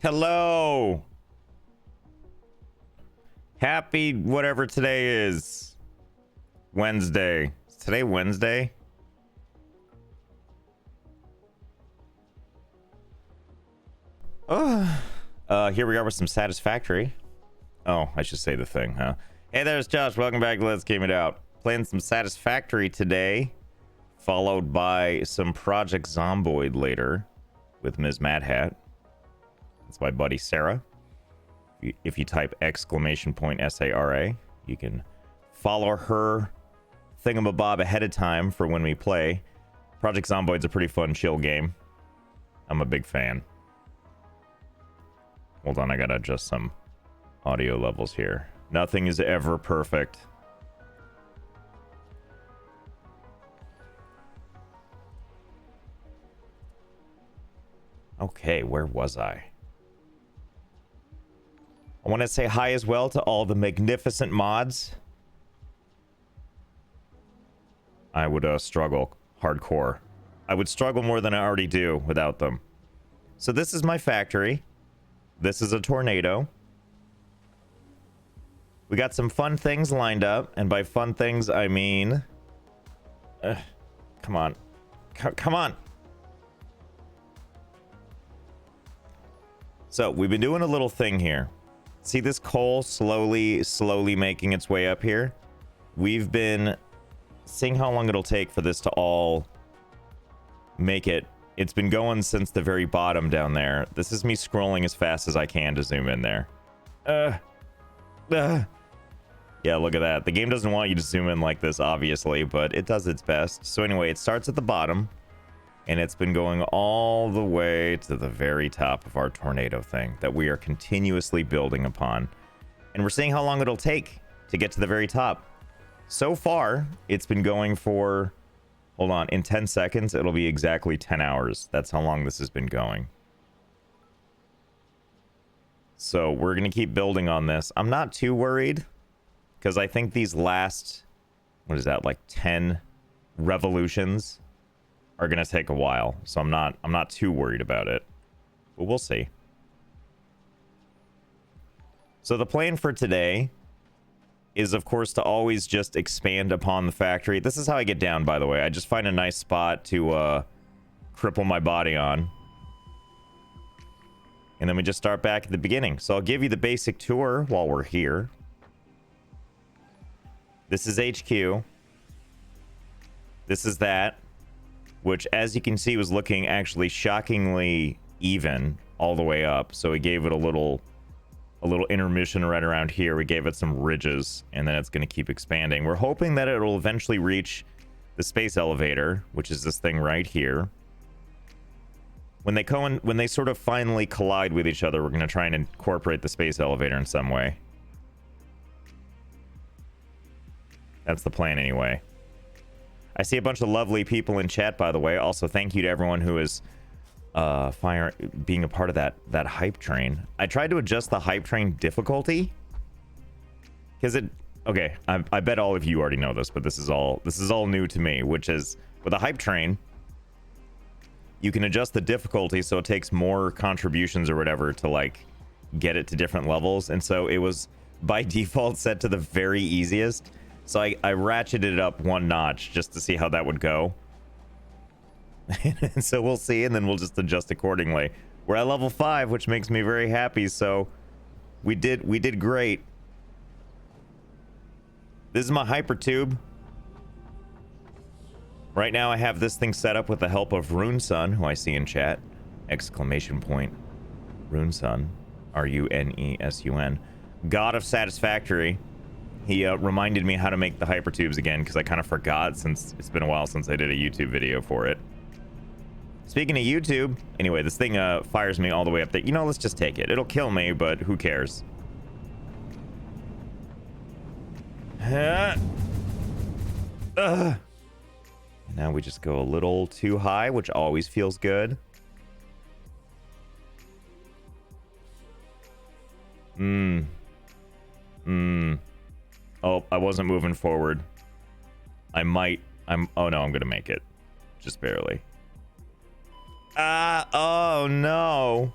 Hello. Happy whatever today is. Wednesday. Is today Wednesday? Here we are with some Satisfactory. Oh, I should say the thing, huh? Hey, there's Josh. Welcome back to Let's Game It Out. Playing some Satisfactory today, followed by some Project Zomboid later with MsMaddHatt. That's my buddy Sarah. If you type !SARA, you can follow her thingamabob ahead of time for when we play. Project Zomboid's a pretty fun, chill game. I'm a big fan. Hold on, I gotta adjust some audio levels here. Nothing is ever perfect. Okay, where was I? I want to say hi as well to all the magnificent mods. I would struggle hardcore. I would struggle more than I already do without them. So this is my factory. This is a tornado. We got some fun things lined up, and by fun things I mean come on. Come on. So we've been doing a little thing here. See this coal slowly making its way up here? We've been seeing how long it'll take for this to all make it. It's been going since the very bottom down there. This is me scrolling as fast as I can to zoom in there. Yeah, look at that. The game doesn't want you to zoom in like this, obviously, but it does its best. So anyway, it starts at the bottom, and it's been going all the way to the very top of our tornado thing that we are continuously building upon. And we're seeing how long it'll take to get to the very top. So far, it's been going for... Hold on, in 10 seconds, it'll be exactly 10 hours. That's how long this has been going. So we're going to keep building on this. I'm not too worried, because I think these last, what is that, like 10 revolutions are going to take a while. So I'm not too worried about it. But we'll see. So the plan for today is, of course, to always just expand upon the factory. This is how I get down, by the way. I just find a nice spot to cripple my body on. And then we just start back at the beginning. So I'll give you the basic tour while we're here. This is HQ. This is that, which, as you can see, was looking actually shockingly even all the way up. So we gave it a little intermission right around here. We gave it some ridges, and then it's going to keep expanding. We're hoping that it'll eventually reach the space elevator, which is this thing right here. When they sort of finally collide with each other, we're going to try and incorporate the space elevator in some way. That's the plan anyway. I see a bunch of lovely people in chat, by the way. Also, thank you to everyone who is being a part of that hype train. I tried to adjust the hype train difficulty because okay, I bet all of you already know this, but this is all new to me, which is with a hype train you can adjust the difficulty so it takes more contributions or whatever to like get it to different levels, and so it was by default set to the very easiest, so I ratcheted it up one notch just to see how that would go. And so we'll see, and then we'll just adjust accordingly. We're at level 5, which makes me very happy, so we did great. This is my hypertube. Right now I have this thing set up with the help of Runesun, who I see in chat. Exclamation point. Runesun. R-U-N-E-S-U-N. God of Satisfactory. He reminded me how to make the hypertubes again, because I kind of forgot since it's been a while since I did a YouTube video for it. Speaking of YouTube, anyway, this thing fires me all the way up there. You know, let's just take it. It'll kill me, but who cares? Now we just go a little too high, which always feels good. Oh, I wasn't moving forward. Oh no, I'm gonna make it. Just barely. Oh no.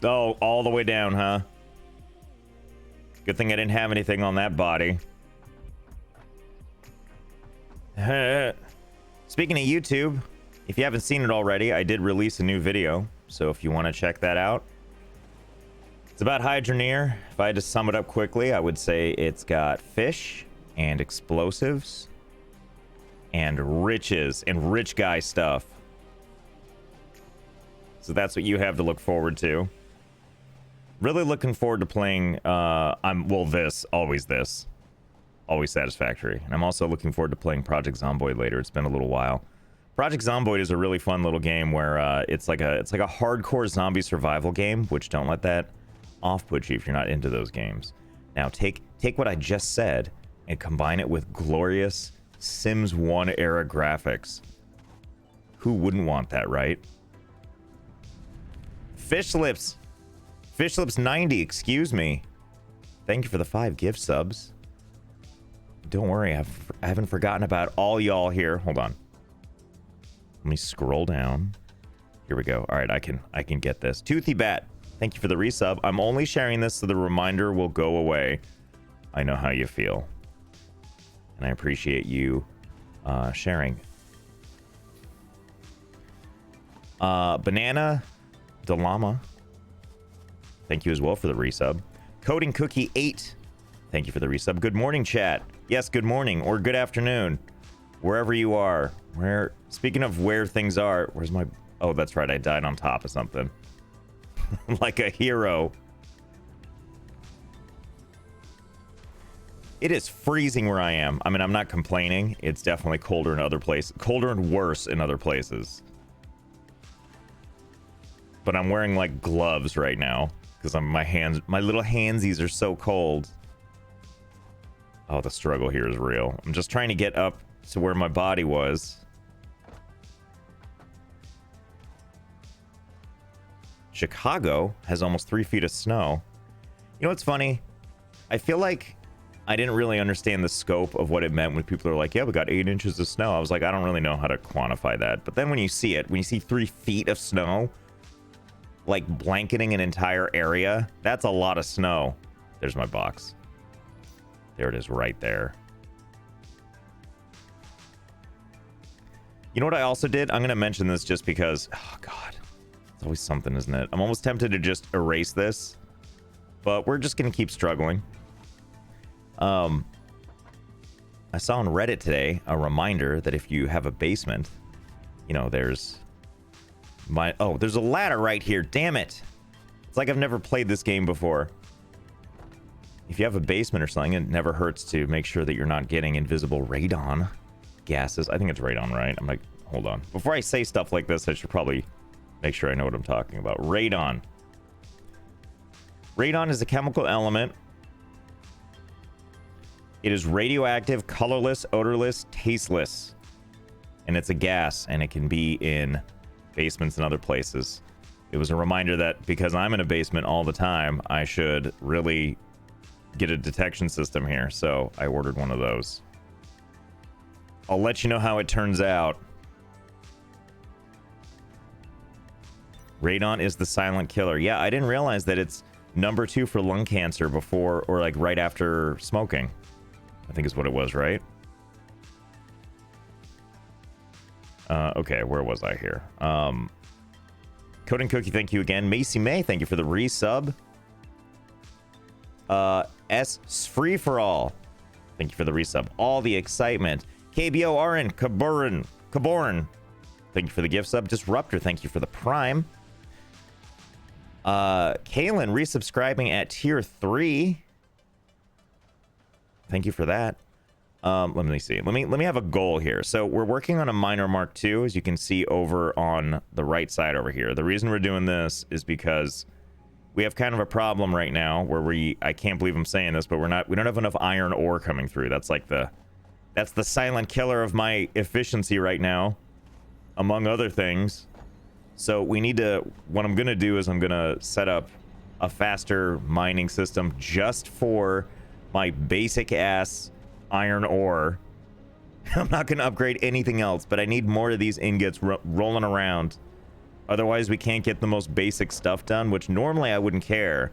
Oh, all the way down, huh? Good thing I didn't have anything on that body. Speaking of YouTube, if you haven't seen it already, I did release a new video. So if you want to check that out, it's about Hydroneer. If I had to sum it up quickly, I would say it's got fish and explosives and riches and rich guy stuff. So that's what you have to look forward to. Really looking forward to playing, always Satisfactory. And I'm also looking forward to playing Project Zomboid later. It's been a little while. Project Zomboid is a really fun little game where it's like a hardcore zombie survival game, which don't let that off-put you if you're not into those games. Now take what I just said and combine it with glorious Sims 1 era graphics. Who wouldn't want that, right? Fish Lips 90, excuse me. Thank you for the 5 gift subs. Don't worry, I haven't forgotten about all y'all here. Hold on. Let me scroll down. Here we go. All right, I can get this. Toothy Bat, thank you for the resub. I'm only sharing this so the reminder will go away. I know how you feel. And I appreciate you sharing. Banana Dalama, thank you as well for the resub. Coding Cookie 8, thank you for the resub. Good morning, chat. Yes, good morning or good afternoon, wherever you are. Speaking of where things are, where's my... Oh, that's right, I died on top of something. Like a hero. It is freezing where I am. I mean, I'm not complaining. It's definitely colder in other places. Colder and worse in other places. But I'm wearing like gloves right now because my little handsies are so cold. Oh, the struggle here is real. I'm just trying to get up to where my body was. Chicago has almost 3 feet of snow. You know what's funny? I feel like I didn't really understand the scope of what it meant when people are like, yeah, we got 8 inches of snow. I was like, I don't really know how to quantify that. But then when you see it, when you see 3 feet of snow, like blanketing an entire area, that's a lot of snow. There's my box. There it is right there. You know what I also did? I'm going to mention this just because, oh God, it's always something, isn't it? I'm almost tempted to just erase this, but we're just going to keep struggling. I saw on Reddit today a reminder that if you have a basement, you know, there's a ladder right here. Damn it. It's like I've never played this game before. If you have a basement or something, it never hurts to make sure that you're not getting invisible radon gases. I think it's radon, right? I'm like, hold on. Before I say stuff like this, I should probably make sure I know what I'm talking about. Radon. Radon is a chemical element. It is radioactive, colorless, odorless, tasteless. And it's a gas, and it can be in basements and other places. It was a reminder that because I'm in a basement all the time, I should really get a detection system here. So I ordered one of those. I'll let you know how it turns out. Radon is the silent killer. Yeah, I didn't realize that it's number 2 for lung cancer before or like right after smoking. I think is what it was, right? Okay, where was I here? Coding Cookie, thank you again. Macy May, thank you for the resub. Free for all, thank you for the resub. All the excitement. KBORN, Caborn, thank you for the gift sub. Disruptor, thank you for the prime. Kaylin resubscribing at tier 3. Thank you for that. Let me see. Let me have a goal here. So we're working on a minor Mark II, as you can see over on the right side over here. The reason we're doing this is because we have kind of a problem right now where I can't believe I'm saying this, but we don't have enough iron ore coming through. That's the silent killer of my efficiency right now, among other things. So we need to, what I'm going to do is I'm going to set up a faster mining system just for my basic ass iron ore. I'm not going to upgrade anything else, but I need more of these ingots rolling around Otherwise, we can't get the most basic stuff done, which normally I wouldn't care,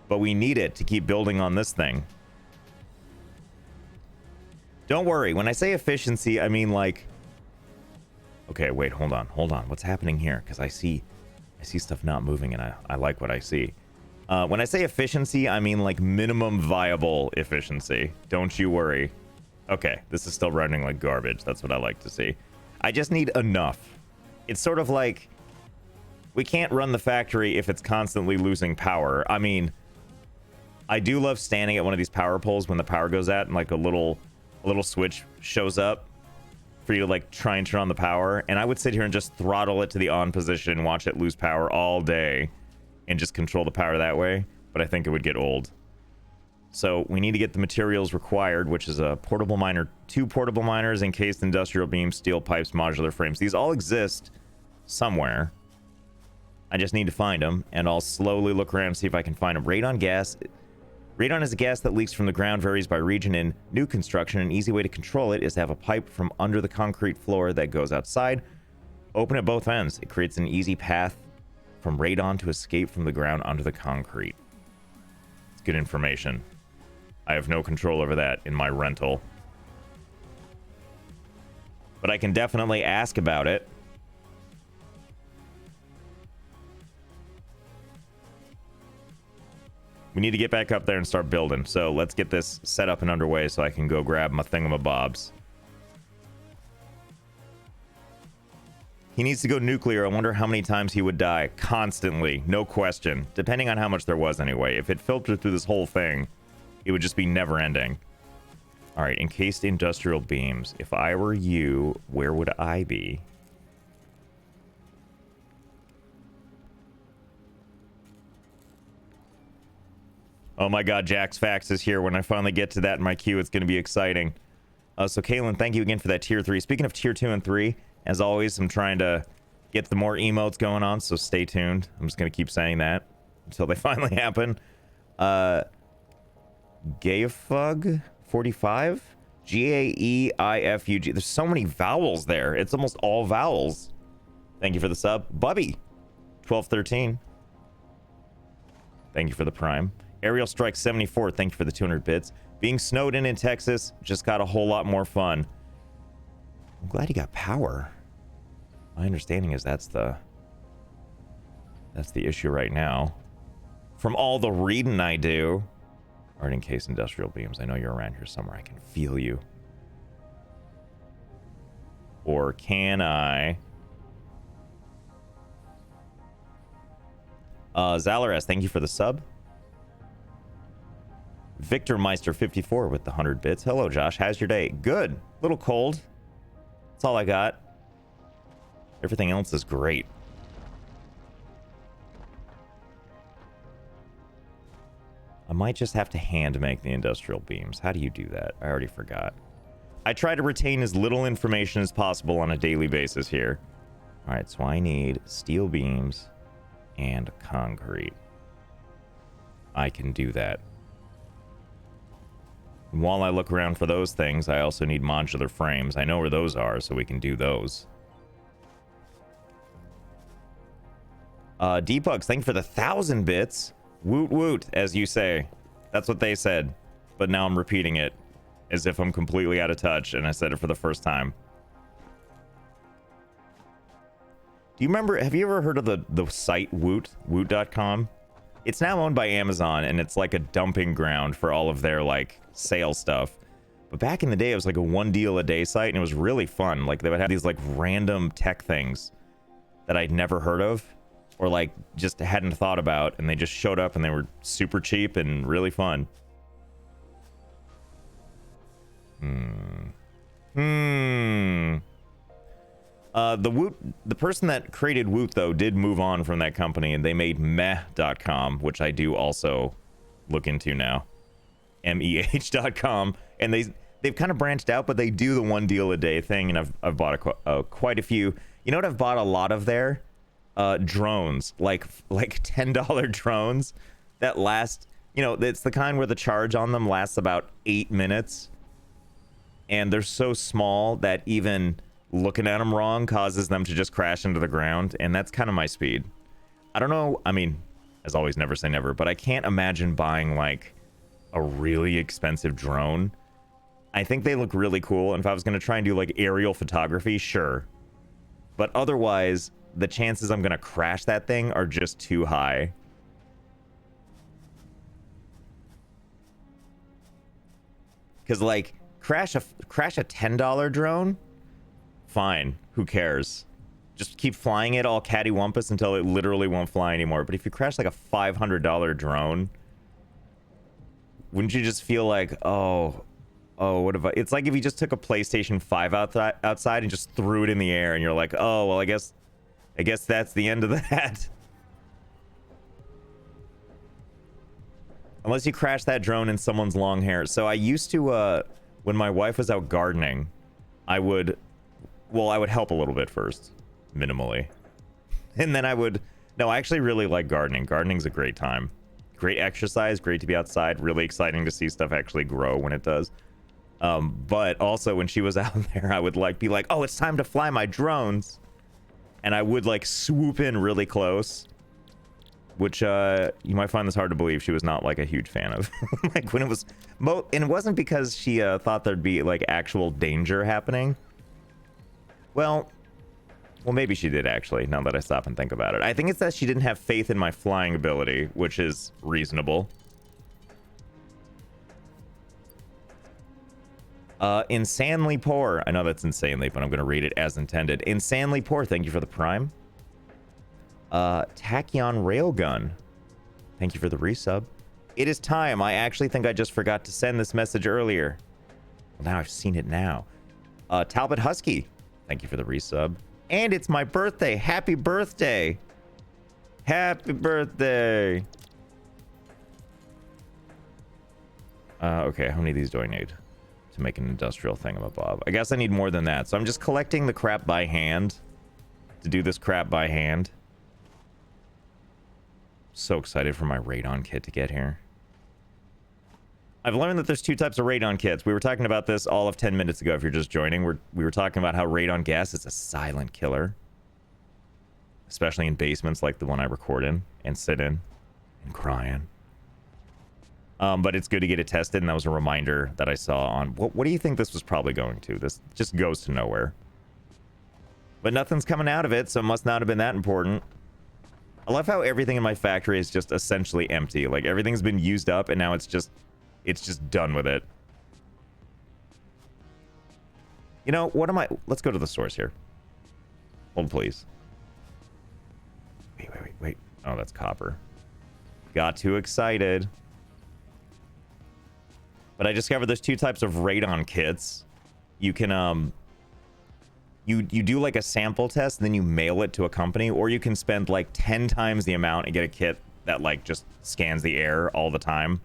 but we need it to keep building on this thing. Don't worry. When I say efficiency, I mean like... Okay, wait, hold on. What's happening here? Because I see stuff not moving, and I like what I see. When I say efficiency, I mean like minimum viable efficiency. Don't you worry. Okay, this is still running like garbage. That's what I like to see. I just need enough. It's sort of like... We can't run the factory if it's constantly losing power. I mean, I do love standing at one of these power poles when the power goes out and like a little switch shows up for you to like try and turn on the power. And I would sit here and just throttle it to the on position, watch it lose power all day and just control the power that way. But I think it would get old. So we need to get the materials required, which is a portable miner, 2 portable miners, encased industrial beams, steel pipes, modular frames. These all exist somewhere. I just need to find them, and I'll slowly look around and see if I can find them. Radon gas. Radon is a gas that leaks from the ground, varies by region. In new construction, an easy way to control it is to have a pipe from under the concrete floor that goes outside. Open at both ends. It creates an easy path from radon to escape from the ground under the concrete. It's good information. I have no control over that in my rental. But I can definitely ask about it. We need to get back up there and start building. So let's get this set up and underway so I can go grab my thingamabobs. He needs to go nuclear. I wonder how many times he would die. Constantly. No question. Depending on how much there was anyway. If it filtered through this whole thing, it would just be never ending. All right, encased industrial beams. If I were you, where would I be? Oh my god, Jack's Fax is here. When I finally get to that in my queue, it's going to be exciting. So, Kaylin, thank you again for that tier 3. Speaking of tier 2 and 3, as always, I'm trying to get the more emotes going on, so stay tuned. I'm just going to keep saying that until they finally happen. Gaefug45? Gaeifug. There's so many vowels there. It's almost all vowels. Thank you for the sub. Bubby1213. Thank you for the prime. Aerial Strike 74, thank you for the 200 bits. Being snowed in Texas just got a whole lot more fun. I'm glad you got power. My understanding is that's the issue right now. From all the reading I do. Alright, encased industrial beams. I know you're around here somewhere. I can feel you. Or can I? Zalaras, thank you for the sub. Victor Meister 54 with the 100 bits. Hello, Josh. How's your day? Good. Little cold. That's all I got. Everything else is great. I might just have to hand make the industrial beams. How do you do that? I already forgot. I try to retain as little information as possible on a daily basis here. All right, so I need steel beams and concrete. I can do that. And while I look around for those things, I also need modular frames. I know where those are, so we can do those. Debugs, thank you for the 1,000 bits. Woot woot, as you say. That's what they said. But now I'm repeating it as if I'm completely out of touch, and I said it for the first time. Do you remember, have you ever heard of the site Woot, woot.com? It's now owned by Amazon, and it's like a dumping ground for all of their, like, sale stuff. But back in the day, it was like a one deal a day site, and it was really fun. Like, they would have these, like, random tech things that I'd never heard of, or, like, just hadn't thought about, and they just showed up, and they were super cheap and really fun. The person that created Woot, though, did move on from that company, and they made meh.com, which I do also look into now. meh.com, and they've kind of branched out, but they do the one deal a day thing, and I've bought quite a few. You know what I've bought a lot of there? Drones, like $10 drones that last, you know, it's the kind where the charge on them lasts about 8 minutes, and they're so small that even looking at them wrong causes them to just crash into the ground, and that's kind of my speed. I don't know, I mean, as always, never say never, but I can't imagine buying like a really expensive drone. I think they look really cool, and if I was going to try and do like aerial photography, sure. But otherwise, the chances I'm going to crash that thing are just too high. Because like crash a $10 drone, fine, who cares? Just keep flying it all cattywampus until it literally won't fly anymore. But if you crash like a $500 drone, wouldn't you just feel like, oh, what if I... It's like if you just took a PlayStation 5 outside and just threw it in the air, and you're like, oh, well, I guess that's the end of that. Unless you crash that drone in someone's long hair. So I used to, when my wife was out gardening, I would help a little bit first, minimally. And then no, I actually really like gardening. Gardening's a great time. Great exercise, great to be outside, really exciting to see stuff actually grow when it does. But also when she was out there, I would be like, oh, it's time to fly my drones. And I would like swoop in really close, which you might find this hard to believe. She was not like a huge fan of. Like when it was, and it wasn't because she thought there'd be like actual danger happening. Well, maybe she did actually, now that I stop and think about it. I think it's that she didn't have faith in my flying ability, which is reasonable. Insanely poor. I know that's insanely, but I'm going to read it as intended. Insanely poor. Thank you for the prime. Tachyon Railgun. Thank you for the resub. It is time. I actually think I just forgot to send this message earlier. Well, now I've seen it now. Talbot Husky. Thank you for the resub. And it's my birthday. Happy birthday. Happy birthday. Okay, how many of these do I need to make an industrial thingamabob? I guess I need more than that. So I'm just collecting the crap by hand to do this crap by hand. So excited for my radon kit to get here. I've learned that there's two types of radon kits. We were talking about this all of 10 minutes ago if you're just joining. We were talking about how radon gas is a silent killer. Especially in basements like the one I record in and sit in and crying. But it's good to get it tested, and that was a reminder that I saw on... What do you think this was probably going to? This just goes to nowhere. But nothing's coming out of it, so it must not have been that important. I love how everything in my factory is just essentially empty. Like, everything's been used up, and now it's just done with it. You know, what am I... Let's go to the source here. Hold, please. Wait. Oh, that's copper. Got too excited. But I discovered there's two types of radon kits. You can, you do like a sample test, and then you mail it to a company, or you can spend like 10 times the amount and get a kit that like just scans the air all the time.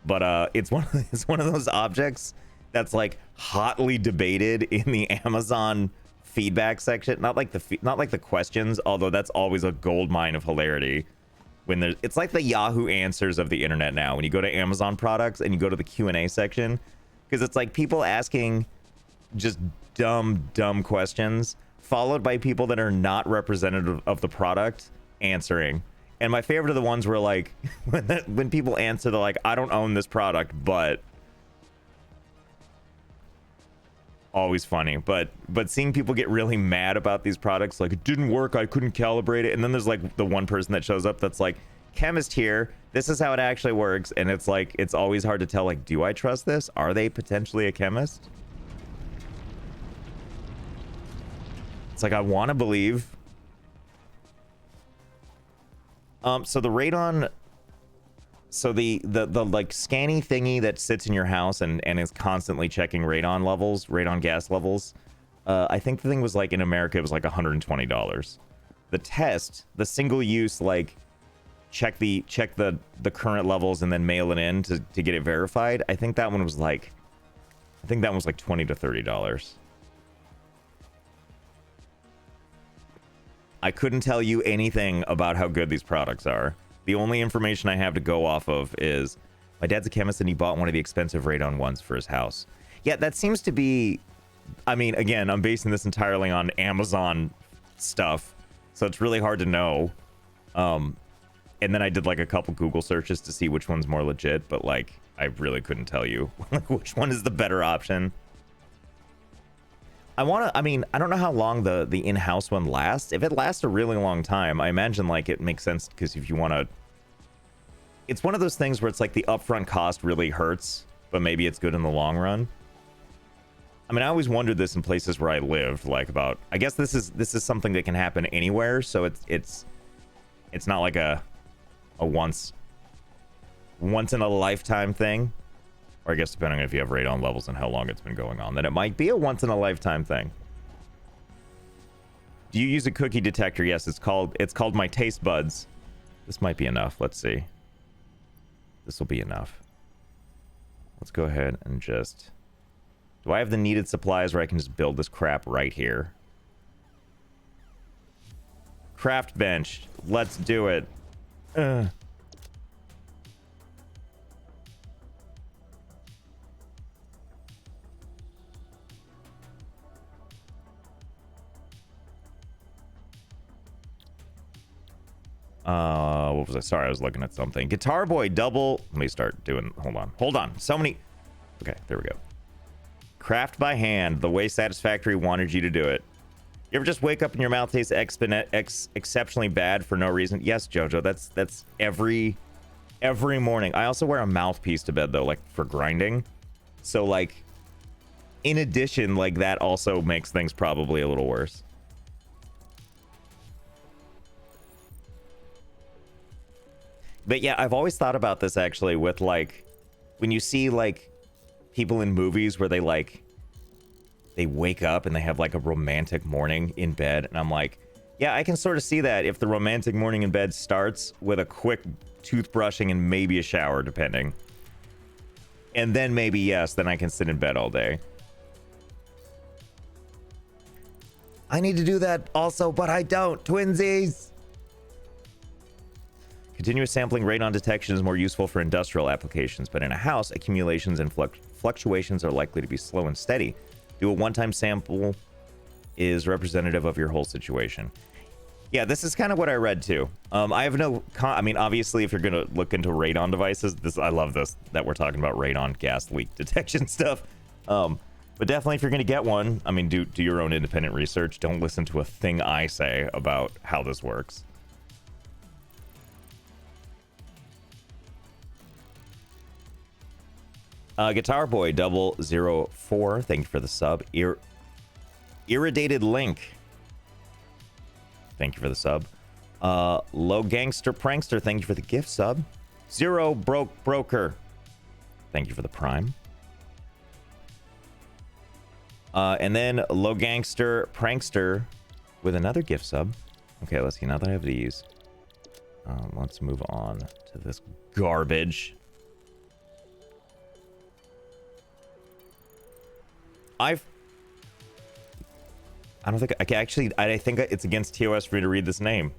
But it's one of those objects that's like hotly debated in the Amazon feedback section. Not like the questions, although that's always a gold mine of hilarity. When it's like the Yahoo answers of the internet now. When you go to Amazon products and you go to the Q&A section, because it's like people asking just dumb questions, followed by people that are not representative of the product answering. And my favorite are the ones where like when people answer, they're like, I don't own this product, but... Always funny. But seeing people get really mad about these products, like, it didn't work, I couldn't calibrate it. And then there's like the one person that shows up that's like, chemist here, this is how it actually works. And it's like, it's always hard to tell, like, do I trust this? Are they potentially a chemist? It's like, I want to believe. So the radon... So the like scanny thingy that sits in your house and is constantly checking radon gas levels, I think the thing was like in America it was like $120. The test, the single use like check the current levels and then mail it in to get it verified, I think that one was like $20 to $30. I couldn't tell you anything about how good these products are. The only information I have to go off of is my dad's a chemist and he bought one of the expensive radon ones for his house. Yeah, that seems to be I mean, again, I'm basing this entirely on Amazon stuff, so it's really hard to know. And then I did like a couple Google searches to see which one's more legit, but like I really couldn't tell you like which one is the better option. I mean, I don't know how long the in-house one lasts. If it lasts a really long time, I imagine like it makes sense, because if you want to, it's one of those things where it's like the upfront cost really hurts, but maybe it's good in the long run. I mean, I always wondered this in places where I lived, like about, I guess this is something that can happen anywhere, so it's not like a once in a lifetime thing. Or I guess depending on if you have radon levels and how long it's been going on, then it might be a once in a lifetime thing. Do you use a cookie detector? Yes, it's called my taste buds. This might be enough. Let's see. This will be enough. Let's go ahead and just... Do I have the needed supplies where I can just build this crap right here? Craft bench. Let's do it. What was I? Sorry, I was looking at something. Guitar Boy double. Let me start doing. Hold on. So many. Okay, there we go. Craft by hand, the way Satisfactory wanted you to do it. You ever just wake up and your mouth tastes exceptionally bad for no reason? Yes, Jojo. That's every morning. I also wear a mouthpiece to bed though, like for grinding. So like, in addition, like that also makes things probably a little worse. But yeah, I've always thought about this actually with like, when you see like people in movies where they wake up and they have like a romantic morning in bed, and I'm like, yeah, I can sort of see that if the romantic morning in bed starts with a quick toothbrushing and maybe a shower, depending. And then maybe, yes, then I can sit in bed all day. I need to do that also, but I don't. Twinsies! Continuous sampling radon detection is more useful for industrial applications, but in a house, accumulations and fluctuations are likely to be slow and steady. Do a one-time sample is representative of your whole situation. Yeah, this is kind of what I read too. I have no, I mean, obviously, if you're gonna look into radon devices, I love this that we're talking about radon gas leak detection stuff. But definitely, if you're gonna get one, I mean, do your own independent research. Don't listen to a thing I say about how this works. Guitar Boy 004, thank you for the sub. Irritated Link, thank you for the sub. Low Gangster Prankster, thank you for the gift sub. Zero Broker, thank you for the prime. And then Low Gangster Prankster with another gift sub. Okay, let's see, now that I have these, let's move on to this garbage. I don't think I can actually. I think it's against TOS for me to read this name.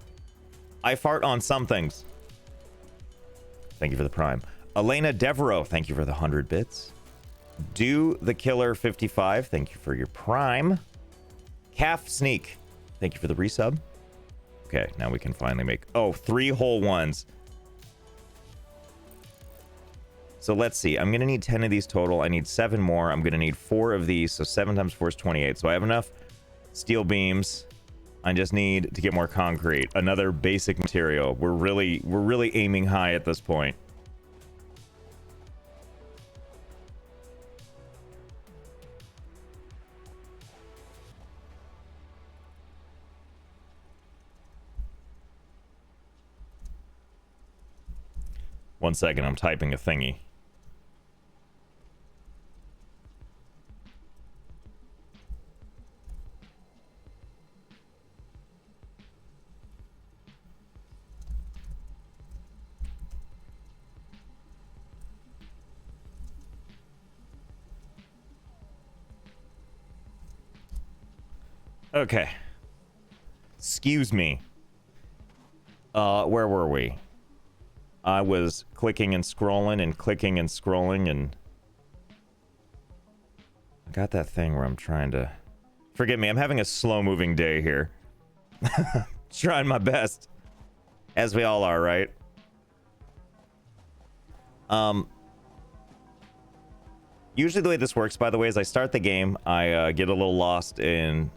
I fart on some things. Thank you for the prime. Elena Devereaux, thank you for the 100 bits. Do the Killer 55, thank you for your prime. Calf Sneak, thank you for the resub. Okay, now we can finally make 3 whole ones. So let's see. I'm going to need 10 of these total. I need 7 more. I'm going to need 4 of these. So 7 times 4 is 28. So I have enough steel beams. I just need to get more concrete. Another basic material. We're really aiming high at this point. One second. I'm typing a thingy. Okay. Excuse me. Where were we? I was clicking and scrolling and clicking and scrolling and... I got that thing where I'm trying to... Forgive me, I'm having a slow-moving day here. Trying my best. As we all are, right? Usually the way this works, by the way, is I start the game, I get a little lost in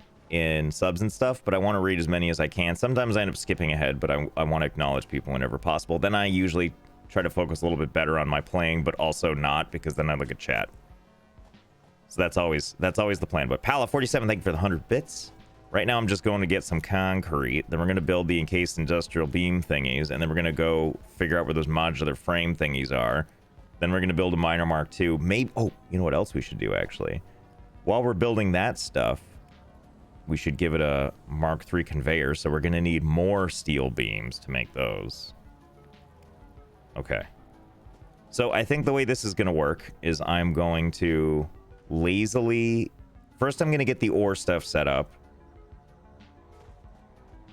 subs and stuff, but I want to read as many as I can. Sometimes I end up skipping ahead, but I want to acknowledge people whenever possible. Then I usually try to focus a little bit better on my playing, but also not, because then I look at chat. So that's always the plan. But Pala47, thank you for the 100 bits. Right now I'm just going to get some concrete. Then we're going to build the encased industrial beam thingies, and then we're going to go figure out where those modular frame thingies are. Then we're going to build a miner Mark II. Maybe, oh, you know what else we should do, actually? While we're building that stuff, we should give it a Mark III conveyor, so we're going to need more steel beams to make those. Okay. So I think the way this is going to work is I'm going to lazily... First, I'm going to get the ore stuff set up.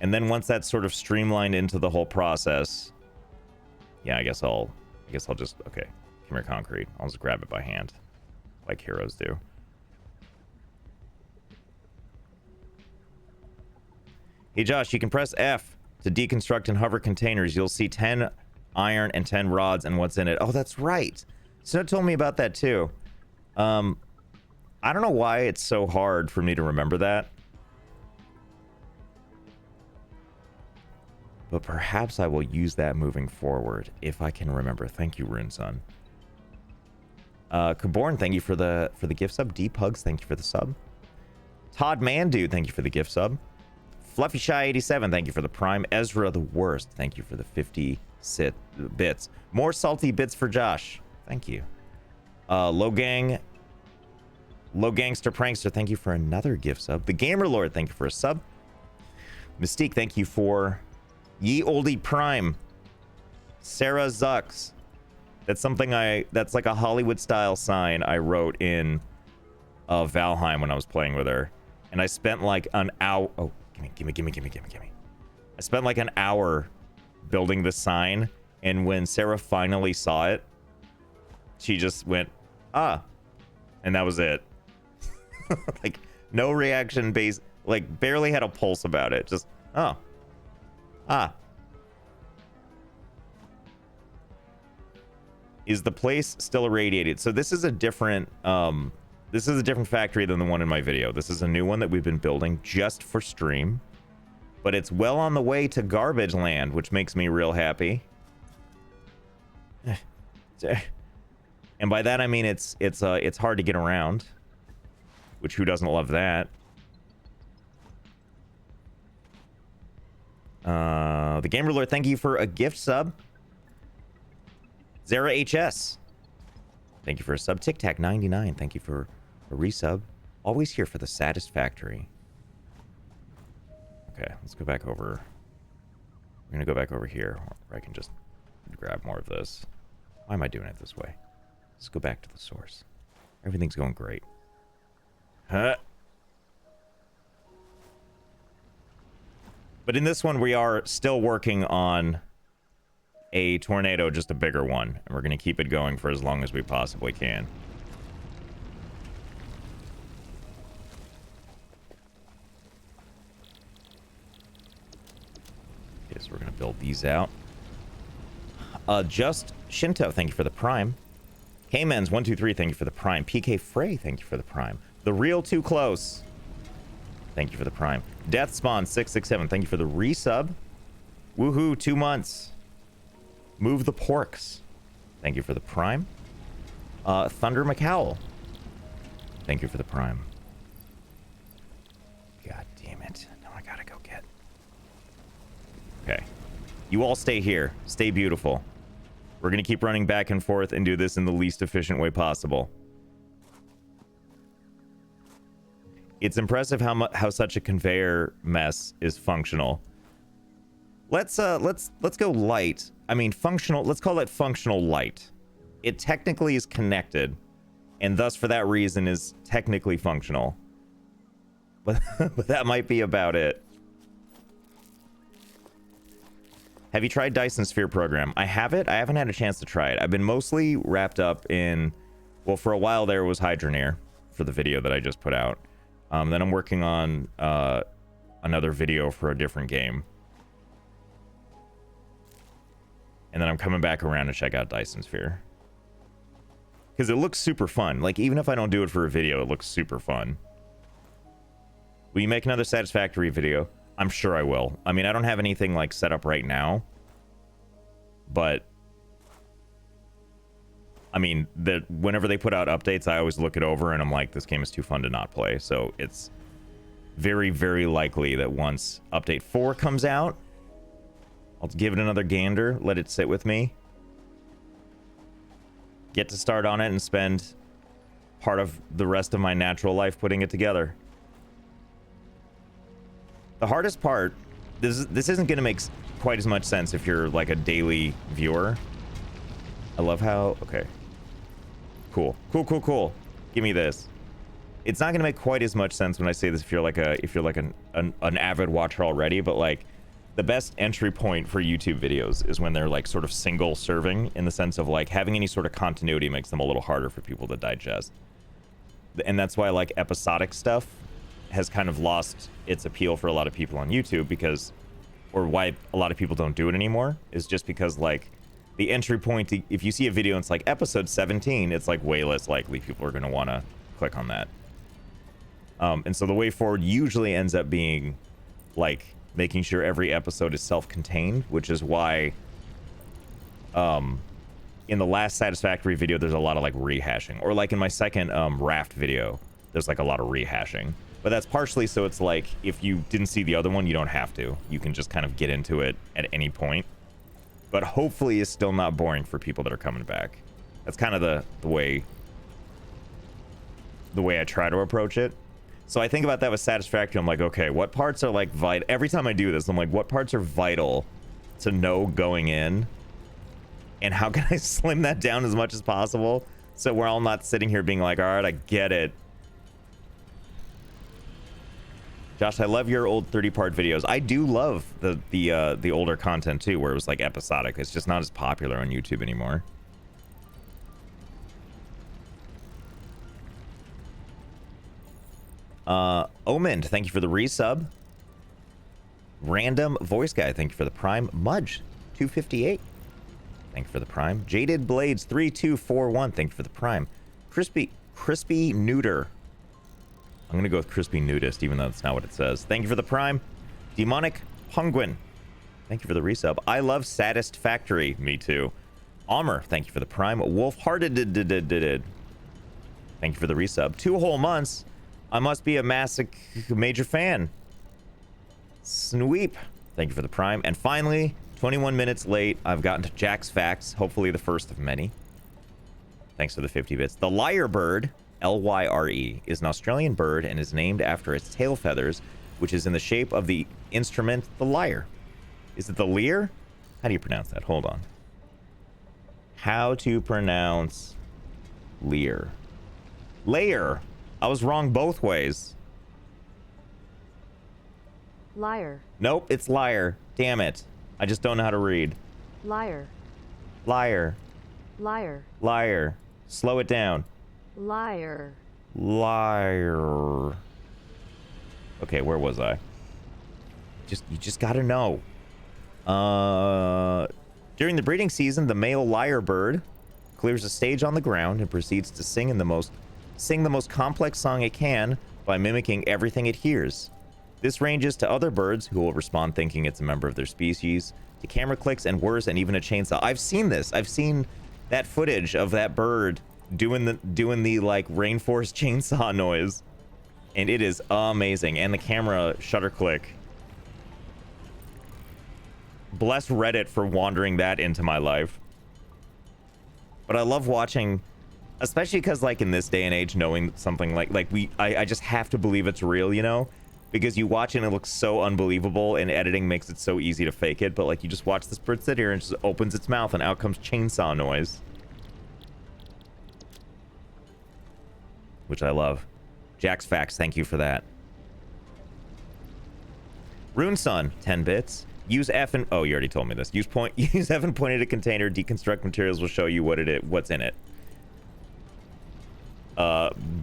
And then once that's sort of streamlined into the whole process... Yeah, I guess I'll just... Okay. Come here, concrete. I'll just grab it by hand, like heroes do. Hey, Josh, you can press F to deconstruct and hover containers. You'll see 10 iron and 10 rods and what's in it. Oh, that's right. Snow told me about that, too. I don't know why it's so hard for me to remember that. But perhaps I will use that moving forward, if I can remember. Thank you, Runeson. Caborn, thank you for the gift sub. D-Pugs, thank you for the sub. Todd Mandude, thank you for the gift sub. Fluffy Shy 87, thank you for the prime. Ezra the Worst, thank you for the 50 bits. More salty bits for Josh. Thank you. Low Gangster Prankster, thank you for another gift sub. The Gamer Lord, thank you for a sub. Mystique, thank you for Ye Oldie Prime. Sarah Zucks. That's something that's like a Hollywood style sign I wrote in Valheim when I was playing with her. And I spent like an hour. Oh, gimme. I spent like an hour building the sign. And when Sarah finally saw it, she just went, ah. And that was it. Like, no reaction based, like, barely had a pulse about it. Just, oh. Ah. Is the place still irradiated? So this is a different factory than the one in my video. This is a new one that we've been building just for stream. But it's well on the way to garbage land, which makes me real happy. And by that I mean it's hard to get around. Which, who doesn't love that? The Gamer Lord, thank you for a gift sub. Zara HS, thank you for a sub. Tic Tac 99, thank you for a resub. Always here for the Satisfactory. Okay, let's go back over. We're gonna go back over here where I can just grab more of this. Why am I doing it this way? Let's go back to the source. Everything's going great. Huh? But in this one, we are still working on a tornado, just a bigger one. And we're going to keep it going for as long as we possibly can. Okay, so we're going to build these out. Just Shinto, thank you for the prime. K-Mens123, thank you for the prime. PK Frey, thank you for the prime. The Real Too Close, thank you for the prime. Death Spawn 667, thank you for the resub. Woohoo, 2 months. Move the Porks, thank you for the prime. Thunder McCowell, thank you for the prime. God damn it. Now I gotta go get. Okay. You all stay here. Stay beautiful. We're gonna keep running back and forth and do this in the least efficient way possible. It's impressive how such a conveyor mess is functional. Let's go light. I mean functional. Let's call it functional light. It technically is connected, and thus for that reason is technically functional. But that might be about it. Have you tried Dyson Sphere program? I have it. I haven't had a chance to try it. I've been mostly wrapped up in, well, for a while there was Hydroneer. for the video that I just put out. Then I'm working on another video for a different game. And then I'm coming back around to check out Dyson Sphere. Because it looks super fun. Like, even if I don't do it for a video, it looks super fun. Will you make another Satisfactory video? I'm sure I will. I mean, I don't have anything, like, set up right now. But I mean, whenever they put out updates, I always look it over and I'm like, this game is too fun to not play. So it's very, very likely that once update 4 comes out, I'll give it another gander, let it sit with me, get to start on it, and spend part of the rest of my natural life putting it together. The hardest part, this isn't going to make quite as much sense if you're like a daily viewer. I love how, okay. Cool. Give me this. It's not going to make quite as much sense when I say this if you're like an avid watcher already, but like the best entry point for YouTube videos is when they're like sort of single serving, in the sense of like having any sort of continuity makes them a little harder for people to digest. And that's why like episodic stuff has kind of lost its appeal for a lot of people on YouTube, because, or why a lot of people don't do it anymore, is just because like the entry point, if you see a video and it's like episode 17, it's like way less likely people are going to want to click on that. And so the way forward usually ends up being like making sure every episode is self-contained, which is why in the last Satisfactory video there's a lot of like rehashing, or like in my second raft video there's like a lot of rehashing. But that's partially so it's like if you didn't see the other one, you don't have to. You can just kind of get into it at any point. But hopefully it's still not boring for people that are coming back. That's kind of the way I try to approach it. So I think about that with Satisfactory. I'm like, okay, what parts are like vital? Every time I do this, I'm like, what parts are vital to know going in? And how can I slim that down as much as possible so we're all not sitting here being like, all right, I get it. Josh, I love your old 30-part videos. I do love the older content too, where it was like episodic. It's just not as popular on YouTube anymore. Omend, thank you for the resub. Random Voice Guy, thank you for the prime. Mudge, 258. Thank you for the prime. Jaded Blades, 3241. Thank you for the prime. Crispy Neuter. I'm going to go with Crispy Nudist, even though that's not what it says. Thank you for the prime. Demonic Penguin. Thank you for the resub. I love Satisfactory. Me too. Almer, thank you for the prime. Wolf-Hearted. Thank you for the resub. 2 whole months. I must be a major fan. Sweep. Thank you for the prime. And finally, 21 minutes late, I've gotten to Jack's Facts. Hopefully the first of many. Thanks for the 50 bits. The lyre bird, Lyre, is an Australian bird and is named after its tail feathers, which is in the shape of the instrument, the lyre. Is it the lyre? How do you pronounce that? Hold on. How to pronounce lyre? Layer. I was wrong both ways. Liar. Nope, it's lyre. Damn it. I just don't know how to read. Liar. Lyre. Liar. Lyre. Slow it down. Liar. Lyre. Okay, where was I? You just gotta know. During the breeding season, the male lyre bird clears a stage on the ground and proceeds to sing the most complex song it can by mimicking everything it hears. This ranges to other birds who will respond thinking it's a member of their species, to camera clicks and whirs and even a chainsaw. I've seen this. I've seen that footage of that bird doing the like rainforest chainsaw noise, and it is amazing. And the camera shutter click. Bless Reddit for wandering that into my life. But I love watching, especially because like in this day and age, knowing something I just have to believe it's real, you know, because you watch it and it looks so unbelievable, and editing makes it so easy to fake it. But like you just watch this bird sit here and it just opens its mouth and out comes chainsaw noise, which I love. Jack's Facts, thank you for that. Runesun, 10 bits. Use F and... Oh, you already told me this. Use F and point at a container. Deconstruct materials will show you what's in it.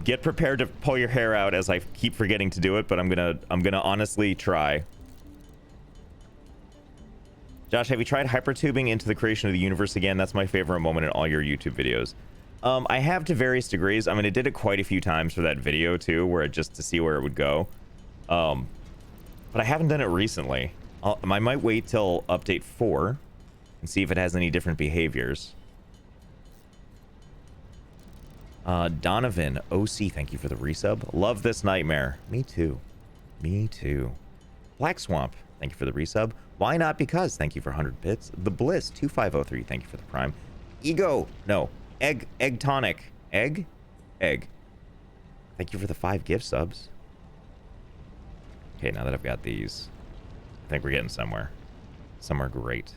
Get prepared to pull your hair out as I keep forgetting to do it, but I'm gonna honestly try. Josh, have you tried hypertubing into the creation of the universe again? That's my favorite moment in all your YouTube videos. I have to various degrees. I mean, I did it quite a few times for that video too, where just to see where it would go. But I haven't done it recently. I might wait till update 4 and see if it has any different behaviors. Donovan OC, thank you for the resub. Love this nightmare. Me too. Me too. Black Swamp, thank you for the resub. Why not because? Thank you for 100 bits. The Bliss 2503, thank you for the prime. Ego, no. Egg Tonic. Egg. Thank you for the 5 gift subs. Okay, now that I've got these, I think we're getting somewhere. Somewhere great.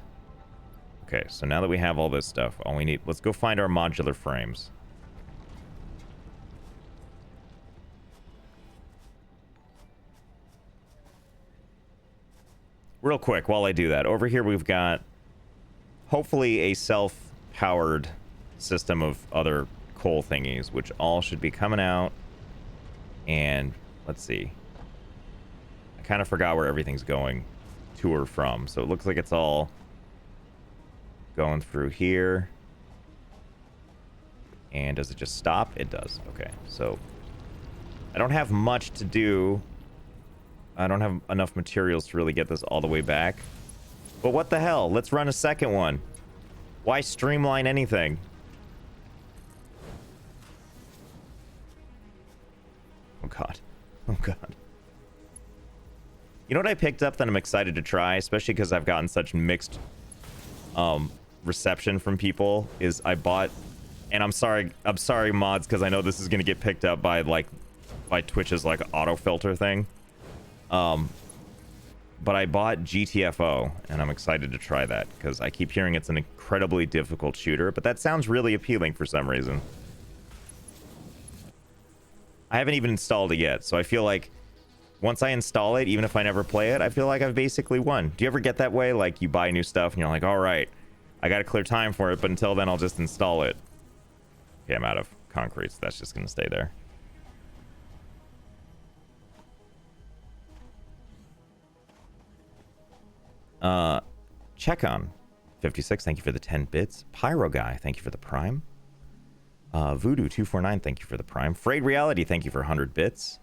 Okay, so now that we have all this stuff, all we need, let's go find our modular frames. Real quick, while I do that, over here we've got hopefully a self-powered system of other coal thingies, which all should be coming out. And let's see. I kind of forgot where everything's going to or from, so it looks like it's all going through here. And does it just stop? It does. Okay, so I don't have much to do. I don't have enough materials to really get this all the way back. But what the hell? Let's run a second one. Why streamline anything? Oh god. Oh god. You know what I picked up that I'm excited to try, especially because I've gotten such mixed reception from people, is I bought, and I'm sorry mods, because I know this is gonna get picked up by Twitch's like auto filter thing. But I bought GTFO, and I'm excited to try that because I keep hearing it's an incredibly difficult shooter, but that sounds really appealing for some reason. I haven't even installed it yet, so I feel like once I install it, even if I never play it, I feel like I've basically won. Do you ever get that way? Like, you buy new stuff, and you're like, all right, I got to clear time for it, but until then, I'll just install it. Okay, I'm out of concrete, so that's just going to stay there. Check on 56, thank you for the 10 bits. Pyro Guy, thank you for the prime. Voodoo 249, thank you for the prime. Frayed Reality, thank you for 100 bits.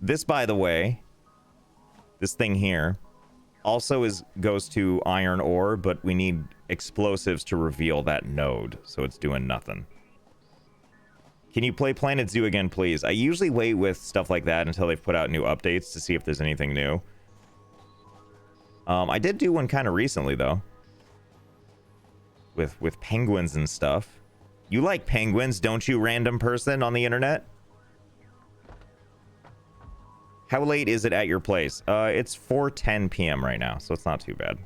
This, by the way, this thing here also goes to iron ore, but we need explosives to reveal that node, so it's doing nothing. Can you play Planet Zoo again, please? I usually wait with stuff like that until they've put out new updates to see if there's anything new. I did do one kind of recently, though. With penguins and stuff. You like penguins, don't you, random person on the internet? How late is it at your place? It's 4:10 p.m. right now, so it's not too bad.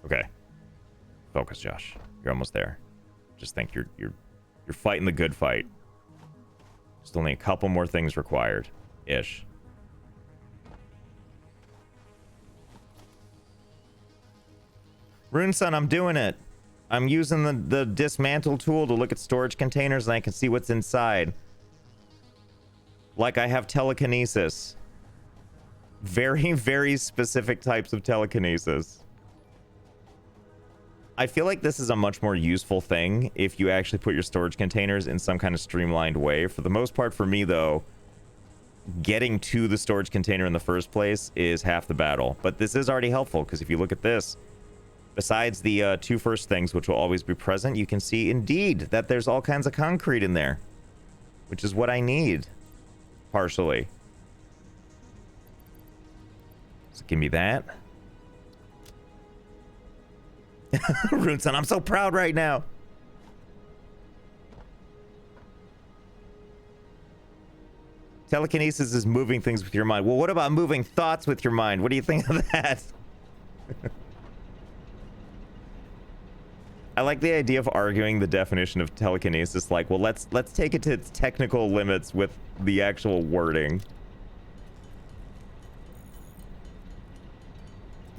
Okay. Focus, Josh. You're almost there. Just think you're fighting the good fight. Just only a couple more things required. Ish. RuneSun, I'm doing it. I'm using the dismantle tool to look at storage containers and I can see what's inside. Like I have telekinesis. Very, very specific types of telekinesis. I feel like this is a much more useful thing if you actually put your storage containers in some kind of streamlined way. For the most part, for me, though, getting to the storage container in the first place is half the battle. But this is already helpful, because if you look at this, besides the two first things, which will always be present, you can see, indeed, that there's all kinds of concrete in there, which is what I need, partially. So give me that. RuneSun, I'm so proud right now. Telekinesis is moving things with your mind. Well, what about moving thoughts with your mind? What do you think of that? I like the idea of arguing the definition of telekinesis. Like, well, let's take it to its technical limits with the actual wording.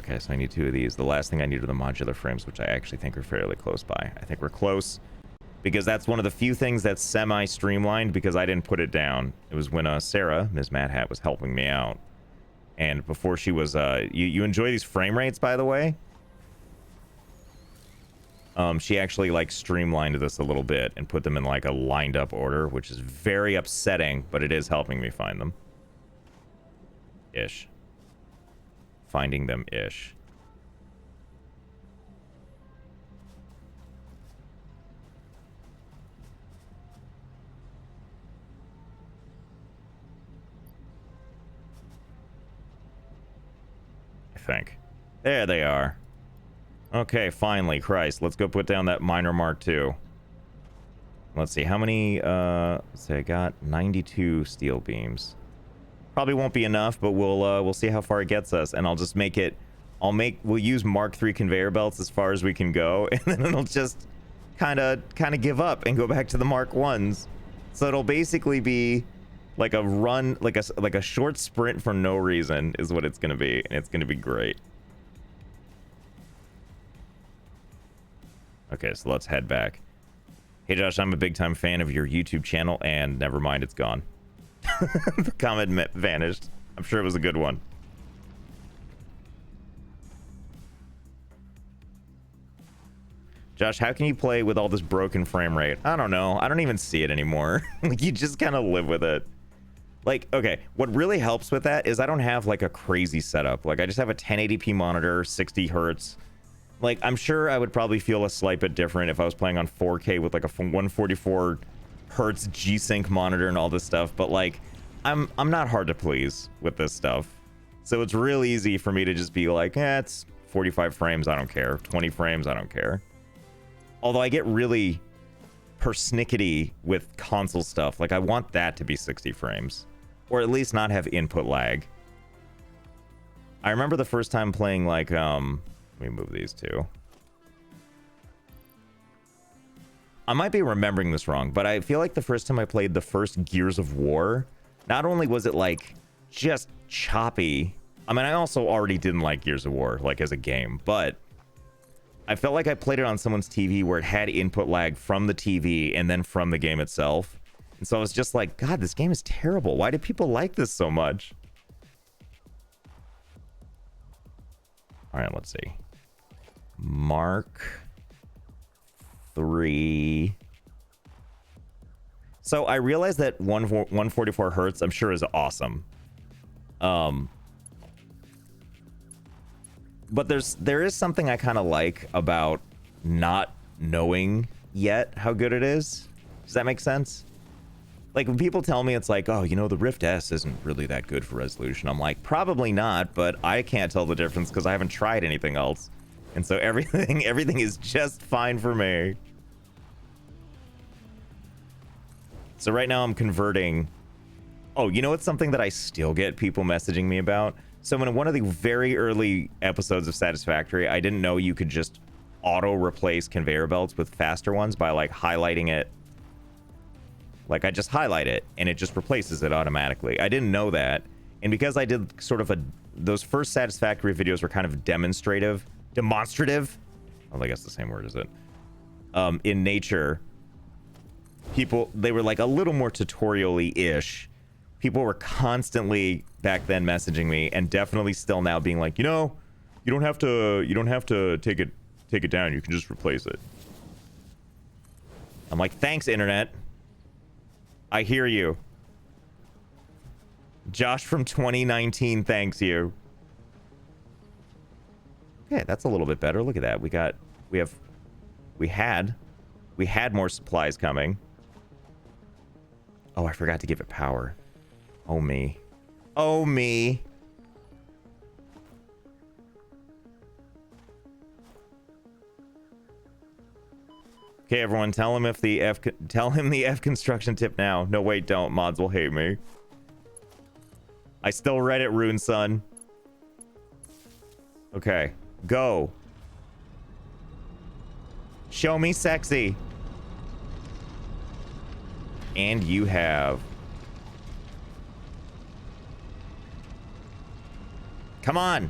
Okay, so I need 2 of these. The last thing I need are the modular frames, which I actually think are fairly close by. I think we're close, because that's one of the few things that's semi-streamlined, because I didn't put it down. It was when Sarah, MsMaddHatt, was helping me out. And before she was... you enjoy these frame rates, by the way? She actually, like, streamlined this a little bit and put them in, like, a lined-up order, which is very upsetting, but it is helping me find them. Ish. Finding them ish. I think. There they are. Okay, finally, Christ. Let's go put down that minor Mark II. Let's see, how many, let's see, I got 92 steel beams. Probably won't be enough, but we'll see how far it gets us, and I'll just make it, we'll use Mark III conveyor belts as far as we can go, and then it'll just kind of give up and go back to the Mark Is. So it'll basically be like a run, like a short sprint for no reason is what it's going to be, and it's going to be great. Okay, so let's head back. Hey Josh, I'm a big time fan of your YouTube channel, and never mind, it's gone. The comment vanished. I'm sure it was a good one. Josh, how can you play with all this broken frame rate? I don't know. I don't even see it anymore. Like, you just kind of live with it. Like, okay, what really helps with that is I don't have like a crazy setup. Like, I just have a 1080p monitor, 60 hertz. Like, I'm sure I would probably feel a slight bit different if I was playing on 4K with like a 144 hertz G-Sync monitor and all this stuff, but like I'm not hard to please with this stuff. So it's real easy for me to just be like, it's 45 frames, I don't care. 20 frames, I don't care. Although I get really persnickety with console stuff. Like, I want that to be 60 frames. Or at least not have input lag. I remember the first time playing, like, let me move these two. I might be remembering this wrong, but I feel like the first time I played the first Gears of War, not only was it, like, just choppy. I mean, I also already didn't like Gears of War, like, as a game, but I felt like I played it on someone's TV where it had input lag from the TV and then from the game itself. And so I was just like, God, this game is terrible. Why do people like this so much? All right, let's see. Mark 3. So I realized that 144 hertz, I'm sure, is awesome. But there is something I kind of like about not knowing yet how good it is. Does that make sense? Like, when people tell me it's like, oh, you know, the Rift S isn't really that good for resolution. I'm like, probably not, but I can't tell the difference because I haven't tried anything else. And so everything is just fine for me. So right now I'm converting. Oh, you know what's something that I still get people messaging me about? So in one of the very early episodes of Satisfactory, I didn't know you could just auto replace conveyor belts with faster ones by like highlighting it. Like, I just highlight it and it just replaces it automatically. I didn't know that. And because I did sort of those first Satisfactory videos were kind of demonstrative. Oh, I guess the same word, is it? In nature, they were like a little more tutorial-y-ish. People were constantly back then messaging me, and definitely still now being like, you know, you don't have to take it down. You can just replace it. I'm like, thanks, internet. I hear you. Josh from 2019 thanks you. Okay, that's a little bit better. Look at that. We had more supplies coming. Oh, I forgot to give it power. Oh, me. Oh, me. Okay, everyone, tell him the F construction tip now. No, wait, don't. Mods will hate me. I still read it, Rune Son. Okay, go. Show me sexy. And you have. Come on.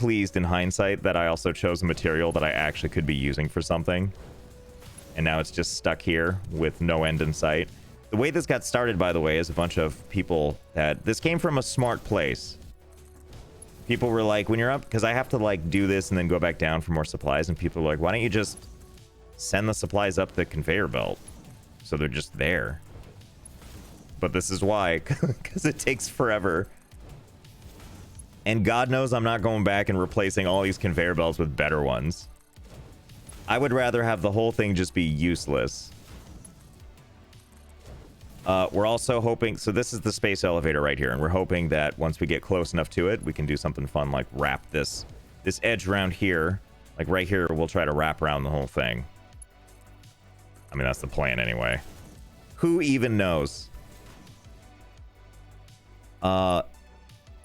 pleased in hindsight that I also chose a material that I actually could be using for something. And now it's just stuck here with no end in sight. The way this got started, by the way, is a bunch of people that... This came from a smart place. People were like, when you're up... Because I have to, like, do this and then go back down for more supplies. And people are like, why don't you just send the supplies up the conveyor belt? So they're just there. But this is why. Because it takes forever. And God knows I'm not going back and replacing all these conveyor belts with better ones. I would rather have the whole thing just be useless. We're also hoping... So this is the space elevator right here. And we're hoping that once we get close enough to it, we can do something fun like wrap this edge around here. Like right here, we'll try to wrap around the whole thing. I mean, that's the plan anyway. Who even knows?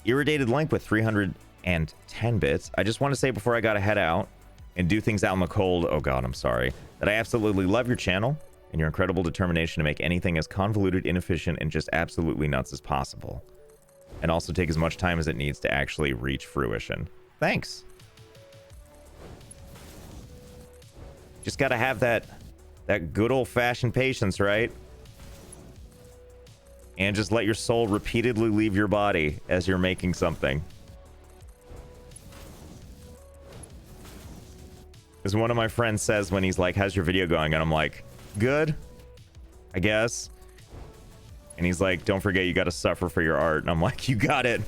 Irradiated link with 310 bits. I just want to say before I gotta head out, and do things out in the cold. Oh god, I'm sorry. That I absolutely love your channel and your incredible determination to make anything as convoluted, inefficient, and just absolutely nuts as possible. And also take as much time as it needs to actually reach fruition. Thanks. Just gotta have that good old-fashioned patience, right? And just let your soul repeatedly leave your body as you're making something. As one of my friends says when he's like, how's your video going? And I'm like, good, I guess. And he's like, don't forget you gotta suffer for your art. And I'm like, you got it.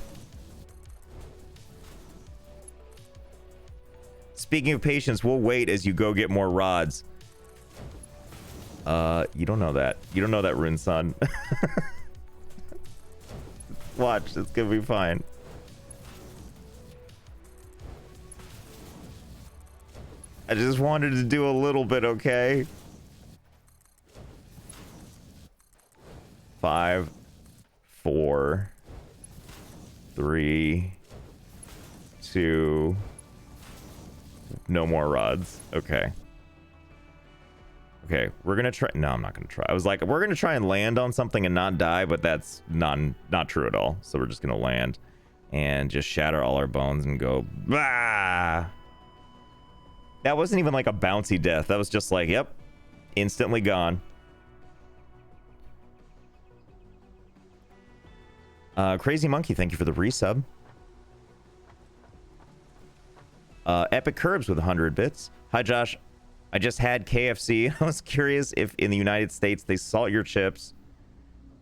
Speaking of patience, we'll wait as you go get more rods. You don't know that. You don't know that, Rune Son. Watch, it's gonna be fine. I just wanted to do a little bit, okay? 5, 4, 3, 2. No more rods. Okay. Okay, we're gonna try. No, I'm not gonna try. I was like, we're gonna try and land on something and not die, but that's not true at all. So we're just gonna land and just shatter all our bones and go. Bah! That wasn't even like a bouncy death. That was just like, yep, instantly gone. Crazy Monkey, thank you for the resub. Epic Curbs with 100 bits. Hi, Josh. I just had KFC. I was curious if in the United States they salt your chips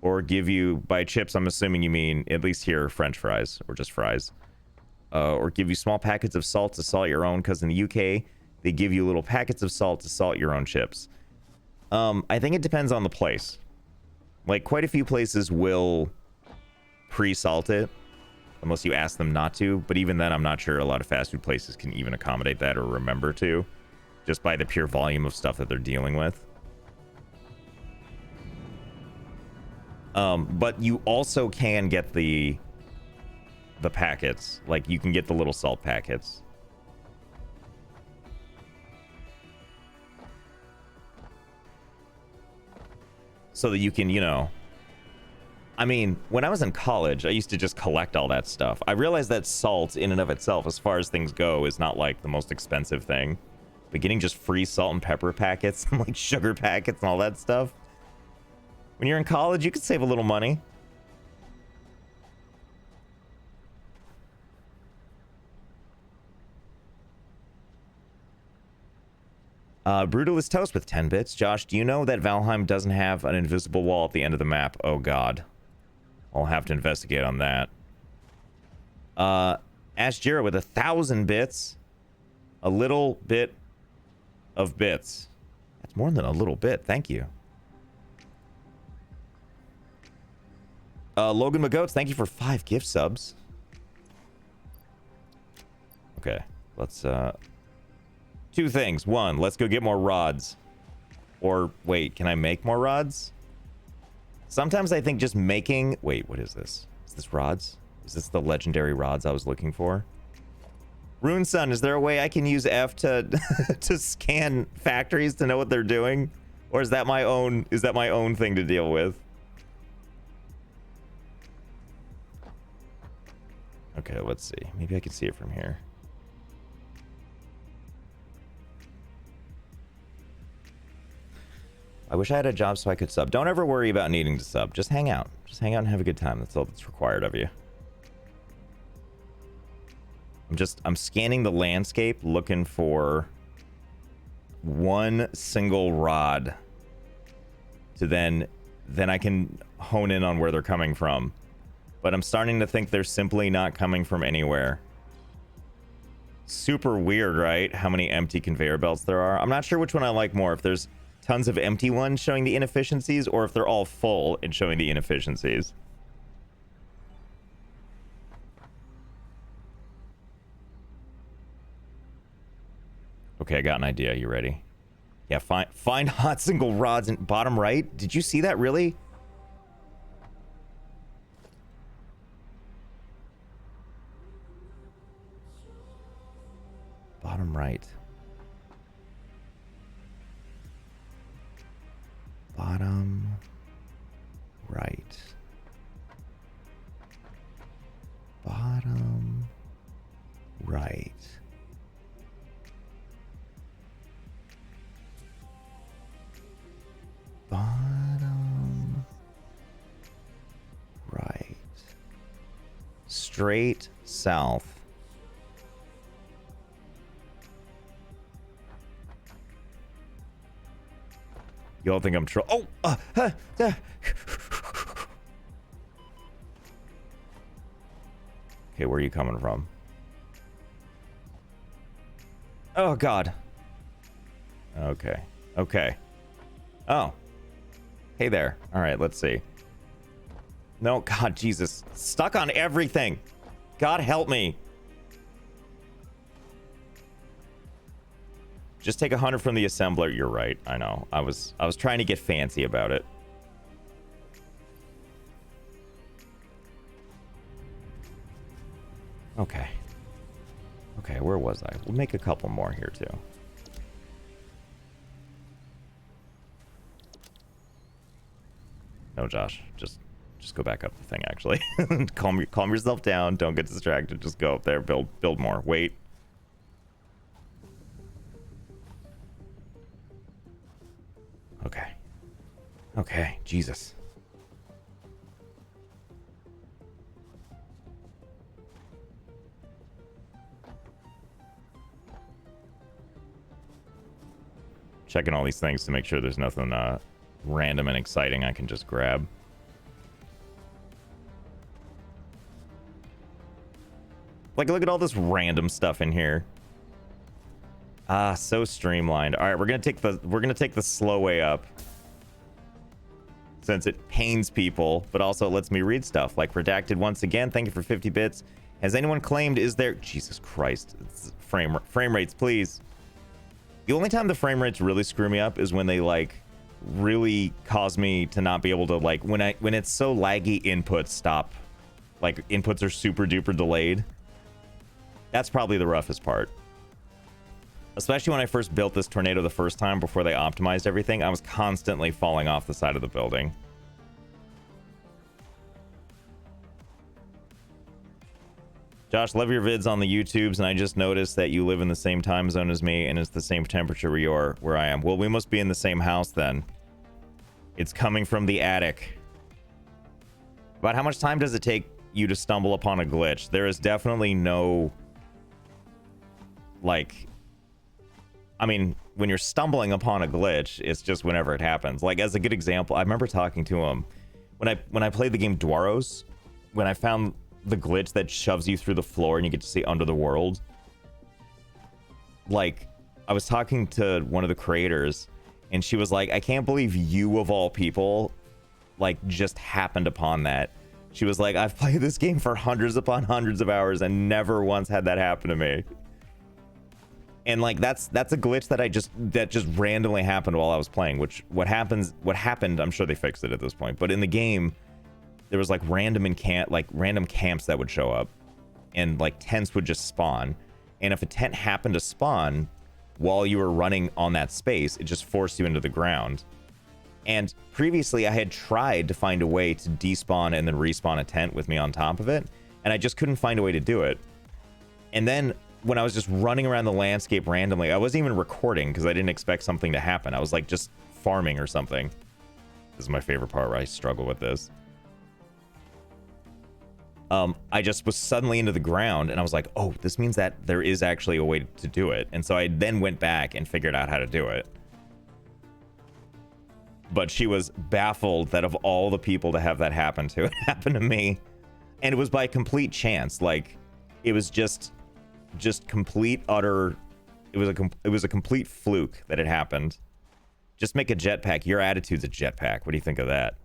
or give you, by chips, I'm assuming you mean, at least here, French fries or just fries. Or give you small packets of salt to salt your own, because in the UK, they give you little packets of salt to salt your own chips. I think it depends on the place. Like, quite a few places will pre-salt it, unless you ask them not to. But even then, I'm not sure a lot of fast food places can even accommodate that or remember to, just by the pure volume of stuff that they're dealing with. But you also can get the packets. Like, you can get the little salt packets. So that you can, you know... I mean, when I was in college, I used to just collect all that stuff. I realized that salt, in and of itself, as far as things go, is not, like, the most expensive thing. But getting just free salt and pepper packets, and, like, sugar packets and all that stuff... When you're in college, you could save a little money. Brutalist Toast with 10 bits. Josh, do you know that Valheim doesn't have an invisible wall at the end of the map? Oh, God. I'll have to investigate on that. Ash Jira with 1,000 bits. A little bit of bits. That's more than a little bit. Thank you. Logan McGoats, thank you for 5 gift subs. Okay, let's, 2 things. 1, let's go get more rods. Or, wait, can I make more rods? Sometimes I think just making... Wait, what is this? Is this rods? Is this the legendary rods I was looking for? Rune Sun, is there a way I can use F to to scan factories to know what they're doing? Or is that my own thing to deal with? Okay, let's see. Maybe I can see it from here. I wish I had a job so I could sub. Don't ever worry about needing to sub. Just hang out. Just hang out and have a good time. That's all that's required of you. I'm scanning the landscape looking for one single rod to then I can hone in on where they're coming from. But I'm starting to think they're simply not coming from anywhere. Super weird, right? How many empty conveyor belts there are. I'm not sure which one I like more. If there's tons of empty ones showing the inefficiencies, or if they're all full and showing the inefficiencies. Okay, I got an idea. You ready? Yeah, find hot single rods in bottom right. Did you see that, really? Bottom right. Bottom right. Bottom right. Straight south. Y'all think I'm Okay, where are you coming from? Oh, God. Okay. Okay. Oh. Hey there. All right, let's see. No, God, Jesus. Stuck on everything. God help me. Just take 100 from the assembler. You're right. I know. I was trying to get fancy about it. Okay. Okay, where was I? We'll make a couple more here too. No, Josh. Just go back up the thing actually. calm yourself down. Don't get distracted. Just go up there. Build more. Wait. Okay. Okay, Jesus. Checking all these things to make sure there's nothing random and exciting I can just grab. Like, look at all this random stuff in here. Ah, so streamlined. All right, we're gonna take the slow way up, since it pains people, but also lets me read stuff. Like redacted once again. Thank you for 50 bits. Has anyone claimed? Is there? Jesus Christ! It's frame rates, please. The only time the frame rates really screw me up is when they like really cause me to not be able to like when it's so laggy. Inputs stop. Like inputs are super duper delayed. That's probably the roughest part. Especially when I first built this tornado the first time before they optimized everything, I was constantly falling off the side of the building. Josh, love your vids on the YouTubes, and I just noticed that you live in the same time zone as me, and it's the same temperature where I am. Well, we must be in the same house then. It's coming from the attic. About how much time does it take you to stumble upon a glitch? There is definitely no... like... I mean, when you're stumbling upon a glitch, it's just whenever it happens. Like, as a good example, I remember talking to him when I played the game Dwaros, when I found the glitch that shoves you through the floor and you get to see under the world. Like, I was talking to one of the creators, and she was like, I can't believe you, of all people, like, just happened upon that. She was like, I've played this game for hundreds upon hundreds of hours and never once had that happen to me. And like that's a glitch that just randomly happened while I was playing, what happened, I'm sure they fixed it at this point, but in the game there was like random camps that would show up, and like tents would just spawn, and if a tent happened to spawn while you were running on that space, it just forced you into the ground. And previously I had tried to find a way to despawn and then respawn a tent with me on top of it, and I just couldn't find a way to do it. And then when I was just running around the landscape randomly, I wasn't even recording because I didn't expect something to happen. I was like just farming or something. This is my favorite part where I struggle with this. I just was suddenly into the ground, and I was like, oh, this means that there is actually a way to do it. And so I then went back and figured out how to do it. But she was baffled that of all the people to have that happen to, it happened to me. And it was by complete chance. Like, it was just complete utter, it was a complete fluke that it happened. Just make a jetpack. Your attitude's a jetpack. What do you think of that?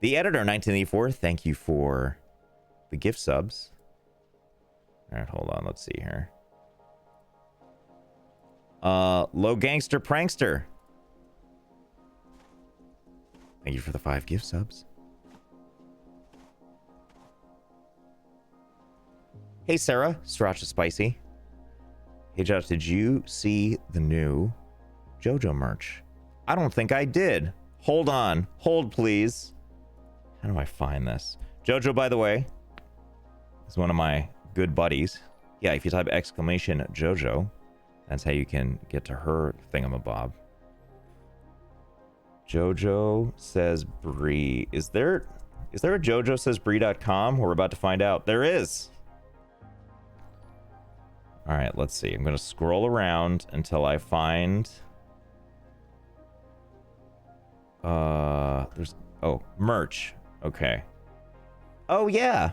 The editor 1984, thank you for the gift subs. All right, hold on, let's see here. Low Gangster Prankster, thank you for the 5 gift subs. Hey Sarah, Sriracha Spicy. Hey Josh, did you see the new JoJo merch? I don't think I did. Hold on. Hold please. How do I find this? Jojo, by the way, is one of my good buddies. Yeah, if you type exclamation Jojo, that's how you can get to her thingamabob. Jojo says Bree. Is there a Jojo says Bree.com? We're about to find out. There is. All right, let's see. I'm going to scroll around until I find... merch. Okay. Oh, yeah.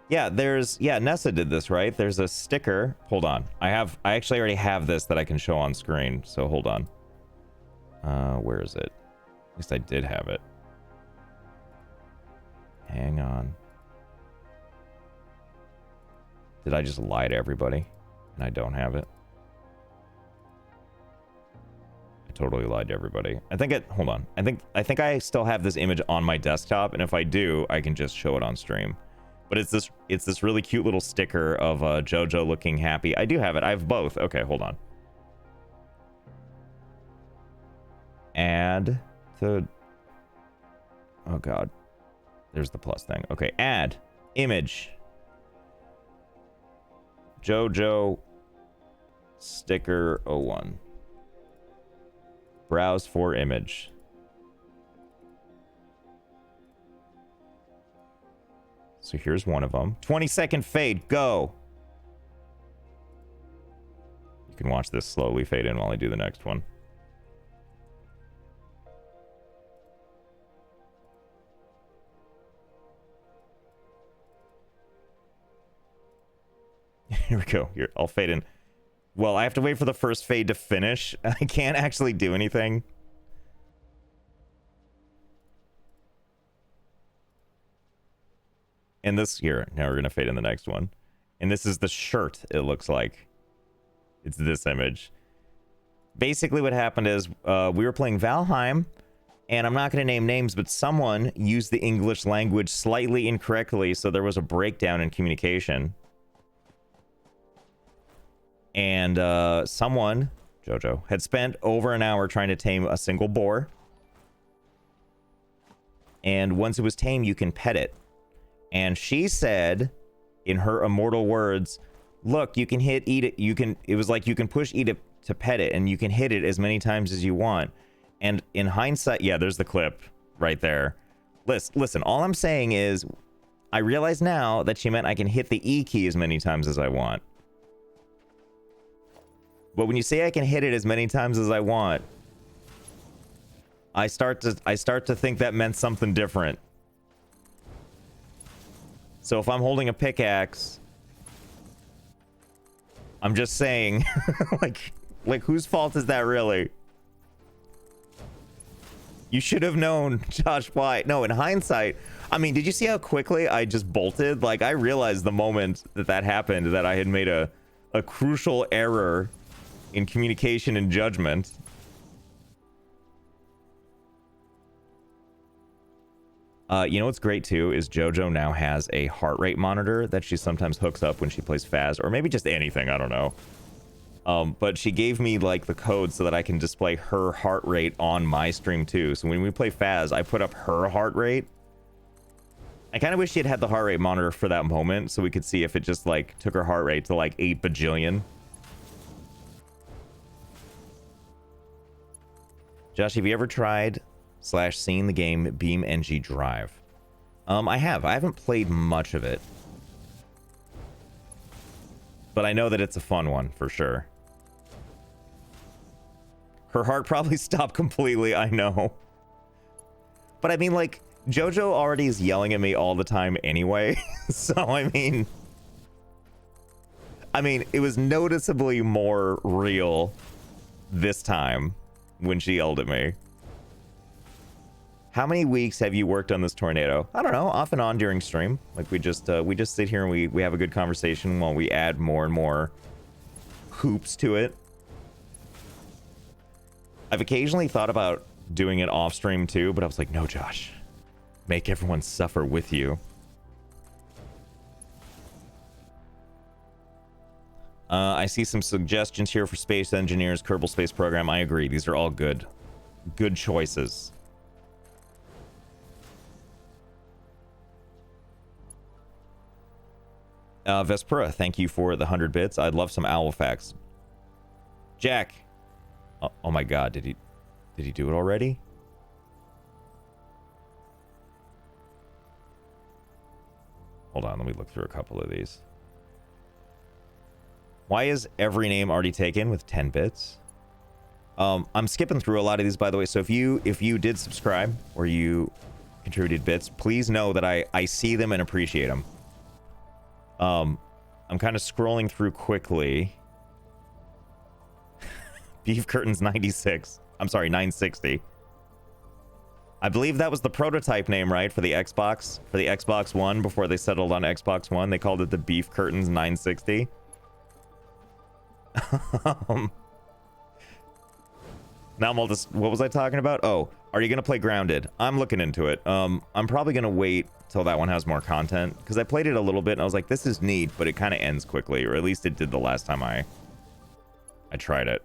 Yeah, Nessa did this, right? There's a sticker. Hold on. I actually already have this that I can show on screen, so hold on. Where is it? At least I did have it. Hang on. Did I just lie to everybody? And I don't have it? I totally lied to everybody. Hold on. I think I still have this image on my desktop, and if I do, I can just show it on stream. But it's this really cute little sticker of Jojo looking happy. I do have it. I have both. Okay, hold on. Add to... Oh, God. There's the plus thing. Okay, add. Image. Jojo sticker 01. Browse for image. So here's one of them. 20-second fade. Go. You can watch this slowly fade in while I do the next one. Here we go. Here, I'll fade in. Well, I have to wait for the first fade to finish. I can't actually do anything. And this here, now we're going to fade in the next one. And this is the shirt, it looks like. It's this image. Basically what happened is we were playing Valheim, and I'm not going to name names, but someone used the English language slightly incorrectly, so there was a breakdown in communication. And someone, Jojo, had spent over an hour trying to tame a single boar. And once it was tamed, you can pet it. And she said, in her immortal words, look, you can hit, eat it. It was like you can push eat it to pet it, and you can hit it as many times as you want. And in hindsight, yeah, there's the clip right there. Listen, all I'm saying is, I realize now that she meant I can hit the E key as many times as I want. But when you say I can hit it as many times as I want, I start to think that meant something different. So if I'm holding a pickaxe, I'm just saying, like whose fault is that really? You should have known, Josh, why? No, in hindsight, I mean, did you see how quickly I just bolted? Like, I realized the moment that happened that I had made a crucial error in communication and judgment. You know what's great too is Jojo now has a heart rate monitor that she sometimes hooks up when she plays Faz, or maybe just anything, I don't know. But she gave me like the code so that I can display her heart rate on my stream too. So when we play Faz, I put up her heart rate. I kind of wish she had the heart rate monitor for that moment so we could see if it just like took her heart rate to like 8 bajillion. Josh, have you ever tried / seen the game BeamNG Drive? I have. I haven't played much of it. But I know that it's a fun one, for sure. Her heart probably stopped completely, I know. But I mean, like, Jojo already is yelling at me all the time anyway. So, I mean, it was noticeably more real this time when she yelled at me. How many weeks have you worked on this tornado? I don't know, off and on during stream. Like we just sit here and we have a good conversation while we add more and more hoops to it. I've occasionally thought about doing it off stream too, but I was like, no, Josh, make everyone suffer with you. I see some suggestions here for Space Engineers, Kerbal Space Program. I agree. These are all good choices. Vespera, thank you for the 100 bits. I'd love some owl facts. Jack. Oh my god, did he do it already? Hold on, let me look through a couple of these. Why is every name already taken with 10 bits? I'm skipping through a lot of these, by the way, so if you did subscribe or you contributed bits, please know that I see them and appreciate them. I'm kind of scrolling through quickly. Beef Curtains 96. I'm sorry, 960. I believe that was the prototype name, right, for the Xbox? For the Xbox One, before they settled on Xbox One, they called it the Beef Curtains 960. Now I'm all just... What was I talking about? Oh, are you going to play Grounded? I'm looking into it. I'm probably going to wait till that one has more content, because I played it a little bit, and I was like, this is neat, but it kind of ends quickly, or at least it did the last time I tried it.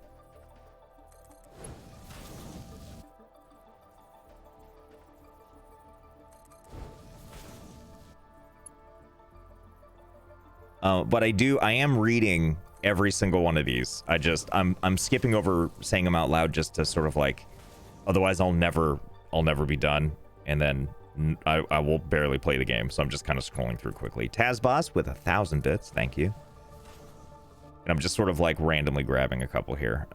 But I am reading every single one of these. I'm skipping over saying them out loud just to sort of like, otherwise I'll never be done, and then I will barely play the game. So I'm just kind of scrolling through quickly. Tazboss with 1,000 bits, thank you. And I'm just sort of like randomly grabbing a couple here.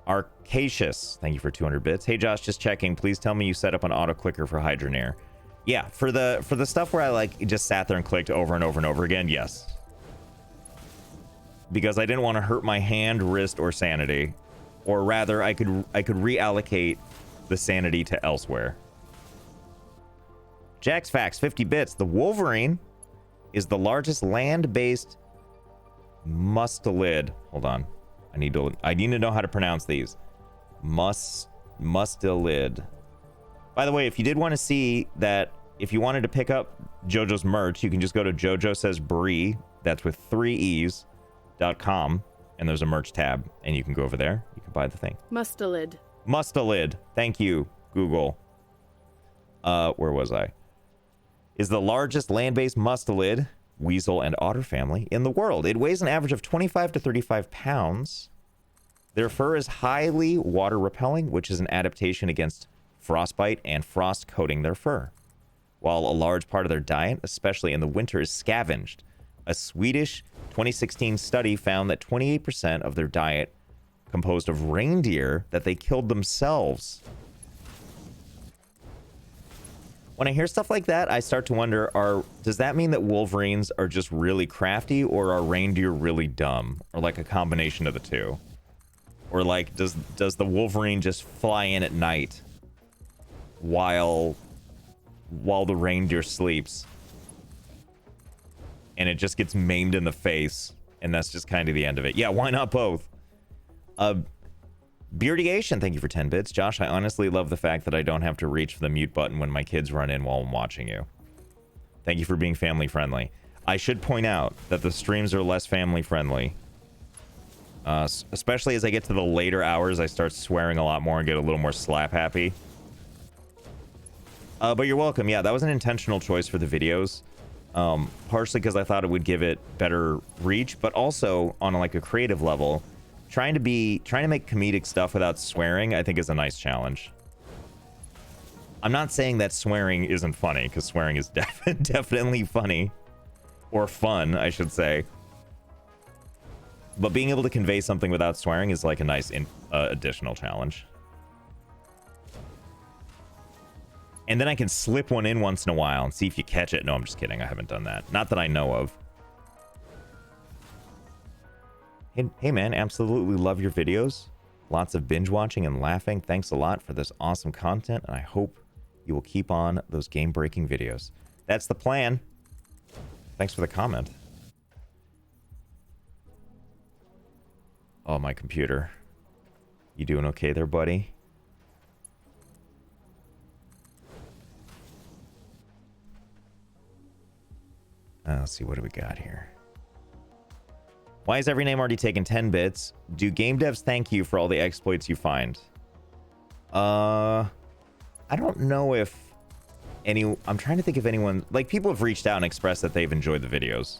Arcacious, thank you for 200 bits. Hey Josh, just checking. Please tell me you set up an auto clicker for Hydroneer. Yeah, for the stuff where I like just sat there and clicked over and over and over again, yes. Because I didn't want to hurt my hand, wrist, or sanity. Or rather, I could reallocate the sanity to elsewhere. Jack's Facts, 50 bits. The Wolverine is the largest land-based mustelid. Hold on. I need to know how to pronounce these. Mustelid. By the way, if you did want to see that, if you wanted to pick up JoJo's merch, you can just go to JoJo Says Brie, that's with 3 E's.com, and there's a merch tab, and you can go over there. You can buy the thing. Mustelid. Mustelid. Thank you, Google. Where was I? Is the largest land-based mustelid, weasel and otter family, in the world. It weighs an average of 25 to 35 pounds. Their fur is highly water repelling, which is an adaptation against frostbite and frost coating their fur. While a large part of their diet, especially in the winter, is scavenged. A Swedish 2016 study found that 28% of their diet composed of reindeer that they killed themselves. When I hear stuff like that, I start to wonder, does that mean that wolverines are just really crafty, or are reindeer really dumb? Or like a combination of the two? Or like, does the wolverine just fly in at night while the reindeer sleeps, and it just gets maimed in the face, and that's just kind of the end of it? Yeah, why not both? Beardiation, thank you for 10 bits. Josh, I honestly love the fact that I don't have to reach for the mute button when my kids run in while I'm watching you. Thank you for being family friendly. I should point out that the streams are less family friendly. Especially as I get to the later hours, I start swearing a lot more and get a little more slap happy. But you're welcome. Yeah, that was an intentional choice for the videos. Partially because I thought it would give it better reach, but also on like a creative level, trying to make comedic stuff without swearing, I think is a nice challenge. I'm not saying that swearing isn't funny, because swearing is definitely funny. Or fun, I should say. But being able to convey something without swearing is like a nice additional challenge. And then I can slip one in once in a while and see if you catch it. No, I'm just kidding. I haven't done that. Not that I know of. Hey man, absolutely love your videos. Lots of binge watching and laughing. Thanks a lot for this awesome content, and I hope you will keep on those game-breaking videos. That's the plan. Thanks for the comment. Oh, my computer. You doing okay there, buddy? Let's see, what do we got here? Why is every name already taken 10 bits? Do game devs thank you for all the exploits you find? I don't know if I'm trying to think if anyone, like, people have reached out and expressed that they've enjoyed the videos.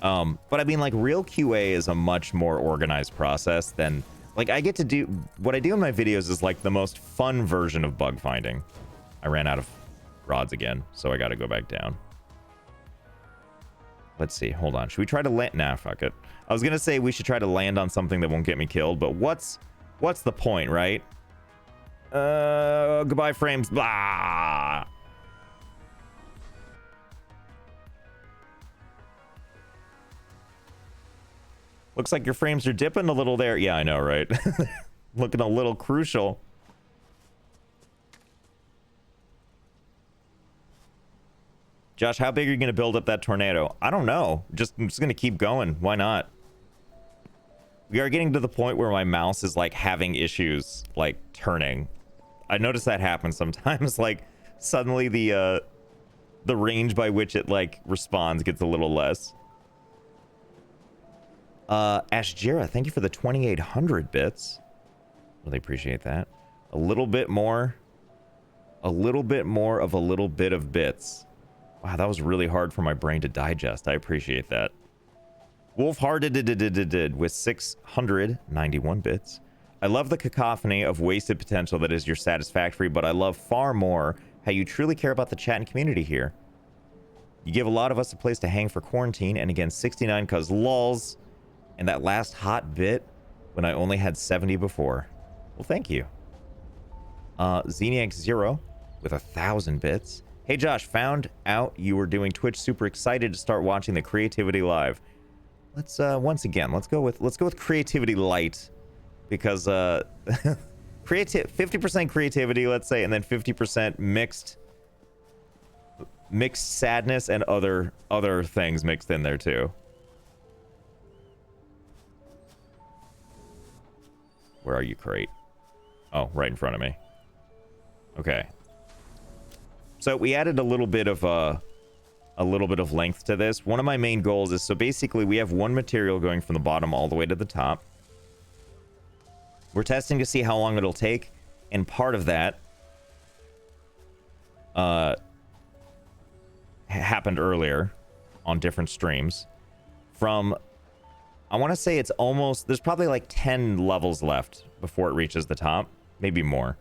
But I mean, like, real QA is a much more organized process than, like, I get to do, what I do in my videos is like the most fun version of bug finding. I ran out of rods again, so I got to go back down. Let's see, hold on. Should we try to land? Nah, fuck it. I was gonna say we should try to land on something that won't get me killed, but what's the point, right? Goodbye frames, blah. Looks like your frames are dipping a little there. Yeah, I know, right? Looking a little crucial. Josh, how big are you going to build up that tornado? I don't know. I'm just going to keep going. Why not? We are getting to the point where my mouse is, like, having issues, like, turning. I notice that happens sometimes. Like, suddenly the range by which it, like, responds gets a little less. Ashjira, thank you for the 2,800 bits. Really appreciate that. A little bit more. A little bit more of a little bit of bits. Wow, that was really hard for my brain to digest. I appreciate that. Wolfhearted with 691 bits. I love the cacophony of wasted potential that is your Satisfactory, but I love far more how you truly care about the chat and community here. You give a lot of us a place to hang for quarantine, and again, 69 cause lulz, and that last hot bit when I only had 70 before. Well, thank you. Zeniac0 with 1,000 bits. Hey Josh, found out you were doing Twitch. Super excited to start watching the Creativity Live. Let's once again, let's go with Creativity Light, because 50% creativity, let's say, and then 50% mixed sadness and other things mixed in there too. Where are you, Crate? Oh, right in front of me. Okay. So we added a little bit of length to this. One of my main goals is, so basically we have one material going from the bottom all the way to the top. We're testing to see how long it'll take, and part of that happened earlier on different streams. From, I want to say it's almost, there's probably like 10 levels left before it reaches the top, maybe more.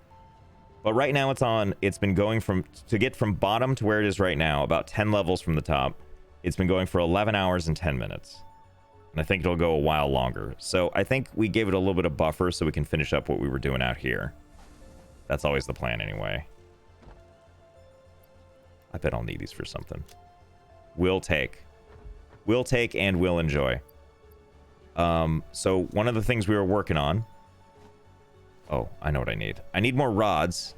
But right now it's been going to get from bottom to where it is right now, about 10 levels from the top. It's been going for 11 hours and 10 minutes. And I think it'll go a while longer. So I think we gave it a little bit of buffer so we can finish up what we were doing out here. That's always the plan anyway. I bet I'll need these for something. We'll take and we'll enjoy. So one of the things we were working on, oh, I know what I need. I need more rods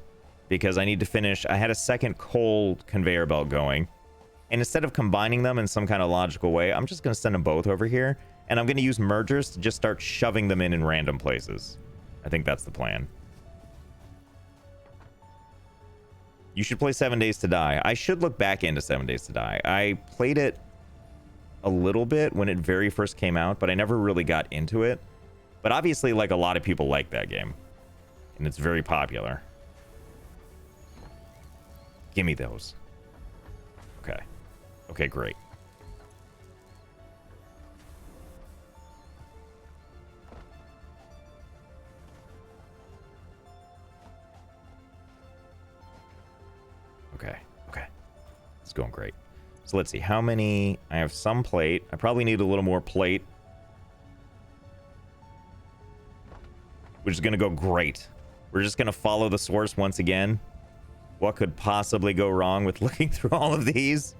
because I need to finish. I had a second coal conveyor belt going. And instead of combining them in some kind of logical way, I'm just going to send them both over here. And I'm going to use mergers to just start shoving them in random places. I think that's the plan. You should play 7 Days to Die. I should look back into 7 Days to Die. I played it a little bit when it very first came out, but I never really got into it. But obviously, like, a lot of people like that game. And it's very popular. Give me those. Okay. Okay, great. Okay. Okay. It's going great. So let's see. How many? I have some plate. I probably need a little more plate. Which is going to go great. We're just going to follow the source once again. What could possibly go wrong with looking through all of these?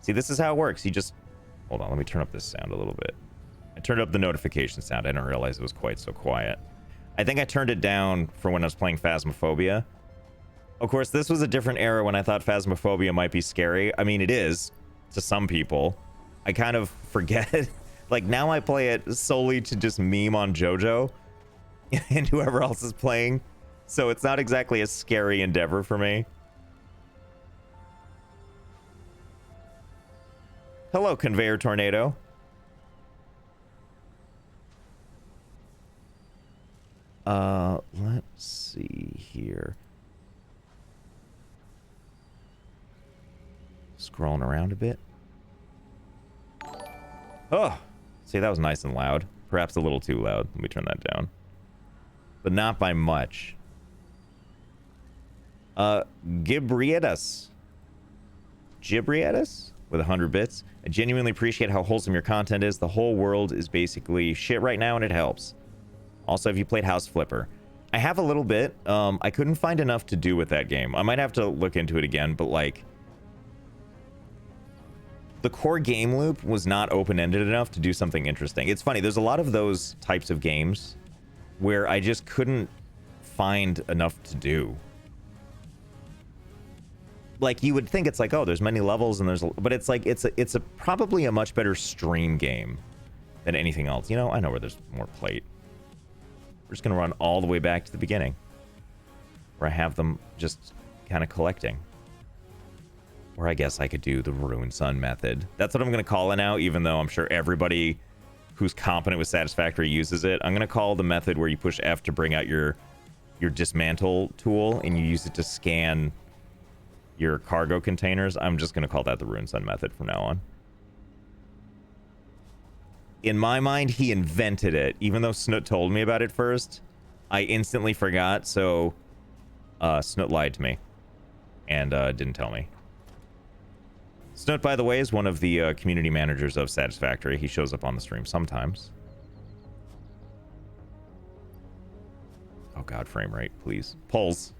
See, this is how it works. You just... Hold on, let me turn up this sound a little bit. I turned up the notification sound. I didn't realize it was quite so quiet. I think I turned it down for when I was playing Phasmophobia. Of course, this was a different era when I thought Phasmophobia might be scary. I mean, it is to some people. I kind of forget. Like, now I play it solely to just meme on JoJo and whoever else is playing. So it's not exactly a scary endeavor for me. Hello, Conveyor Tornado. Let's see here. Scrolling around a bit. Oh, see, that was nice and loud. Perhaps a little too loud. Let me turn that down. But not by much. Gibrietas with 100 bits. I genuinely appreciate how wholesome your content is. The whole world is basically shit right now, and it helps. Also, have you played House Flipper? I have a little bit. I couldn't find enough to do with that game. I might have to look into it again, but like, the core game loop was not open-ended enough to do something interesting. It's funny, there's a lot of those types of games where I just couldn't find enough to do. Like, you would think it's like, oh, there's many levels and but it's like, it's probably a much better stream game than anything else. You know, I know where there's more plate. We're just gonna run all the way back to the beginning, where I have them just kind of collecting. Or I guess I could do the Ruined Sun method. That's what I'm gonna call it now, even though I'm sure everybody who's competent with Satisfactory uses it. I'm gonna call the method where you push F to bring out your dismantle tool and you use it to scan your cargo containers. I'm just gonna call that the Ruined Sun method from now on. In my mind, he invented it. Even though Snoot told me about it first, I instantly forgot, so Snoot lied to me and didn't tell me. Snoot, by the way, is one of the community managers of Satisfactory. He shows up on the stream sometimes. Oh god, frame rate, please. Pulls.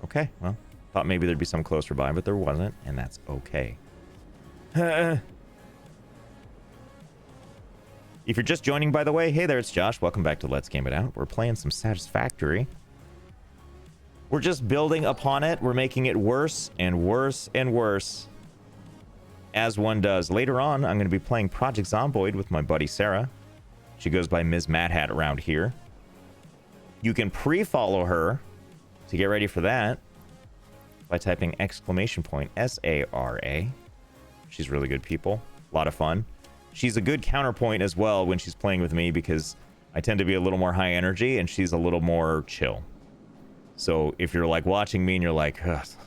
Okay, well, thought maybe there'd be some closer by, but there wasn't, and that's okay. If you're just joining, by the way, hey there, it's Josh. Welcome back to Let's Game It Out. We're playing some Satisfactory. We're just building upon it. We're making it worse and worse and worse, as one does. Later on, I'm going to be playing Project Zomboid with my buddy Sarah. She goes by MsMaddHatt around here. You can pre-follow her to get ready for that by typing !SARA. She's really good people. A lot of fun. She's a good counterpoint as well when she's playing with me, because I tend to be a little more high energy and she's a little more chill. So if you're like watching me and you're like,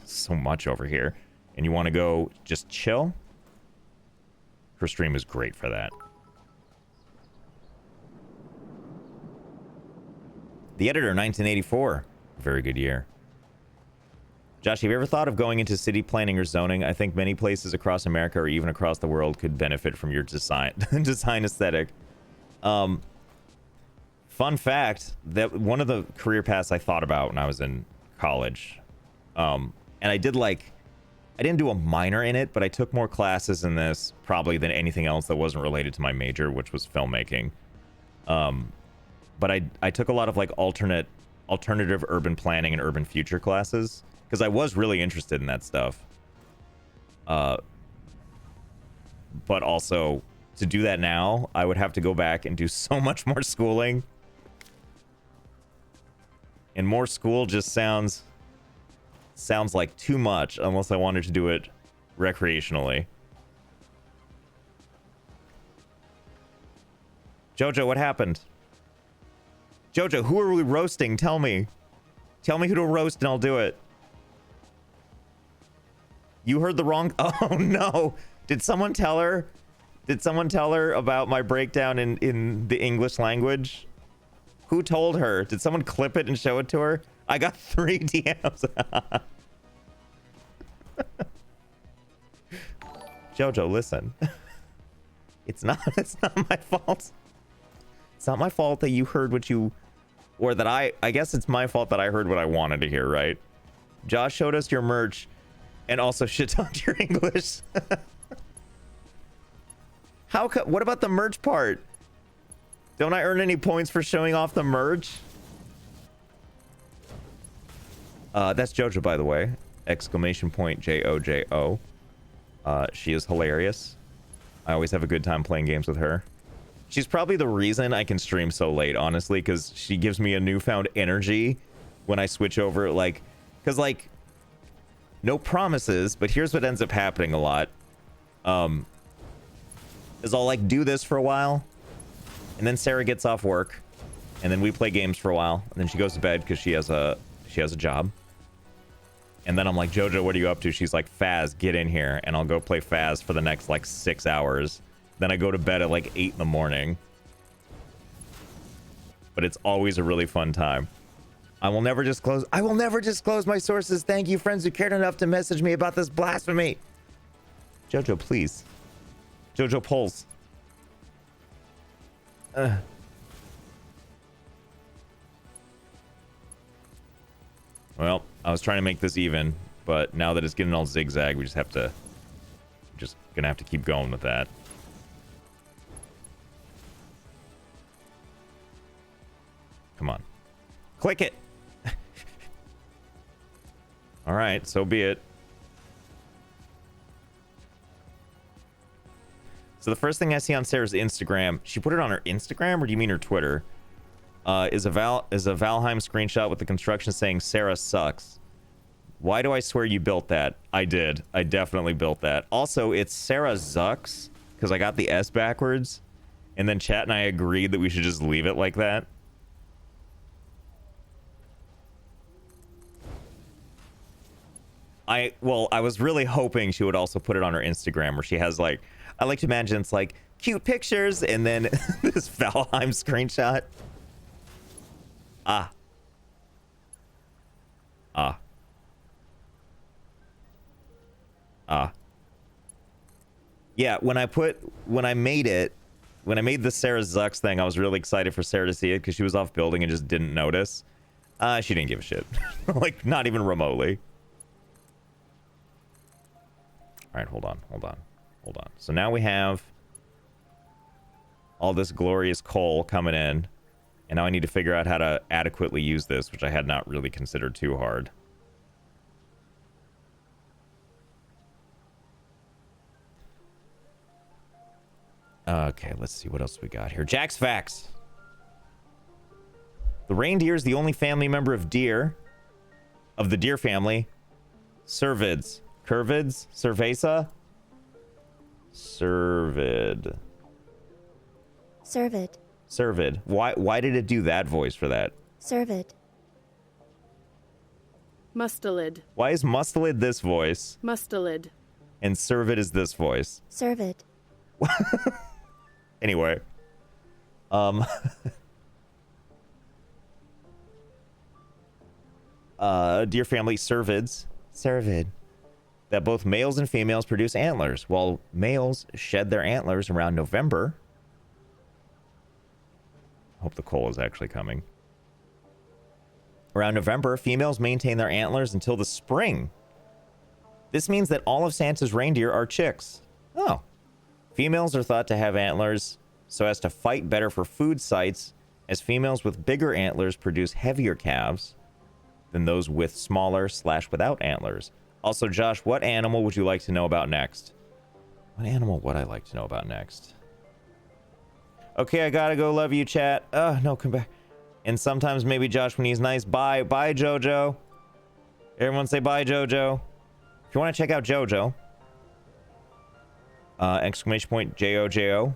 so much over here, and you want to go just chill, her stream is great for that. The Editor, 1984. Very good year. Josh, have you ever thought of going into city planning or zoning? I think many places across America or even across the world could benefit from your design aesthetic. Fun fact, that one of the career paths I thought about when I was in college, and I didn't do a minor in it, but I took more classes in this probably than anything else that wasn't related to my major, which was filmmaking. But I took a lot of like alternative urban planning and urban future classes because I was really interested in that stuff. But also, to do that now, I would have to go back and do so much more schooling. And more school just sounds like too much unless I wanted to do it recreationally. Jojo, what happened? Jojo, who are we roasting? Tell me. Tell me who to roast and I'll do it. You heard the wrong... Oh, no. Did someone tell her? Did someone tell her about my breakdown in the English language? Who told her? Did someone clip it and show it to her? I got 3 DMs. Jojo, listen. It's not my fault. It's not my fault that you heard what you... Or that I guess it's my fault that I heard what I wanted to hear, right? Josh showed us your merch and also shit-talked your English. What about the merch part? Don't I earn any points for showing off the merch? That's Jojo, by the way. !Jojo. She is hilarious. I always have a good time playing games with her. She's probably the reason I can stream so late, honestly, because she gives me a newfound energy when I switch over, like, because, like, no promises, but here's what ends up happening a lot. is I'll like do this for a while, and then Sarah gets off work, and then we play games for a while, and then she goes to bed because she has a job. And then I'm like, Jojo, what are you up to? She's like, Faz, get in here. And I'll go play Faz for the next like 6 hours. Then I go to bed at like 8 in the morning. But it's always a really fun time. I will never disclose my sources. Thank you, friends who cared enough to message me about this blasphemy. Jojo, please. Jojo pulls. Well, I was trying to make this even, but now that it's getting all zigzag, we just gonna have to keep going with that. Come on. Click it. All right, so be it. So the first thing I see on Sarah's Instagram, she put it on her Instagram, or do you mean her Twitter? Is a Valheim screenshot with the construction saying Sarah sucks. Why do I swear you built that? I did. I definitely built that. Also, it's Sarah Zucks, because I got the S backwards, and then chat and I agreed that we should just leave it like that. I was really hoping she would also put it on her Instagram, where she has like, I like to imagine it's like cute pictures and then this Valheim screenshot. Yeah, when I made the Sarah Zucks thing, I was really excited for Sarah to see it because she was off building and just didn't notice. She didn't give a shit. Like, not even remotely. All right, hold on. So now we have all this glorious coal coming in, and now I need to figure out how to adequately use this, which I had not really considered too hard. Okay, let's see what else we got here. Jack's Facts. The reindeer is the only family member of the deer family. Cervids. Curvids? Cerveza? Cervid. Cervid. Cervid. Why did it do that voice for that? Cervid. Mustelid. Why is Mustelid this voice? Mustelid. And Cervid is this voice? Cervid. Anyway. Deer family cervids. Cervid. That both males and females produce antlers. While males shed their antlers around November. Hope the coal is actually coming. Around November, females maintain their antlers until the spring. This means that all of Santa's reindeer are chicks. Oh. Females are thought to have antlers so as to fight better for food sites, as females with bigger antlers produce heavier calves than those with smaller / without antlers. Also, Josh, what animal would you like to know about next? What animal would I like to know about next? Okay, I gotta go. Love you, chat. No, come back. And sometimes maybe Josh when he's nice. Bye. Bye, Jojo. Everyone say bye, Jojo. If you want to check out Jojo, exclamation point Jojo.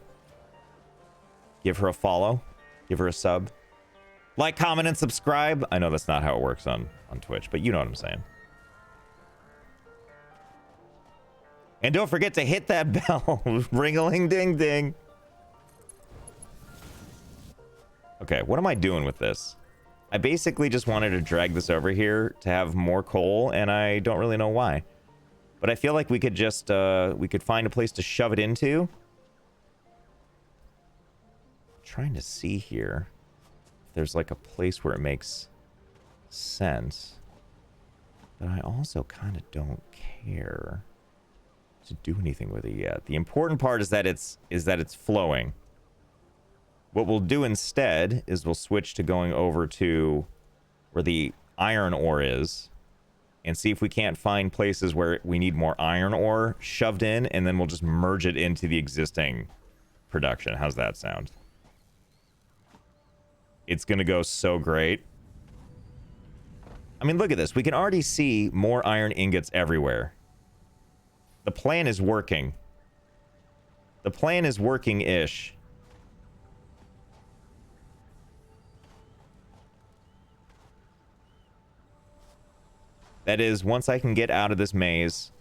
Give her a follow. Give her a sub. Like, comment, and subscribe. I know that's not how it works on Twitch, but you know what I'm saying. And don't forget to hit that bell. Ring-a-ling-ding-ding. Okay, what am I doing with this? I basically just wanted to drag this over here to have more coal, and I don't really know why. But I feel like we could just, we could find a place to shove it into. I'm trying to see here if there's like a place where it makes sense. But I also kind of don't care to do anything with it yet. The important part is that it's flowing. What we'll do instead is we'll switch to going over to where the iron ore is and see if we can't find places where we need more iron ore shoved in, and then we'll just merge it into the existing production. How's that sound? It's gonna go so great. I mean, look at this. We can already see more iron ingots everywhere. The plan is working. The plan is working-ish. That is, once I can get out of this maze...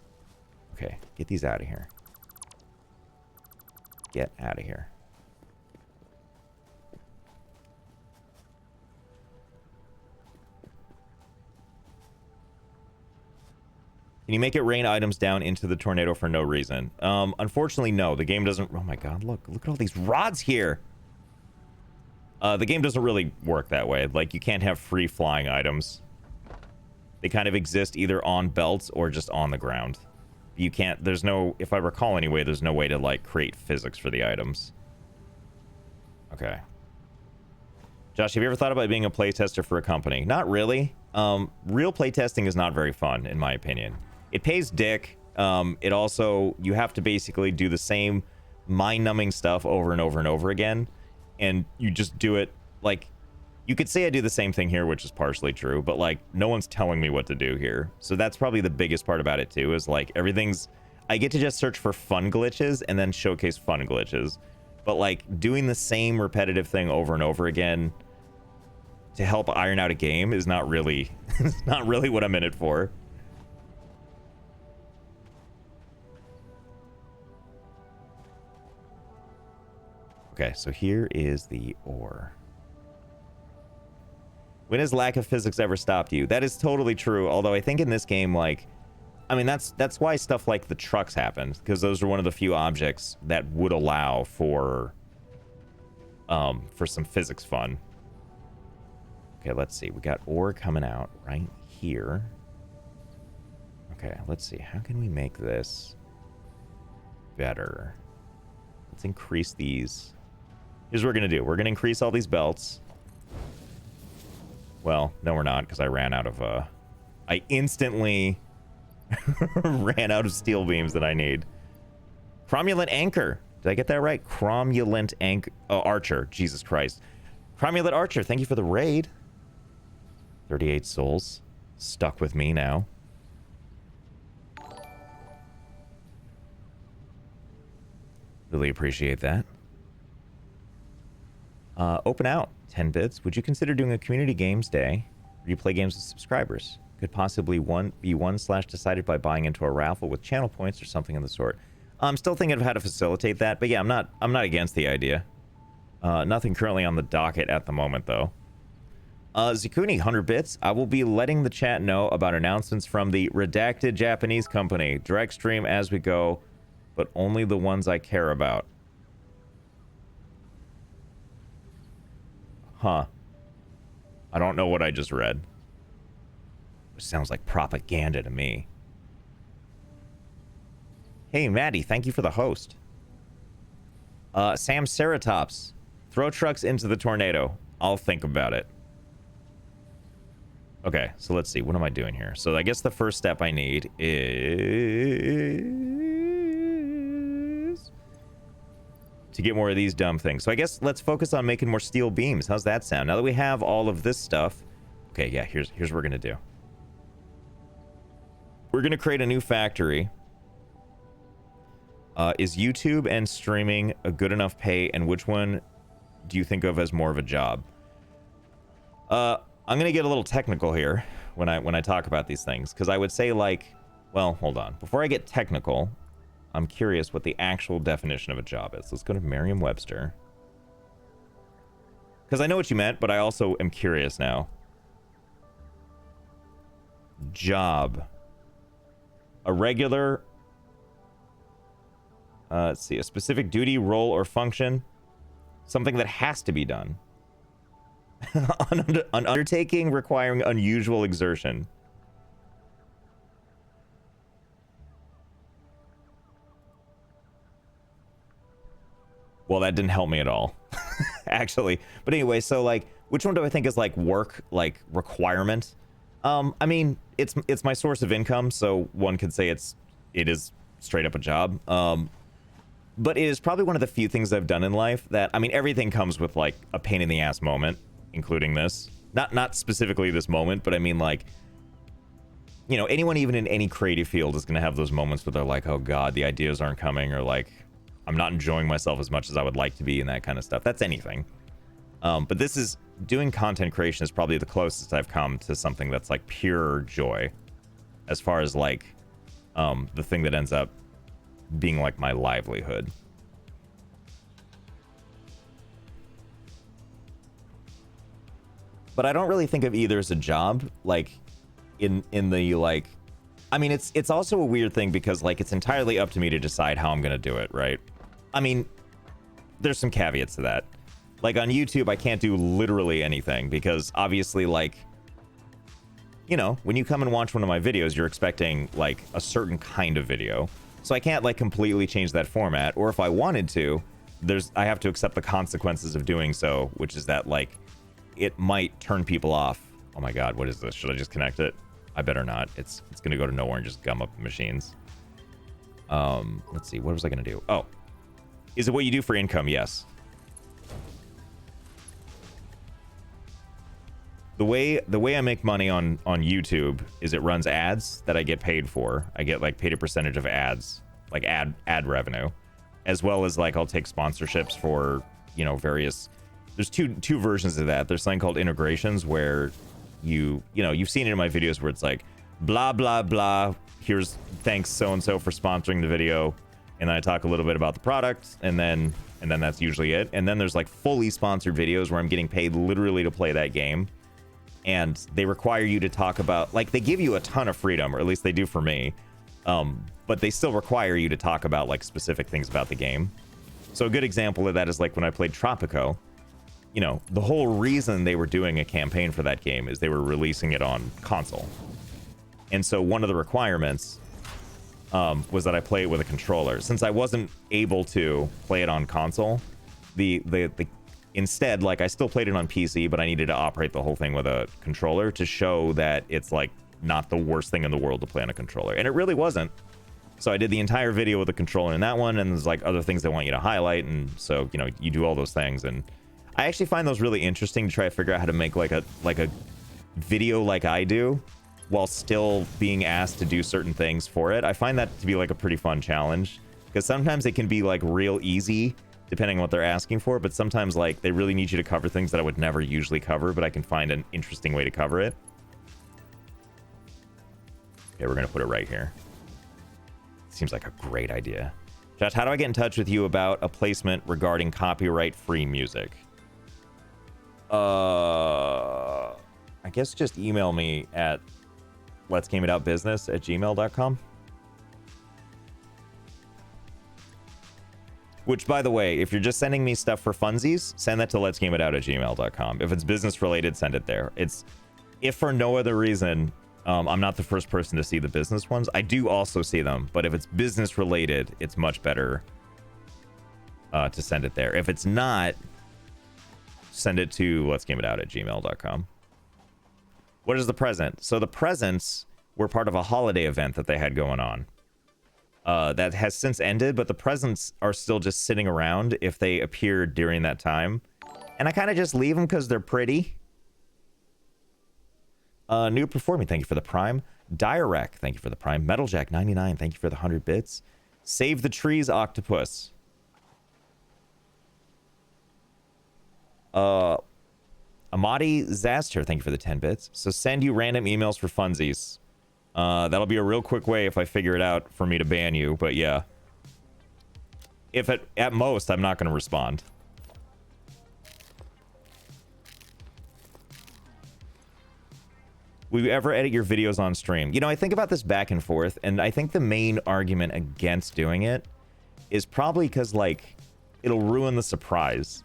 Okay, get these out of here. Get out of here. Can you make it rain items down into the tornado for no reason? Unfortunately, no. The game doesn't... Oh my god, look at all these rods here! The game doesn't really work that way. Like, you can't have free flying items. They kind of exist either on belts or just on the ground. You can't... There's no... If I recall anyway, there's no way to, like, create physics for the items. Okay. Josh, have you ever thought about being a playtester for a company? Not really. Real playtesting is not very fun, in my opinion. It pays dick. It also... You have to basically do the same mind-numbing stuff over and over and over again. And you just do it, like... You could say I do the same thing here, which is partially true, but, like, no one's telling me what to do here. So that's probably the biggest part about it, too, is, like, everything's... I get to just search for fun glitches and then showcase fun glitches. But, like, doing the same repetitive thing over and over again to help iron out a game is not really... it's not really what I'm in it for. Okay, so here is the ore. When has lack of physics ever stopped you? That is totally true, although I think in this game, like... I mean, that's why stuff like the trucks happened, because those are one of the few objects that would allow for some physics fun. Okay, let's see. We got ore coming out right here. Okay, let's see. How can we make this better? Let's increase these. Here's what we're going to do. We're going to increase all these belts. Well, no, we're not, because I ran out of... I instantly ran out of steel beams that I need. Cromulent Anchor. Did I get that right? Cromulent Archer. Jesus Christ. Cromulent Archer, thank you for the raid. 38 souls. Stuck with me now. Really appreciate that. Open out. 10 bits. Would you consider doing a community games day where you play games with subscribers? Could possibly be one/decided by buying into a raffle with channel points or something of the sort. I'm still thinking of how to facilitate that, but yeah, I'm not against the idea. Nothing currently on the docket at the moment, though. Zikuni, 100 bits. I will be letting the chat know about announcements from the redacted Japanese company. Direct stream as we go, but only the ones I care about. Huh. I don't know what I just read. It sounds like propaganda to me. Hey, Maddie, thank you for the host. Sam Ceratops. Throw trucks into the tornado. I'll think about it. Okay, so let's see. What am I doing here? So I guess the first step I need is... to get more of these dumb things. So I guess let's focus on making more steel beams. How's that sound? Now that we have all of this stuff... Okay, yeah, here's what we're going to do. We're going to create a new factory. Is YouTube and streaming a good enough pay, and which one do you think of as more of a job? I'm going to get a little technical here when I talk about these things, because I would say, like... Well, hold on. Before I get technical... I'm curious what the actual definition of a job is. Let's go to Merriam-Webster. Because I know what you meant, but I also am curious now. Job. A regular... let's see. A specific duty, role, or function. Something that has to be done. An undertaking requiring unusual exertion. Well, that didn't help me at all, actually. But anyway, so, like, which one do I think is, like, work, like, requirement? I mean, it's my source of income, so one could say it is straight up a job. But it is probably one of the few things I've done in life that, I mean, everything comes with, like, a pain in the ass moment, including this. Not specifically this moment, but I mean, like, you know, anyone even in any creative field is going to have those moments where they're like, oh, God, the ideas aren't coming, or, like, I'm not enjoying myself as much as I would like to be and that kind of stuff. That's anything. But this is doing content creation is probably the closest I've come to something that's like pure joy, as far as like the thing that ends up being like my livelihood. But I don't really think of either as a job, like in the like, I mean, it's also a weird thing because like it's entirely up to me to decide how I'm gonna do it, right? I mean, there's some caveats to that. Like on YouTube, I can't do literally anything because obviously, like, you know, when you come and watch one of my videos, you're expecting like a certain kind of video. So I can't like completely change that format, or if I wanted to, I have to accept the consequences of doing so, which is that like it might turn people off. Oh my god, what is this? Should I just connect it? I better not. It's gonna go to nowhere and just gum up the machines. Let's see, what was I gonna do? Oh, is it what you do for income? Yes. The way I make money on YouTube is it runs ads that I get paid for. I get like paid a percentage of ads, like ad revenue, as well as like I'll take sponsorships for, you know, various. There's two versions of that. There's something called integrations where you know, you've seen it in my videos where it's like blah blah blah. Here's thanks so and so for sponsoring the video, and then I talk a little bit about the product, and then that's usually it. And then there's like fully sponsored videos where I'm getting paid literally to play that game. And they require you to talk about, like, they give you a ton of freedom, or at least they do for me. But they still require you to talk about, like, specific things about the game. So a good example of that is, like, when I played Tropico, you know, the whole reason they were doing a campaign for that game is they were releasing it on console. And so one of the requirements was that I play it with a controller. Since I wasn't able to play it on console, instead, like, I still played it on PC, but I needed to operate the whole thing with a controller to show that it's, like, not the worst thing in the world to play on a controller. And it really wasn't. So I did the entire video with a controller in that one, and there's, like, other things they want you to highlight, and so, you know, you do all those things. And I actually find those really interesting to try to figure out how to make, like a video like I do, while still being asked to do certain things for it. I find that to be, like, a pretty fun challenge, because sometimes it can be, like, real easy, depending on what they're asking for, but sometimes like they really need you to cover things that I would never usually cover, but I can find an interesting way to cover it. Okay, we're gonna put it right here. Seems like a great idea. Josh, how do I get in touch with you about a placement regarding copyright-free music? I guess just email me at letsgameitoutbusiness@gmail.com. Which, by the way, if you're just sending me stuff for funsies, send that to letsgameItOut@gmail.com. If it's business related, send it there. If for no other reason, I'm not the first person to see the business ones. I do also see them, but if it's business related, it's much better to send it there. If it's not, send it to letsgameItOut@gmail.com. What is the present? So the presents were part of a holiday event that they had going on. That has since ended, but the presents are still just sitting around if they appeared during that time. And I kind of just leave them because they're pretty. New Performing, thank you for the Prime. Direc, thank you for the Prime. Metaljack99, thank you for the 100 bits. Save the Trees Octopus. Amadi Zaster, thank you for the 10 bits. So send you random emails for funsies. That'll be a real quick way if I figure it out for me to ban you, but yeah. If at most, I'm not going to respond. Will you ever edit your videos on stream? You know, I think about this back and forth, and I think the main argument against doing it is probably because, like, it'll ruin the surprise.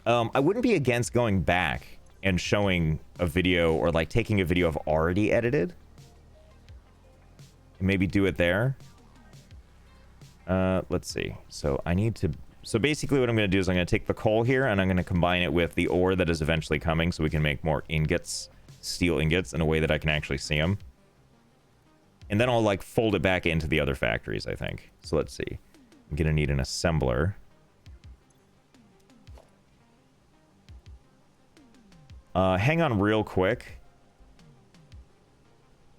I wouldn't be against going back and showing a video, or like taking a video I've already edited and maybe do it there. Let's see. So basically what I'm going to do is I'm going to take the coal here and I'm going to combine it with the ore that is eventually coming so we can make more ingots, steel ingots, in a way that I can actually see them. And then I'll like fold it back into the other factories, I think. So let's see. I'm going to need an assembler. Hang on real quick.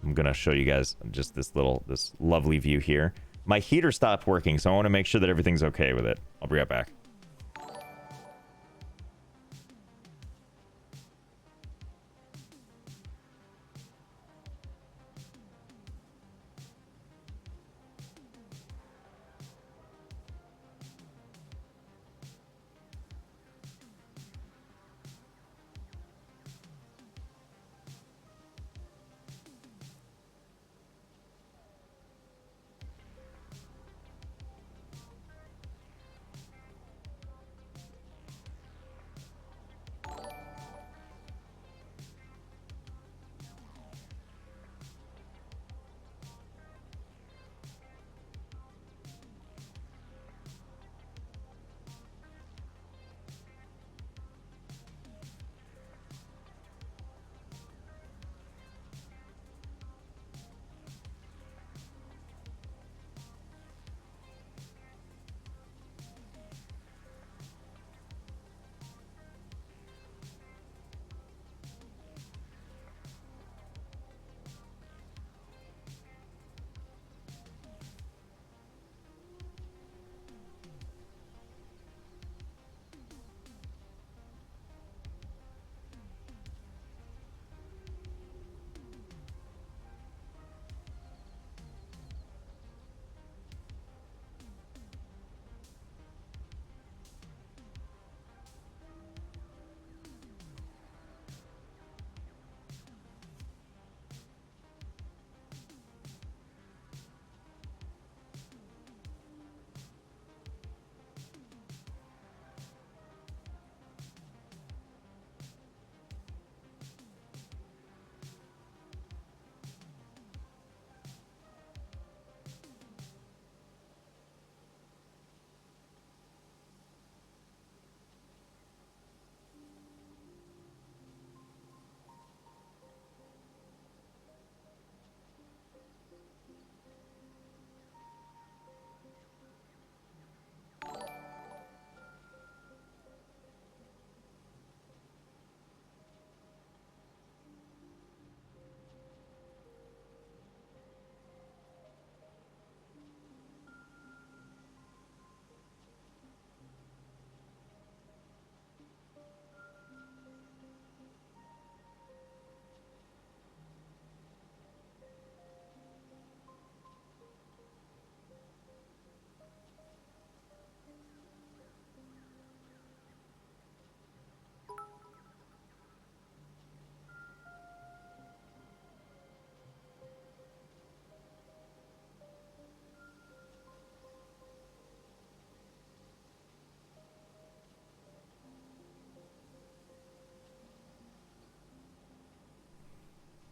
I'm gonna show you guys just this lovely view here. My heater stopped working, so I want to make sure that everything's okay with it. I'll be right back.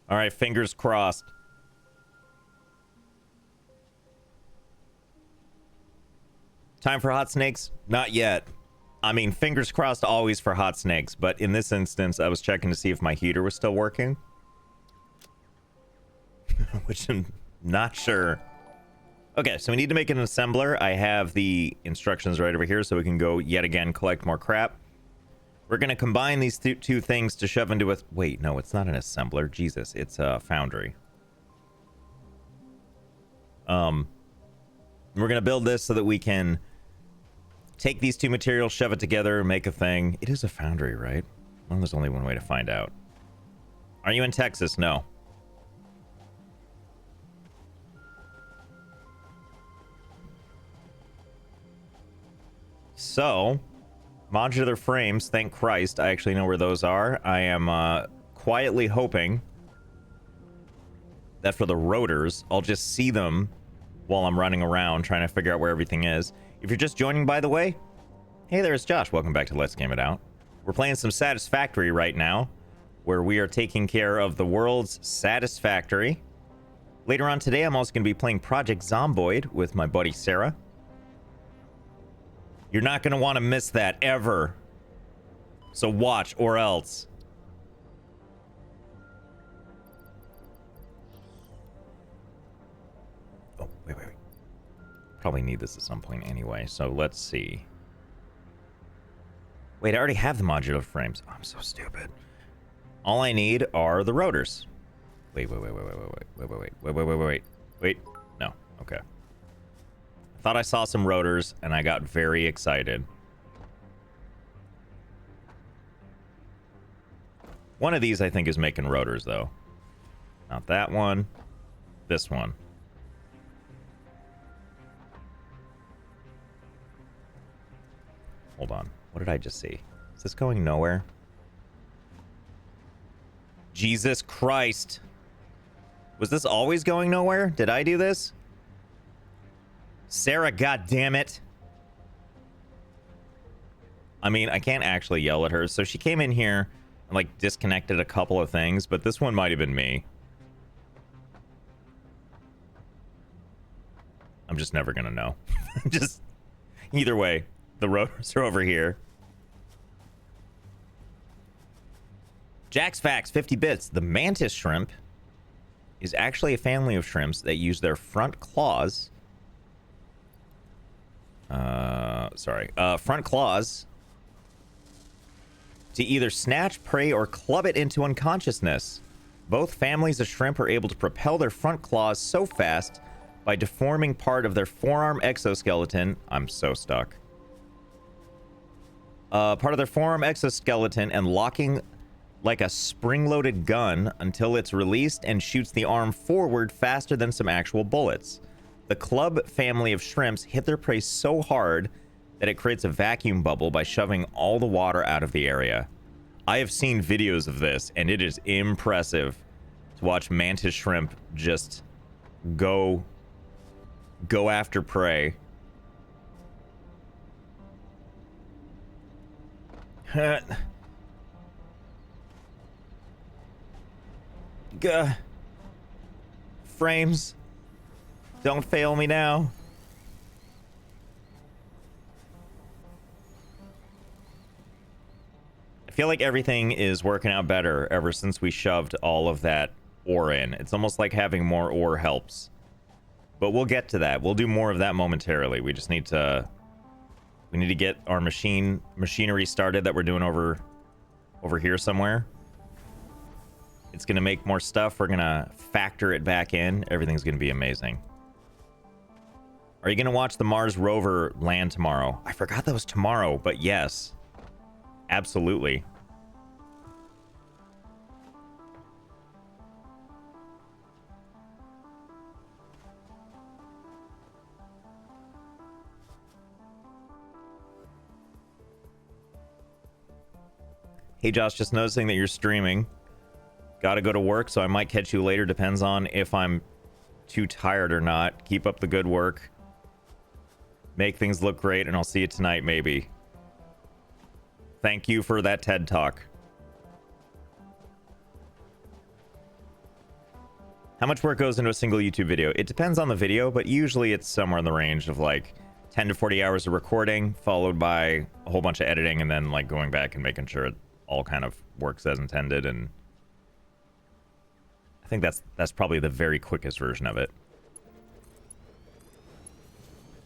All right, fingers crossed. Time for hot snakes? Not yet. I mean, fingers crossed always for hot snakes, but in this instance, I was checking to see if my heater was still working. Which I'm not sure. Okay, so we need to make an assembler. I have the instructions right over here, so we can go yet again collect more crap. We're going to combine these two things to shove into a... Wait, no, it's not an assembler. Jesus, it's a foundry. We're going to build this so that we can take these two materials, shove it together, make a thing. It is a foundry, right? Well, there's only one way to find out. Are you in Texas? No. So... modular frames, thank Christ. I actually know where those are. I am quietly hoping that for the rotors, I'll just see them while I'm running around trying to figure out where everything is. If you're just joining, by the way, hey there, it's Josh. Welcome back to Let's Game It Out. We're playing some Satisfactory right now, where we are taking care of the world's Satisfactory. Later on today, I'm also going to be playing Project Zomboid with my buddy Sarah. You're not going to want to miss that ever. So watch or else. Oh, wait. Probably need this at some point anyway. So let's see. Wait, I already have the modular frames. Oh, I'm so stupid. All I need are the rotors. Wait. No. Okay. Thought I saw some rotors, and I got very excited. One of these, I think, is making rotors, though. Not that one. This one. Hold on. What did I just see? Is this going nowhere? Jesus Christ. Was this always going nowhere? Did I do this? Sarah, goddammit. I mean, I can't actually yell at her. So she came in here and, like, disconnected a couple of things, but this one might have been me. I'm just never gonna know. Just either way, the rotors are over here. Jack's Facts, 50 bits. The mantis shrimp is actually a family of shrimps that use their front claws. Front claws to either snatch prey or club it into unconsciousness. Both families of shrimp are able to propel their front claws so fast by deforming part of their forearm exoskeleton. I'm so stuck. Part of their forearm exoskeleton and locking like a spring-loaded gun until it's released and shoots the arm forward faster than some actual bullets. The club family of shrimps hit their prey so hard that it creates a vacuum bubble by shoving all the water out of the area. I have seen videos of this, and it is impressive to watch mantis shrimp just go after prey. Frames, don't fail me now. I feel like everything is working out better ever since we shoved all of that ore in. It's almost like having more ore helps. But we'll get to that. We'll do more of that momentarily. We just need to get our machinery started that we're doing over here somewhere. It's going to make more stuff. We're going to factor it back in. Everything's going to be amazing. Are you going to watch the Mars rover land tomorrow? I forgot that was tomorrow, but yes. Absolutely. Hey Josh, just noticing that you're streaming. Gotta go to work, so I might catch you later. Depends on if I'm too tired or not. Keep up the good work. Make things look great, and I'll see you tonight, maybe. Thank you for that TED Talk. How much work goes into a single YouTube video? It depends on the video, but usually it's somewhere in the range of like 10 to 40 hours of recording, followed by a whole bunch of editing, and then like going back and making sure it all kind of works as intended. And I think that's probably the very quickest version of it.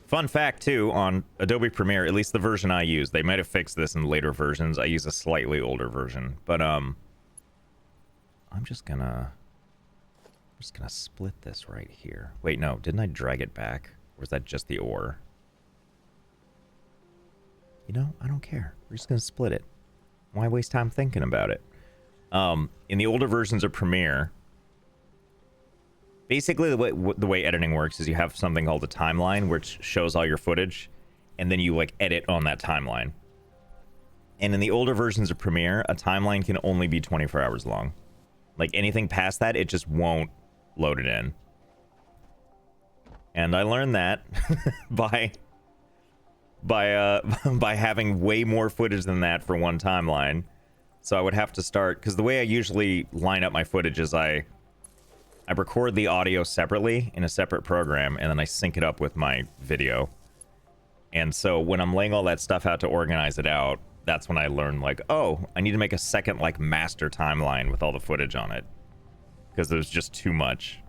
Fun fact too, on Adobe Premiere, at least the version I use, they might have fixed this in later versions. I use a slightly older version, but I'm just gonna split this right here. Wait, no, didn't I drag it back? Or is that just the ore? You know, I don't care. We're just gonna split it. Why waste time thinking about it? In the older versions of Premiere, basically the way editing works is you have something called a timeline, which shows all your footage, and then you like edit on that timeline. And in the older versions of Premiere, a timeline can only be 24 hours long. Like anything past that, it just won't load it in. And I learned that by having way more footage than that for one timeline. So I would have to start, because the way I usually line up my footage is I record the audio separately in a separate program, and then I sync it up with my video. And so when I'm laying all that stuff out to organize it out, that's when I learn, like, oh, I need to make a second, like, master timeline with all the footage on it. Because there's just too much.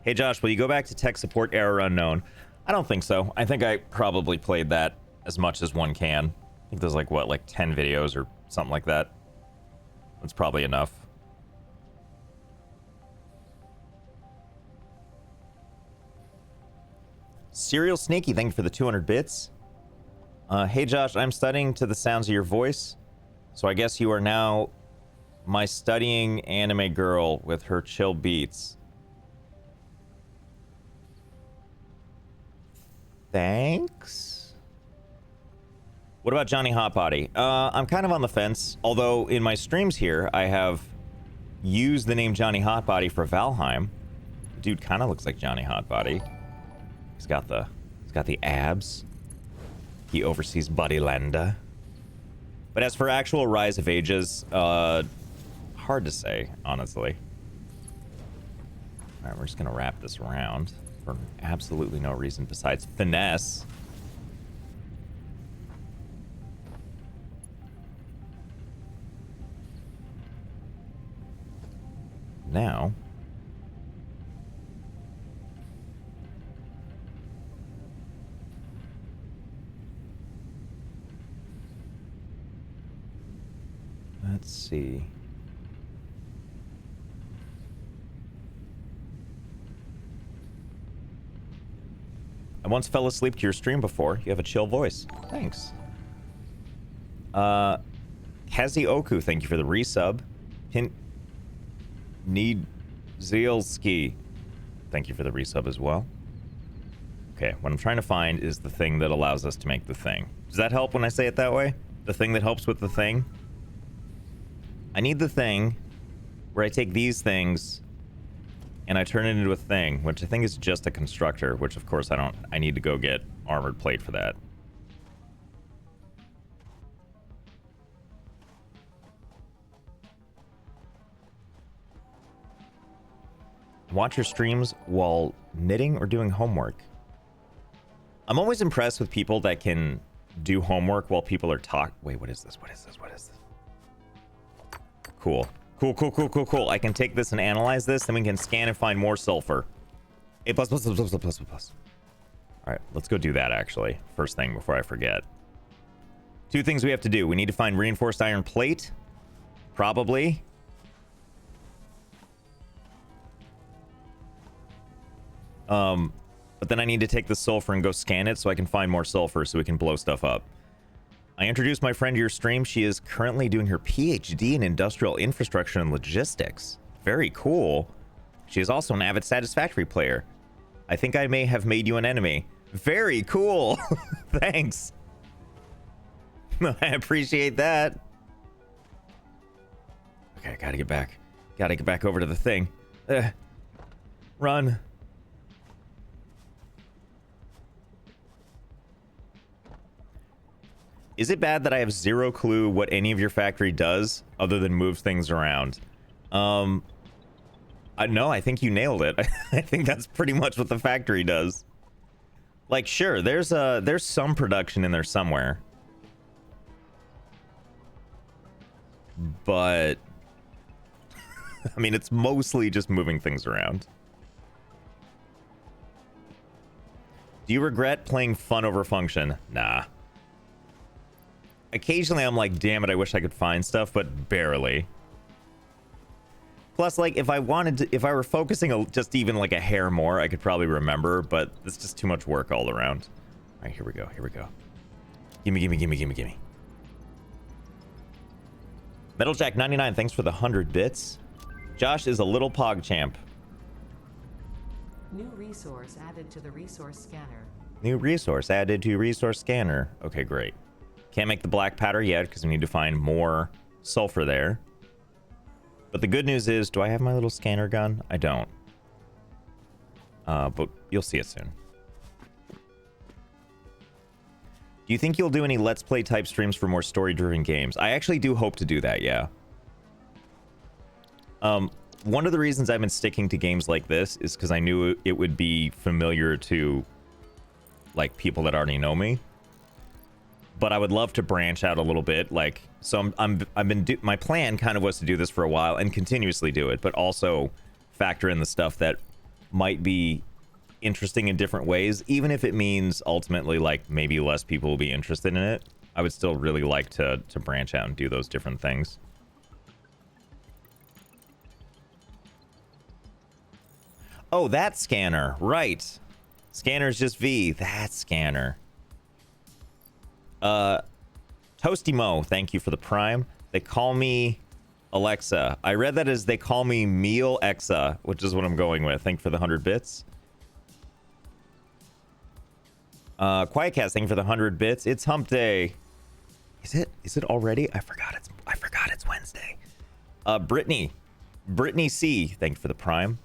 Hey, Josh, will you go back to tech support error unknown? I don't think so. I think I probably played that as much as one can. I think there's, like, what, like 10 videos or something like that. That's probably enough. Serial Sneaky, thank you for the 200 bits. Hey Josh, I'm studying to the sounds of your voice, so I guess you are now my studying anime girl with her chill beats. Thanks. What about Johnny Hotbody? I'm kind of on the fence, although in my streams here, I have used the name Johnny Hotbody for Valheim. Dude kind of looks like Johnny Hotbody. He's got the abs. He oversees Bodylanda. But as for actual Rise of Ages, hard to say, honestly. All right, we're just gonna wrap this around for absolutely no reason besides finesse. Now, let's see. I once fell asleep to your stream before. You have a chill voice. Thanks. Kazi Oku, thank you for the resub. Need Zielski, thank you for the resub as well. Okay, what I'm trying to find is the thing that allows us to make the thing. Does that help when I say it that way? The thing that helps with the thing? I need the thing where I take these things and I turn it into a thing, which I think is just a constructor, which of course I need to go get armored plate for that. Watch your streams while knitting or doing homework. I'm always impressed with people that can do homework while people are talking. Wait, what is this? What is this? What is this? Cool. Cool, cool, cool, cool, cool. I can take this and analyze this, then we can scan and find more sulfur. A plus, plus, plus, plus, plus, plus, plus. All right, let's go do that, actually. First thing before I forget. 2 things we have to do. We need to find reinforced iron plate. Probably. But then I need to take the sulfur and go scan it so I can find more sulfur so we can blow stuff up. I introduced my friend to your stream. She is currently doing her PhD in industrial infrastructure and logistics. Very cool. She is also an avid Satisfactory player. I think I may have made you an enemy. Very cool. Thanks. I appreciate that. Okay, I gotta get back. Gotta get back over to the thing. Run. Is it bad that I have zero clue what any of your factory does other than moves things around? No, I think you nailed it. I think that's pretty much what the factory does. Like, sure, there's some production in there somewhere. But I mean, it's mostly just moving things around. Do you regret playing fun over function? Nah. Occasionally I'm like, damn it, I wish I could find stuff, but barely. Plus, like, if I were focusing just even like a hair more, I could probably remember, but it's just too much work all around. All right, here we go, here we go. Gimme, gimme, gimme, gimme, gimme. MetalJack99, thanks for the 100 bits. Josh is a little pog champ. New resource added to the resource scanner. New resource added to resource scanner. Okay, great. Can't make the black powder yet because we need to find more sulfur there. But the good news is, do I have my little scanner gun? I don't. But you'll see it soon. Do you think you'll do any Let's Play type streams for more story-driven games? I actually do hope to do that, yeah. One of the reasons I've been sticking to games like this is because I knew it would be familiar to, like, people that already know me. But I would love to branch out a little bit, like, so my plan kind of was to do this for a while and continuously do it, but also factor in the stuff that might be interesting in different ways, even if it means ultimately, like, maybe less people will be interested in it. I would still really like to branch out and do those different things. Oh, that scanner, right. Scanner's just V. That's Scanner. Toasty Mo, thank you for the Prime. They call me Alexa. I read that as they call me Meal Exa, which is what I'm going with. Thank you for the 100 bits. Quietcast, thank you for the 100 bits. It's hump day. Is it already? I forgot it's Wednesday. Brittany C, thank you for the Prime.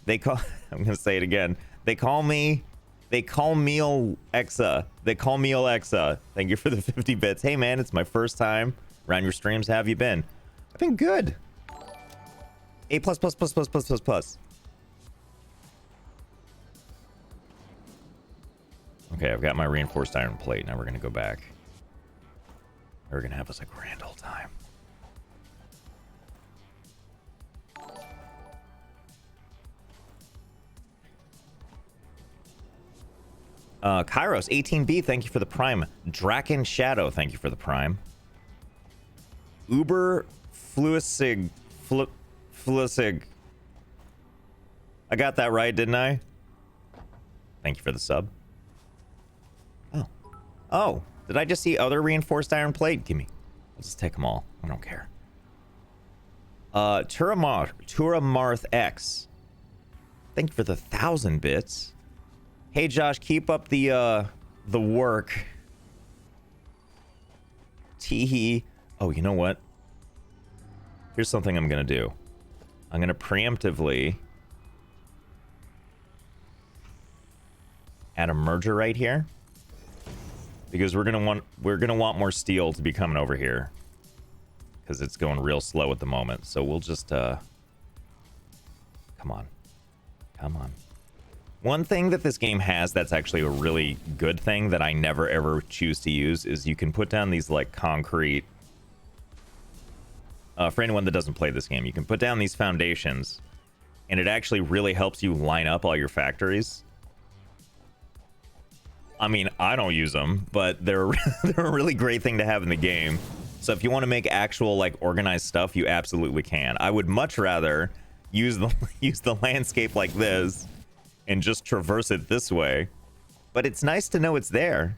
They call I'm gonna say it again. They call Meal Exa. They call Meal Exa. Thank you for the 50 bits. Hey man, it's my first time around your streams. How have you been? I've been good. A plus plus plus plus plus plus plus. Okay, I've got my reinforced iron plate. Now we're gonna go back. We're gonna have us a grand old time. Kairos 18B, thank you for the Prime. Draken Shadow, thank you for the Prime. Uber Fluisig. I got that right, didn't I? Thank you for the sub. Oh, did I just see other reinforced iron plate? Gimme. I'll just take them all. I don't care. Turamarth X. Thank you for the 1,000 bits. Hey Josh, keep up the work. Teehee. Oh, you know what? Here's something I'm gonna do. I'm gonna preemptively add a merger right here. Because we're gonna want more steel to be coming over here. Because it's going real slow at the moment. So we'll just come on. Come on. One thing that this game has that's actually a really good thing that I never ever choose to use is you can put down these like concrete for anyone that doesn't play this game, you can put down these foundations and it actually really helps you line up all your factories. I mean, I don't use them, but they're a really great thing to have in the game. So if you want to make actual like organized stuff, you absolutely can. I would much rather use the landscape like this and just traverse it this way, but it's nice to know it's there.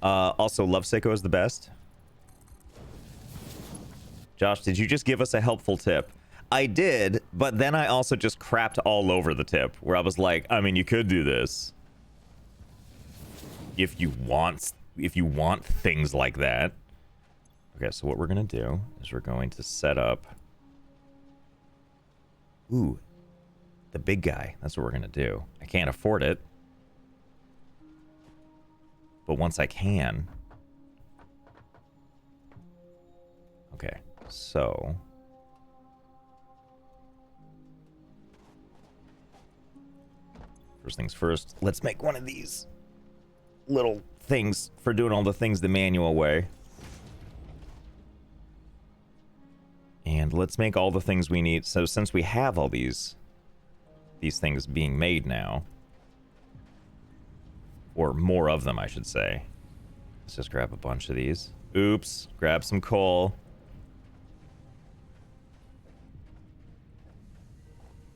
Also, Love Sicko is the best. Josh, did you just give us a helpful tip? I did, but then I also just crapped all over the tip, where I was like, I mean, you could do this if you want things like that. Okay, so what we're gonna do is we're going to set up the big guy. That's what we're gonna do. I can't afford it, but once I can. Okay, so first things first, let's make one of these little things for doing all the things the manual way. And let's make all the things we need. So since we have all these things being made now, or more of them, I should say. Let's just grab a bunch of these. Oops, grab some coal.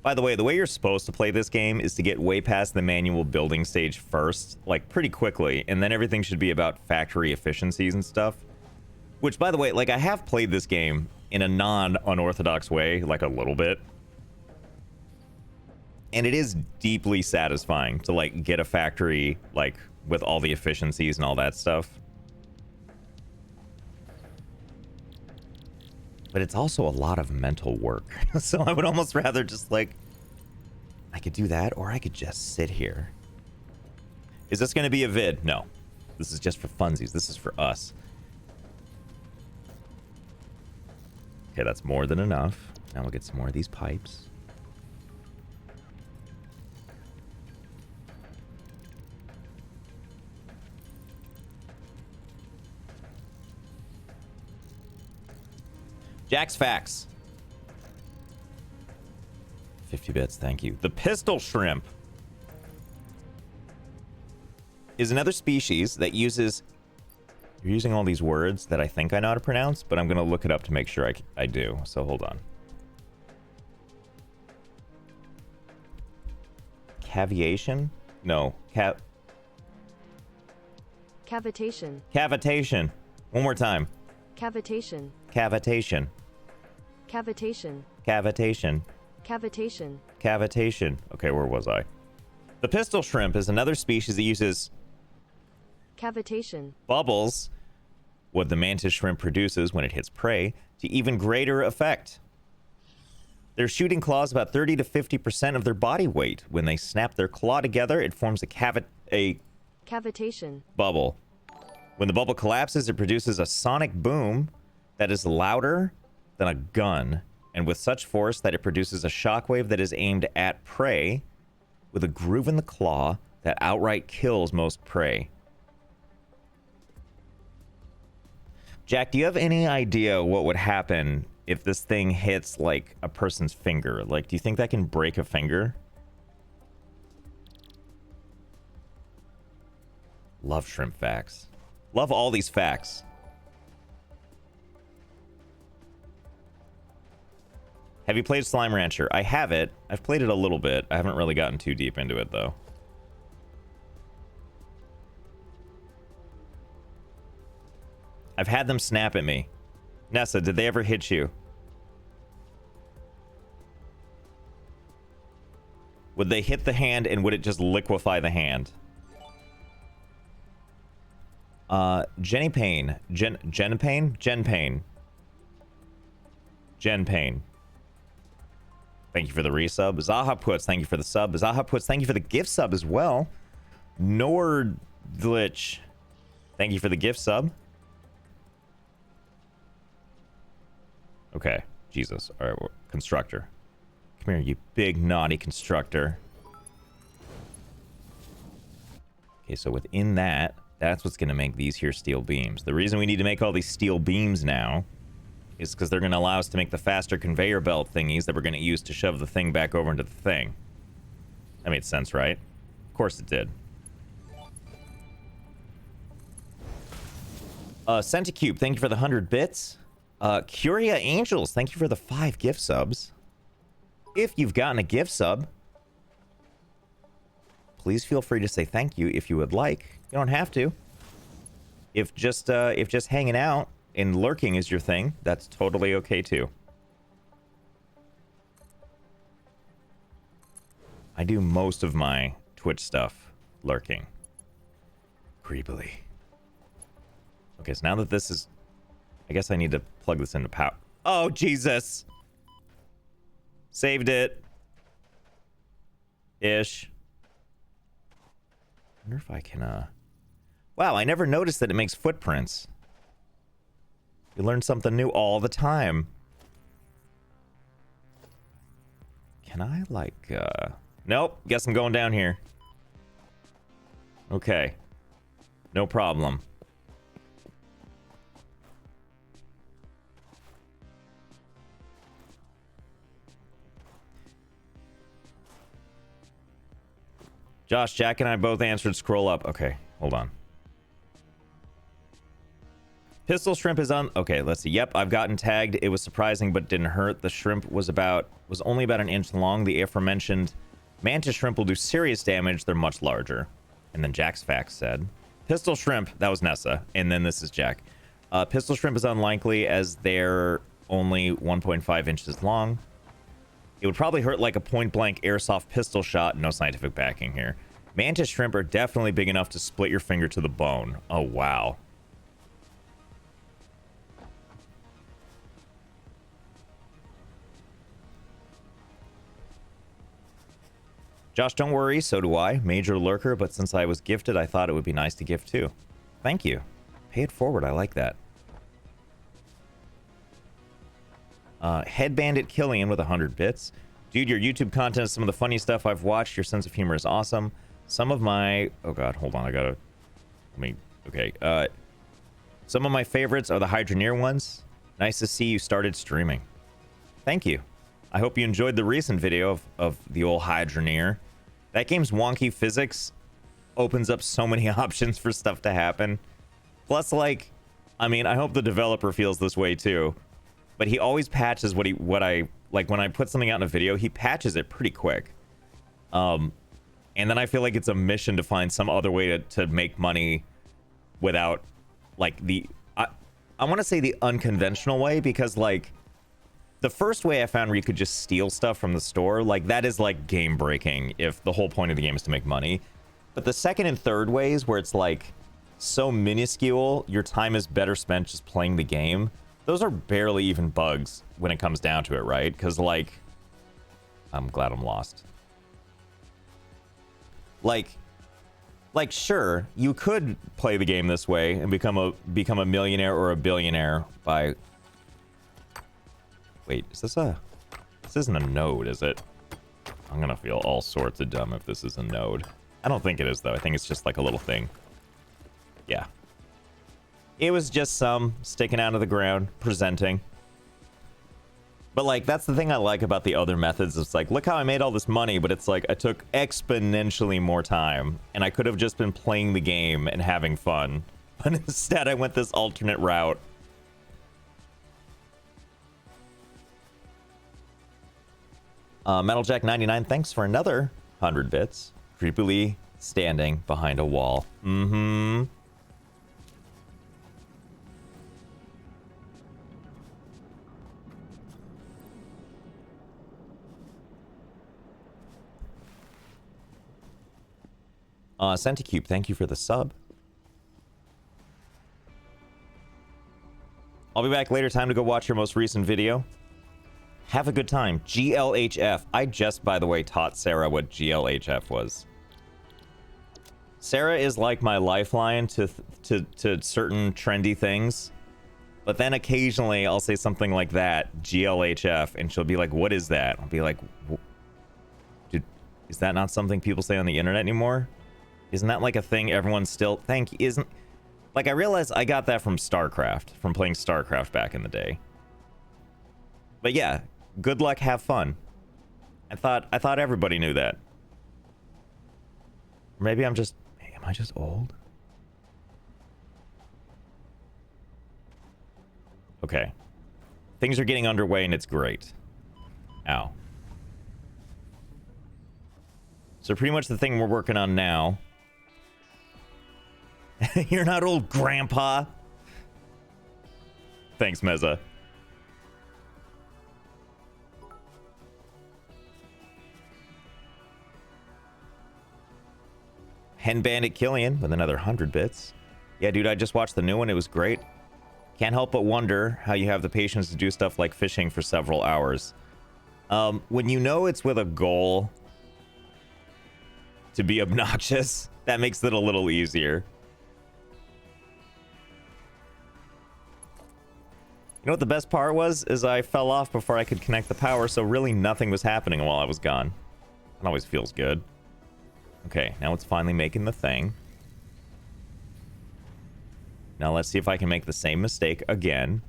By the way you're supposed to play this game is to get way past the manual building stage first, like pretty quickly, and then everything should be about factory efficiencies and stuff. Which, by the way, like I have played this game in a non-unorthodox way, like a little bit. And it is deeply satisfying to like get a factory like with all the efficiencies and all that stuff. But it's also a lot of mental work. So I would almost rather just like, I could do that or I could just sit here. Is this going to be a vid? No. This is just for funsies. This is for us. Okay, that's more than enough. Now we'll get some more of these pipes. Jack's Facts. 50 bits, thank you. The pistol shrimp is another species that uses You're using all these words that I think I know how to pronounce, but I'm going to look it up to make sure I do. So hold on. Cavitation? No. Cavitation. Cavitation. One more time. Cavitation. Cavitation. Cavitation. Cavitation. Cavitation. Cavitation. Okay, where was I? The pistol shrimp is another species that uses Cavitation. bubbles, what the mantis shrimp produces when it hits prey, to even greater effect. Their shooting claws about 30 to 50% of their body weight. When they snap their claw together, it forms a Cavitation. bubble. When the bubble collapses, it produces a sonic boom that is louder than a gun, and with such force that it produces a shockwave that is aimed at prey, with a groove in the claw that outright kills most prey. Jack, do you have any idea what would happen if this thing hits, like, a person's finger? Like, do you think that can break a finger? Love shrimp facts. Love all these facts. Have you played Slime Rancher? I have it. I've played it a little bit. I haven't really gotten too deep into it, though. I've had them snap at me. Nessa, did they ever hit you? Would they hit the hand and would it just liquefy the hand? Jenny Payne. Jen Payne? Jen Payne. Jen Payne. Thank you for the resub. Zaha Puts, thank you for the sub. Zaha Puts, thank you for the gift sub as well. Nordglitch, thank you for the gift sub. Okay, Jesus. All right, constructor. Come here, you big naughty constructor. Okay, so within that, that's what's going to make these here steel beams. The reason we need to make all these steel beams now is because they're going to allow us to make the faster conveyor belt thingies that we're going to use to shove the thing back over into the thing. That made sense, right? Of course it did. Centicube, thank you for the 100 bits. Curia Angels, thank you for the 5 gift subs. If you've gotten a gift sub, please feel free to say thank you if you would like. You don't have to. If just hanging out and lurking is your thing, that's totally okay too. I do most of my Twitch stuff lurking. Creepily. Okay, so now that this is... I guess I need to plug this into power. Oh, Jesus! Saved it. Ish. I wonder if I can, Wow, I never noticed that it makes footprints. You learn something new all the time. Can I, like, Nope, guess I'm going down here. Okay. No problem. Josh, Jack, and I both answered scroll up. Okay, hold on. Pistol shrimp is on... Okay, let's see. Yep, I've gotten tagged. It was surprising, but didn't hurt. The shrimp was only about an inch long. The aforementioned mantis shrimp will do serious damage. They're much larger. And then Jack's Facts said, pistol shrimp... That was Nessa. And then this is Jack. Pistol shrimp is unlikely as they're only 1.5 inches long. It would probably hurt like a point-blank airsoft pistol shot. No scientific backing here. Mantis shrimp are definitely big enough to split your finger to the bone. Oh, wow. Josh, don't worry. So do I. Major lurker, but since I was gifted, I thought it would be nice to gift too. Thank you. Pay it forward. I like that. Head Bandit Killian with 100 bits. Dude, your YouTube content is some of the funny stuff I've watched. Your sense of humor is awesome. Some of my... Oh, God. Hold on. I gotta... Let me... Okay. Some of my favorites are the Hydroneer ones. Nice to see you started streaming. Thank you. I hope you enjoyed the recent video of the old Hydroneer. That game's wonky physics opens up so many options for stuff to happen. Plus, like, I mean, I hope the developer feels this way too. But he always patches what I like when I put something out in a video. He patches it pretty quick. And then I feel like it's a mission to find some other way to make money without, like, I want to say the unconventional way, because, like, the first way I found where you could just steal stuff from the store, like, that is, like, game breaking if the whole point of the game is to make money. But the second and third ways where it's, like, so minuscule, your time is better spent just playing the game, those are barely even bugs when it comes down to it, right? Because, like, I'm glad I'm lost. Like, sure, you could play the game this way and become a millionaire or a billionaire by... Wait, this isn't a node, is it? I'm gonna feel all sorts of dumb if this is a node. I don't think it is, though. I think it's just like a little thing. Yeah. It was just some sticking out of the ground, presenting. But, like, that's the thing I like about the other methods. It's like, look how I made all this money, but it's like I took exponentially more time, and I could have just been playing the game and having fun. But instead, I went this alternate route. MetalJack99, thanks for another 100 bits. Creepily standing behind a wall. Mm-hmm. Centicube, thank you for the sub. I'll be back later. Time to go watch your most recent video. Have a good time. GLHF. I just, by the way, taught Sarah what GLHF was. Sarah is like my lifeline to certain trendy things. But then occasionally I'll say something like that, GLHF, and she'll be like, what is that? I'll be like, dude, is that not something people say on the internet anymore? Isn't that like a thing everyone still isn't? Like, I realized I got that from StarCraft, from playing StarCraft back in the day. But yeah, good luck, have fun. I thought everybody knew that. Or maybe am I just old? Okay. Things are getting underway and it's great. Ow. So pretty much the thing we're working on now. You're not old, Grandpa. Thanks, Meza. Hen Bandit Killian with another 100 bits. Yeah, dude, I just watched the new one. It was great. Can't help but wonder how you have the patience to do stuff like fishing for several hours. When you know it's with a goal to be obnoxious, that makes it a little easier. You know what the best part was? Is I fell off before I could connect the power, so really nothing was happening while I was gone. That always feels good. Okay, now it's finally making the thing. Now let's see if I can make the same mistake again.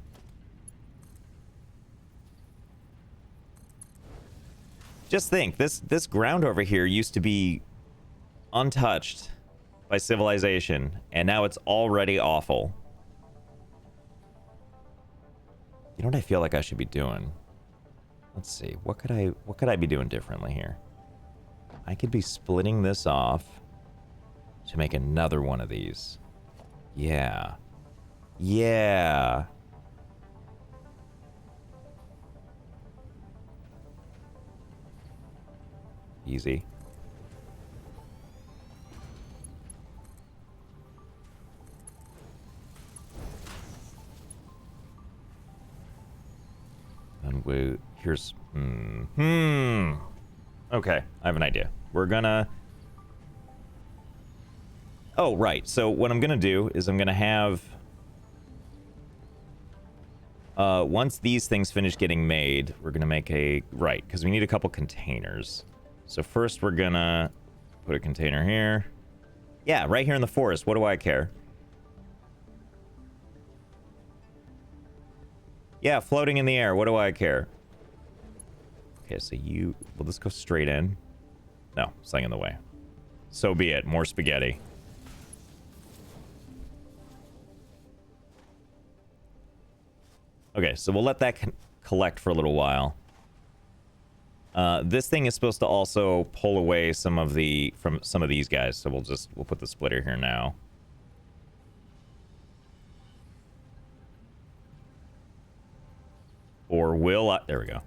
Just think, this ground over here used to be untouched by civilization, and now it's already awful. You know what I feel like I should be doing? Let's see. What could I be doing differently here? I could be splitting this off to make another one of these. Yeah. Yeah. Easy. And here's okay, I have an idea. We're gonna... Oh, right. So what I'm gonna do is I'm gonna have... once these things finish getting made, we're gonna make a... Right, because we need a couple containers. So first we're gonna put a container here. Yeah, right here in the forest. What do I care? Yeah, floating in the air. What do I care? Okay, so you... Will this go straight in? No, something in the way. So be it. More spaghetti. Okay, so we'll let that collect for a little while. This thing is supposed to also pull away some of the from some of these guys, so we'll put the splitter here now. Or will I, there we go.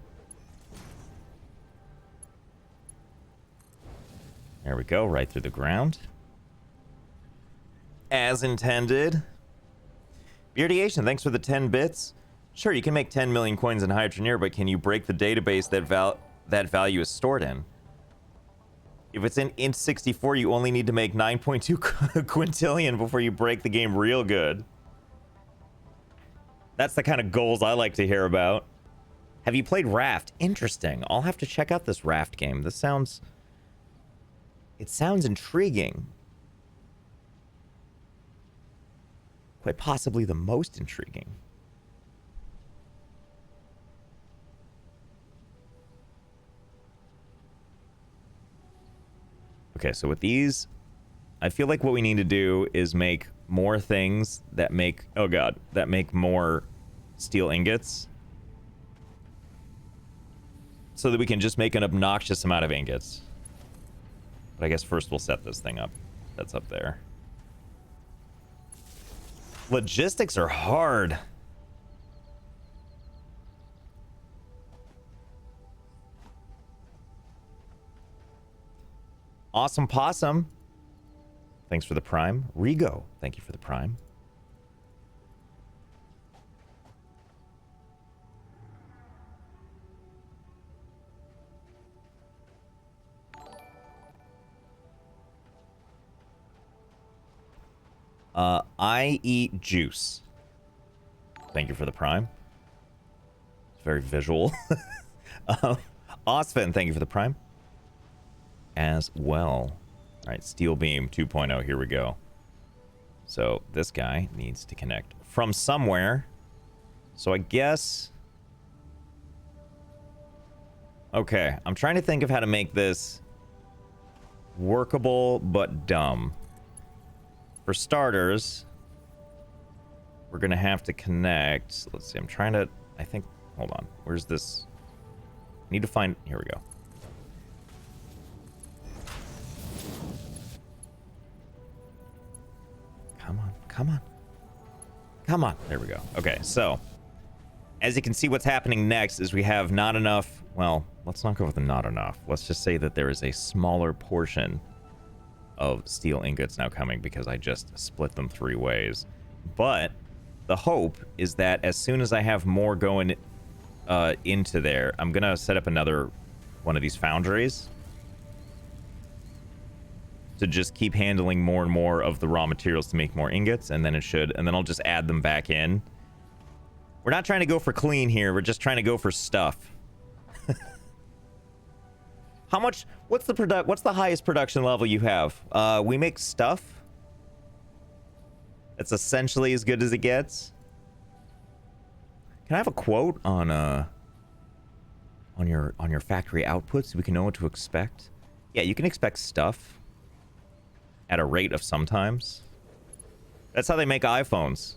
There we go, right through the ground. As intended. Beardiation, thanks for the 10 bits. Sure, you can make 10 million coins in Hydroneer, but can you break the database that value is stored in? If it's in int64, you only need to make 9.2 quintillion before you break the game real good. That's the kind of goals I like to hear about. Have you played Raft? Interesting. I'll have to check out this Raft game. This sounds... It sounds intriguing. Quite possibly the most intriguing. Okay, so with these, I feel like what we need to do is make more things that make... Oh god, that make more steel ingots. So that we can just make an obnoxious amount of ingots. But I guess first we'll set this thing up. That's up there. Logistics are hard. Awesome Possum. Thanks for the prime. Rigo, thank you for the prime. I eat juice. Thank you for the prime. It's very visual. Osfin, thank you for the prime. As well. All right, Steel Beam 2.0, here we go. So this guy needs to connect from somewhere. So I guess... Okay, I'm trying to think of how to make this workable but dumb. For starters, we're going to have to connect. Let's see, I'm trying to... I think... Hold on. Where's this? I need to find... Here we go. Come on. Come on. Come on. There we go. Okay, so... As you can see, what's happening next is we have not enough... Well, let's not go with the not enough. Let's just say that there is a smaller portion of steel ingots now coming because I just split them 3 ways. But the hope is that as soon as I have more going into there, I'm gonna set up another one of these foundries to just keep handling more and more of the raw materials to make more ingots, and then I'll just add them back in. We're not trying to go for clean here, we're just trying to go for stuff. How much? What's the highest production level you have? We make stuff. That's essentially as good as it gets. Can I have a quote on your factory outputs so we can know what to expect? Yeah, you can expect stuff at a rate of sometimes. That's how they make iPhones.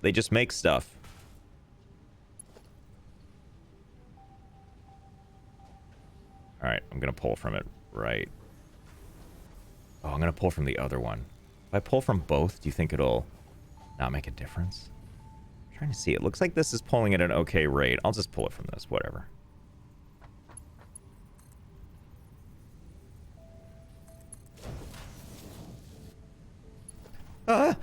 They just make stuff. All right, I'm going to pull from it right. Oh, I'm going to pull from the other one. If I pull from both, do you think it'll not make a difference? I'm trying to see. It looks like this is pulling at an okay rate. I'll just pull it from this, whatever. Ah!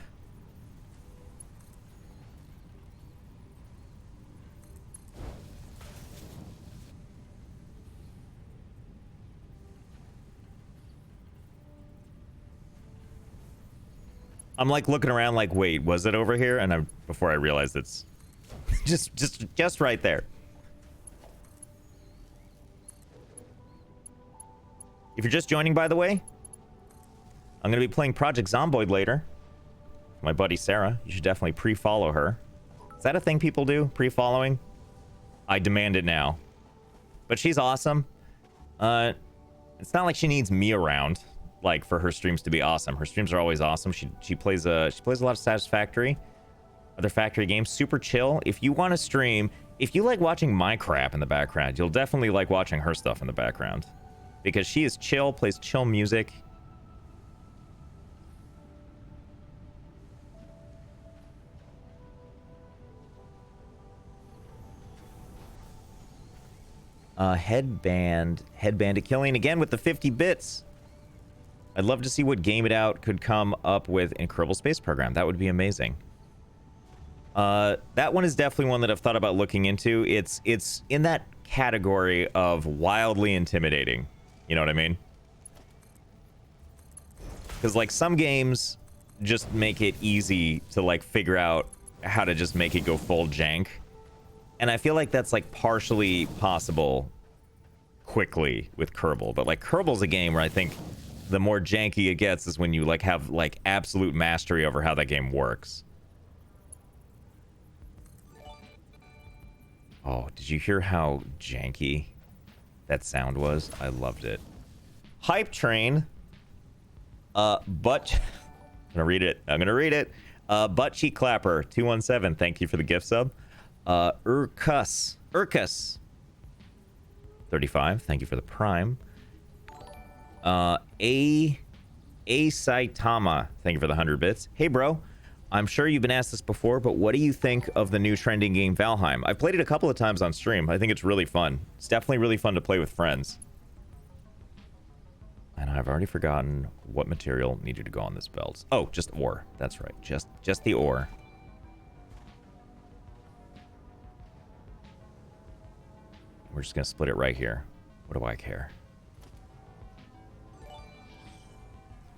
I'm like looking around like, wait, was it over here? And before I realized it's just right there. If you're just joining, by the way, I'm going to be playing Project Zomboid later. My buddy Sarah, you should definitely pre-follow her. Is that a thing people do? Pre-following? I demand it now. But she's awesome. It's not like she needs me around, like, for her streams to be awesome. Her streams are always awesome. She plays a lot of Satisfactory. Other factory games, super chill. If you want to stream, if you like watching my crap in the background, you'll definitely like watching her stuff in the background. Because she is chill, plays chill music. Headband Killing again with the 50 bits. I'd love to see what Game It Out could come up with in Kerbal Space Program. That would be amazing. That one is definitely one that I've thought about looking into. It's in that category of wildly intimidating. You know what I mean? Because like some games just make it easy to like figure out how to just make it go full jank. And I feel like that's like partially possible quickly with Kerbal. But like Kerbal's a game where I think the more janky it gets is when you like have like absolute mastery over how that game works. Oh, did you hear how janky that sound was? I loved it. Hype Train. I'm gonna read it. Butt Cheek Clapper 217. Thank you for the gift sub. Urkus 35. Thank you for the prime. A Saitama. Thank you for the 100 bits. Hey, bro. I'm sure you've been asked this before, but what do you think of the new trending game Valheim? I've played it a couple of times on stream. I think it's really fun. It's definitely really fun to play with friends. And I've already forgotten what material needed to go on this belt. Oh, just ore. That's right. Just the ore. We're just gonna split it right here. What do I care?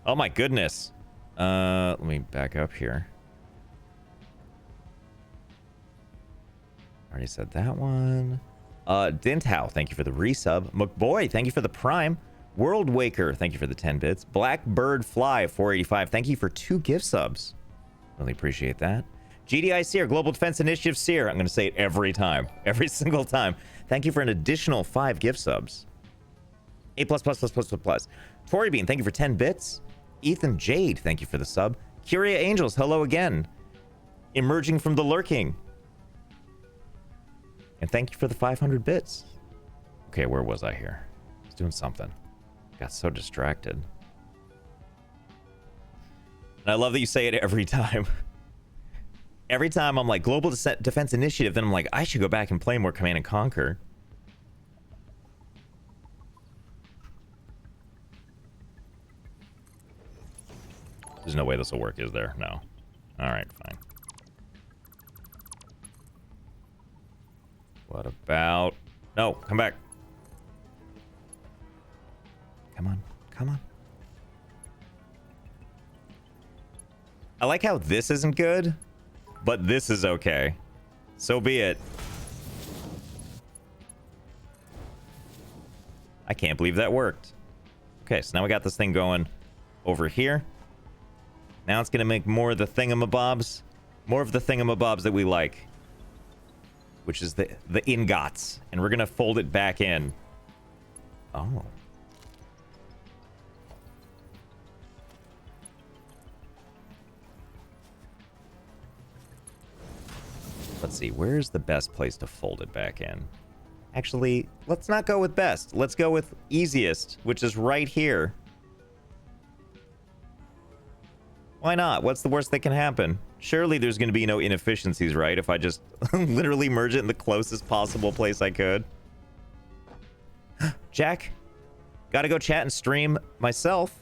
Oh my goodness. Let me back up here. Already said that one. Dinthow, thank you for the resub. McBoy, thank you for the prime. World Waker, thank you for the 10 bits. Blackbird Fly, 485, thank you for 2 gift subs. Really appreciate that. GDI Seer, Global Defense Initiative Seer. I'm going to say it every time. Every single time. Thank you for an additional 5 gift subs. A++++++. Tori Bean, thank you for 10 bits. Ethan Jade, thank you for the sub. Curia Angels, hello again. Emerging from the lurking. And thank you for the 500 bits. Okay, where was I here? I was doing something. Got so distracted. And I love that you say it every time. Every time I'm like, Global Defense Initiative, then I'm like, I should go back and play more Command & Conquer. There's no way this will work, is there? No. Alright, fine. What about... No, come back. Come on. Come on. I like how this isn't good, but this is okay. So be it. I can't believe that worked. Okay, so now we got this thing going over here. Now it's going to make more of the thingamabobs. More of the thingamabobs that we like. Which is the ingots. And we're going to fold it back in. Oh. Let's see. Where's the best place to fold it back in? Actually, let's not go with best. Let's go with easiest, which is right here. Why not? What's the worst that can happen? Surely there's going to be no inefficiencies, right? If I just literally merge it in the closest possible place I could. Jack, gotta go chat and stream myself.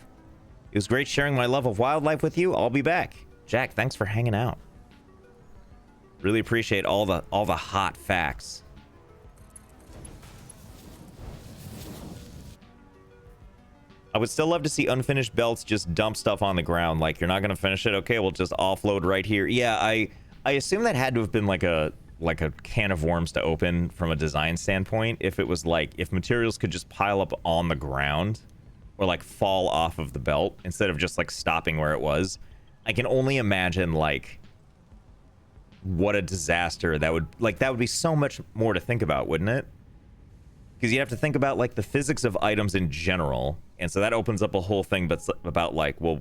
It was great sharing my love of wildlife with you. I'll be back. Jack, thanks for hanging out. Really appreciate all the hot facts. I would still love to see unfinished belts just dump stuff on the ground. Like, you're not going to finish it? Okay, we'll just offload right here. Yeah, I assume that had to have been like a can of worms to open from a design standpoint. If it was like, if materials could just pile up on the ground or like fall off of the belt instead of just like stopping where it was. I can only imagine like what a disaster that would, like, that would be so much more to think about, wouldn't it? Because you have to think about like the physics of items in general. And so that opens up a whole thing but about like, well,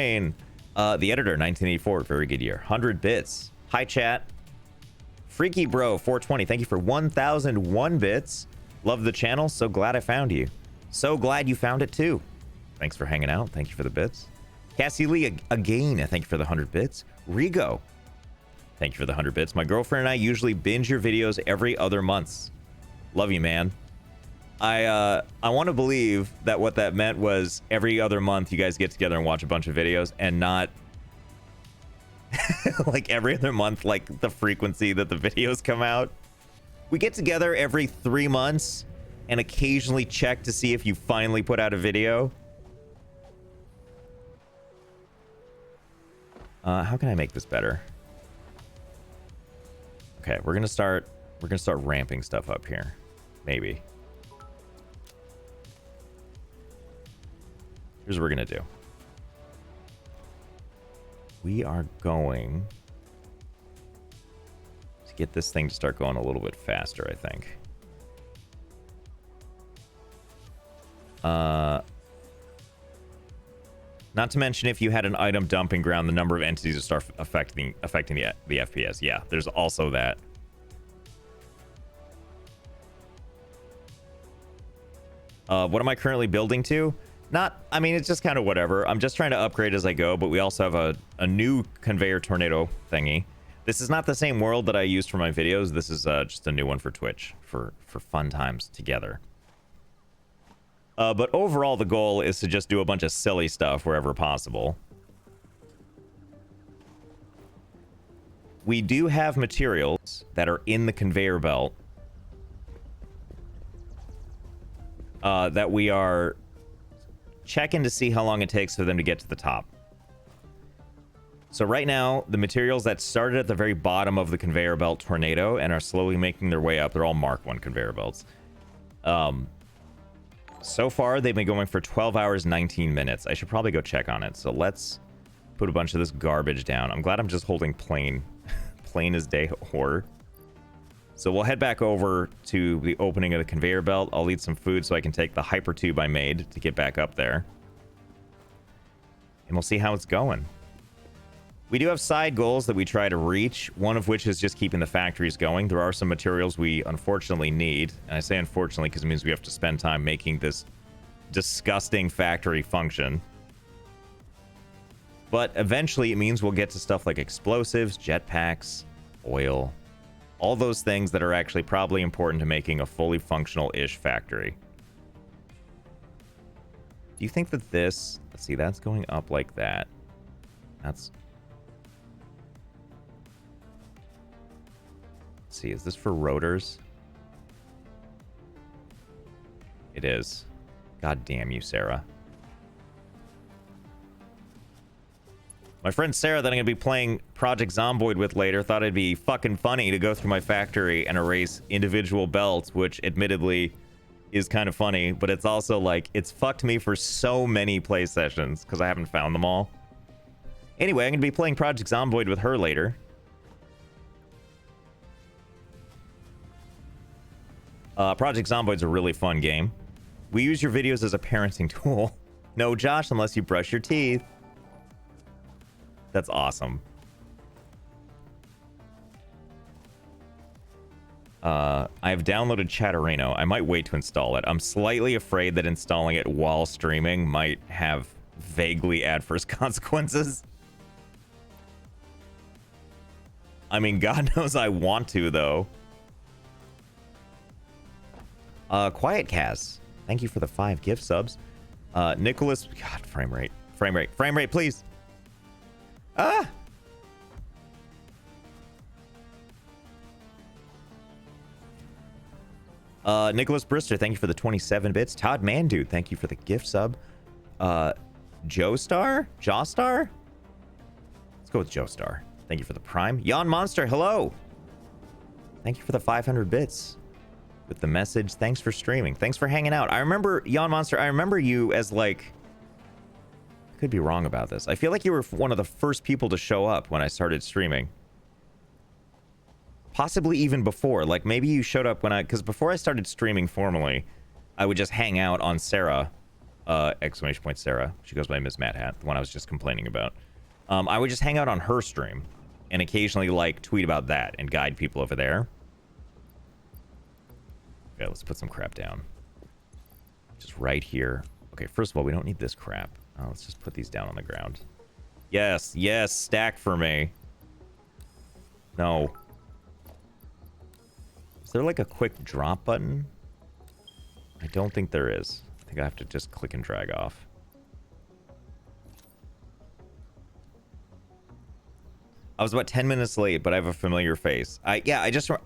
train. The editor, 1984, very good year. 100 bits. Hi, chat. Freaky Bro, 420, thank you for 1,001 bits. Love the channel. So glad I found you. So glad you found it too. Thanks for hanging out. Thank you for the bits. Cassie Lee, again, thank you for the 100 bits. Rigo, thank you for the 100 bits. My girlfriend and I usually binge your videos every other month. Love you, man. I want to believe that what that meant was every other month you guys get together and watch a bunch of videos, and not like every other month, like the frequency that the videos come out. We get together every 3 months and occasionally check to see if you finally put out a video. How can I make this better? Okay, we're gonna start ramping stuff up here. Maybe. Here's what we're gonna do. We are going to get this thing to start going a little bit faster, I think. Not to mention, if you had an item dumping ground, the number of entities would start affecting the FPS. Yeah, there's also that. What am I currently building to? I mean, it's just kind of whatever. I'm just trying to upgrade as I go, but we also have a new conveyor tornado thingy. This is not the same world that I used for my videos. This is just a new one for Twitch for fun times together. But overall, the goal is to just do a bunch of silly stuff wherever possible. We do have materials that are in the conveyor belt that we are checking to see how long it takes for them to get to the top. So right now, the materials that started at the very bottom of the conveyor belt tornado and are slowly making their way up, they're all Mark 1 conveyor belts. So far, they've been going for 12 hours, 19 minutes. I should probably go check on it. So let's put a bunch of this garbage down. I'm glad I'm just holding plain as day horror. So we'll head back over to the opening of the conveyor belt. I'll eat some food so I can take the hyper tube I made to get back up there. And we'll see how it's going. We do have side goals that we try to reach, one of which is just keeping the factories going. There are some materials we unfortunately need, and I say unfortunately because it means we have to spend time making this disgusting factory function. But eventually it means we'll get to stuff like explosives, jetpacks, oil, all those things that are actually probably important to making a fully functional-ish factory. Do you think that this... Let's see, that's going up like that. That's... Let's see, is this for rotors? It is. God damn you, Sarah. My friend Sarah that I'm going to be playing Project Zomboid with later thought it'd be fucking funny to go through my factory and erase individual belts, which admittedly is kind of funny, but it's also like, it's fucked me for so many play sessions because I haven't found them all. Anyway, I'm going to be playing Project Zomboid with her later. Project Zomboid's a really fun game. We use your videos as a parenting tool. No, Josh, unless you brush your teeth. That's awesome. I've downloaded Chatterino. I might wait to install it. I'm slightly afraid that installing it while streaming might have vaguely adverse consequences. I mean, God knows I want to, though. Quiet Kaz, thank you for the 5 gift subs. Nicholas, God, frame rate, please. Ah! Nicholas Brister, thank you for the 27 bits. Todd Mandude, thank you for the gift sub. Joestar? Jawstar? Let's go with Joestar. Thank you for the prime. Yon Monster, hello! Thank you for the 500 bits. With the message, thanks for streaming. Thanks for hanging out. I remember, Yon Monster, I remember you as like... I could be wrong about this. I feel like you were one of the first people to show up when I started streaming. Possibly even before. Like, maybe you showed up when because before I started streaming formally, I would just hang out on Sarah, exclamation point Sarah. She goes by MsMaddHatt, the one I was just complaining about. I would just hang out on her stream and occasionally, like, tweet about that and guide people over there. Okay, let's put some crap down. Just right here. Okay, first of all, we don't need this crap. Let's just put these down on the ground. Yes, yes, stack for me. No. Is there like a quick drop button? I don't think there is. I think I have to just click and drag off. I was about 10 minutes late, but I have a familiar face. I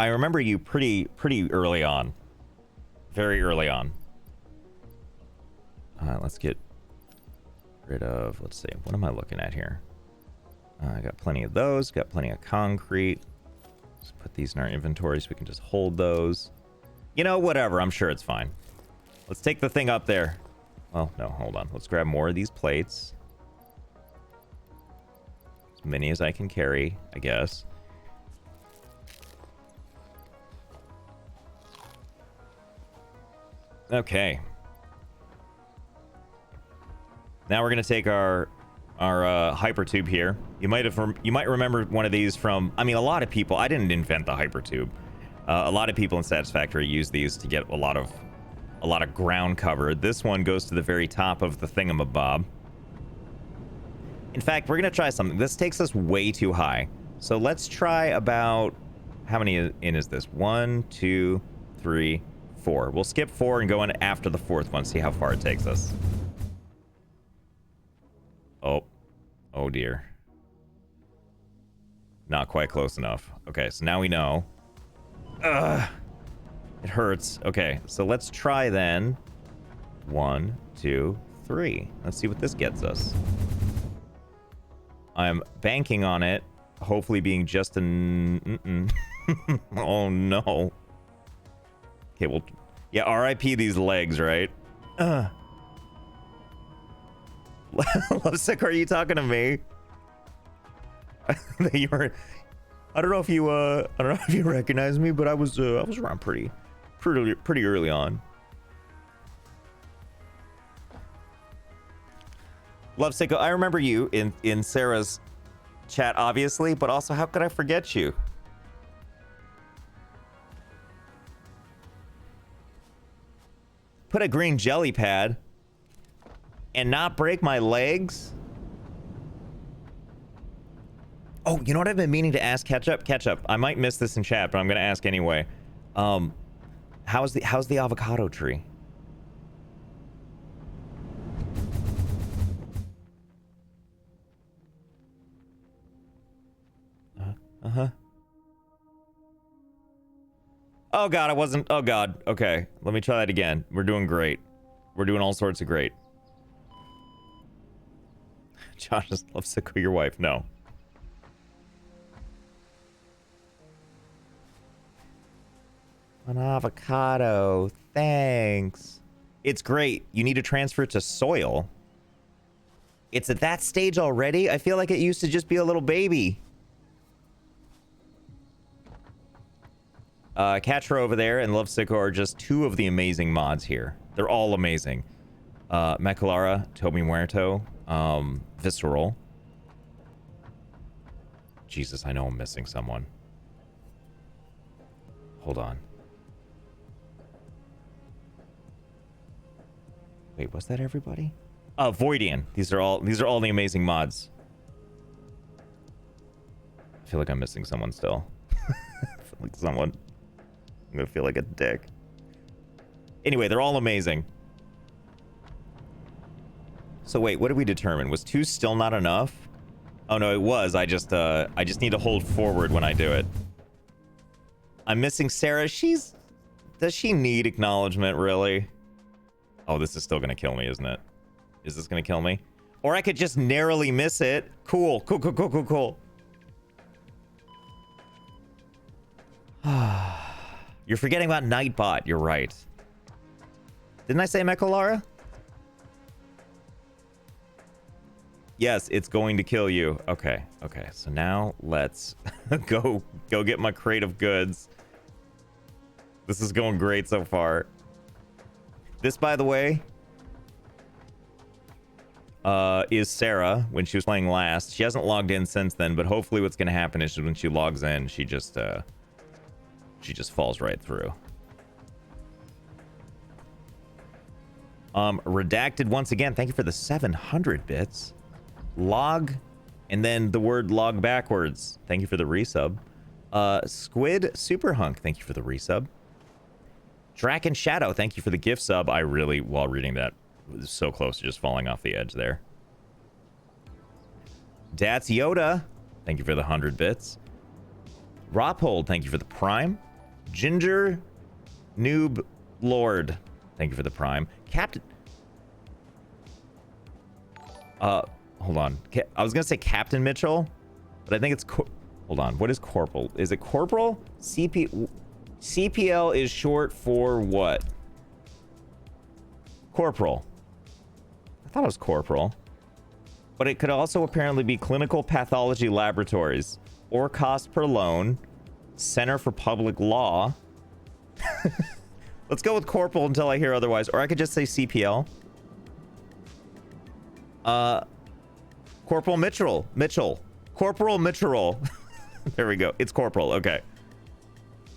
remember you pretty early on. Very early on. Let's get rid of, let's see, what am I looking at here? I got plenty of those, got plenty of concrete. Let's put these in our inventory so we can just hold those. You know, whatever, I'm sure it's fine. Let's take the thing up there. Well, no, hold on. Let's grab more of these plates. As many as I can carry, I guess. Okay. Now we're gonna take our hypertube here. You might remember one of these from. I mean, a lot of people. I didn't invent the hypertube. A lot of people in Satisfactory use these to get a lot of ground covered. This one goes to the very top of the thingamabob. In fact, we're gonna try something. This takes us way too high. So let's try about, how many in is this? 1, 2, 3, 4. We'll skip 4 and go in after the 4th one. See how far it takes us. Oh dear. Not quite close enough. Okay, so now we know. Ugh. It hurts. Okay, so let's try then. 1, 2, 3. Let's see what this gets us. I'm banking on it. Hopefully being just an... Oh no. Okay, well... Yeah, RIP these legs, right? Lovesick, are you talking to me? You were... I don't know if you recognize me, but I was around pretty early on. Lovesick, I remember you in Sarah's chat, obviously, but also how could I forget you? Put a green jelly pad and not break my legs? Oh, you know what I've been meaning to ask Ketchup? Ketchup, I might miss this in chat, but I'm gonna ask anyway. How's the avocado tree? Uh-huh. Oh god, I wasn't... Oh god, okay. Let me try that again. We're doing great. We're doing all sorts of great. Josh just loves to cook your wife. No. An avocado. Thanks. It's great. You need to transfer it to soil. It's at that stage already? I feel like it used to just be a little baby. Catcher over there and Lovesick are just two of the amazing mods here. They're all amazing. Mecalara, Toby Muerto, Visceral. Jesus, I know I'm missing someone. Hold on. Wait, was that everybody? Voidian. These are all the amazing mods. I feel like I'm missing someone still. I feel like someone. I'm gonna feel like a dick. Anyway, they're all amazing. So wait, what did we determine? Was 2 still not enough? Oh no, it was. I just need to hold forward when I do it. I'm missing Sarah. Does she need acknowledgement, really? Oh, this is still gonna kill me, isn't it? Is this gonna kill me? Or I could just narrowly miss it. Cool. You're forgetting about Nightbot. You're right. Didn't I say Mechalara? Yes, it's going to kill you. Okay. So now let's go get my crate of goods. This is going great so far. This, by the way, is Sarah when she was playing last. She hasn't logged in since then, but hopefully what's going to happen is when she logs in, she just falls right through. Redacted once again. Thank you for the 700 bits. Log, and then the word log backwards. Thank you for the resub. Squid Super Hunk. Thank you for the resub. Draken Shadow, thank you for the gift sub. I really, while reading that, was so close to just falling off the edge there. Dats Yoda, thank you for the 100 bits. Rophold, thank you for the prime. Ginger Noob Lord, thank you for the prime. Captain... hold on. I was gonna say Captain Mitchell, but I think it's... Hold on, what is Corporal? Is it Corporal? CPL is short for what? Corporal. I thought it was Corporal. But it could also apparently be Clinical Pathology Laboratories, or cost per loan, Center for Public Law. Let's go with Corporal until I hear otherwise, or I could just say CPL. Corporal Mitchell. Corporal Mitchell. There we go. It's Corporal. Okay.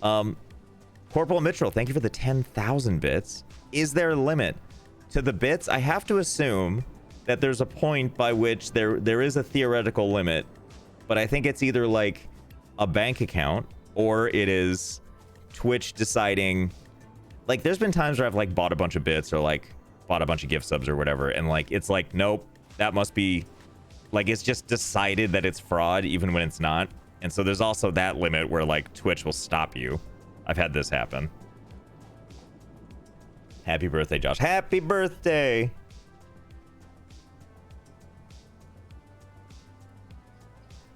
Corporal Mitchell, thank you for the 10,000 bits. Is there a limit to the bits? I have to assume that there's a point by which there is a theoretical limit, but I think it's either like a bank account or it is Twitch deciding. Like, there's been times where I've like bought a bunch of bits or like bought a bunch of gift subs or whatever, and like it's like, nope, that must be like, it's just decided that it's fraud even when it's not. And so there's also that limit where like Twitch will stop you. I've had this happen. Happy birthday, Josh. Happy birthday.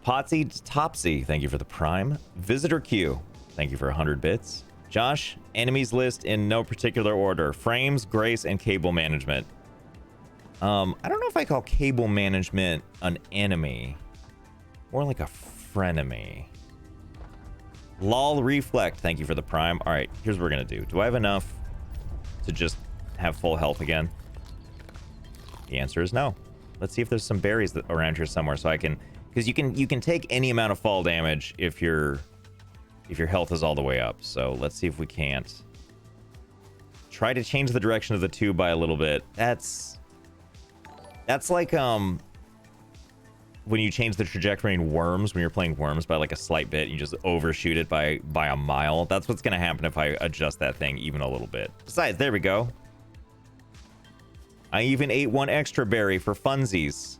Potsy Topsy, thank you for the prime. Visitor Q, thank you for 100 bits. Josh, enemies list in no particular order. Frames, Grace, and Cable Management. I don't know if I call Cable Management an enemy. More like a frenemy. Lol Reflect, thank you for the prime. All right, here's what we're gonna do. Do I have enough to just have full health again? The answer is no. Let's see if there's some berries around here somewhere so I can, because you can take any amount of fall damage if your health is all the way up. So let's see if we can't try to change the direction of the tube by a little bit. That's like when you change the trajectory in Worms, when you're playing Worms by like a slight bit, you just overshoot it by a mile. That's what's gonna happen if I adjust that thing even a little bit. Besides, there we go. I even ate one extra berry for funsies.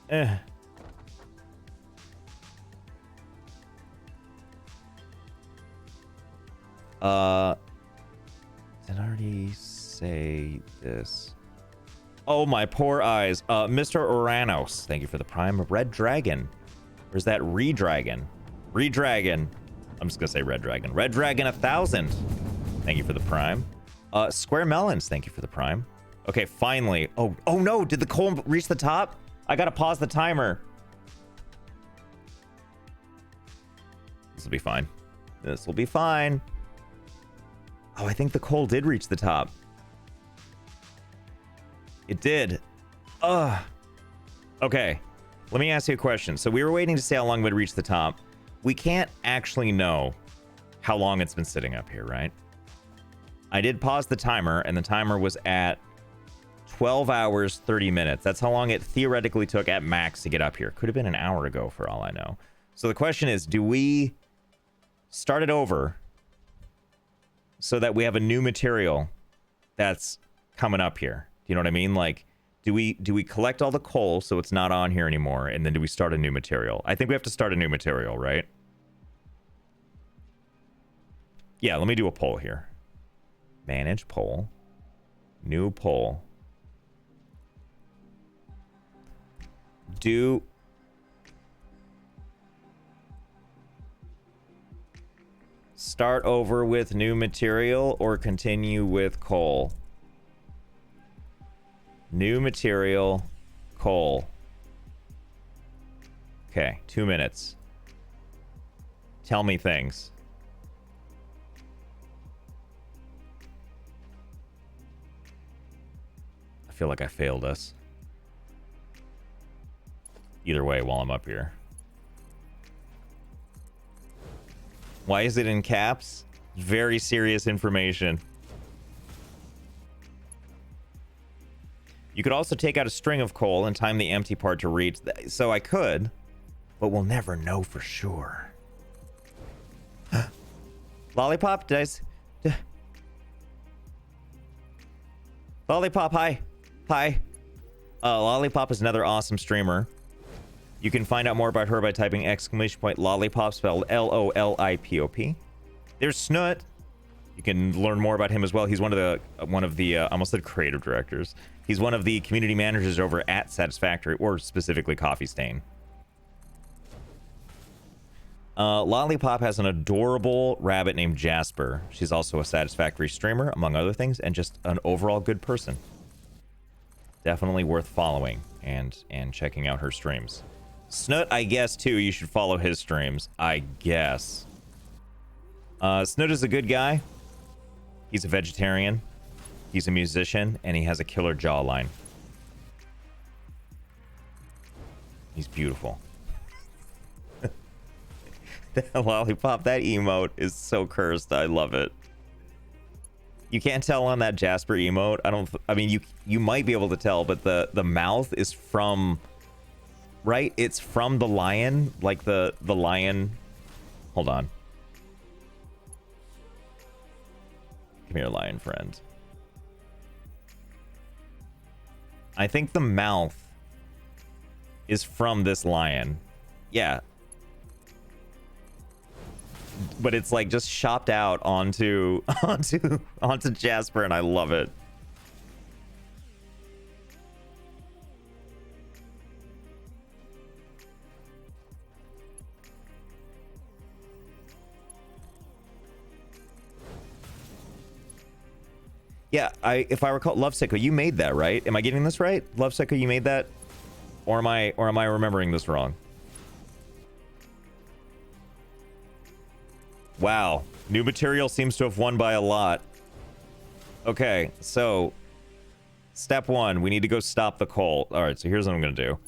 Did I already say this? Oh, my poor eyes. Mr. Oranos, thank you for the prime. Red Dragon. Or is that Redragon? Redragon. I'm just gonna say Red Dragon. Red Dragon 1000. Thank you for the prime. Square Melons, thank you for the prime. Okay, finally. Oh no, did the coal reach the top? I gotta pause the timer. This will be fine. This will be fine. Oh, I think the coal did reach the top. It did. Ugh. Okay. Let me ask you a question. So we were waiting to see how long it would reach the top. We can't actually know how long it's been sitting up here, right? I did pause the timer, and the timer was at 12 hours, 30 minutes. That's how long it theoretically took at max to get up here. Could have been an hour ago for all I know. So the question is, do we start it over so that we have a new material that's coming up here? Do you know what I mean? Like, do we collect all the coal so it's not on here anymore, and then do we start a new material? I think we have to start a new material, right? Yeah, let me do a poll here. Manage poll. New poll. Do start over with new material or continue with coal? New material, coal. Okay, 2 minutes. Tell me things. I feel like I failed us. Either way, while I'm up here. Why is it in caps? Very serious information. You could also take out a string of coal and time the empty part to reach. So I could, but we'll never know for sure. Lollipop, did Lollipop, hi. Hi. Lollipop is another awesome streamer. You can find out more about her by typing !lollipop, spelled LOLIPOP. There's Snoot. You can learn more about him as well. He's one of the I almost said creative directors. He's one of the community managers over at Satisfactory, or specifically Coffee Stain. Lollipop has an adorable rabbit named Jasper. She's also a Satisfactory streamer, among other things, and just an overall good person. Definitely worth following and checking out her streams. Snoot, I guess, too, you should follow his streams. I guess. Snoot is a good guy. He's a vegetarian. He's a musician, and he has a killer jawline. He's beautiful. That Lollipop, that emote is so cursed. I love it. You can't tell on that Jasper emote. I mean, you might be able to tell, but the mouth is from, right? It's from the lion, like the lion. Hold on. Come here, lion friend. I think the mouth is from this lion. Yeah. But it's like just chopped out onto Jasper, and I love it. Yeah, if I recall, Lovesickle, you made that, right? Am I getting this right? Lovesickle, you made that? Or am I remembering this wrong? Wow. New material seems to have won by a lot. Okay, so step one, we need to go stop the coal. All right, so here's what I'm going to do.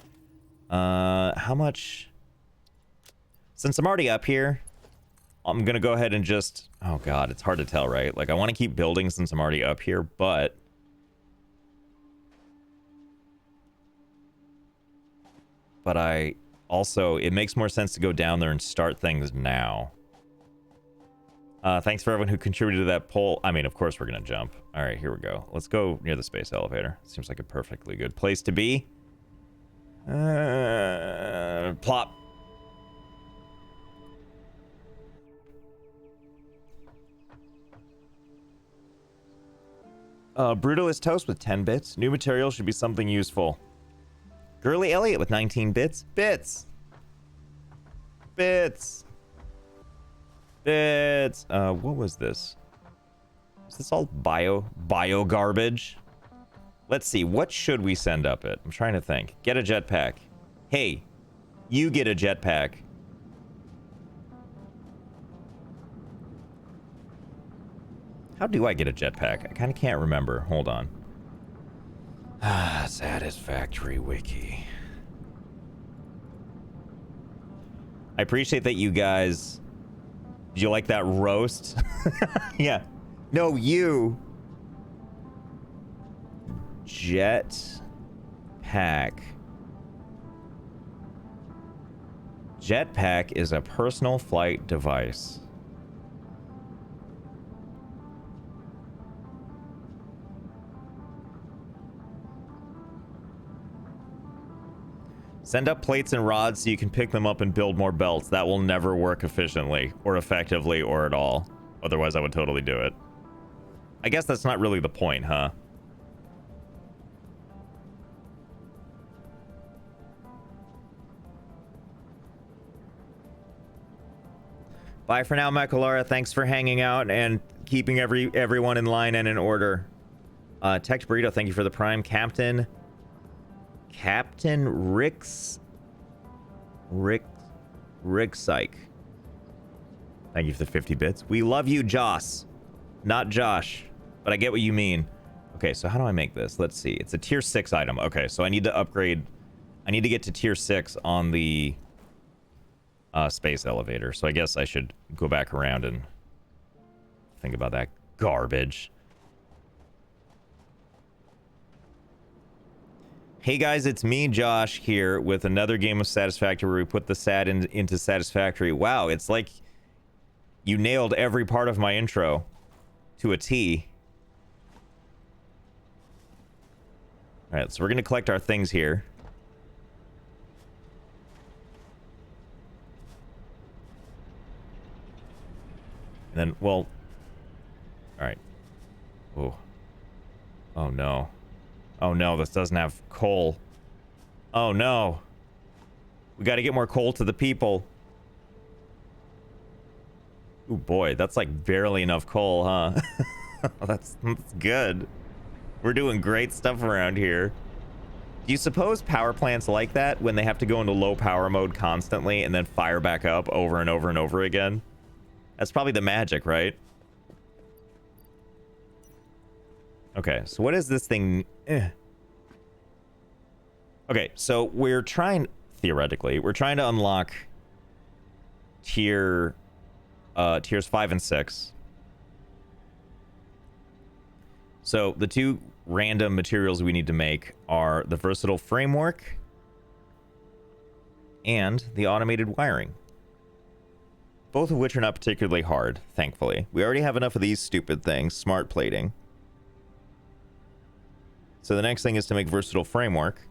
How much? Since I'm already up here, I'm going to go ahead and just... Oh, God, it's hard to tell, right? Like, I want to keep building since I'm already up here, but... But I also... It makes more sense to go down there and start things now. Thanks for everyone who contributed to that poll. I mean, of course we're going to jump. All right, here we go. Let's go near the space elevator. Seems like a perfectly good place to be. Plop. Brutalist Toast with 10 bits. New material should be something useful. Girly Elliot with 19 bits. Bits. What was this? Is this all bio garbage? Let's see, what should we send up it? I'm trying to think. Get a jetpack. Hey, you get a jetpack. How do I get a jetpack? I kind of can't remember. Hold on. Satisfactory wiki. I appreciate that you guys... Did you like that roast? Yeah. No, you. Jetpack. Jetpack is a personal flight device. Send up plates and rods so you can pick them up and build more belts. That will never work efficiently or effectively or at all. Otherwise, I would totally do it. I guess that's not really the point, huh? Bye for now, Macalara. Thanks for hanging out and keeping everyone in line and in order. Tech Burrito, thank you for the prime. Captain Rick Psych. Thank you for the 50 bits. We love you, Joss. Not Josh, but I get what you mean. Okay, so how do I make this? Let's see. It's a tier 6 item. Okay, so I need to upgrade. I need to get to tier 6 on the space elevator. So I guess I should go back around and think about that garbage. Hey guys, it's me, Josh, here with another game of Satisfactory where we put the SAT into Satisfactory. Wow, it's like you nailed every part of my intro to a T. All right, so we're gonna collect our things here. And then, well, all right. Oh. Oh no. Oh no, this doesn't have coal. Oh no. We got to get more coal to the people. Ooh boy, that's like barely enough coal, huh? that's good. We're doing great stuff around here. Do you suppose power plants like that when they have to go into low power mode constantly and then fire back up over and over and over again? That's probably the magic, right? Okay, so what is this thing? Okay, so we're trying, theoretically, we're trying to unlock tiers 5 and 6. So the two random materials we need to make are the versatile framework and the automated wiring. Both of which are not particularly hard, thankfully. We already have enough of these stupid things, smart plating. So the next thing is to make versatile framework.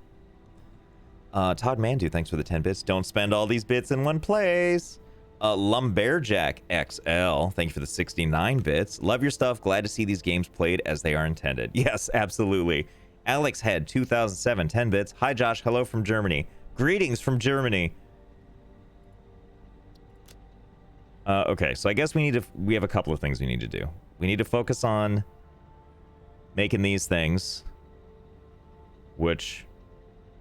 Todd Mandu, thanks for the 10 bits. Don't spend all these bits in one place. Lumberjack XL, thank you for the 69 bits. Love your stuff. Glad to see these games played as they are intended. Yes, absolutely. Alex Head, 2007, 10 bits. Hi, Josh. Hello from Germany. Greetings from Germany. Okay, so I guess we have a couple of things we need to do. We need to focus on making these things, which,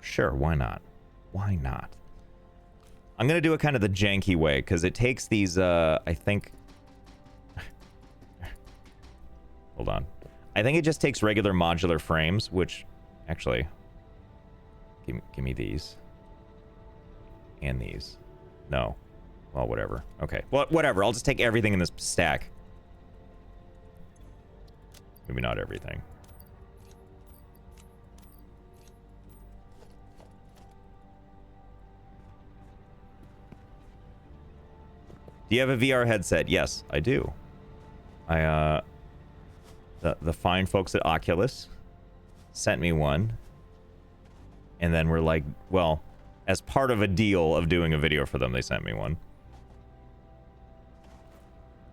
sure, why not? Why not? I'm going to do it kind of the janky way, because it takes these, I think... Hold on. I think it just takes regular modular frames, which, actually, give me these. And these. No. Well, whatever. Okay. Well, whatever. I'll just take everything in this stack. Maybe not everything. Do you have a VR headset? Yes, I do. The fine folks at Oculus sent me one. And then we're like, well, as part of a deal of doing a video for them, they sent me one.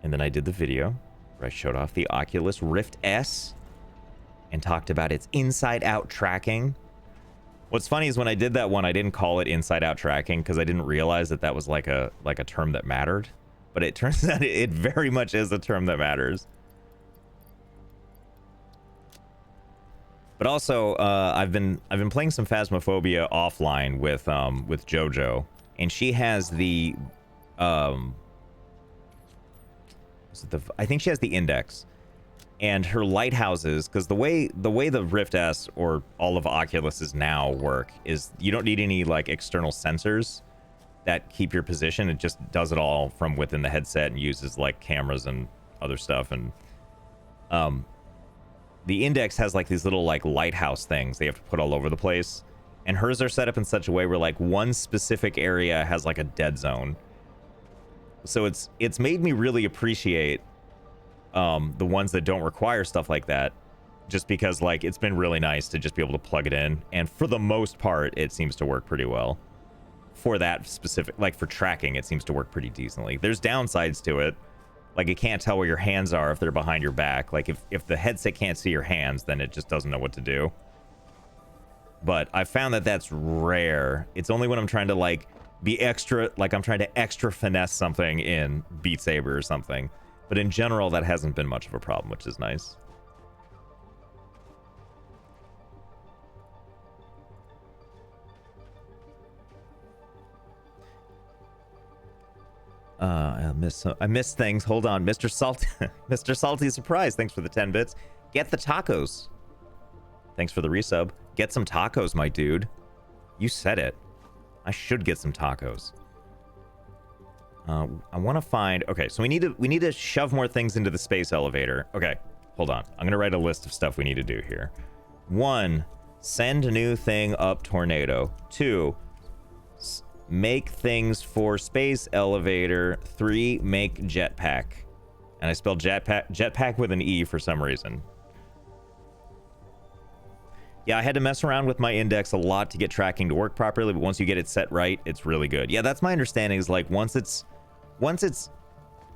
And then I did the video where I showed off the Oculus Rift S and talked about its inside-out tracking. What's funny is when I did that one, I didn't call it inside-out tracking because I didn't realize that that was like a term that mattered. But it turns out it very much is a term that matters. But also, I've been playing some Phasmophobia offline with JoJo, and she has the I think she has the Index, and her lighthouses, because the way the Rift S or all of Oculus's now work is you don't need any like external sensors that keep your position. It just does it all from within the headset and uses like cameras and other stuff. And the Index has like these little like lighthouse things they have to put all over the place, and hers are set up in such a way where like one specific area has like a dead zone. So it's made me really appreciate the ones that don't require stuff like that, just because like it's been really nice to just be able to plug it in, and for the most part it seems to work pretty well. For that specific, like for tracking, it seems to work pretty decently. There's downsides to it, like it can't tell where your hands are if they're behind your back. Like if the headset can't see your hands, then it just doesn't know what to do. But I found that that's rare. It's only when I'm trying to like be extra, like I'm trying to extra finesse something in Beat Saber or something. But in general, that hasn't been much of a problem, which is nice. I miss things. Hold on, Mr. Salty, Mr. Salty Surprise. Thanks for the 10 bits. Get the tacos. Thanks for the resub. Get some tacos, my dude. You said it. I should get some tacos. I want to find. Okay, so we need to shove more things into the space elevator. Okay, hold on. I'm gonna write a list of stuff we need to do here. 1, send a new thing up tornado. 2, make things for space elevator. 3, make jetpack. And I spelled jetpack with an E for some reason. Yeah, I had to mess around with my index a lot to get tracking to work properly, but once you get it set right, it's really good. Yeah, that's my understanding, is like once it's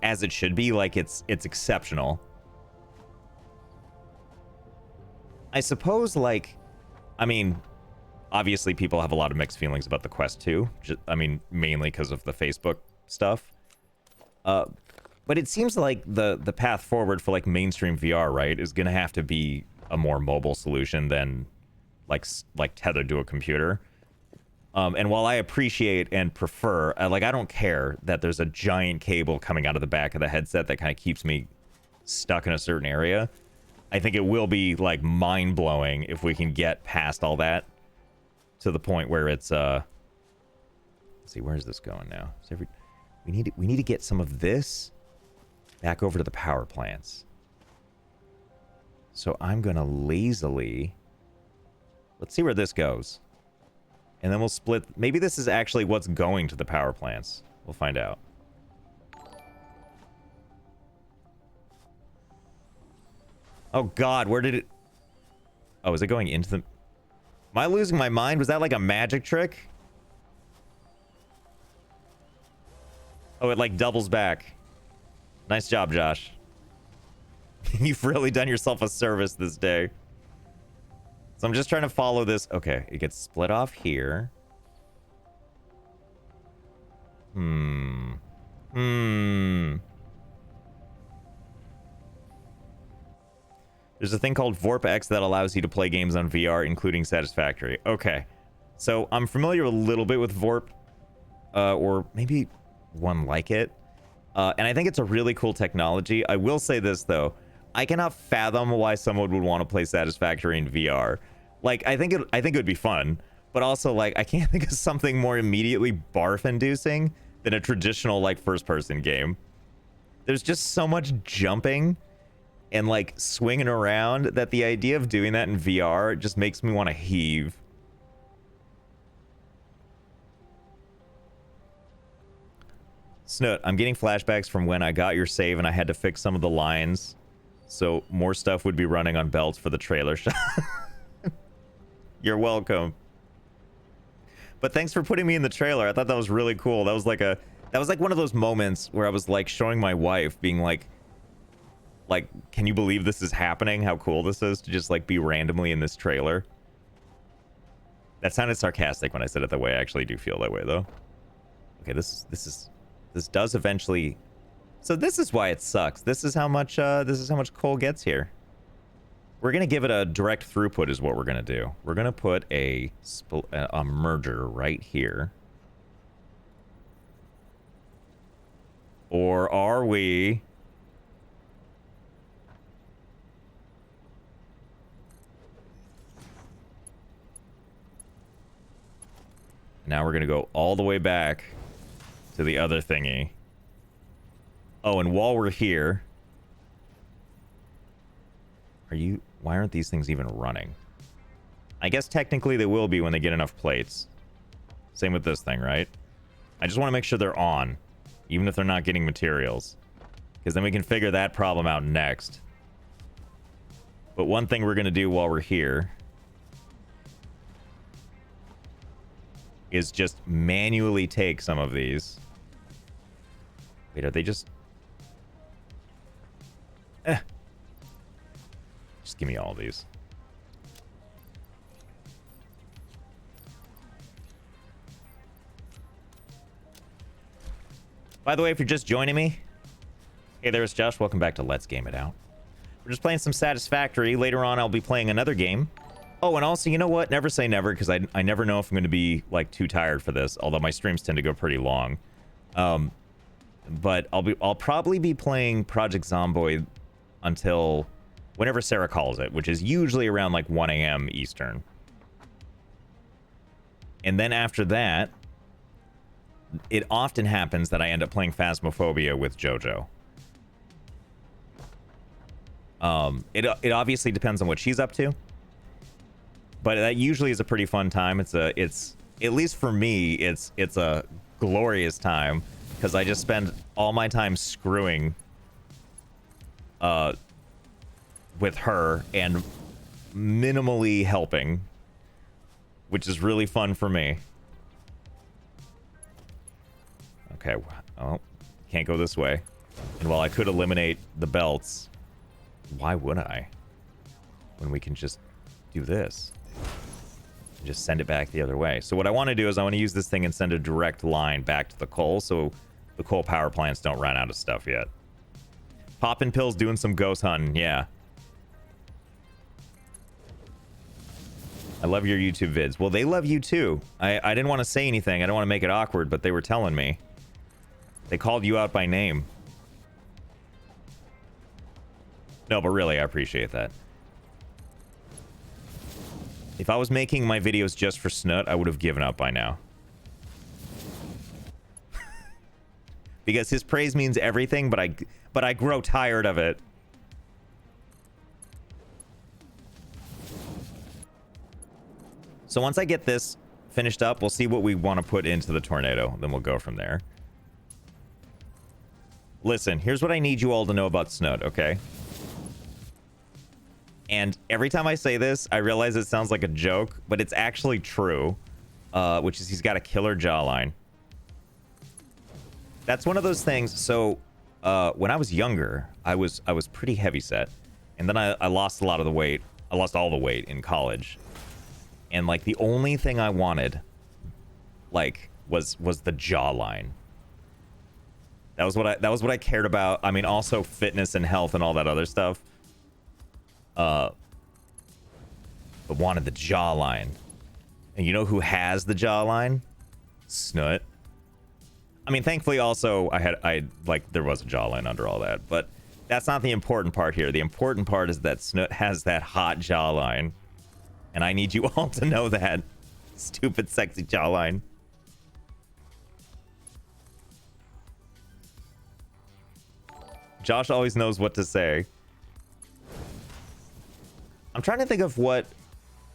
as it should be, like it's exceptional. I suppose, like, I mean, obviously people have a lot of mixed feelings about the Quest 2. I mean, mainly because of the Facebook stuff. But it seems like the path forward for like mainstream VR, right, is gonna have to be a more mobile solution than like tethered to a computer. And while I appreciate and prefer, like, I don't care that there's a giant cable coming out of the back of the headset that kind of keeps me stuck in a certain area. I think it will be like mind-blowing if we can get past all that to the point where it's let's see, where's this going now? So we need to get some of this back over to the power plants. So I'm gonna lazily, let's see where this goes. And then we'll split. Maybe this is actually what's going to the power plants. We'll find out. Oh God, where did it? Oh, is it going into the? Am I losing my mind? Was that like a magic trick? Oh, it like doubles back. Nice job, Josh. You've really done yourself a service this day. So I'm just trying to follow this. Okay, it gets split off here. There's a thing called VorpX that allows you to play games on VR, including Satisfactory. Okay. So I'm familiar a little bit with Vorp, or maybe one like it. And I think it's a really cool technology. I will say this, though. I cannot fathom why someone would want to play Satisfactory in VR. Like, I think it would be fun, but also, like, I can't think of something more immediately barf-inducing than a traditional, like, first-person game. There's just so much jumping and, like, swinging around that the idea of doing that in VR just makes me want to heave. Snoot, I'm getting flashbacks from when I got your save and I had to fix some of the lines, so more stuff would be running on belts for the trailer shot. You're welcome. But thanks for putting me in the trailer. I thought that was really cool. That was like one of those moments where I was like showing my wife, being like, can you believe this is happening? How cool this is to just like be randomly in this trailer. That sounded sarcastic when I said it that way. I actually do feel that way though. Okay, this does eventually. So this is why it sucks. This is how much coal gets here. We're gonna give it a direct throughput is what we're gonna do. We're gonna put a merger right here. Or are we? Now we're gonna go all the way back to the other thingy. Oh, and while we're here, why aren't these things even running? I guess technically they will be when they get enough plates. Same with this thing, right? I just want to make sure they're on, even if they're not getting materials, because then we can figure that problem out next. But one thing we're going to do while we're here is just manually take some of these. Wait, are they just... Just give me all these. By the way, if you're just joining me, hey there, it's Josh. Welcome back to Let's Game It Out. We're just playing some Satisfactory. Later on, I'll be playing another game. Oh, and also, you know what? Never say never, because I never know if I'm going to be, like, too tired for this, although my streams tend to go pretty long. But I'll probably be playing Project Zomboid until whenever Sarah calls it, which is usually around like 1 a.m. Eastern. And then after that, it often happens that I end up playing Phasmophobia with JoJo. It obviously depends on what she's up to, but that usually is a pretty fun time. It's at least for me, it's a glorious time, because I just spend all my time screwing with her and minimally helping, which is really fun for me. Okay, oh, can't go this way. And while I could eliminate the belts, why would I? When we can just do this. Just send it back the other way. So what I want to do is I want to use this thing and send a direct line back to the coal so the coal power plants don't run out of stuff yet. Popping pills, doing some ghost hunting, yeah. I love your YouTube vids. Well, they love you too. I didn't want to say anything. I don't want to make it awkward, but they were telling me. They called you out by name. No, but really, I appreciate that. If I was making my videos just for Snoot, I would have given up by now. Because his praise means everything, but I grow tired of it. So once I get this finished up, we'll see what we want to put into the tornado. Then we'll go from there. Listen, here's what I need you all to know about Snoot, okay? And every time I say this, I realize it sounds like a joke, but it's actually true. Which is he's got a killer jawline. That's one of those things. So when I was younger, I was pretty heavy set. And then I lost a lot of the weight. I lost all the weight in college. And like the only thing I wanted, like, was the jawline. That was what I cared about. I mean, also fitness and health and all that other stuff. But wanted the jawline. And you know who has the jawline? Snoot. I mean, thankfully also there was a jawline under all that, but that's not the important part here. The important part is that Snoot has that hot jawline. And I need you all to know that. Stupid, sexy jawline. Josh always knows what to say. I'm trying to think of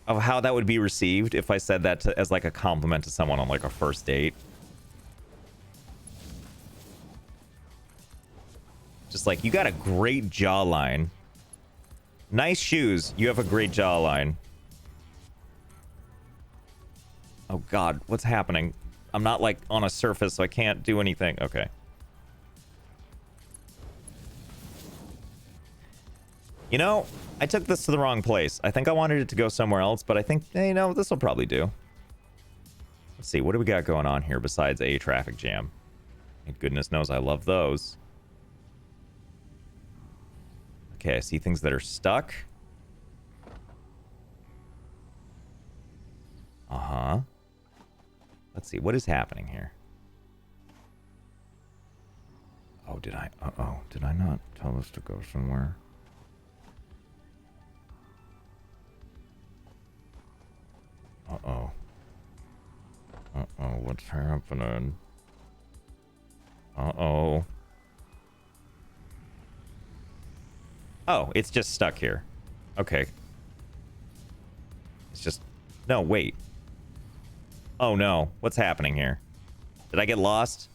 how that would be received if I said that as like a compliment to someone on like a first date. Just like, you got a great jawline. Nice shoes. You have a great jawline. Oh God, what's happening? I'm not like on a surface, so I can't do anything. Okay. You know, I took this to the wrong place. I think I wanted it to go somewhere else, but I think, you know, this will probably do. Let's see, what do we got going on here besides a traffic jam? And goodness knows I love those. Okay, I see things that are stuck. Uh-huh. Let's see, what is happening here? Oh, did I not tell this to go somewhere? Uh-oh. Uh-oh, what's happening? Uh-oh. Oh, it's just stuck here. Okay. It's just... No, wait. Oh, no. What's happening here? Did I get lost?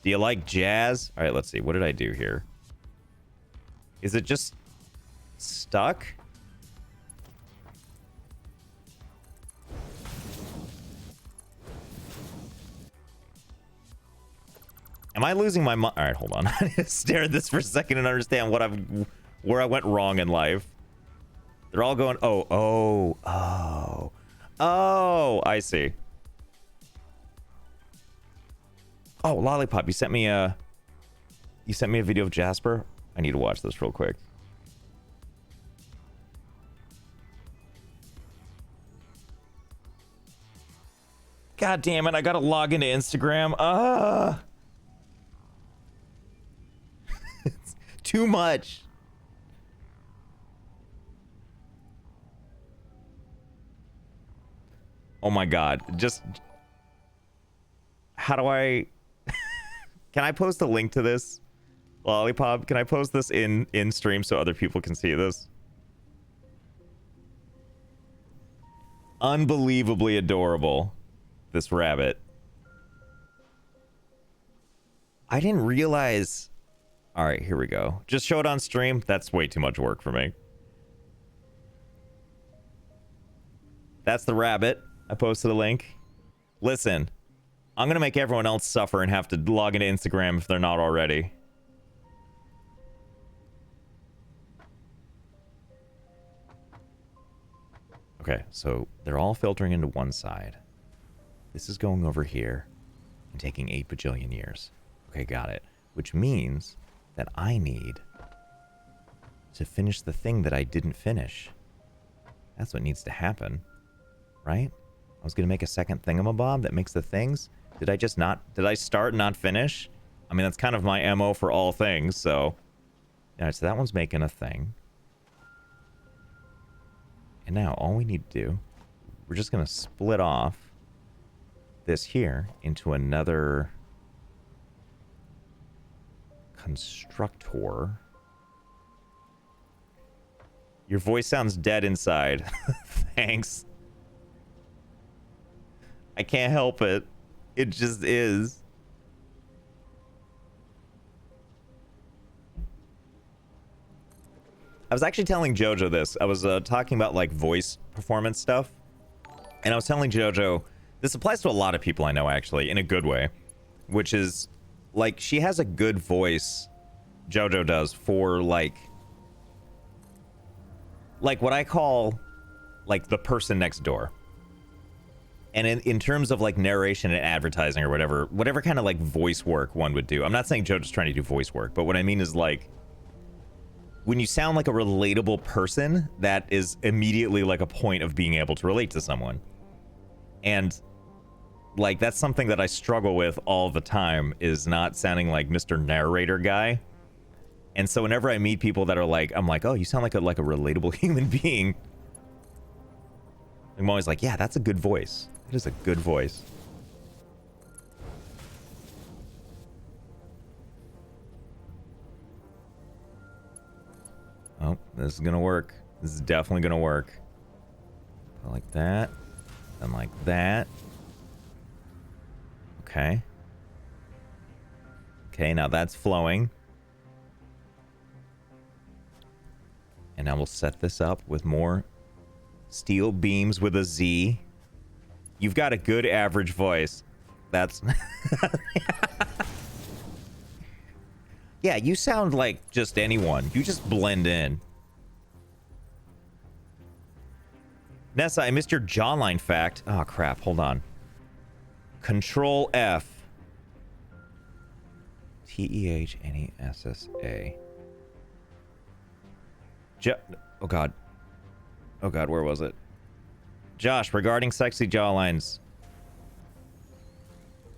Do you like jazz? All right, let's see. What did I do here? Is it just stuck? Am I losing my mind? All right, hold on. I need to stare at this for a second and understand where I went wrong in life. They're all going, oh, I see. Oh, Lollipop, you sent me a video of Jasper. I need to watch this real quick. God damn it, I gotta log into Instagram. It's too much. Oh my god, just... How do I... Can I post a link to this? Lollipop, can I post this in stream so other people can see this? Unbelievably adorable, this rabbit. I didn't realize... All right, here we go. Just show it on stream. That's way too much work for me. That's the rabbit. I posted a link. Listen, I'm going to make everyone else suffer and have to log into Instagram if they're not already. Okay, so they're all filtering into one side. This is going over here and taking 8 bajillion years. Okay, got it. Which means that I need to finish the thing that I didn't finish. That's what needs to happen, right? I was going to make a second thingamabob that makes the things. Did I start and not finish? I mean, that's kind of my MO for all things, so. Alright, so that one's making a thing. And now all we need to do, we're just going to split off this here into another constructor. Your voice sounds dead inside. Thanks. I can't help it. It just is. I was actually telling Jojo this. I was talking about like voice performance stuff. And I was telling Jojo, this applies to a lot of people I know actually, in a good way. Which is, like, she has a good voice, Jojo does, for like what I call, like, the person next door. And in terms of, like, narration and advertising or whatever kind of, like, voice work one would do. I'm not saying Jojo's trying to do voice work, but what I mean is, like, when you sound like a relatable person, that is immediately, like, a point of being able to relate to someone. And, like, that's something that I struggle with all the time, is not sounding like Mr. Narrator guy. And so whenever I meet people that are like, I'm like, oh, you sound like a relatable human being. I'm always like, yeah, that's a good voice. It is a good voice. Oh, this is gonna work. This is definitely gonna work. Like that. And like that. Okay. Okay, now that's flowing. And now we'll set this up with more steel beams with a Z. You've got a good average voice. That's... Yeah, you sound like just anyone. You just blend in. Nessa, I missed your jawline fact. Oh, crap. Hold on. Control F. T-E-H-N-E-S-S-A. Oh, God. Oh, God, where was it? Josh, regarding sexy jawlines.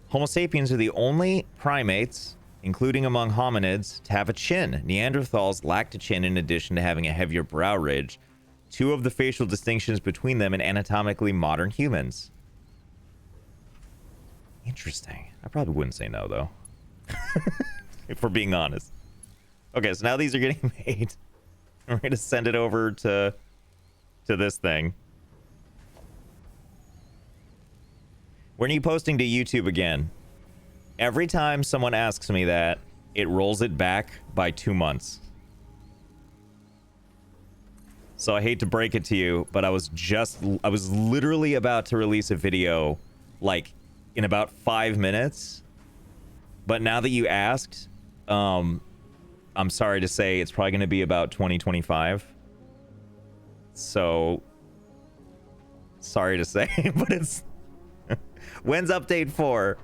Homo sapiens are the only primates, including among hominids, to have a chin. Neanderthals lacked a chin in addition to having a heavier brow ridge. Two of the facial distinctions between them and anatomically modern humans. Interesting. I probably wouldn't say no, though. If we're being honest. Okay, so now these are getting made. We're going to send it over to this thing. When are you posting to YouTube again? Every time someone asks me that, it rolls it back by 2 months. So I hate to break it to you, but I was literally about to release a video, like, in about 5 minutes. But now that you asked, I'm sorry to say it's probably going to be about 2025. So, sorry to say, but it's... When's update 4?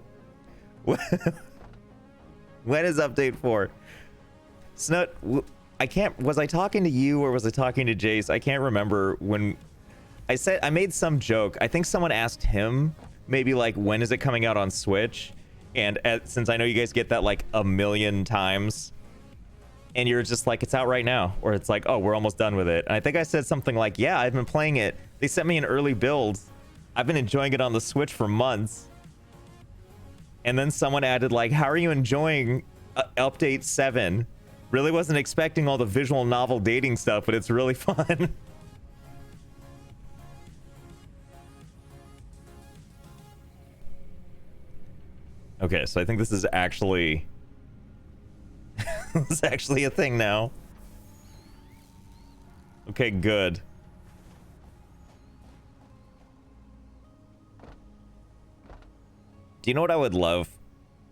When is update 4? Snut, I can't... Was I talking to you or was I talking to Jace? I can't remember when... I made some joke. I think someone asked him, maybe like, when is it coming out on Switch? And since I know you guys get that like a million times... And you're just like, it's out right now. Or it's like, oh, we're almost done with it. And I think I said something like, yeah, I've been playing it. They sent me an early build. I've been enjoying it on the Switch for months. And then someone added, like, how are you enjoying Update 7? Really wasn't expecting all the visual novel dating stuff, but it's really fun. Okay, so I think this is actually... It's actually a thing now. Okay, good. Do you know what I would love,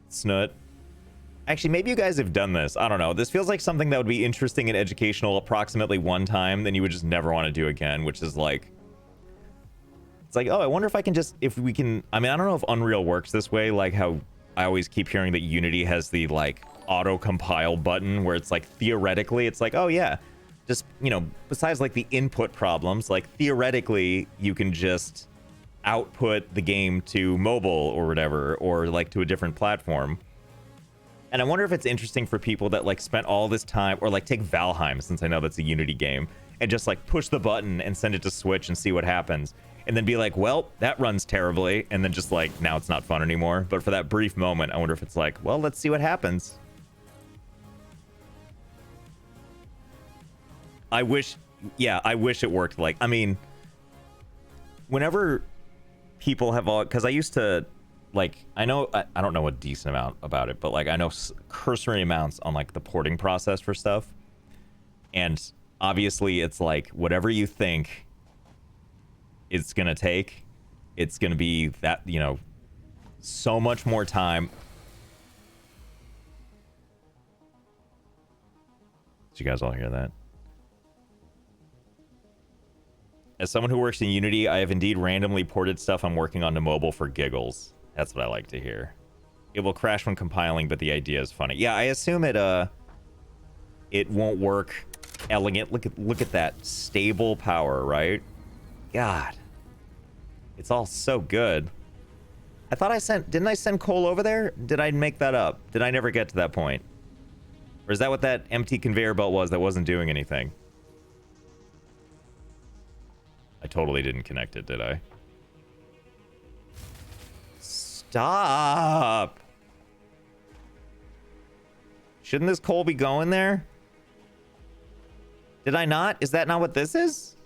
Snoot? Actually, maybe you guys have done this. I don't know. This feels like something that would be interesting and educational approximately one time, then you would just never want to do again, which is like... It's like, oh, I wonder if I can just... If we can... I mean, I don't know if Unreal works this way, like how I always keep hearing that Unity has the, like, auto-compile button, where it's like, theoretically, it's like, oh, yeah. Just, you know, besides, like, the input problems, like, theoretically, you can just output the game to mobile or whatever, or, like, to a different platform. And I wonder if it's interesting for people that, like, spent all this time, or, like, take Valheim, since I know that's a Unity game, and just, like, push the button and send it to Switch and see what happens. And then be like, well, that runs terribly, and then just, like, now it's not fun anymore. But for that brief moment, I wonder if it's like, well, let's see what happens. I wish it worked like, I mean, whenever people have all, because I used to, like, I don't know a decent amount about it, but, like, I know cursory amounts on, like, the porting process for stuff. And obviously it's like, whatever you think it's gonna take, it's gonna be that, you know, so much more time. Did you guys all hear that? As someone who works in Unity, I have indeed randomly ported stuff I'm working on to mobile for giggles. That's what I like to hear. It will crash when compiling, but the idea is funny. Yeah, I assume it won't work elegant. Look at that stable power, right? God. It's all so good. I thought didn't I send coal over there? Did I make that up? Did I never get to that point? Or is that what that empty conveyor belt was that wasn't doing anything? I totally didn't connect it, did I? Stop! Shouldn't this coal be going there? Did I not? Is that not what this is?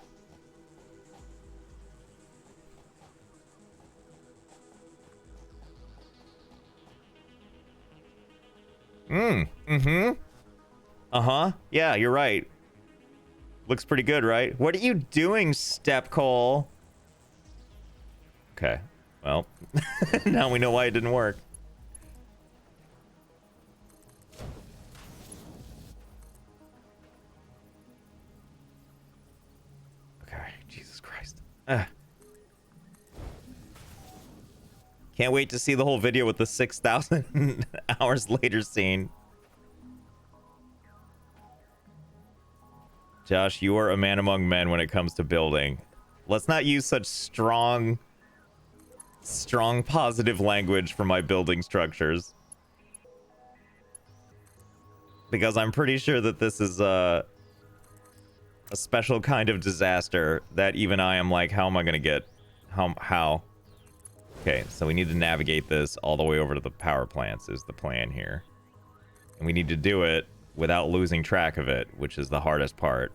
Uh-huh. Yeah, you're right. Looks pretty good, right? What are you doing, Step Cole? Okay. Well, now we know why it didn't work. Okay, Jesus Christ. Can't wait to see the whole video with the 6,000 hours later scene. Josh, you are a man among men when it comes to building. Let's not use such strong positive language for my building structures. Because I'm pretty sure that this is a special kind of disaster that even I am like, how am I gonna get? How? Okay, so we need to navigate this all the way over to the power plants is the plan here. And we need to do it without losing track of it, which is the hardest part.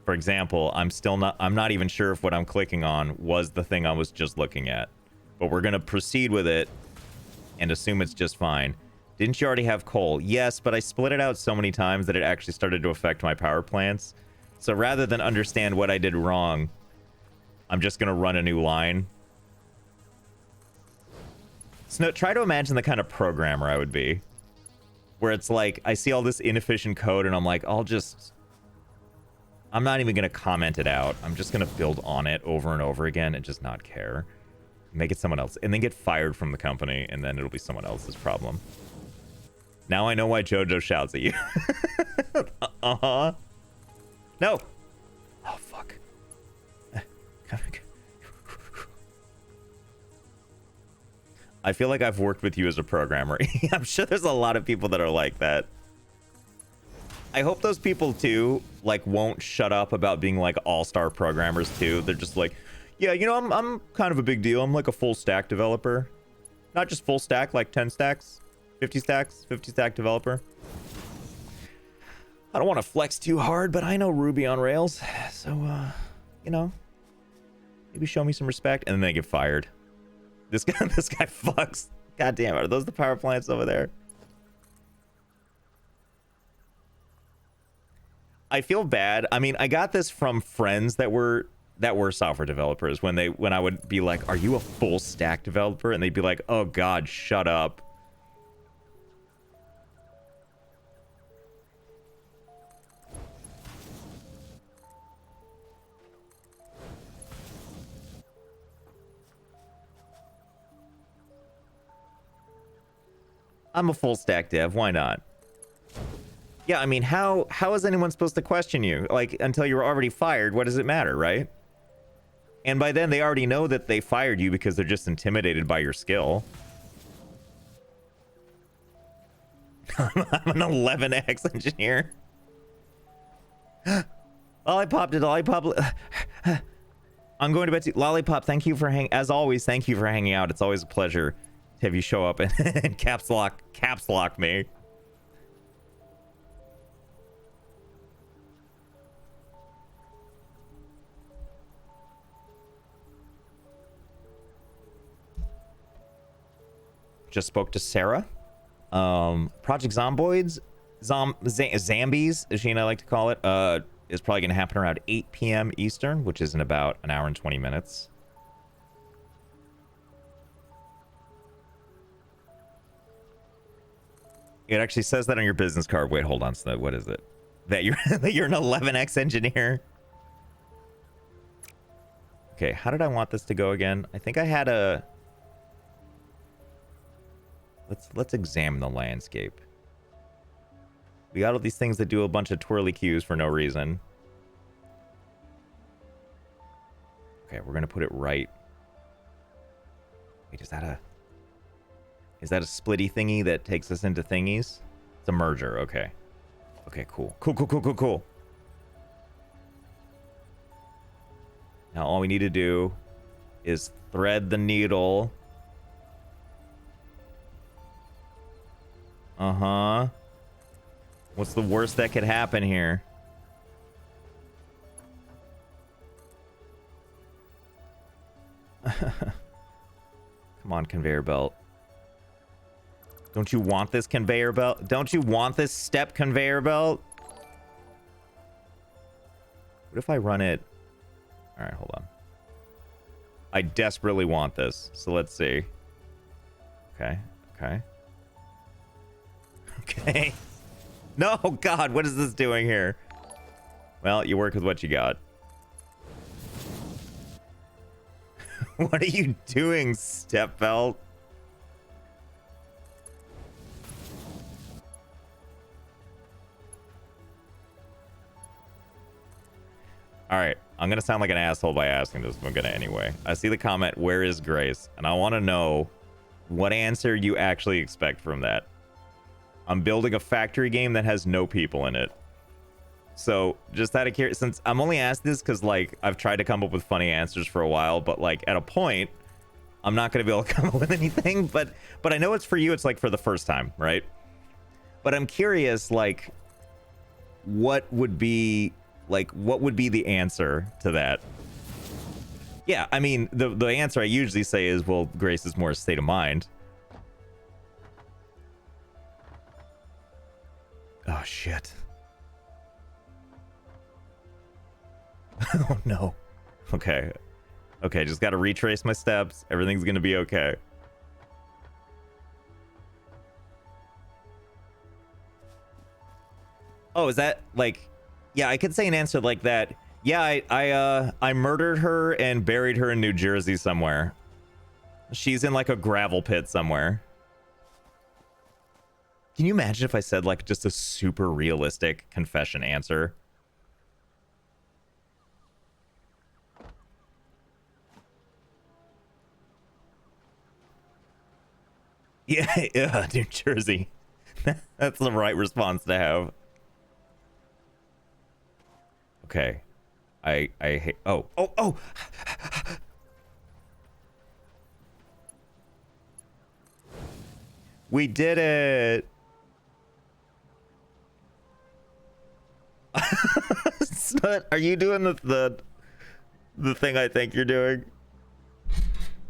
For example, I'm not even sure if what I'm clicking on was the thing I was just looking at. But we're gonna proceed with it and assume it's just fine. Didn't you already have coal? Yes, but I split it out so many times that it actually started to affect my power plants. So rather than understand what I did wrong, I'm just gonna run a new line. So try to imagine the kind of programmer I would be. Where it's like, I see all this inefficient code and I'm like, I'm not even gonna comment it out. I'm just gonna build on it over and over again and just not care. Make it someone else. And then get fired from the company and then it'll be someone else's problem. Now I know why JoJo shouts at you. Uh-huh. No. Oh, fuck. I feel like I've worked with you as a programmer. I'm sure there's a lot of people that are like that. I hope those people too, like, won't shut up about being like all-star programmers too. They're just like, yeah, you know, I'm kind of a big deal. I'm like a full stack developer. Not just full stack, like 10 stacks, 50 stacks, 50 stack developer. I don't want to flex too hard, but I know Ruby on Rails. So, you know, maybe show me some respect. And then they get fired. This guy fucks. God damn it. Are those the power plants over there? I feel bad. I mean, I got this from friends that were software developers when I would be like, "Are you a full stack developer?" And they'd be like, "Oh God, shut up." I'm a full stack dev. Why not? Yeah, I mean, how is anyone supposed to question you? Like, until you're already fired, what does it matter, right? And by then, they already know that they fired you because they're just intimidated by your skill. I'm an 11x engineer. Lollipop, did Lollipop... I'm going to bet you... Lollipop, thank you for as always, thank you for hanging out. It's always a pleasure to have you show up and caps lock me. Just spoke to Sarah. Project Zomboids, Zambies, as she and I like to call it, is probably going to happen around 8 p.m. Eastern, which is in about an hour and 20 minutes. It actually says that on your business card. Wait, hold on. So what is it? That you're that you're an 11x engineer. Okay, how did I want this to go again? I think I had a... Let's examine the landscape. We got all these things that do a bunch of twirly cues for no reason. Okay, we're gonna put it right. Wait, is that a splitty thingy that takes us into thingies? It's a merger. Okay. Okay, cool. Cool. Now all we need to do is thread the needle. Uh-huh. What's the worst that could happen here? Come on, conveyor belt. Don't you want this conveyor belt? Don't you want this step conveyor belt? What if I run it? All right, hold on. I desperately want this, so let's see. Okay. No, God, what is this doing here? Well, you work with what you got. What are you doing, step belt? All right, I'm gonna sound like an asshole by asking this, but I'm gonna anyway. I see the comment, "Where is Grace?" And I want to know what answer you actually expect from that. I'm building a factory game that has no people in it. So just out of curiosity, since I'm only asked this because like I've tried to come up with funny answers for a while, but like at a point, I'm not gonna be able to come up with anything. But I know it's for you. It's like for the first time, right? But I'm curious, like, what would be the answer to that? Yeah, I mean, the answer I usually say is, well, Grace is more a state of mind. Oh, shit. Oh, no. Okay. Okay, just got to retrace my steps. Everything's going to be okay. Oh, is that, like... Yeah, I could say an answer like that. Yeah, I murdered her and buried her in New Jersey somewhere. She's in, like, a gravel pit somewhere. Can you imagine if I said, like, just a super realistic confession answer? Yeah, New Jersey. That's the right response to have. Okay. I hate... Oh! We did it! Are you doing the thing I think you're doing?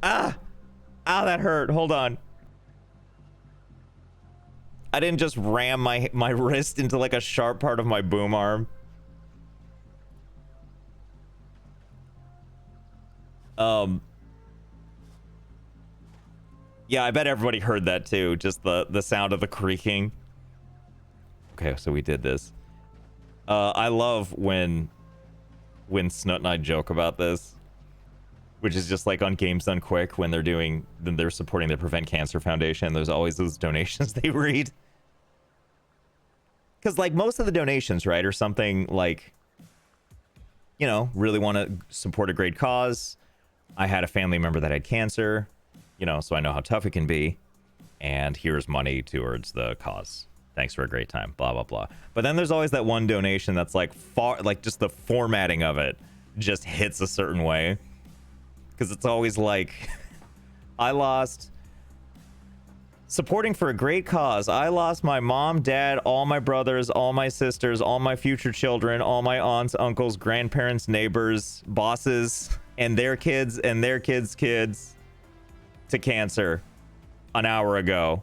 Ah! Ow, that hurt. Hold on. I didn't just ram my wrist into like a sharp part of my boom arm. Yeah, I bet everybody heard that too. Just the sound of the creaking. Okay, so we did this. I love when Snut and I joke about this, which is just like on Games Done Quick when they're supporting the Prevent Cancer Foundation. There's always those donations they read. Because like most of the donations, right, are something like, you know, really want to support a great cause. I had a family member that had cancer, you know, so I know how tough it can be. And here's money towards the cause. Thanks for a great time, blah, blah, blah. But then there's always that one donation that's like just the formatting of it just hits a certain way. Because it's always like, supporting for a great cause. I lost my mom, dad, all my brothers, all my sisters, all my future children, all my aunts, uncles, grandparents, neighbors, bosses, and their kids and their kids' kids to cancer an hour ago.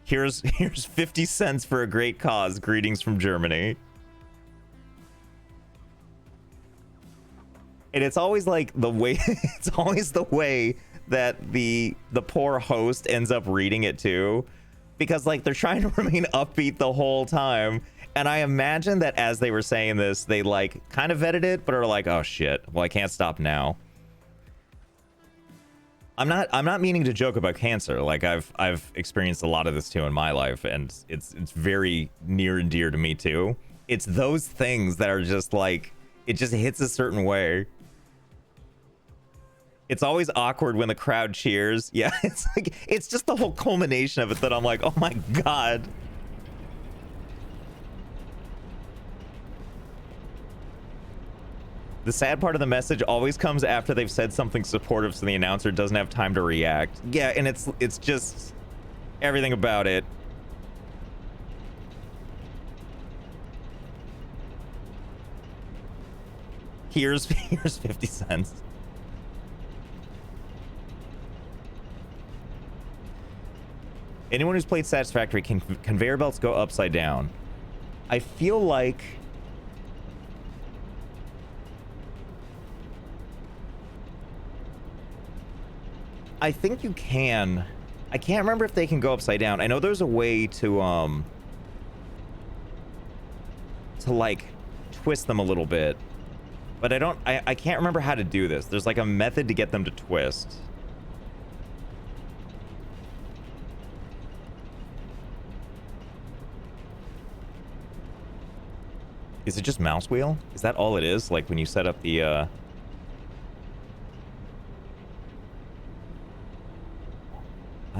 Here's 50 cents for a great cause. Greetings from Germany. And it's always like the way that the poor host ends up reading it too, because like they're trying to remain upbeat the whole time. And I imagine that as they were saying this, they like kind of vetted it, but are like, oh shit, well I can't stop now. I'm not meaning to joke about cancer. Like I've experienced a lot of this too in my life, and it's very near and dear to me too. It's those things that are just like, it just hits a certain way. It's always awkward when the crowd cheers. Yeah, it's like, it's just the whole culmination of it that I'm like, oh my god. The sad part of the message always comes after they've said something supportive, so the announcer doesn't have time to react. Yeah, and it's just everything about it. Here's 50 cents. Anyone who's played Satisfactory, can conveyor belts go upside down? I feel like I think you can. I can't remember if they can go upside down. I know there's a way to like twist them a little bit, but I can't remember how to do this. There's like a method to get them to twist. Is it just mouse wheel? Is that all it is? Like when you set up the I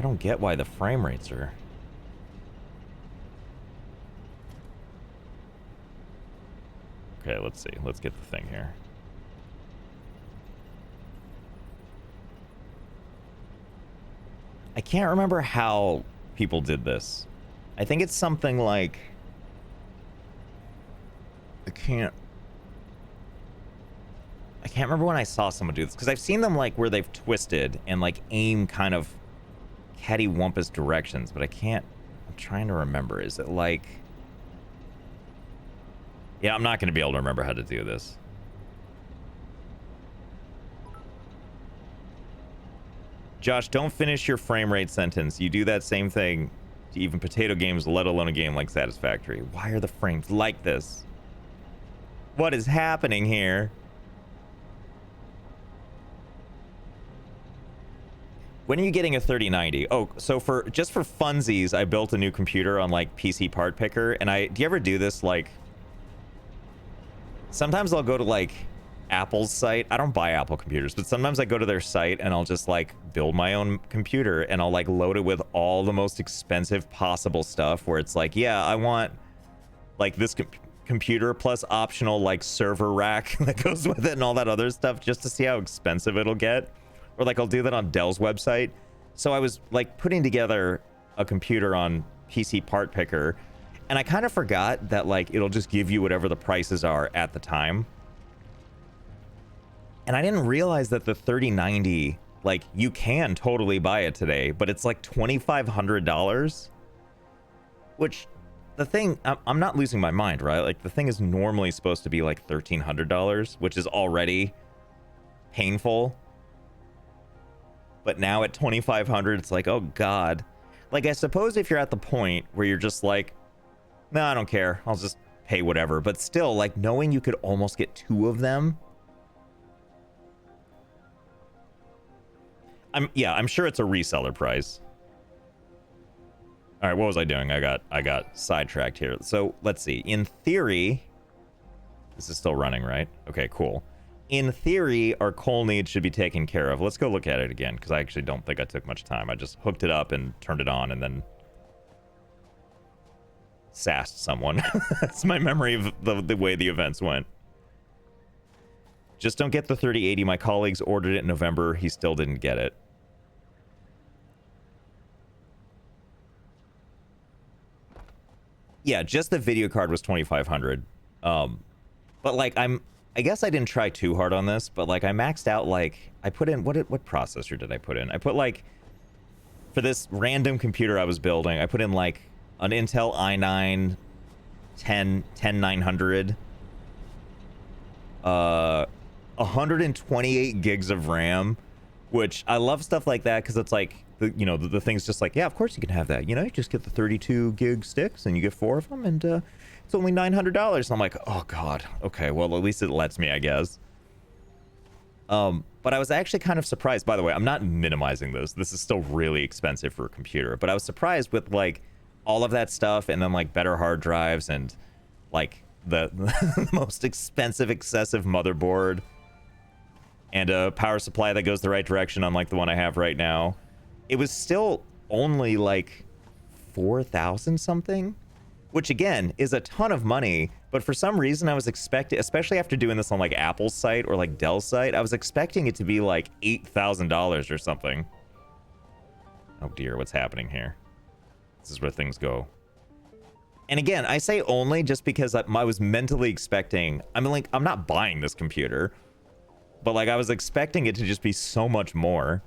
don't get why the frame rates are... Okay, let's see. Let's get the thing here. I can't remember how people did this. I think it's something like... I can't remember when I saw someone do this, because I've seen them like where they've twisted and like aim kind of cattywampus directions, but I'm trying to remember. Is it like... Yeah, I'm not going to be able to remember how to do this. Josh, don't finish your frame rate sentence. You do that same thing to even potato games, let alone a game like Satisfactory. Why are the frames like this? What is happening here? When are you getting a 3090? Oh, so just for funsies, I built a new computer on like PC Part Picker, and do you ever do this? Like, sometimes I'll go to like Apple's site. I don't buy Apple computers, but sometimes I go to their site and I'll just like build my own computer, and I'll like load it with all the most expensive possible stuff where it's like, yeah, I want like this computer plus optional like server rack that goes with it and all that other stuff, just to see how expensive it'll get. Or like I'll do that on Dell's website. So I was like putting together a computer on PC Part Picker, and I kind of forgot that like it'll just give you whatever the prices are at the time. And I didn't realize that the 3090, like you can totally buy it today, but it's like $2,500. Which the thing, I'm not losing my mind, right? Like the thing is normally supposed to be like $1,300, which is already painful. But now at 2,500, it's like, oh God. Like, I suppose if you're at the point where you're just like, no, I don't care, I'll just pay whatever. But still, like, knowing you could almost get 2 of them. I'm sure it's a reseller price. All right, what was I doing? I got sidetracked here. So let's see. In theory, this is still running, right? Okay, cool. In theory, our coal needs should be taken care of. Let's go look at it again, because I actually don't think I took much time. I just hooked it up and turned it on and then sassed someone. That's my memory of the way the events went. Just don't get the 3080. My colleagues ordered it in November. He still didn't get it. Yeah, just the video card was 2,500. But like I guess I didn't try too hard on this, but like I maxed out, like I put in what processor did I put in? I put like, for this random computer I was building, I put in like an Intel i9 10900, 128 gigs of RAM, which I love stuff like that because it's like the thing's just like, yeah, of course you can have that. You just get the 32 gig sticks and you get 4 of them, and it's only $900. I'm like, oh God, okay, well at least it lets me, I guess. But I was actually kind of surprised. By the way, I'm not minimizing this. This is still really expensive for a computer, but I was surprised with like all of that stuff, and then like better hard drives and like the most expensive, excessive motherboard, and a power supply that goes the right direction, unlike the one I have right now. It was still only like 4,000 something, which again is a ton of money. But for some reason I was expecting, especially after doing this on like Apple's site or like Dell's site, I was expecting it to be like $8,000 or something. Oh dear, what's happening here? This is where things go. And again, I say only just because I was mentally expecting, I'm not buying this computer, but like I was expecting it to just be so much more.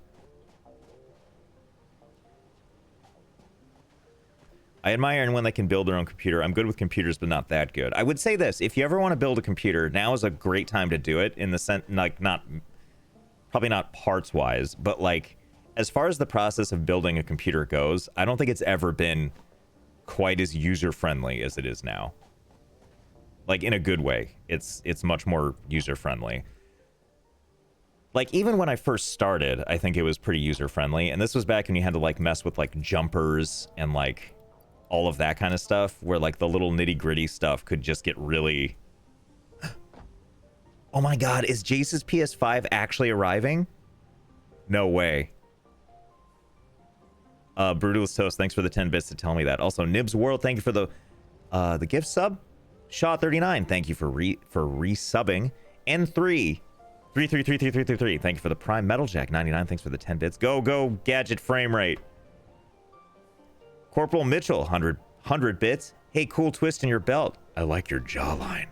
I admire anyone that can build their own computer. I'm good with computers, but not that good. I would say this: if you ever want to build a computer, now is a great time to do it. In the sense, like, probably not parts wise, but like as far as the process of building a computer goes, I don't think it's ever been quite as user friendly as it is now. Like in a good way, it's much more user friendly. Like even when I first started, I think it was pretty user friendly, and this was back when you had to like mess with like jumpers and like all of that kind of stuff, where like the little nitty-gritty stuff could just get really... Oh my God, is Jace's PS5 actually arriving? No way. Brutalist Toast, thanks for the 10 bits to tell me that. Also, Nibs World, thank you for the gift sub. Shaw39, thank you for resubbing. N3, 3333333, thank you for the Prime. Metal Jack 99, thanks for the 10 bits. Go gadget frame rate. Corporal Mitchell, 100 bits. Hey, cool twist in your belt. I like your jawline.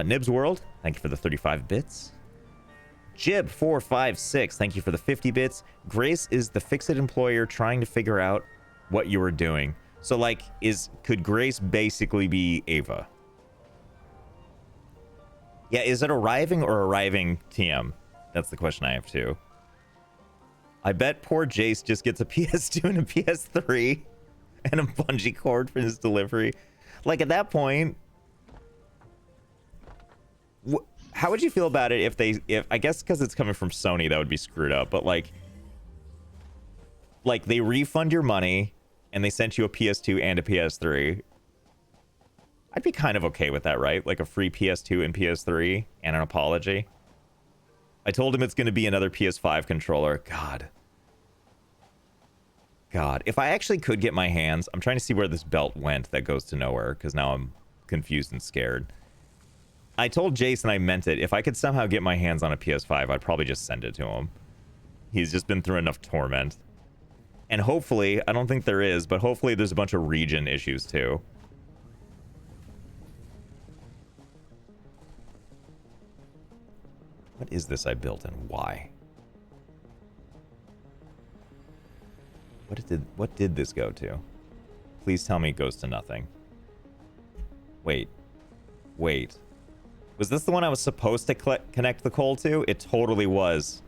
Nibs World, thank you for the 35 bits. Jib456, thank you for the 50 bits. Grace is the fix-it employer trying to figure out what you were doing. So, like, could Grace basically be Ava? Yeah, is it arriving or arriving TM? That's the question I have, too. I bet poor Jace just gets a PS2 and a PS3 and a bungee cord for his delivery. Like, at that point, how would you feel about it if I guess because it's coming from Sony, that would be screwed up, but like they refund your money and they sent you a PS2 and a PS3. I'd be kind of okay with that, right? Like a free PS2 and PS3 and an apology. I told him it's going to be another PS5 controller. God, if I actually could get my hands... I'm trying to see where this belt went that goes to nowhere, because now I'm confused and scared. I told Jason, I meant it. If I could somehow get my hands on a PS5, I'd probably just send it to him. He's just been through enough torment. And hopefully, I don't think there is, but hopefully there's a bunch of region issues too. What is this I built and why? What did this go to? Please tell me it goes to nothing. Wait. Was this the one I was supposed to connect the coal to? It totally was.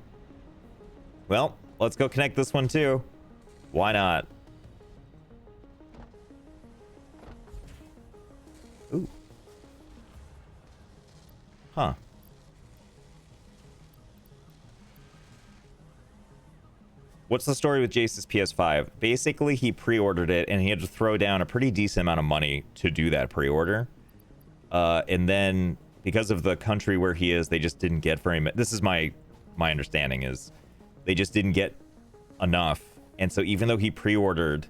Well, let's go connect this one too. Why not? Ooh. Huh. What's the story with Jace's PS5? Basically, he pre-ordered it, and he had to throw down a pretty decent amount of money to do that pre-order. And then, because of the country where he is, they just didn't get very much. This is my understanding, is they just didn't get enough. And so even though he pre-ordered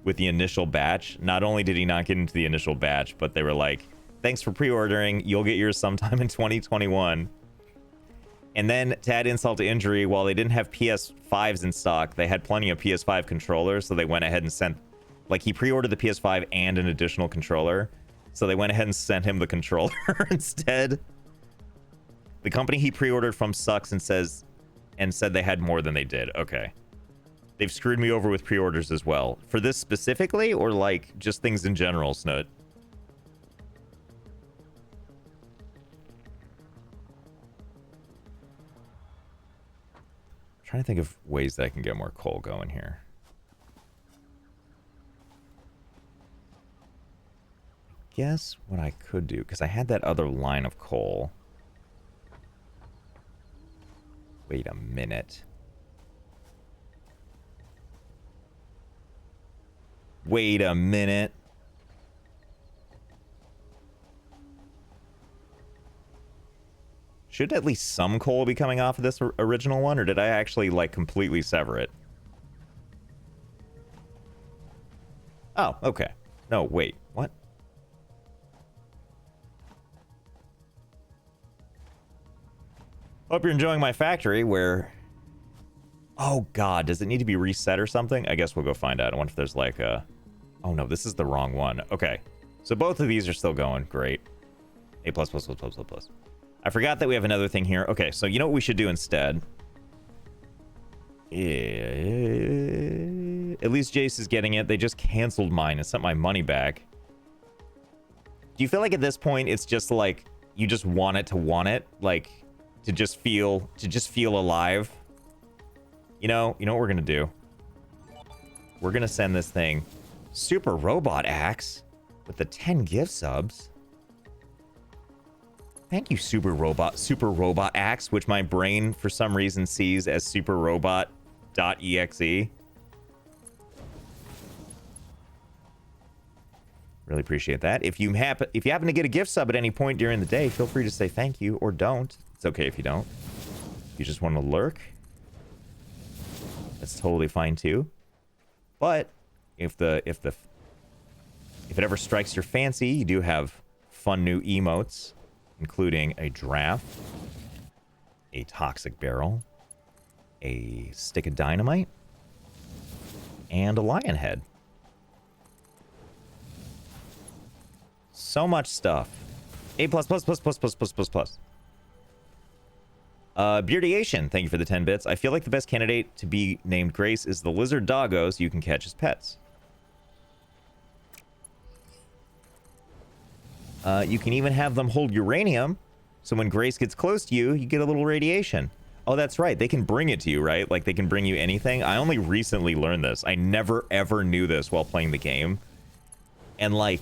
with the initial batch, not only did he not get into the initial batch, but they were like, thanks for pre-ordering, you'll get yours sometime in 2021. And then, to add insult to injury, while they didn't have PS5s in stock, they had plenty of PS5 controllers, so they went ahead and sent... Like, he pre-ordered the PS5 and an additional controller, so they went ahead and sent him the controller instead. The company he pre-ordered from sucks and said they had more than they did. Okay. They've screwed me over with pre-orders as well. For this specifically, or, like, just things in general, Snoot? Trying to think of ways that I can get more coal going here. I guess what I could do, because I had that other line of coal. Wait a minute. Wait a minute. Should at least some coal be coming off of this original one, or did I actually, like, completely sever it? Oh, okay. No, wait. What? Hope you're enjoying my factory, where... Oh, God. Does it need to be reset or something? I guess we'll go find out. I wonder if there's, like, a... Oh, no. This is the wrong one. Okay. So both of these are still going. Great. A++++++. I forgot that we have another thing here. Okay, so you know what we should do instead? At least Jace is getting it. They just canceled mine and sent my money back. Do you feel like at this point it's just like you just want it to want it? Like to just feel alive? You know what we're gonna do? We're gonna send this thing Super Robot Axe with the 10 gift subs. Thank you, Super Robot Axe, which my brain, for some reason, sees as superrobot.exe. Really appreciate that. If you happen to get a gift sub at any point during the day, feel free to say thank you, or don't. It's okay if you don't. If you just want to lurk, that's totally fine too. But if it ever strikes your fancy, you do have fun new emotes, including a giraffe, a toxic barrel, a stick of dynamite, and a lion head. So much stuff. A+++++++++. Beardiation, thank you for the 10 bits. I feel like the best candidate to be named Grace is the lizard doggos you can catch as pets. You can even have them hold uranium, so when Grace gets close to you, you get a little radiation. Oh, that's right. They can bring it to you, right? Like, they can bring you anything. I only recently learned this. I never, ever knew this while playing the game. And, like,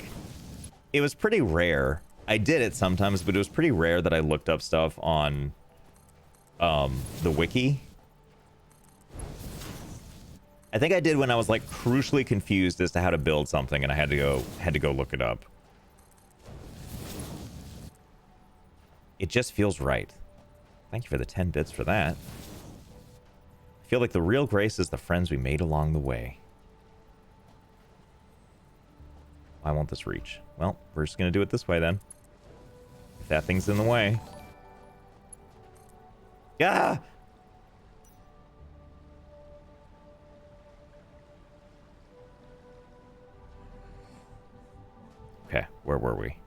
it was pretty rare. I did it sometimes, but it was pretty rare that I looked up stuff on the wiki. I think I did when I was, like, crucially confused as to how to build something, and I had to go look it up. It just feels right. Thank you for the 10 bits for that. I feel like the real grace is the friends we made along the way. Why won't this reach? Well, we're just going to do it this way then. If that thing's in the way. Ah! Okay, where were we?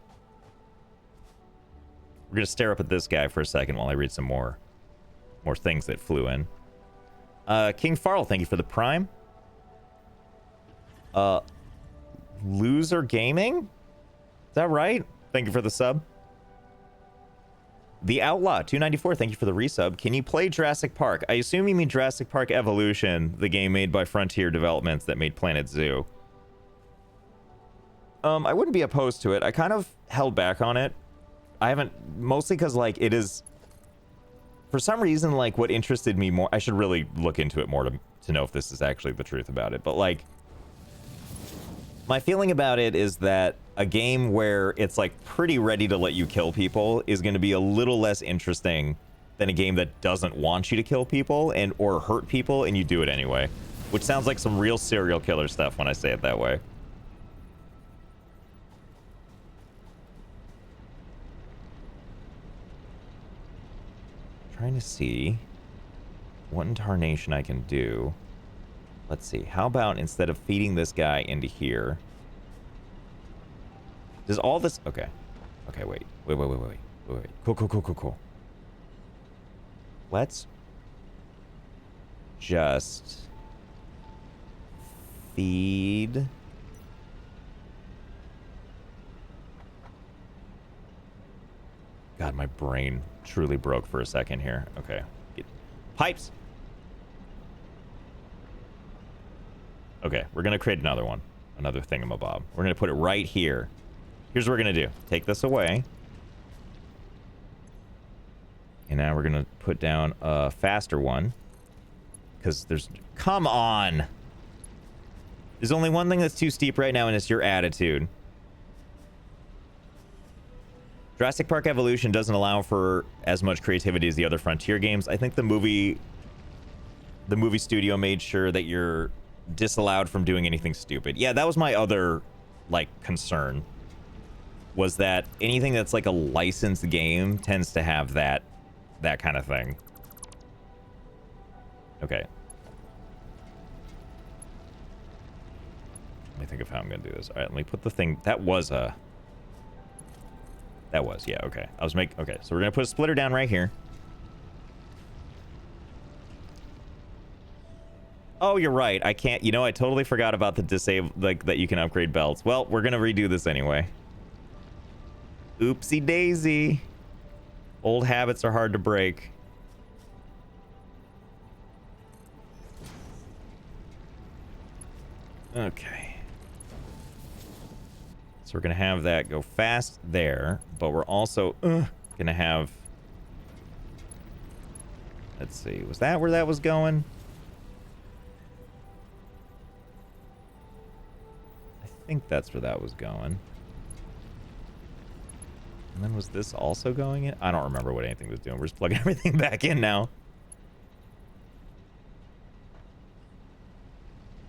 We're going to stare up at this guy for a second while I read some more things that flew in. King Farrell, thank you for the prime. Loser Gaming? Is that right? Thank you for the sub. The Outlaw 294, thank you for the resub. Can you play Jurassic Park? I assume you mean Jurassic Park Evolution, the game made by Frontier Developments that made Planet Zoo. I wouldn't be opposed to it. I kind of held back on it. I haven't, mostly because like it is, for some reason, like what interested me more, I should really look into it more to know if this is actually the truth about it, but like, my feeling about it is that a game where it's like pretty ready to let you kill people is going to be a little less interesting than a game that doesn't want you to kill people and or hurt people and you do it anyway, which sounds like some real serial killer stuff when I say it that way. Trying to see what in tarnation I can do. Let's see. How about instead of feeding this guy into here, does all this... Okay. Okay, wait. Wait. Cool. Let's just feed... God, my brain truly broke for a second here. Okay. Pipes! Okay, we're going to create another one. Another thingamabob. We're going to put it right here. Here's what we're going to do. Take this away. And now we're going to put down a faster one. Because there's... Come on! There's only one thing that's too steep right now, and it's your attitude. Jurassic Park Evolution doesn't allow for as much creativity as the other Frontier games. I think the movie studio made sure that you're disallowed from doing anything stupid. Yeah, that was my other, like, concern. Was that anything that's like a licensed game tends to have that kind of thing. Okay. Let me think of how I'm gonna do this. All right, let me put the thing... That was, yeah, okay. Okay, so we're gonna put a splitter down right here. Oh, you're right. I can't... You know, I totally forgot about the disable... Like, that you can upgrade belts. Well, we're gonna redo this anyway. Oopsie daisy. Old habits are hard to break. Okay. So we're gonna have that go fast there, but we're also gonna have... Let's see. Was that where that was going? I think that's where that was going. And then was this also going in? I don't remember what anything was doing. We're just plugging everything back in now.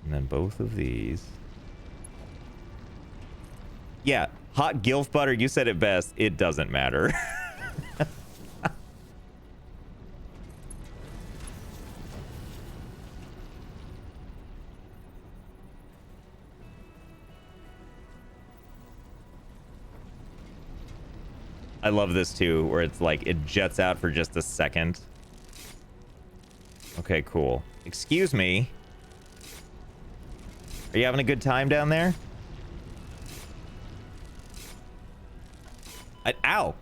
And then both of these. Yeah, hot gilf butter, you said it best. It doesn't matter. I love this too, where it's like it jets out for just a second. Okay, cool. Excuse me. Are you having a good time down there? Ow.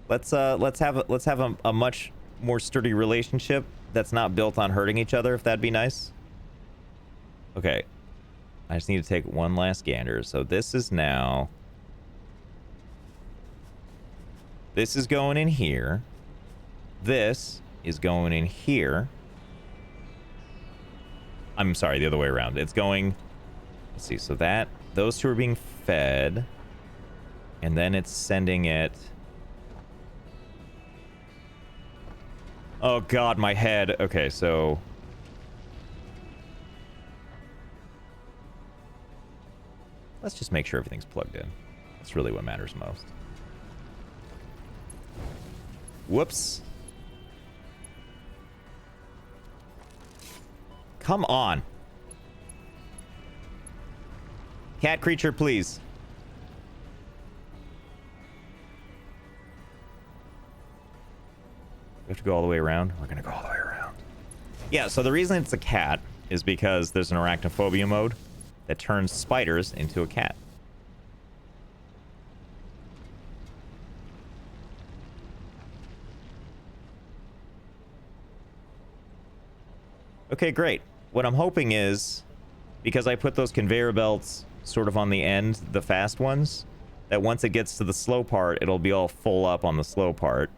Let's have a much more sturdy relationship that's not built on hurting each other, if that'd be nice. Okay. I just need to take one last gander. So this is now... This is going in here. This is going in here. I'm sorry, the other way around. It's going... Let's see, so that... Those two are being fed. And then it's sending it... Oh god, my head. Okay, so... Let's just make sure everything's plugged in. That's really what matters most. Whoops. Come on. Cat creature, please. We have to go all the way around? We're gonna go all the way around. Yeah, so the reason it's a cat is because there's an arachnophobia mode that turns spiders into a cat. Okay, great. What I'm hoping is, because I put those conveyor belts sort of on the end, the fast ones, that once it gets to the slow part, it'll be all full up on the slow part.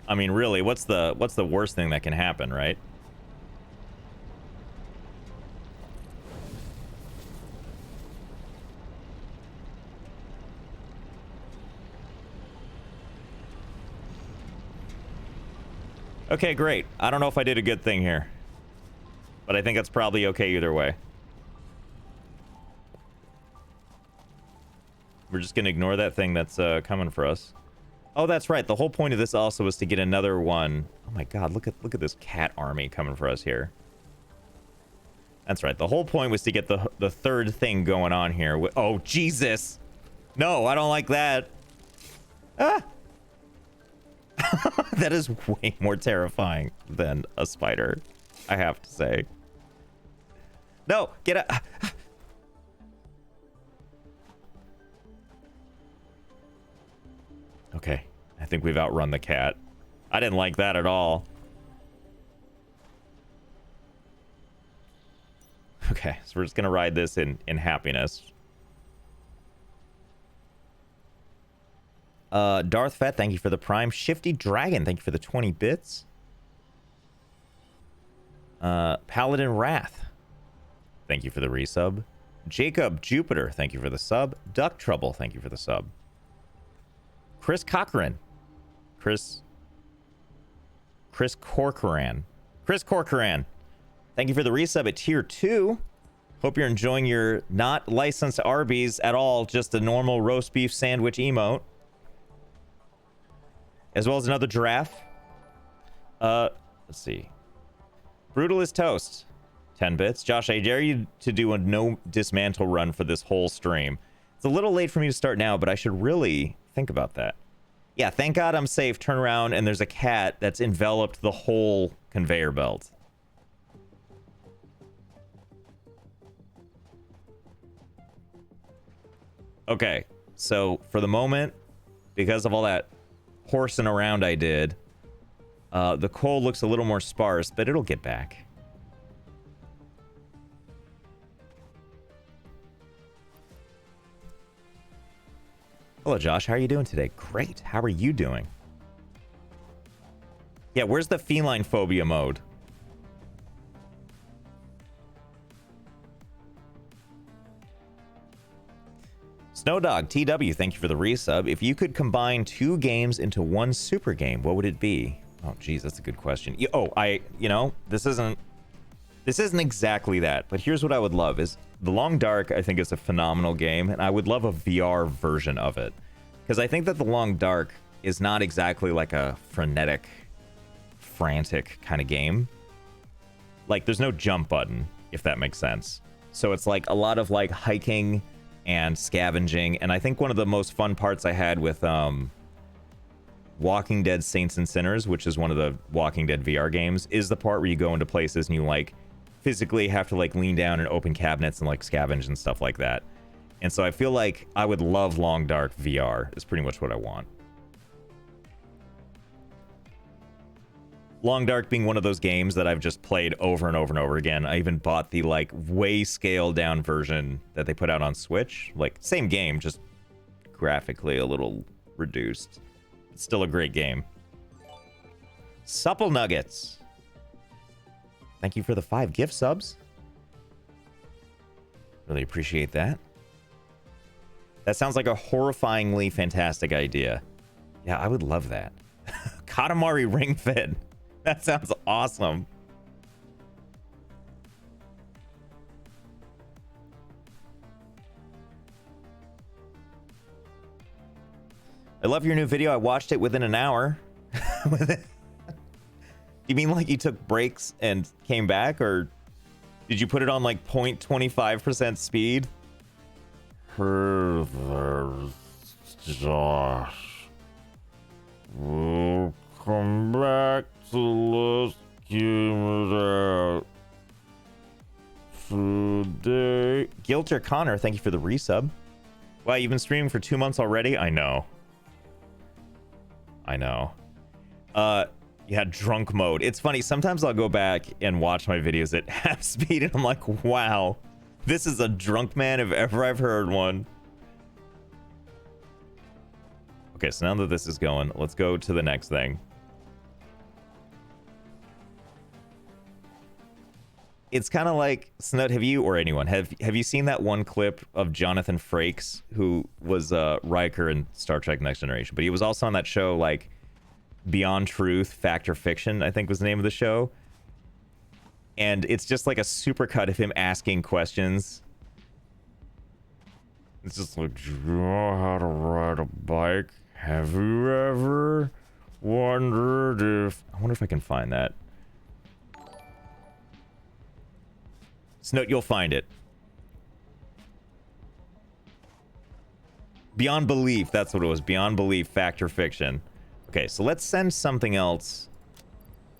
I mean, really, what's the worst thing that can happen, right? Okay, great. I don't know if I did a good thing here, but I think that's probably okay either way. We're just gonna ignore that thing that's coming for us. Oh, that's right. The whole point of this also was to get another one. Oh my god, look at this cat army coming for us here. That's right. The whole point was to get the third thing going on here. Oh, Jesus. No, I don't like that. Ah! That is way more terrifying than a spider, I have to say. No, get out. Okay, I think we've outrun the cat. I didn't like that at all. Okay, so we're just gonna ride this in happiness. Darth Fett, thank you for the Prime. Shifty Dragon, thank you for the 20 bits. Paladin Wrath, thank you for the resub. Jacob Jupiter, thank you for the sub. Duck Trouble, thank you for the sub. Chris Cochran. Chris Corcoran. Chris Corcoran, thank you for the resub at tier 2. Hope you're enjoying your not licensed Arby's at all, just a normal roast beef sandwich emote. As well as another giraffe. Let's see. Brutal is toast. 10 bits. Josh, I dare you to do a no dismantle run for this whole stream. It's a little late for me to start now, but I should really think about that. Yeah, thank God I'm safe. Turn around and there's a cat that's enveloped the whole conveyor belt. Okay, so for the moment, because of all that horsing around I did, the coal looks a little more sparse, but it'll get back. Hello, Josh. How are you doing today? Great. How are you doing? Yeah, where's the feline phobia mode? Snowdog TW, thank you for the resub. If you could combine 2 games into one super game, what would it be? Oh, geez, that's a good question. This isn't exactly that, but here's what I would love is The Long Dark, I think, is a phenomenal game, and I would love a VR version of it. Because I think that The Long Dark is not exactly like a frenetic, frantic kind of game. Like, there's no jump button, if that makes sense. So it's like a lot of like hiking and scavenging, and I think one of the most fun parts I had with Walking Dead Saints and Sinners, which is one of the Walking Dead VR games, is the part where you go into places and you like physically have to like lean down and open cabinets and like scavenge and stuff like that. And so I feel like I would love Long Dark VR is pretty much what I want. Long Dark being one of those games that I've just played over and over and over again. I even bought the like way scaled down version that they put out on Switch. Like same game, just graphically a little reduced. It's still a great game. Supple Nuggets, thank you for the 5 gift subs. Really appreciate that. That sounds like a horrifyingly fantastic idea. Yeah, I would love that. Katamari Ring Fit. That sounds awesome. I love your new video. I watched it within an hour. You mean like you took breaks and came back, or did you put it on like 0.25% speed? Josh, welcome back to Let's Game It Out. Today, Gilter Connor, thank you for the resub. Wow, you've been streaming for 2 months already? I know. Yeah, drunk mode. It's funny. Sometimes I'll go back and watch my videos at half speed, and I'm like, wow, this is a drunk man if ever I've heard one. Okay, so now that this is going, let's go to the next thing. It's kind of like, Snut, have you, or anyone, have you seen that one clip of Jonathan Frakes, who was Riker in Star Trek Next Generation, but he was also on that show, like, Beyond Truth, Fact or Fiction, I think was the name of the show. And it's just like a supercut of him asking questions. It's just like, do you know how to ride a bike? Have you ever wondered if... I wonder if I can find that. Snoot, you'll find it. Beyond Belief, that's what it was. Beyond Belief, Fact or Fiction. Okay, so let's send something else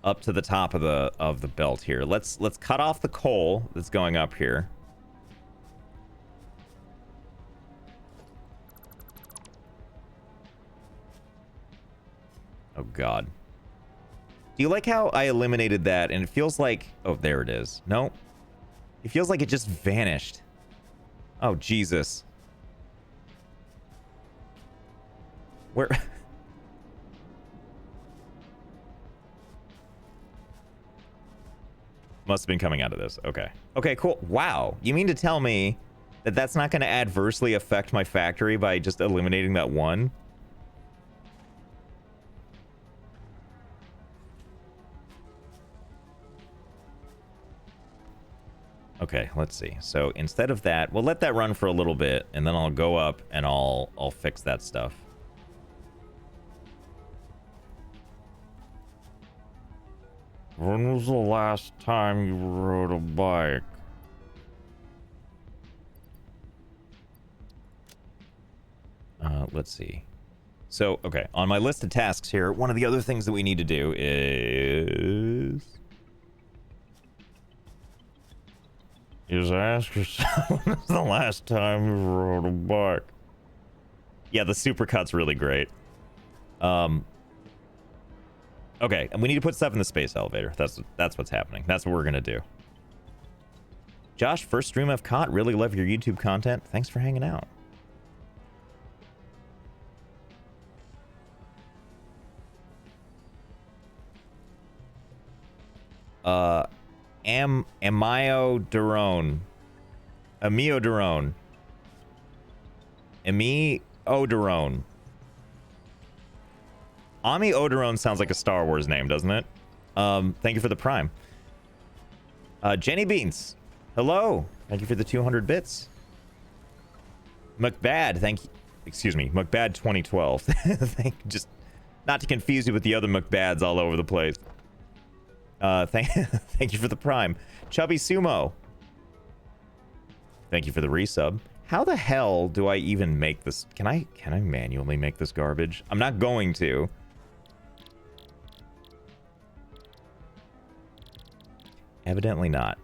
up to the top of the belt here. Let's cut off the coal that's going up here. Oh god. Do you like how I eliminated that and it feels like, oh, there it is. No. It feels like it just vanished. Oh, Jesus. Where Must have been coming out of this. Okay. Okay, cool. Wow. You mean to tell me that that's not going to adversely affect my factory by just eliminating that one? Okay, let's see. So instead of that, we'll let that run for a little bit, and then I'll go up and I'll fix that stuff. When was the last time you rode a bike? Let's see. So, okay, on my list of tasks here, one of the other things that we need to do is ask yourself, when was the last time you rode a bike? Yeah, the supercut's really great. Okay, and we need to put stuff in the space elevator. That's what's happening. That's what we're gonna do. Josh, first stream I've caught. Really love your YouTube content. Thanks for hanging out. Amio Durone. Amio Durone. Ami Oderone. Ami Oderone sounds like a Star Wars name, doesn't it? Thank you for the Prime. Jenny Beans. Hello. Thank you for the 200 bits. McBad, thank you. Excuse me, McBad 2012. Just not to confuse you with the other McBads all over the place. Thank you for the Prime. Chubby Sumo. Thank you for the resub. How the hell do I even make this? Can I manually make this garbage? I'm not going to. Evidently not.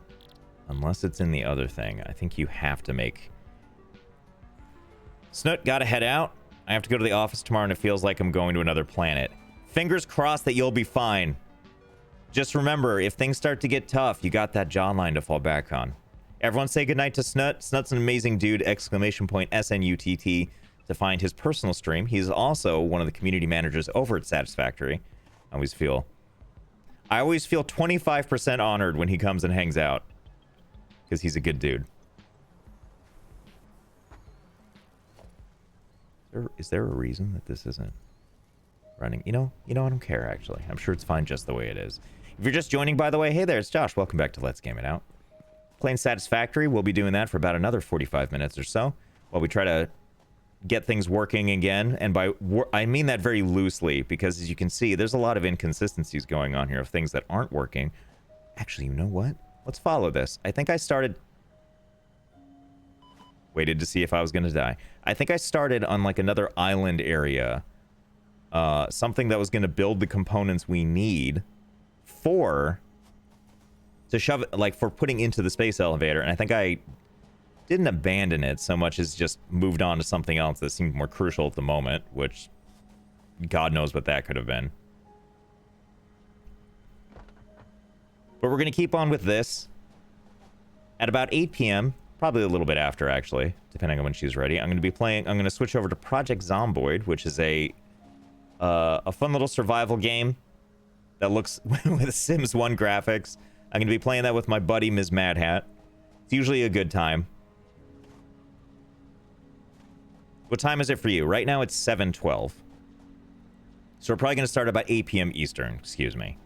Unless it's in the other thing. I think you have to make... Snoot, gotta head out. I have to go to the office tomorrow and it feels like I'm going to another planet. Fingers crossed that you'll be fine. Just remember, if things start to get tough, you got that jawline to fall back on. Everyone say goodnight to Snut. Snut's an amazing dude, exclamation point SNUTT, to find his personal stream. He's also one of the community managers over at Satisfactory. I always feel 25% honored when he comes and hangs out. Because he's a good dude. Is there a reason that this isn't running? You know, I don't care, actually. I'm sure it's fine just the way it is. If you're just joining, by the way, hey there, it's Josh. Welcome back to Let's Game It Out. Playing Satisfactory. We'll be doing that for about another 45 minutes or so while we try to get things working again. And by I mean that very loosely, because as you can see, there's a lot of inconsistencies going on here of things that aren't working. Actually, you know what? Let's follow this. I think I started... Waited to see if I was going to die. I think I started on like another island area. Something that was going to build the components we need for... to shove it, like, for putting into the space elevator. And I think I didn't abandon it so much as just moved on to something else that seemed more crucial at the moment, which God knows what that could have been. But we're going to keep on with this. At about 8 p.m., probably a little bit after, actually, depending on when she's ready, I'm going to switch over to Project Zomboid, which is a fun little survival game that looks with Sims 1 graphics. I'm going to be playing that with my buddy, MsMaddHatt. It's usually a good time. What time is it for you? Right now, it's 7:12. So we're probably going to start about 8 p.m. Eastern. Excuse me.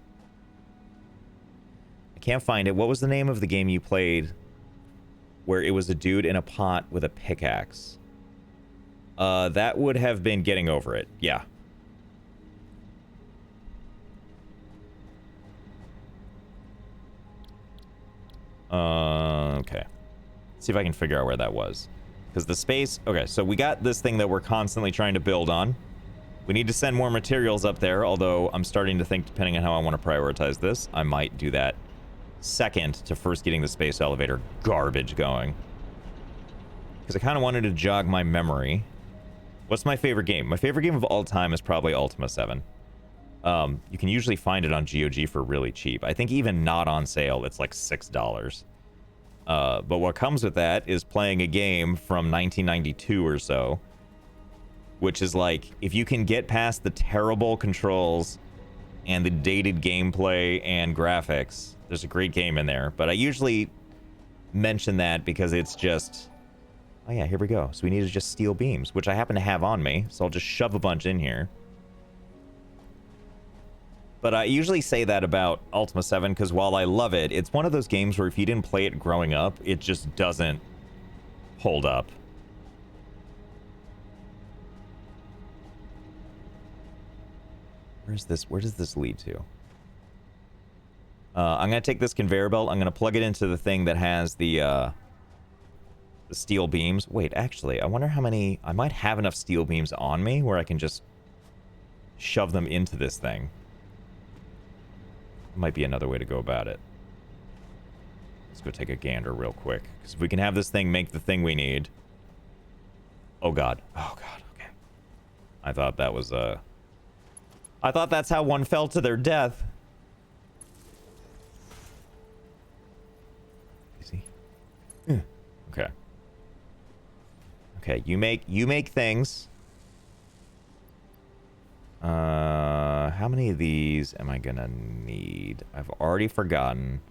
I can't find it. What was the name of the game you played where it was a dude in a pot with a pickaxe? That would have been Getting Over It. Yeah. Okay. See if I can figure out where that was. Because the space... Okay, so we got this thing that we're constantly trying to build on. We need to send more materials up there, although I'm starting to think, depending on how I want to prioritize this, I might do that second to first getting the space elevator garbage going. Because I kind of wanted to jog my memory. What's my favorite game? My favorite game of all time is probably Ultima 7. You can usually find it on GOG for really cheap. I think even not on sale, it's like $6. But what comes with that is playing a game from 1992 or so, which is like, if you can get past the terrible controls and the dated gameplay and graphics, there's a great game in there. But I usually mention that because it's just... Oh yeah, here we go. So we need to just steal beams, which I happen to have on me, so I'll just shove a bunch in here. But I usually say that about Ultima 7 because while I love it, it's one of those games where if you didn't play it growing up, it just doesn't hold up. Where does this lead to? I'm going to take this conveyor belt. I'm going to plug it into the thing that has the steel beams. Wait, actually, I wonder how many... I might have enough steel beams on me where I can just shove them into this thing. Might be another way to go about it. Let's go take a gander real quick. Because if we can have this thing make the thing we need... Oh, God. Oh, God. Okay. I thought that was, I thought that's how one fell to their death. Easy. Okay. Okay, you make things. How many of these am I gonna need? I've already forgotten.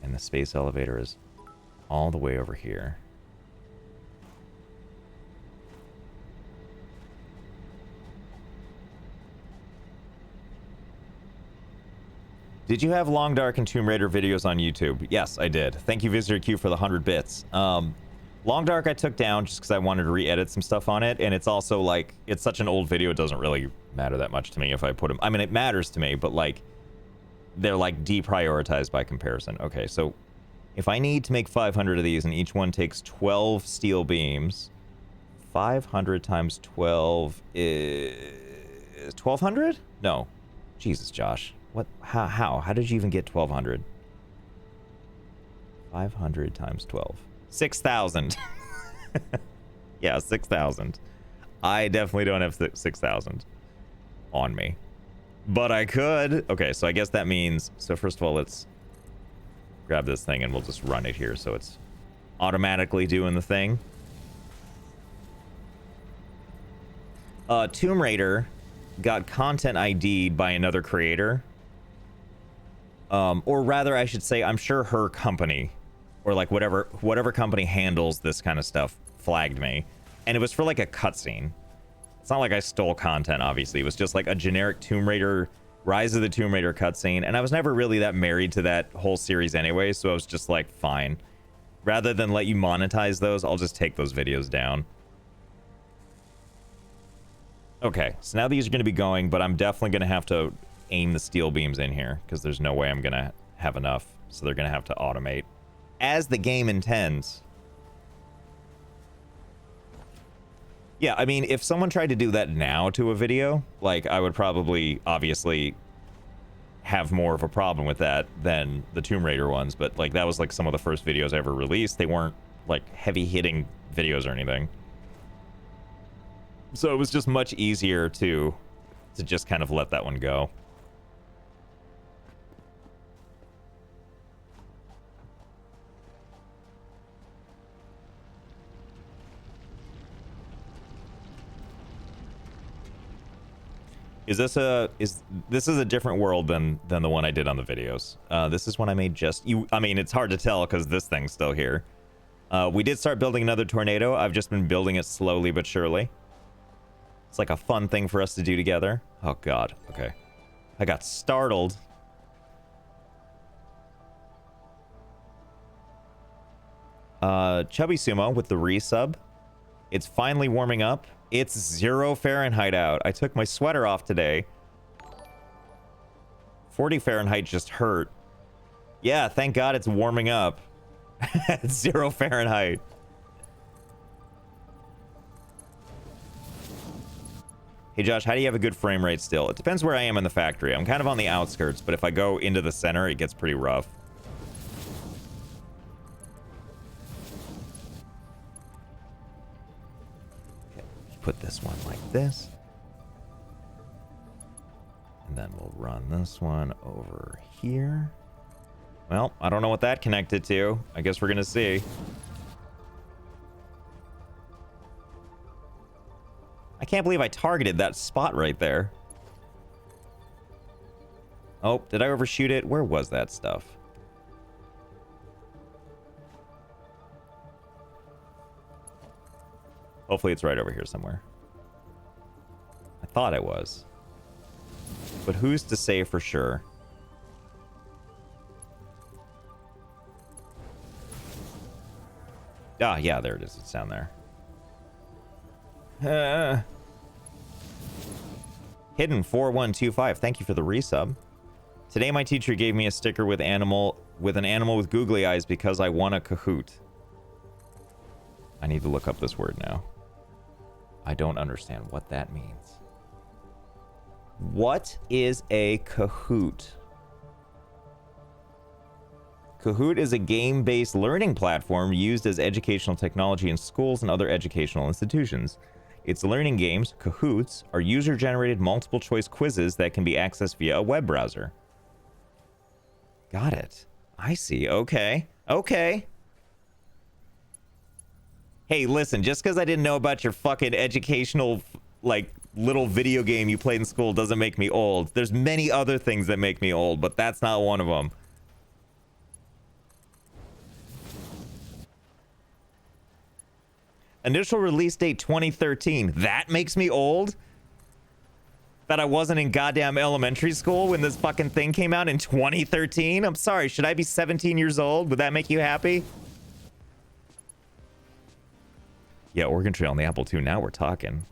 And the space elevator is all the way over here. Did you have Long Dark and Tomb Raider videos on YouTube? Yes, I did. Thank you, Visitor Q, for the 100 bits. Long Dark I took down just because I wanted to re-edit some stuff on it, and it's also, like, it's such an old video, it doesn't really matter that much to me if I put them... I mean, it matters to me, but, like, they're, like, deprioritized by comparison. Okay, so if I need to make 500 of these, and each one takes 12 steel beams, 500 times 12 is... 1,200? No. Jesus, Josh. What? How did you even get 1,200? 500 times 12. 6,000. Yeah, 6,000. I definitely don't have 6,000 on me. But I could. Okay, so I guess that means... So first of all, let's grab this thing and we'll just run it here so it's automatically doing the thing. Tomb Raider got content ID'd by another creator. Or rather, I should say, I'm sure her company, or like whatever company handles this kind of stuff, flagged me. And it was for like a cutscene. It's not like I stole content, obviously. It was just like a generic Tomb Raider, Rise of the Tomb Raider cutscene. And I was never really that married to that whole series anyway, so I was just like, fine. Rather than let you monetize those, I'll just take those videos down. Okay, so now these are going to be going, but I'm definitely going to have to aim the steel beams in here, because there's no way I'm going to have enough. So they're going to have to automate. As the game intends. Yeah, I mean, if someone tried to do that now to a video, like, I would probably, obviously, have more of a problem with that than the Tomb Raider ones, but, like, that was, like, some of the first videos I ever released. They weren't, like, heavy-hitting videos or anything. So it was just much easier to just kind of let that one go. This is a different world than the one I did on the videos. This is one I made just you. I mean, it's hard to tell because this thing's still here. We did start building another tornado. I've just been building it slowly but surely. It's like a fun thing for us to do together. Oh God. Okay. I got startled. Chubby Sumo with the resub. It's finally warming up. It's 0 Fahrenheit out. I took my sweater off today. 40 Fahrenheit just hurt. Yeah, thank God it's warming up. It's 0 Fahrenheit. Hey Josh, how do you have a good frame rate still? It depends where I am in the factory. I'm kind of on the outskirts, but if I go into the center, it gets pretty rough. Okay, put this one like this. And then we'll run this one over here. Well, I don't know what that connected to. I guess we're gonna see. I can't believe I targeted that spot right there. Oh, did I overshoot it? Where was that stuff? Hopefully it's right over here somewhere. I thought it was. But who's to say for sure? Ah, yeah, there it is. It's down there. Hidden 4125. Thank you for the resub. Today my teacher gave me a sticker with an animal with googly eyes because I won a Kahoot. I need to look up this word now. I don't understand what that means. What is a Kahoot? Kahoot is a game-based learning platform used as educational technology in schools and other educational institutions. Its learning games, Kahoots, are user-generated multiple-choice quizzes that can be accessed via a web browser. Got it. I see. Okay. Okay. Hey, listen, just because I didn't know about your fucking educational, like, little video game you played in school doesn't make me old. There's many other things that make me old, but that's not one of them. Initial release date 2013. That makes me old? That I wasn't in goddamn elementary school when this fucking thing came out in 2013? I'm sorry, should I be 17 years old? Would that make you happy? Yeah, Oregon Trail on the Apple II. Now we're talking.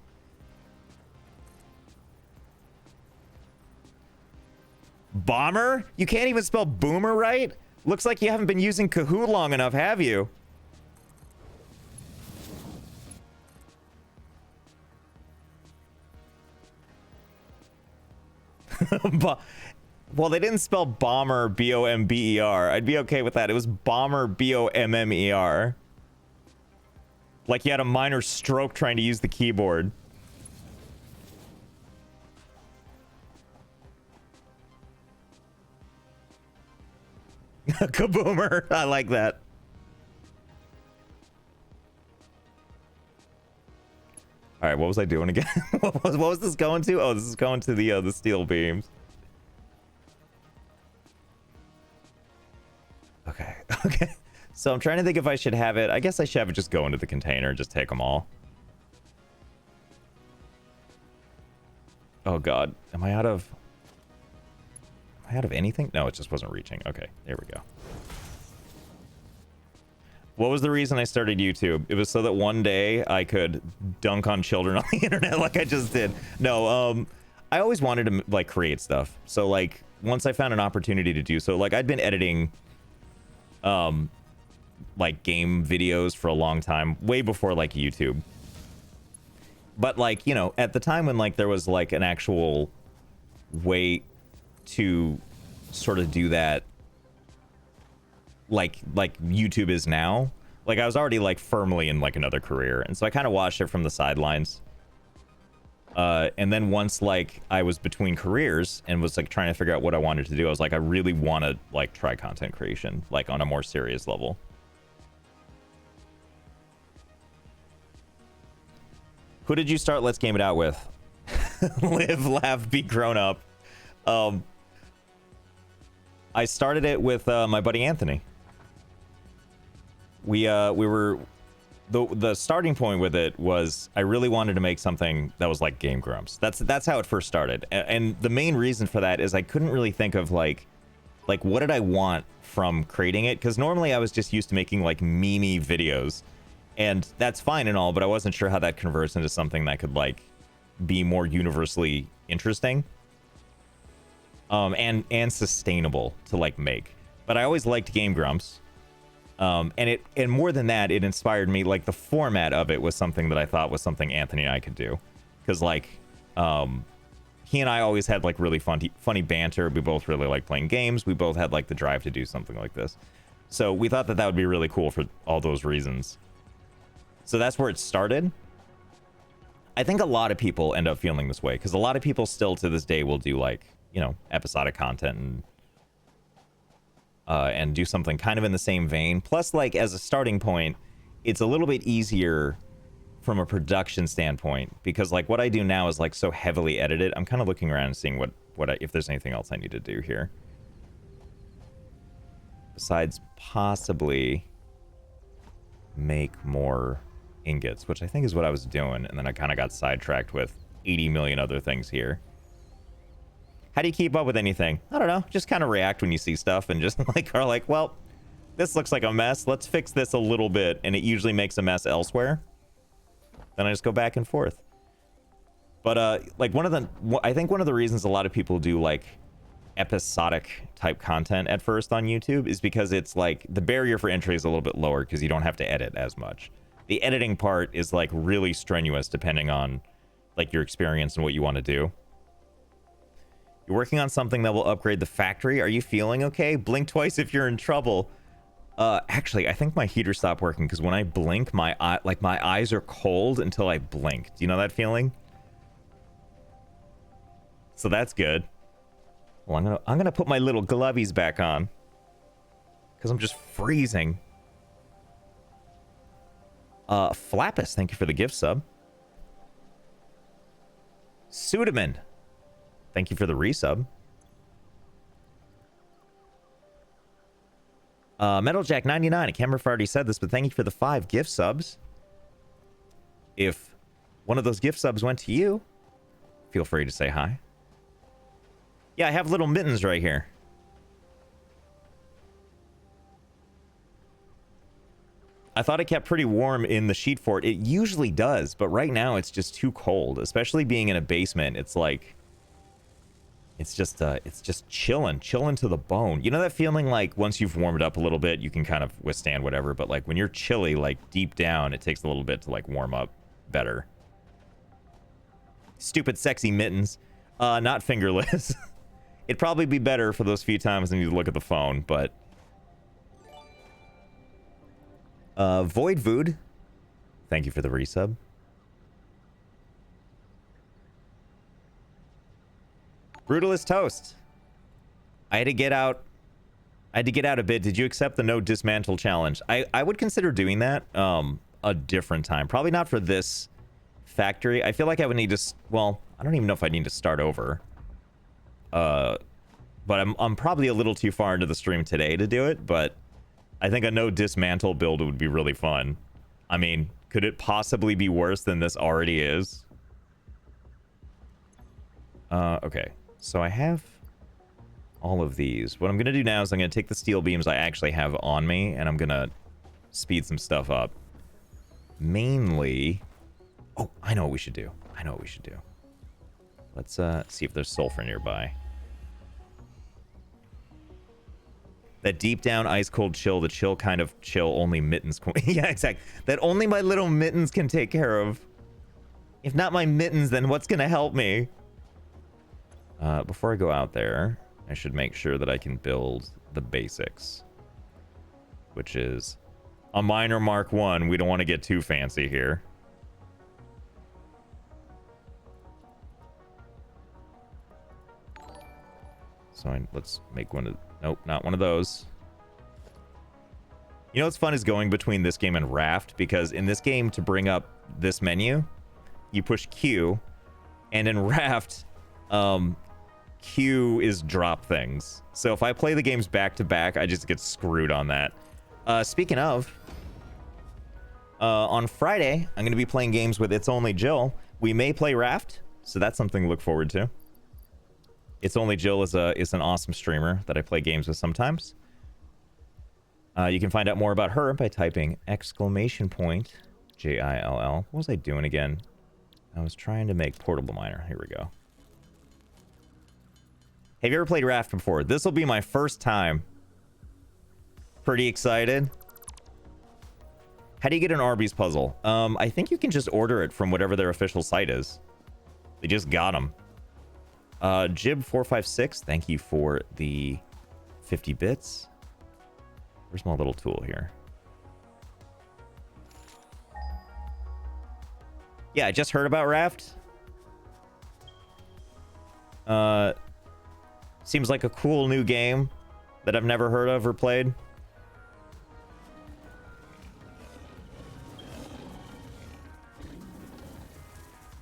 Bomber? You can't even spell boomer right? Looks like you haven't been using Kahoot long enough, have you? Well, they didn't spell bomber B-O-M-B-E-R. I'd be okay with that. It was bomber B-O-M-M-E-R. Like you had a minor stroke trying to use the keyboard. Kaboomer. I like that. All right, what was I doing again? what was this going to? Oh, this is going to the steel beams. Okay, okay. So I'm trying to think if I should have it. I guess I should have it just go into the container and just take them all. Oh God, am I out of anything? No, it just wasn't reaching. Okay, there we go. What was the reason I started YouTube? It was so that one day I could dunk on children on the internet like I just did. No, I always wanted to like create stuff. So like once I found an opportunity to do so, like I'd been editing like game videos for a long time, way before like YouTube. But like, you know, at the time when like there was like an actual way to sort of do that like YouTube is now, like I was already like firmly in like another career, and so I kind of watched it from the sidelines, and then once like I was between careers and was like trying to figure out what I wanted to do, I was like, I really want to like try content creation like on a more serious level. Who did you start Let's Game It Out with? Live, laugh, be grown up. I started it with my buddy Anthony. We were the starting point with it was I really wanted to make something that was like Game Grumps. That's how it first started. And the main reason for that is I couldn't really think of like what did I want from creating it, because normally I was just used to making like meme videos, and that's fine and all, but I wasn't sure how that converts into something that could like be more universally interesting and sustainable to like make. But I always liked Game Grumps. And more than that, it inspired me. Like the format of it was something that I thought was something Anthony and I could do, because like he and I always had like really funny banter. We both really like playing games. We both had like the drive to do something like this, so we thought that that would be really cool for all those reasons. So that's where it started. I think a lot of people end up feeling this way because a lot of people still to this day will do like, you know, episodic content and do something kind of in the same vein. Plus, like, as a starting point, it's a little bit easier from a production standpoint because, like, what I do now is, like, so heavily edited. I'm kind of looking around and seeing if there's anything else I need to do here. Besides possibly make more ingots, which I think is what I was doing, and then I kind of got sidetracked with 80 million other things here. How do you keep up with anything? I don't know. Just kind of react when you see stuff and just like are like, well, this looks like a mess. Let's fix this a little bit. And it usually makes a mess elsewhere. Then I just go back and forth. But like I think one of the reasons a lot of people do like episodic type content at first on YouTube is because it's like the barrier for entry is a little bit lower because you don't have to edit as much. The editing part is like really strenuous depending on like your experience and what you want to do. You're working on something that will upgrade the factory. Are you feeling okay? Blink twice if you're in trouble. Actually, I think my heater stopped working because when I blink, my eyes are cold until I blink. Do you know that feeling? So that's good. Well, I'm gonna put my little glovies back on because I'm just freezing. Flappus, thank you for the gift sub. Sudaman, thank you for the resub. Metaljack99, I can't remember if I already said this, but thank you for the 5 gift subs. If one of those gift subs went to you, feel free to say hi. Yeah, I have little mittens right here. I thought it kept pretty warm in the sheet fort. It usually does, but right now it's just too cold, especially being in a basement. It's like it's just chilling to the bone. You know that feeling like once you've warmed up a little bit, you can kind of withstand whatever, but like when you're chilly, like deep down, it takes a little bit to like warm up better. Stupid sexy mittens. Not fingerless. It'd probably be better for those few times I need to look at the phone, but Void Vood, thank you for the resub. Brutalist Toast, I had to get out a bit. Did you accept the no dismantle challenge? I would consider doing that a different time, probably not for this factory. I feel like I would need to, well, I don't even know if I need to start over, but I'm probably a little too far into the stream today to do it, but I think a no dismantle build would be really fun. I mean, could it possibly be worse than this already is? Okay, so I have all of these. What I'm gonna do now is I'm gonna take the steel beams I actually have on me and I'm gonna speed some stuff up. Mainly, oh, I know what we should do. Let's see if there's sulfur nearby. That deep down ice cold chill, the chill kind of chill only mittens can... Yeah, exactly. That only my little mittens can take care of. If not my mittens, then what's gonna help me? Before I go out there, I should make sure that I can build the basics. Which is a minor Mark 1. We don't want to get too fancy here. So let's make one of... Nope, not one of those. You know what's fun is going between this game and Raft, because in this game, to bring up this menu, you push Q, And in Raft, Q is drop things. So if I play the games back to back, I just get screwed on that. Speaking of, on Friday, I'm going to be playing games with It's Only Jill. We may play Raft, so that's something to look forward to. It's Only Jill is an awesome streamer that I play games with sometimes. You can find out more about her by typing !JILL. What was I doing again? I was trying to make Portable Miner. Here we go. Have you ever played Raft before? This will be my first time. Pretty excited. How do you get an Arby's puzzle? I think you can just order it from whatever their official site is. They just got them. Jib456, thank you for the 50 bits. Where's my little tool here? Yeah, I just heard about Raft. Seems like a cool new game that I've never heard of or played.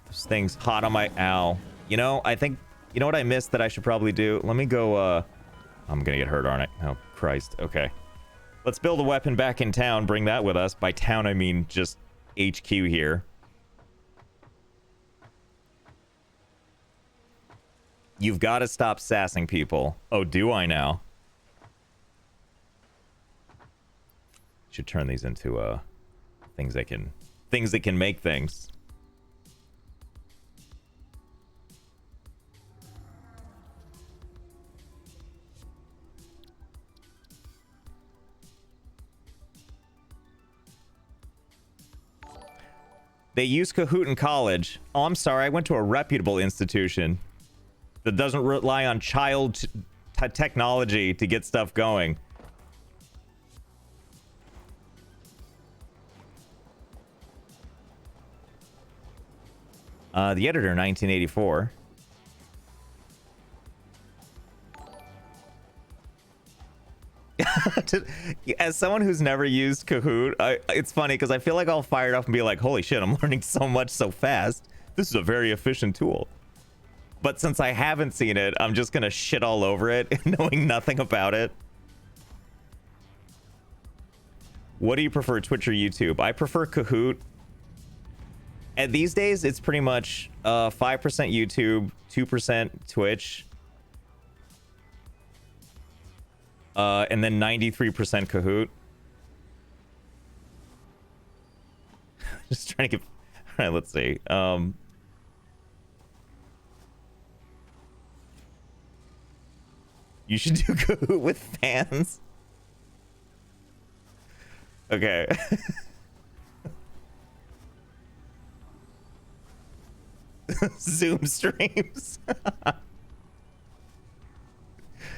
This thing's hot on my... Ow. You know, I think... You know what I missed that I should probably do? Let me go, I'm gonna get hurt, aren't I? Oh, Christ. Okay. Let's build a weapon back in town. Bring that with us. By town, I mean just HQ here. You've got to stop sassing people. Oh, do I now? Should turn these into things that can make things. They use Kahoot in college. Oh, I'm sorry. I went to a reputable institution that doesn't rely on child technology to get stuff going. The editor, 1984. As someone who's never used Kahoot, it's funny because I feel like I'll fire it up and be like, holy shit, I'm learning so much so fast. This is a very efficient tool. But since I haven't seen it, I'm just going to shit all over it, knowing nothing about it. What do you prefer, Twitch or YouTube? I prefer Kahoot. And these days, it's pretty much 5% YouTube, 2% Twitch. And then 93% Kahoot. Just trying to get... All right, let's see. You should do Kahoot with fans. Okay. Zoom streams.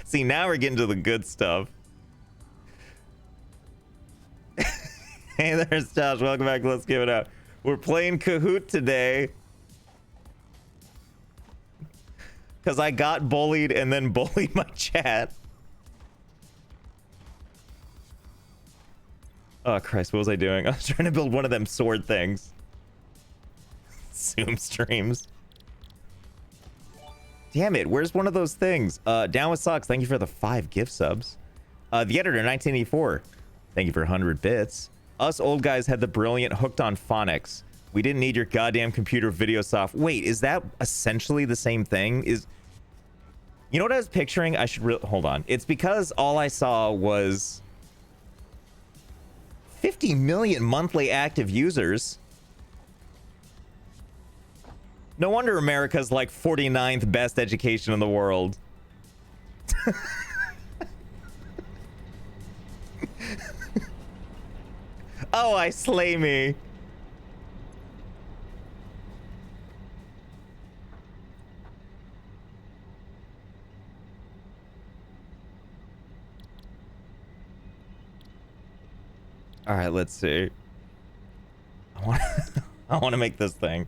See, now we're getting to the good stuff. Hey, there's Josh. Welcome back to Let's Give It Out. We're playing Kahoot today. Because I got bullied and then bullied my chat. Oh, Christ. What was I doing? I was trying to build one of them sword things. Zoom streams. Damn it. Where's one of those things? Down with Socks. Thank you for the 5 gift subs. The editor, 1984. Thank you for 100 bits. Us old guys had the brilliant hooked on phonics. We didn't need your goddamn computer video soft. Wait, is that essentially the same thing? You know what I was picturing? I should hold on. It's because all I saw was 50 million monthly active users. No wonder America's like 49th best education in the world. Oh, I slay me. All right, let's see. I want to make this thing.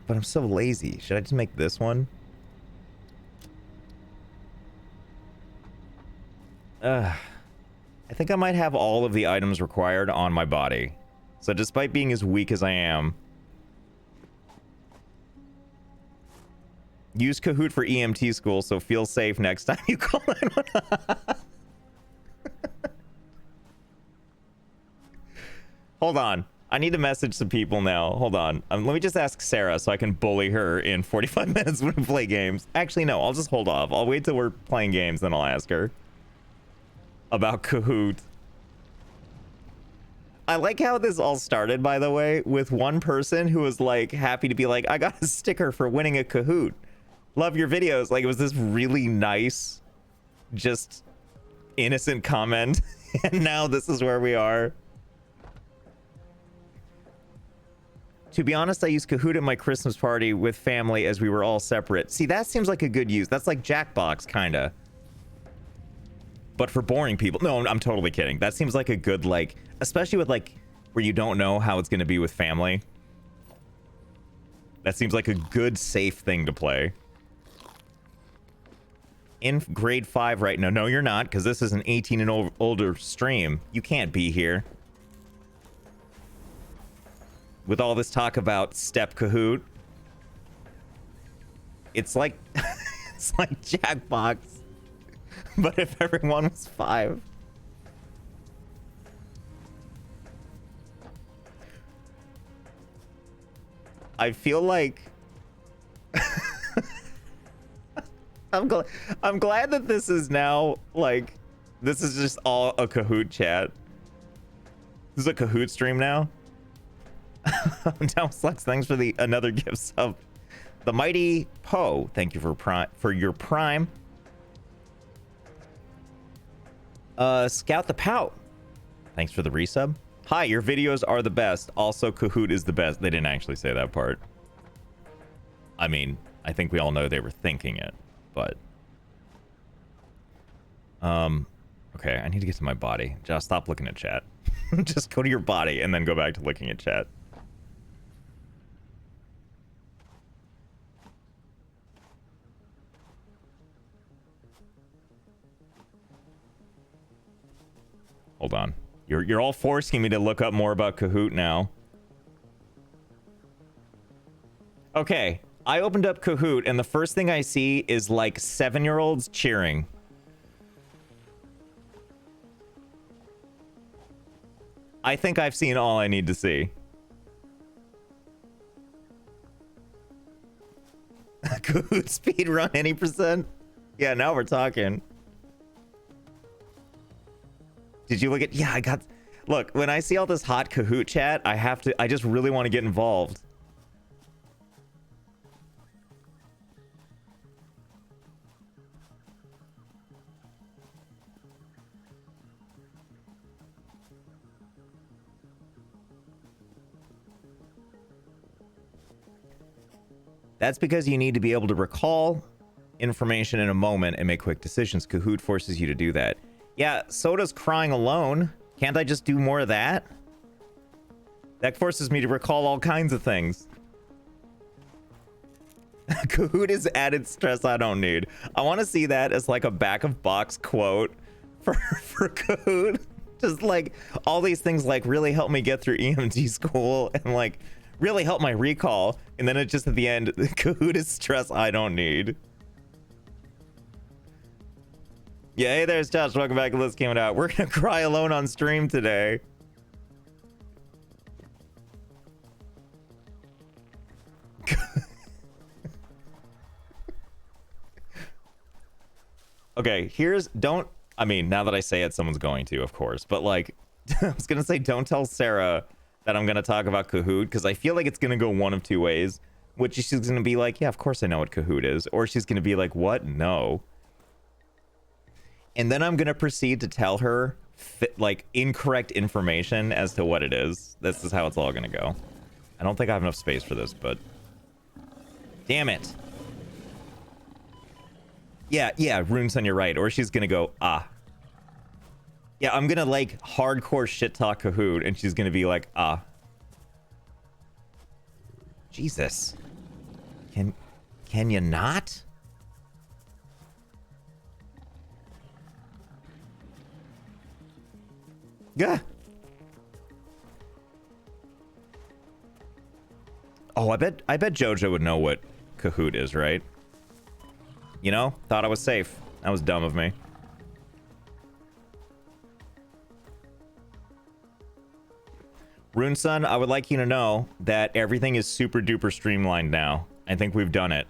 But I'm so lazy. Should I just make this one? I think I might have all of the items required on my body. So despite being as weak as I am, use Kahoot for EMT school, so feel safe next time you call 911. Hold on. I need to message some people now. Hold on. Let me just ask Sarah so I can bully her in 45 minutes when we play games. Actually, no. I'll just hold off. I'll wait till we're playing games, then I'll ask her about Kahoot. I like how this all started, by the way, with one person who was like happy to be like, I got a sticker for winning a Kahoot. Love your videos. Like, it was this really nice, just innocent comment. And now this is where we are. To be honest, I used Kahoot at my Christmas party with family as we were all separate. See, that seems like a good use. That's like Jackbox, kind of. But for boring people. No, I'm totally kidding. That seems like a good, like, especially with, like, where you don't know how it's going to be with family. That seems like a good, safe thing to play. In grade 5 right now. No, you're not, because this is an 18 and older stream. You can't be here. With all this talk about Step Kahoot, it's like it's like Jackbox, but if everyone was 5. I feel like I'm glad that this is now like this is just all a Kahoot chat. This is a Kahoot stream now. Down Slux, thanks for the another gift sub. The Mighty Poe, thank you for your prime. Scout the Pout, thanks for the resub. Hi, your videos are the best. Also, Kahoot is the best. They didn't actually say that part. I mean, I think we all know they were thinking it, but okay, I need to get to my body. Just stop looking at chat. Just go to your body and then go back to looking at chat. Hold on. You're all forcing me to look up more about Kahoot now. Okay, I opened up Kahoot and the first thing I see is like 7-year-olds cheering. I think I've seen all I need to see. Kahoot speedrun any percent? Yeah, now we're talking. Did you look at... Yeah, I got... Look, when I see all this hot Kahoot chat, I just really want to get involved. That's because you need to be able to recall information in a moment and make quick decisions. Kahoot forces you to do that. Yeah, so does crying alone. Can't I just do more of that? That forces me to recall all kinds of things. Kahoot is added stress I don't need. I want to see that as like a back of box quote for Kahoot. Just like all these things like really help me get through EMT school and like really help my recall. And then it just at the end, Kahoot is stress I don't need. Yeah, hey there's Josh. Welcome back to Let's Game It Out. We're gonna cry alone on stream today. Okay, I mean, now that I say it, someone's going to, of course. But like, I was gonna say, don't tell Sarah that I'm gonna talk about Kahoot, because I feel like it's gonna go one of two ways. Which she's gonna be like, yeah, of course I know what Kahoot is. Or she's gonna be like, what? No. And then I'm gonna proceed to tell her like incorrect information as to what it is. This is how it's all gonna go. I don't think I have enough space for this, but damn it. Yeah, Runeson, you're right. Or she's gonna go, ah. Yeah, I'm gonna like hardcore shit talk Kahoot, and she's gonna be like, ah. Jesus. Can you not? Yeah. Oh, I bet Jojo would know what Kahoot is, right? You know, thought I was safe. That was dumb of me. Runesun, I would like you to know that everything is super duper streamlined now. I think we've done it.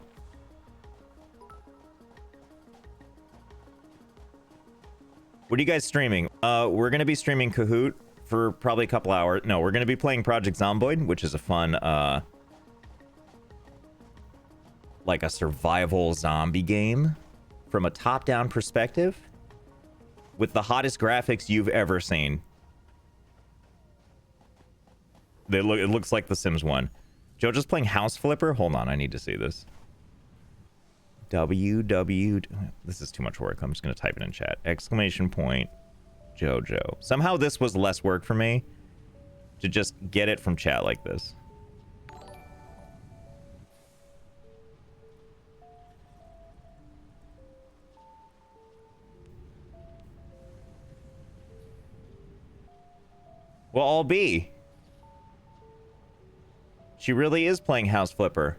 What are you guys streaming? We're going to be streaming Kahoot for probably a couple hours. No, we're going to be playing Project Zomboid, which is a fun, like a survival zombie game from a top-down perspective with the hottest graphics you've ever seen. It looks like The Sims 1. Jojo's playing House Flipper? Hold on, I need to see this. This is too much work. I'm just going to type it in chat. Exclamation point, Jojo. Somehow this was less work for me to just get it from chat like this. Well, I'll be. She really is playing House Flipper.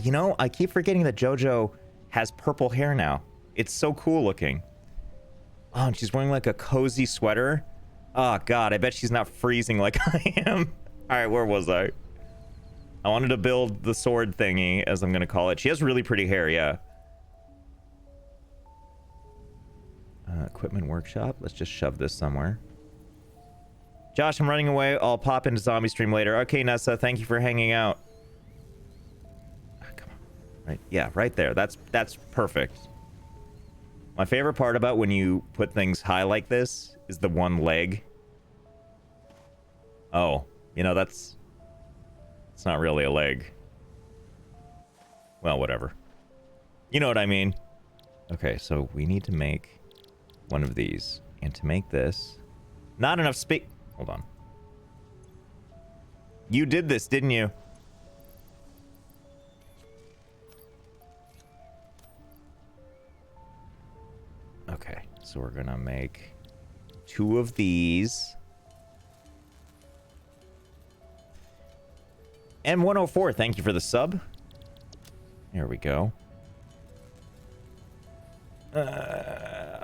You know, I keep forgetting that JoJo has purple hair now. It's so cool looking. Oh, and she's wearing like a cozy sweater. Oh, God, I bet she's not freezing like I am. All right, where was I? I wanted to build the sword thingy, as I'm going to call it. She has really pretty hair, yeah. Equipment workshop. Let's just shove this somewhere. Josh, I'm running away. I'll pop into zombie stream later. Okay, Nessa, thank you for hanging out. Oh, come on. Right, yeah, right there. That's perfect. My favorite part about when you put things high like this is the one leg. Oh, you know, it's not really a leg. Well, whatever. You know what I mean. Okay, so we need to make one of these. And to make this, not enough space. Hold on. You did this, didn't you? Okay, so we're gonna make 2 of these. M104, thank you for the sub. There we go.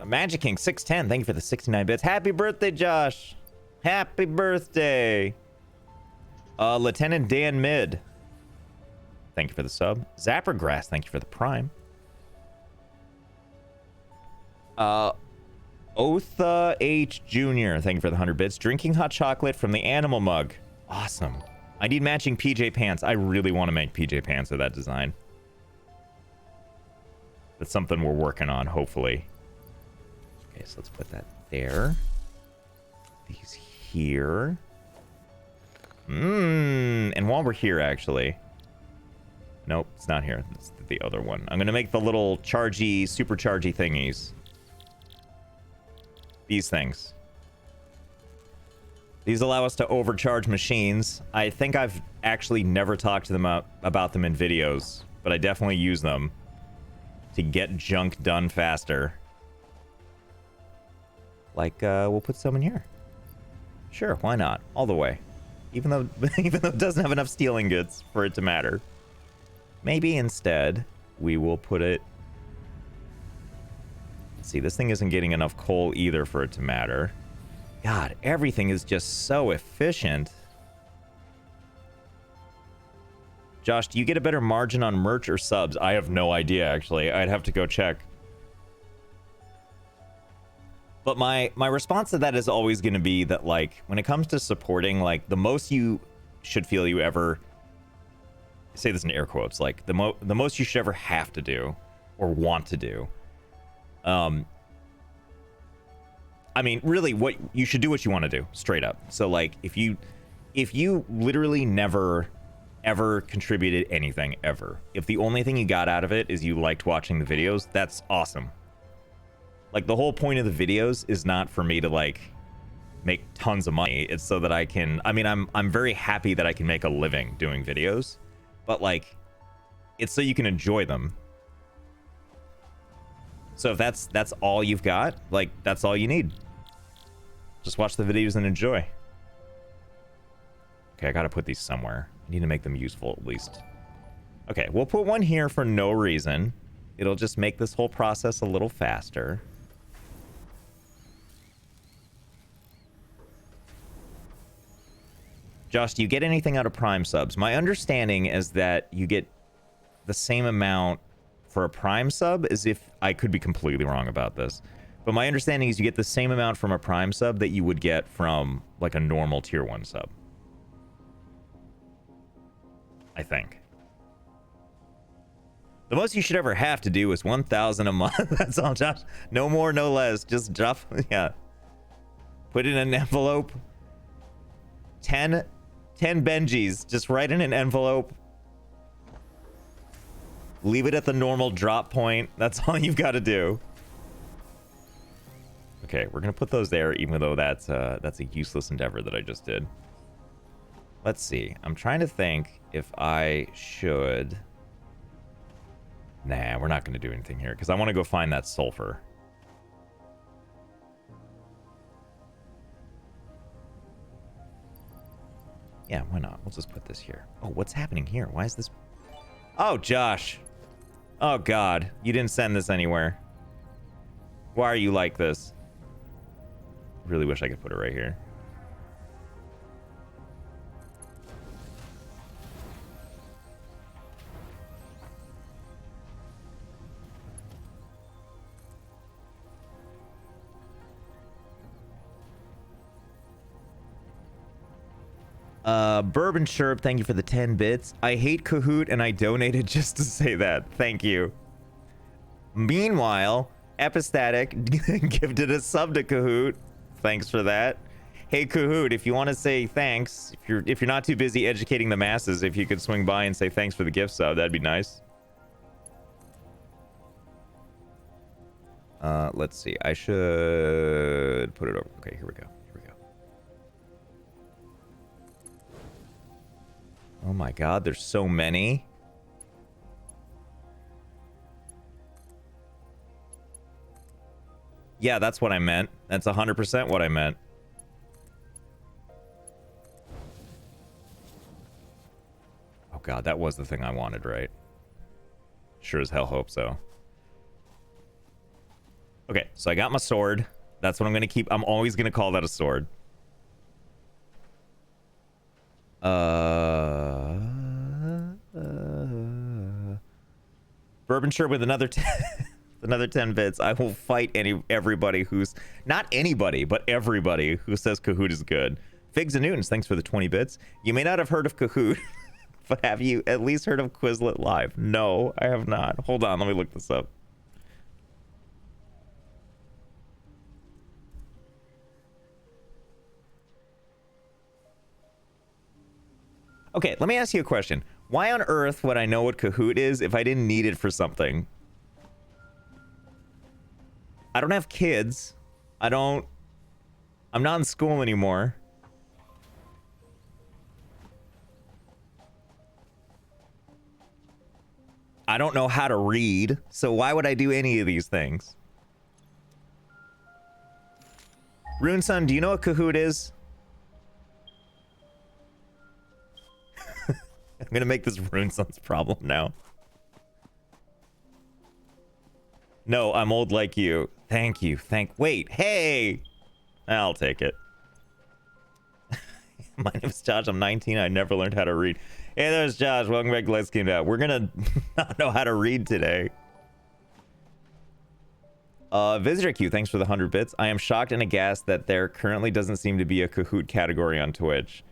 Magic King 610, thank you for the 69 bits. Happy birthday, Josh. Happy birthday. Lieutenant Dan Mid, thank you for the sub. Zappergrass, thank you for the prime. Otha H Jr., thank you for the 100 bits. Drinking hot chocolate from the animal mug. Awesome. I need matching PJ pants. I really want to make PJ pants with that design. That's something we're working on, hopefully. Okay, so let's put that there. These here. And while we're here, actually. Nope, it's not here. It's the other one. I'm going to make the little chargy, super chargy thingies. These things. These allow us to overcharge machines. I think I've actually never talked to them about them in videos, but I definitely use them to get junk done faster. Like, we'll put some in here. Sure, why not? All the way. Even though it doesn't have enough steel ingots for it to matter. Maybe instead, we will put it... Let's see, this thing isn't getting enough coal either for it to matter. God, everything is just so efficient. Josh, do you get a better margin on merch or subs? I have no idea, actually. I'd have to go check. But my response to that is always going to be that, like, when it comes to supporting, like, the most you should feel you ever... I say this in air quotes, like, the most you should ever have to do or want to do. I mean, really, what you should do what you want to do, straight up. So, like, if you literally never, ever contributed anything, ever, if the only thing you got out of it is you liked watching the videos, that's awesome. Like, the whole point of the videos is not for me to, like, make tons of money. It's so that I can... I mean, I'm very happy that I can make a living doing videos. But, like, it's so you can enjoy them. So if that's all you've got, like, that's all you need. Just watch the videos and enjoy. Okay, I gotta put these somewhere. I need to make them useful at least. Okay, we'll put one here for no reason. It'll just make this whole process a little faster. Josh, do you get anything out of Prime subs? My understanding is that you get the same amount for a Prime sub as if... I could be completely wrong about this. But my understanding is you get the same amount from a Prime sub that you would get from, like, a normal Tier 1 sub. I think. The most you should ever have to do is 1,000 a month. That's all, Josh. No more, no less. Just drop... Yeah. Put it in an envelope. 10 Benjis. Just write in an envelope. Leave it at the normal drop point. That's all you've got to do. Okay, we're gonna put those there, even though that's a useless endeavor that I just did. Let's see. I'm trying to think if I should... Nah, we're not gonna do anything here, because I want to go find that sulfur. Yeah, why not? We'll just put this here. Oh, what's happening here? Why is this... Oh, Josh. Oh, God. You didn't send this anywhere. Why are you like this? Really wish I could put it right here. Bourbon Sherp, thank you for the 10 bits. I hate Kahoot and I donated just to say that. Thank you. Meanwhile, Epistatic gifted a sub to Kahoot. Thanks for that. Hey Kahoot, if you want to say thanks, if you're not too busy educating the masses, if you could swing by and say thanks for the gift sub, that'd be nice. Let's see. I should put it over. Okay, here we go. Oh my God, there's so many. Yeah, that's what I meant. That's 100% what I meant. Oh God, that was the thing I wanted, right? Sure as hell hope so. Okay, so I got my sword. That's what I'm gonna keep. I'm always gonna call that a sword. Bourbon Shirt with another 10 bits. I will fight everybody who's not anybody, but everybody who says Kahoot is good. Figs and Newtons, thanks for the 20 bits. You may not have heard of Kahoot, but have you at least heard of Quizlet Live? No, I have not. Hold on, let me look this up. Okay, let me ask you a question. Why on earth would I know what Kahoot is if I didn't need it for something? I don't have kids. I'm not in school anymore. I don't know how to read, so why would I do any of these things? Runeson, do you know what Kahoot is? I'm gonna make this Runeson's problem now. No, I'm old like you. Thank you. Wait, hey! I'll take it. My name is Josh. I'm 19. I never learned how to read. Hey, there's Josh. Welcome back to LetsGameItOut. We're gonna not know how to read today. Visitor Q, thanks for the 100 bits. I am shocked and aghast that there currently doesn't seem to be a Kahoot category on Twitch.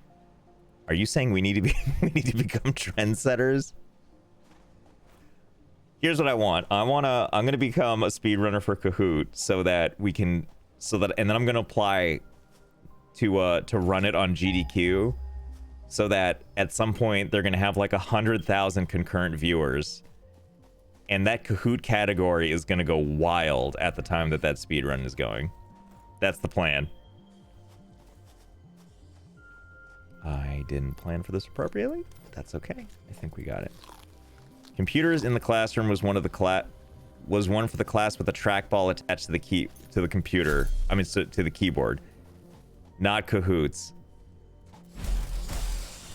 Are you saying we need to become trendsetters? Here's what I want. I'm gonna become a speedrunner for Kahoot so that we can, and then I'm gonna apply to run it on GDQ, so that at some point they're gonna have like 100,000 concurrent viewers, and that Kahoot category is gonna go wild at the time that speedrun is going. That's the plan. I didn't plan for this appropriately. That's okay. I think we got it. Computers in the classroom was one for the class with a trackball attached to the computer. I mean, to the keyboard. Not Kahoots.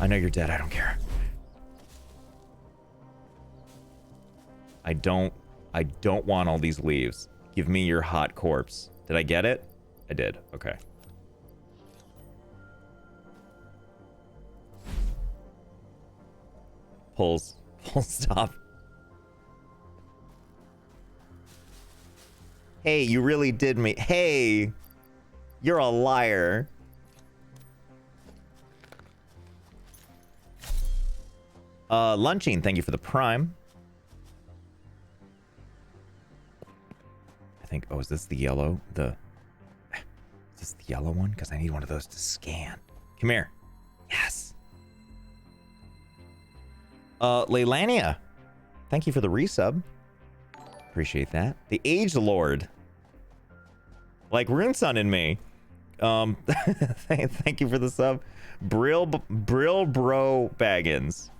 I know you're dead. I don't care. I don't want all these leaves. Give me your hot corpse. Did I get it? I did. Okay. Pulls. Full stop. Hey, you really did me. Hey, you're a liar. Lunching, thank you for the prime. I think, oh, is this the yellow? Is this the yellow one? Because I need one of those to scan. Come here. Yes. Leilania, thank you for the resub. Appreciate that. The Age Lord. Like Runeson in me. Thank you for the sub. Brill Bro Baggins.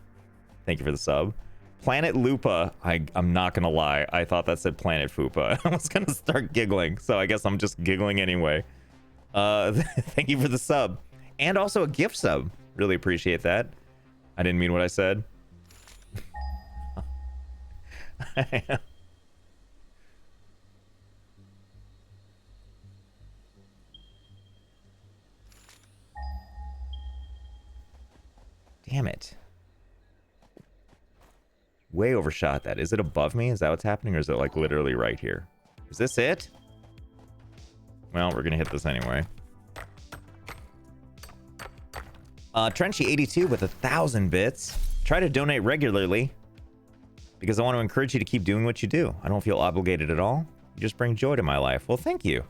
Thank you for the sub. Planet Lupa. I'm not gonna lie. I thought that said Planet Fupa. I was gonna start giggling, so I guess I'm just giggling anyway. Thank you for the sub. And also a gift sub. Really appreciate that. I didn't mean what I said. Damn it. Way overshot that. Is it above me? Is that what's happening? Or is it like literally right here? Is this it? Well, we're gonna hit this anyway. Trenchy82 with 1,000 bits. Try to donate regularly because I want to encourage you to keep doing what you do. I don't feel obligated at all. You just bring joy to my life. Well, thank you.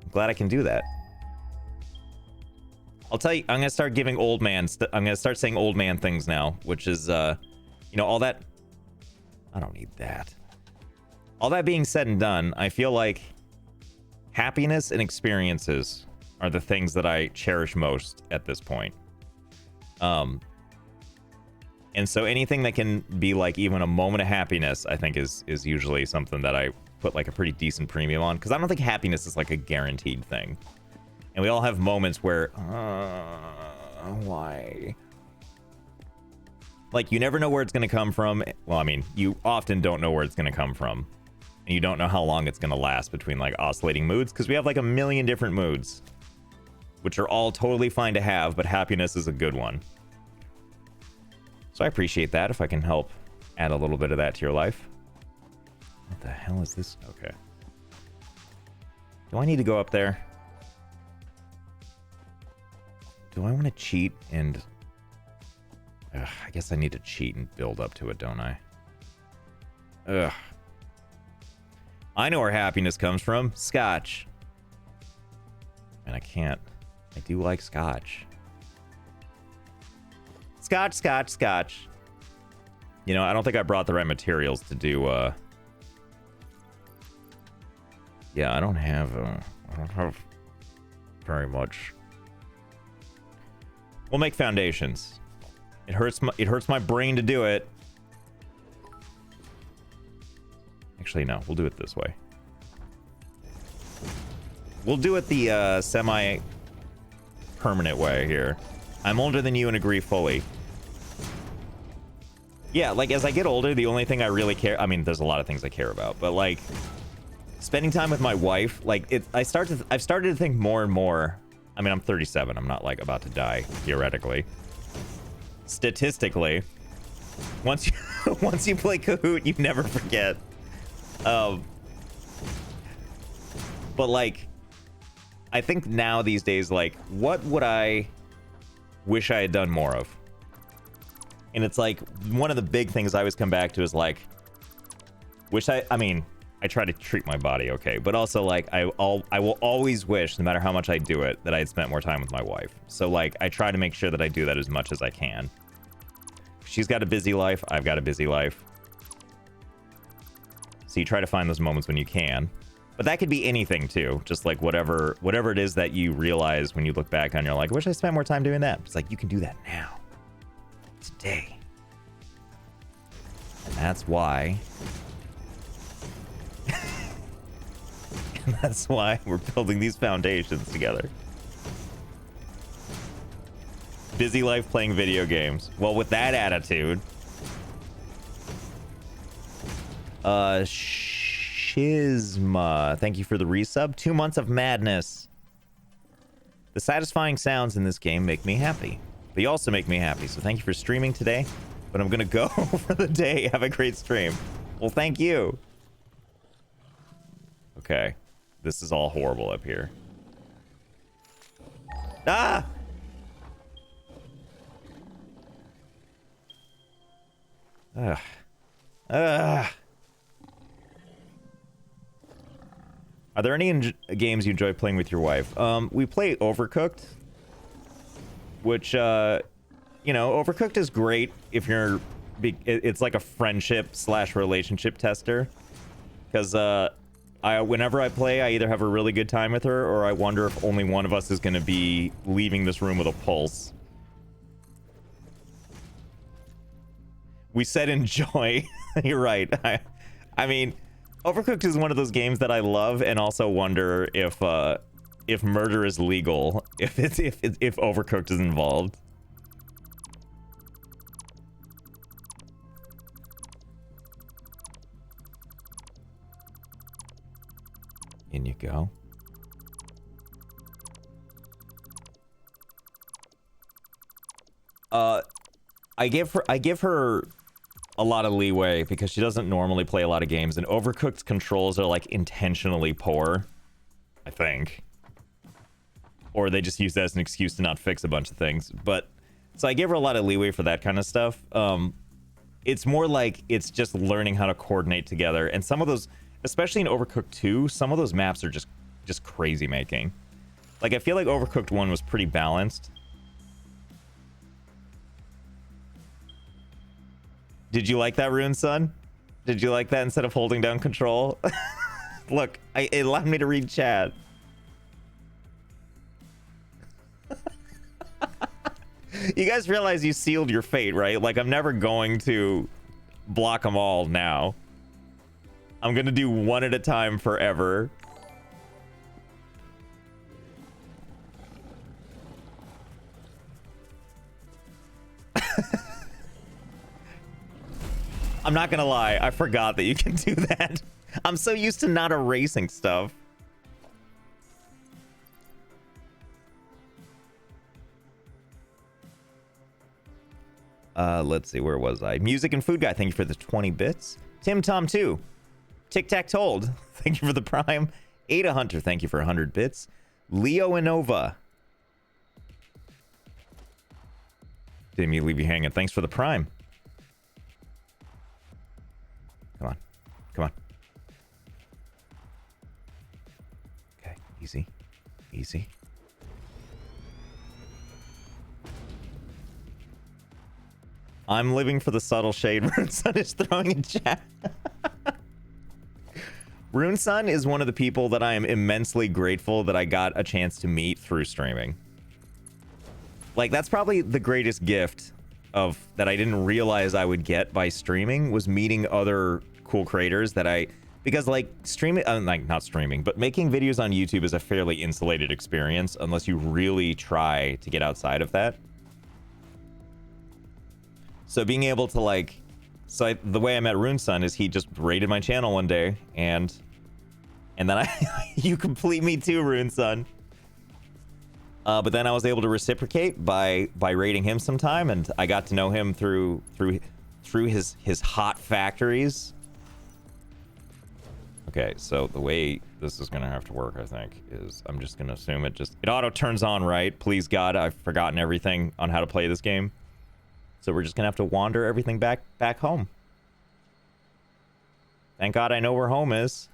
I'm glad I can do that. I'll tell you, I'm gonna start giving old man. I'm gonna start saying old man things now, which is, you know, all that. I don't need that. All that being said and done, I feel like happiness and experiences are the things that I cherish most at this point. And so anything that can be like even a moment of happiness, I think is usually something that I put like a pretty decent premium on, because I don't think happiness is like a guaranteed thing. And we all have moments where, why? Like, you never know where it's going to come from. Well, I mean, you often don't know where it's going to come from. And you don't know how long it's going to last between, like, oscillating moods. Because we have, like, a million different moods. Which are all totally fine to have, but happiness is a good one. So I appreciate that, if I can help add a little bit of that to your life. What the hell is this? Okay. Do I need to go up there? Do I want to cheat and... I guess I need to cheat and build up to it, don't I? Ugh. I know where happiness comes from. Scotch. And I can't. I do like scotch. Scotch, scotch, scotch. You know, I don't think I brought the right materials to do, Yeah, I don't have very much. We'll make foundations. It hurts my brain to do it. Actually, no. We'll do it this way. We'll do it the semi-permanent way here. I'm older than you and agree fully. Yeah, like, as I get older, the only thing I really care... I mean, there's a lot of things I care about, but, like, spending time with my wife, like, I've started to think more and more... I mean, I'm 37. I'm not, like, about to die, theoretically. Statistically, once you play Kahoot, you never forget. But like, I think now these days, like, what would I wish I had done more of? And it's like, one of the big things I always come back to is like, I mean, I try to treat my body okay, but also like, I will always wish, no matter how much I do it, that I had spent more time with my wife. So like, I try to make sure that I do that as much as I can. She's got a busy life. I've got a busy life. So you try to find those moments when you can. But that could be anything too. Just like whatever it is that you realize when you look back on, you're like, I wish I spent more time doing that. It's like, you can do that now. Today. And that's why. And that's why we're building these foundations together. Busy life playing video games. Well, with that attitude. Shizma, thank you for the resub. 2 months of madness. The satisfying sounds in this game make me happy. They also make me happy, so thank you for streaming today. But I'm gonna go for the day. Have a great stream. Well, thank you. Okay. This is all horrible up here. Ah! Ugh. Ugh. Are there any games you enjoy playing with your wife? We play Overcooked, which, you know, Overcooked is great if you're... It's like a friendship/relationship tester. Because whenever I play, I either have a really good time with her, or I wonder if only one of us is going to be leaving this room with a pulse. We said enjoy. You're right. I mean... Overcooked is one of those games that I love and also wonder if murder is legal, if Overcooked is involved. In you go. I give her a lot of leeway because she doesn't normally play a lot of games, and Overcooked's controls are like intentionally poor, I think, or they just use that as an excuse to not fix a bunch of things. But so I give her a lot of leeway for that kind of stuff. It's more like it's just learning how to coordinate together, and some of those, especially in Overcooked 2, some of those maps are just crazy making. Like, I feel like Overcooked 1 was pretty balanced. Did you like that, Rune Son? Did you like that instead of holding down control? Look, it allowed me to read chat. You guys realize you sealed your fate, right? Like, I'm never going to block them all now. I'm gonna do one at a time forever. I'm not gonna lie, I forgot that you can do that. I'm so used to not erasing stuff. Let's see, where was I? Music and Food Guy, thank you for the 20 bits. Tim Tom 2, Tic Tac Told, thank you for the Prime. Ada Hunter, thank you for 100 bits. Leo Inova. Didn't mean to leave you hanging. Thanks for the Prime. Come on. Come on. Okay, easy. Easy. I'm living for the subtle shade Rune Sun is throwing in chat. Rune Sun is one of the people that I am immensely grateful that I got a chance to meet through streaming. Like, that's probably the greatest gift of that I didn't realize I would get by streaming, was meeting other cool creators that because like streaming, like not streaming, but making videos on YouTube is a fairly insulated experience unless you really try to get outside of that. So being able to like, the way I met Rune Sun is he just raided my channel one day, and then you complete me too, Rune Sun. But then I was able to reciprocate by raiding him sometime, and I got to know him through his hot factories. Okay, so the way this is gonna have to work, I think, is I'm just gonna assume it auto turns on, right? Please God, I've forgotten everything on how to play this game. So we're just gonna have to wander everything back home. Thank God I know where home is.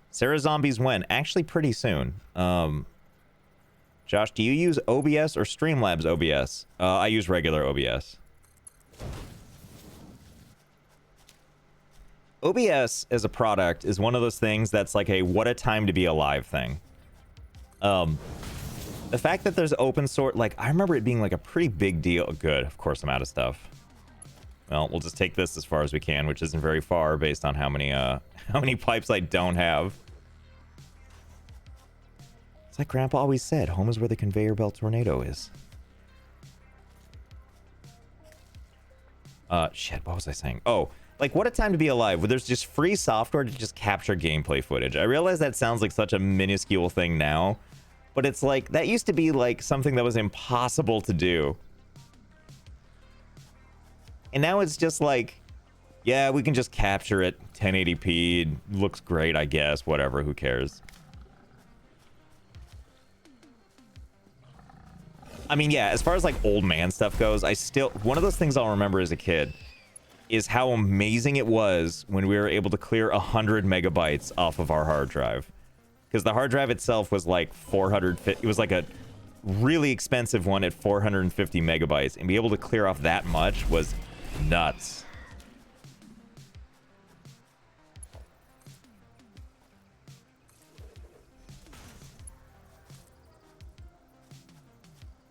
Sarah Zombies when? Actually pretty soon. Josh, do you use OBS or Streamlabs OBS? I use regular OBS. OBS as a product is one of those things that's like a what a time to be alive thing. The fact that there's open source, like, I remember it being like a pretty big deal. Good, of course I'm out of stuff. Well, we'll just take this as far as we can, which isn't very far based on how many pipes I don't have. It's like Grandpa always said, home is where the conveyor belt tornado is. Shit, what was I saying? Oh, like, what a time to be alive, where there's just free software to just capture gameplay footage. I realize that sounds like such a minuscule thing now, but it's like, that used to be like something that was impossible to do. And now it's just like, yeah, we can just capture it 1080p. It looks great, I guess. Whatever, who cares? I mean, yeah, as far as like old man stuff goes, one of those things I'll remember as a kid is how amazing it was when we were able to clear 100 megabytes off of our hard drive. Because the hard drive itself was like 450, it was like a really expensive one at 450 megabytes, and be able to clear off that much was nuts.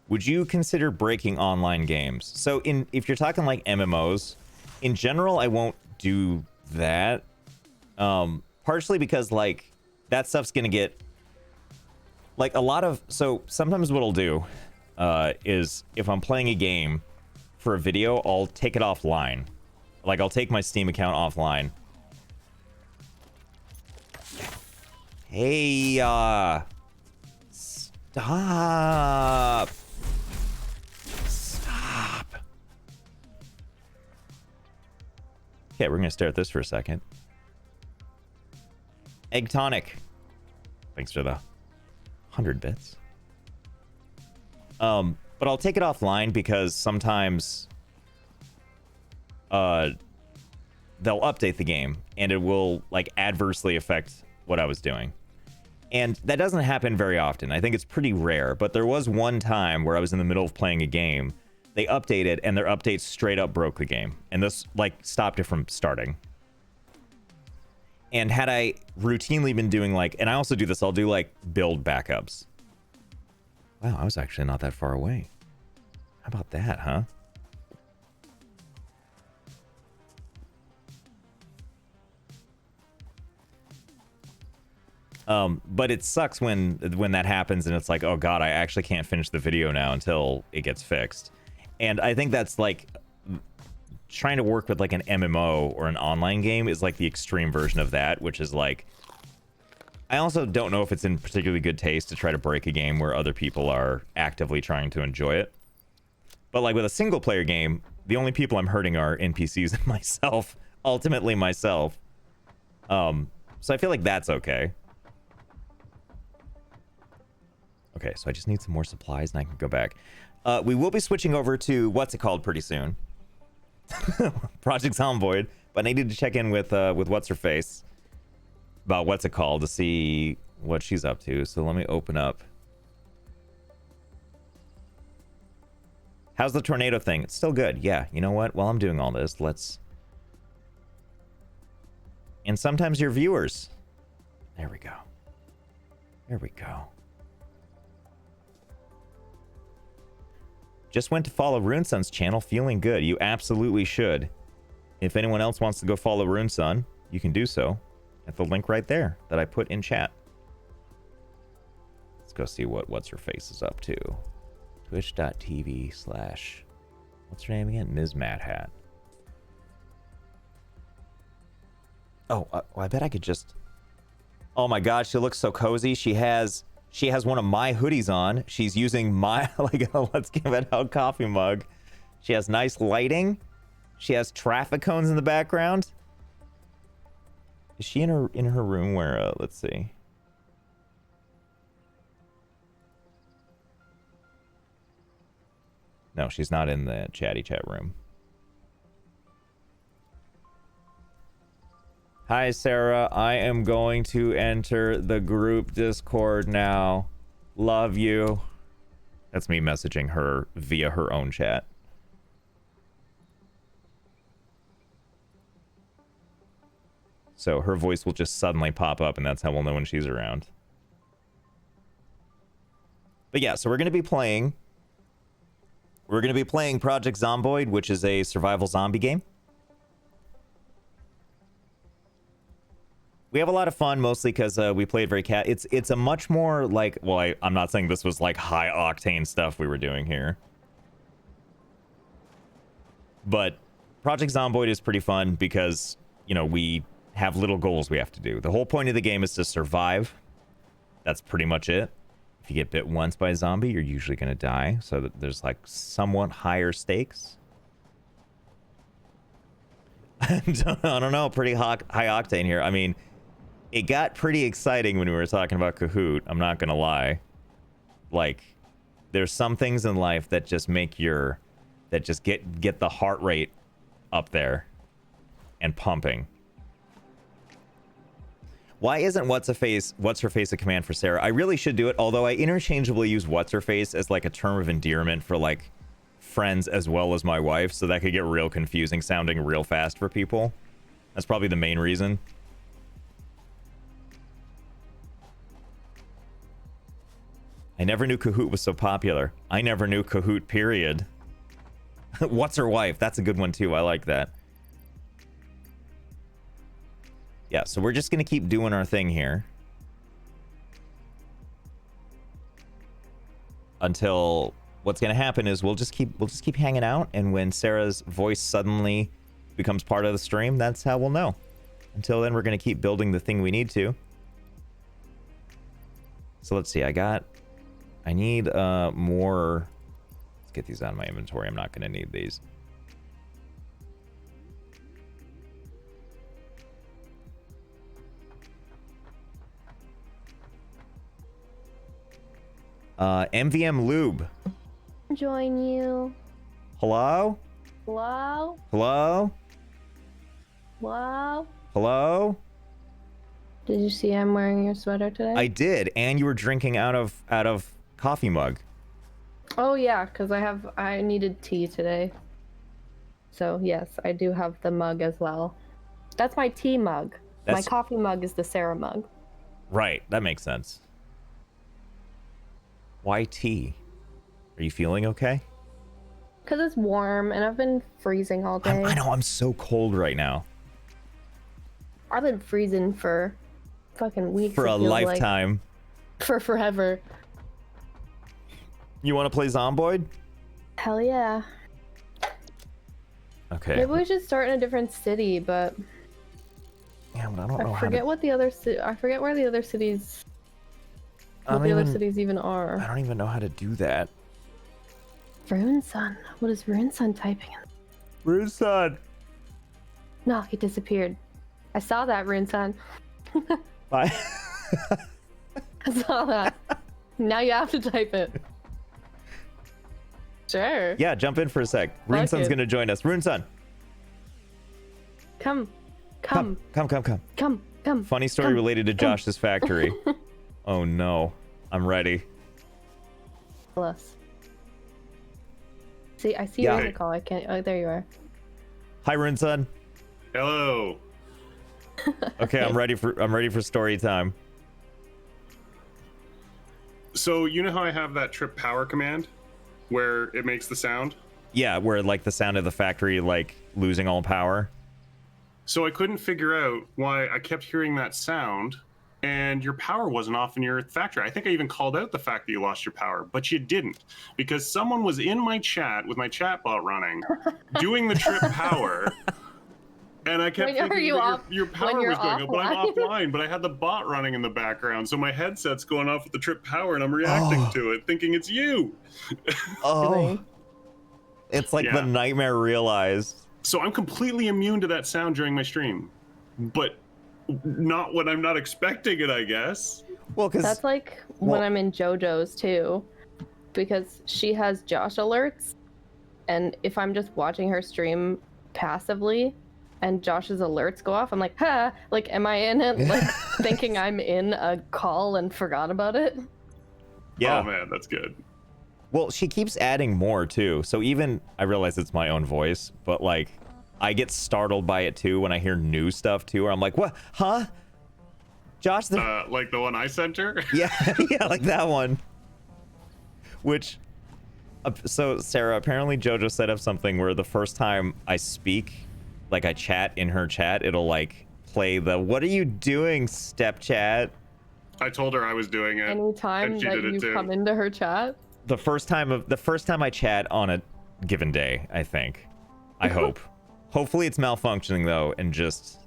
Would you consider breaking online games? So if you're talking like MMOs, in general, I won't do that. Partially because like that stuff's gonna get like a lot of, so sometimes what I'll do is if I'm playing a game for a video, I'll take it offline. Like I'll take my Steam account offline. Hey, stop. Okay, we're gonna stare at this for a second. Egg Tonic. Thanks for the 100 bits. But I'll take it offline because sometimes they'll update the game and it will like adversely affect what I was doing. And that doesn't happen very often. I think it's pretty rare, but there was one time where I was in the middle of playing a game. They updated, and their updates straight up broke the game. And this, like, stopped it from starting. And had I routinely been doing, like... And I also do this, I'll do, like, build backups. Wow, I was actually not that far away. How about that, huh? But it sucks when that happens, and it's like, oh god, I actually can't finish the video now until it gets fixed. And I think that's like trying to work with like an MMO or an online game is like the extreme version of that, which is like, I also don't know if it's in particularly good taste to try to break a game where other people are actively trying to enjoy it. But like with a single player game, the only people I'm hurting are NPCs and myself, ultimately myself. So I feel like that's okay. Okay, so I just need some more supplies and I can go back. We will be switching over to what's it called pretty soon. Project Zomboid, but I needed to check in with what's her face about what's it called to see what she's up to. So let me open up. How's the tornado thing? It's still good. Yeah, you know what? While I'm doing all this, let's... And sometimes your viewers. There we go. There we go. Just went to follow RuneSun's channel, feeling good. You absolutely should. If anyone else wants to go follow RuneSun, you can do so at the link right there that I put in chat. Let's go see what What's-Her-Face is up to. Twitch.tv/ what's her name again? MsMaddHatt. Oh, I bet I could just... Oh my god, she looks so cozy. She has one of my hoodies on. She's using my, like, a Let's Give It Out coffee mug. She has nice lighting. She has traffic cones in the background. Is she in her room where, let's see. No, she's not in the chatty chat room. Hi, Sarah. I am going to enter the group Discord now. Love you. That's me messaging her via her own chat. So her voice will just suddenly pop up, and that's how we'll know when she's around. But yeah, so we're going to be playing Project Zomboid, which is a survival zombie game. We have a lot of fun, mostly because we played very it's a much more like, well, I'm not saying this was like high octane stuff we were doing here, but Project Zomboid is pretty fun because, you know, we have little goals we have to do. The whole point of the game is to survive. That's pretty much it. If you get bit once by a zombie, you're usually going to die, so that there's like somewhat higher stakes. I don't know, pretty high octane here. I mean, it got pretty exciting when we were talking about Kahoot, I'm not gonna lie. Like, there's some things in life that just make that just get the heart rate up there and pumping. Why isn't what's her face a command for Sarah? I really should do it, although I interchangeably use what's her face as like a term of endearment for like friends as well as my wife, so that could get real confusing sounding real fast for people. That's probably the main reason. I never knew Kahoot was so popular. I never knew Kahoot, period. What's her wife? That's a good one too. I like that. Yeah, so we're just gonna keep doing our thing here until what's gonna happen is we'll just keep hanging out, and when Sarah's voice suddenly becomes part of the stream, that's how we'll know. Until then, we're gonna keep building the thing we need to. So let's see. I need more. Let's get these out of my inventory. I'm not gonna need these. MVM Lube. Join you. Hello? Hello? Hello? Hello? Hello? Did you see I'm wearing your sweater today? I did, and you were drinking out of coffee mug. Oh yeah, because I needed tea today. So yes, I do have the mug as well. That's my tea mug. My coffee mug is the Sarah mug. Right, that makes sense. Why tea? Are you feeling okay? Because it's warm and I've been freezing all day. I know, I'm so cold right now. I've been freezing for fucking weeks. For a lifetime. Like. For forever. You want to play Zomboid? Hell yeah. Okay. Maybe we should start in a different city, but... Yeah, but I don't know I forget what the other I forget where the other cities... other cities even are. I don't even know how to do that. Rune Sun. What is Rune Sun typing in? Rune Sun. No, he disappeared. I saw that, Rune Sun. Bye. I saw that. Now you have to type it. Sure. Yeah, jump in for a sec. Rune Sun's gonna join us. Rune Sun. Come. Come. Funny story related to Josh's factory. Oh no. I'm ready. Plus. See, I see you in the call. I can't. Oh, there you are. Hi, Rune Sun. Hello. Okay, I'm ready for story time. So you know how I have that trip power command where it makes the sound? Yeah, where like the sound of the factory like losing all power. So I couldn't figure out why I kept hearing that sound and your power wasn't off in your factory. I think I even called out the fact that you lost your power, but you didn't, because someone was in my chat with my chatbot running, doing the trip power, and I kept thinking your power was going up, but I'm offline, but I had the bot running in the background, so my headset's going off with the trip power, and I'm reacting to it, thinking it's you. Oh, it's like the nightmare realized. So I'm completely immune to that sound during my stream, but not when I'm not expecting it, I guess. Well, because that's like when I'm in JoJo's too, because she has Josh alerts, and if I'm just watching her stream passively and Josh's alerts go off, I'm like, ha, like, am I in it? Like, thinking I'm in a call and forgot about it. Yeah. Oh man, that's good. Well, she keeps adding more too. So even I realize it's my own voice, but like I get startled by it too when I hear new stuff too, where I'm like, what? Huh? Josh, Like the one I sent her? yeah, yeah, like that one. Which, so Sarah, apparently JoJo set up something where the first time I speak, like I chat in her chat, it'll like play the "What are you doing, step chat?" I told her I was doing it. Anytime and she that did it you too. come into her chat. The first time I chat on a given day, I think. I hope. Hopefully it's malfunctioning though and just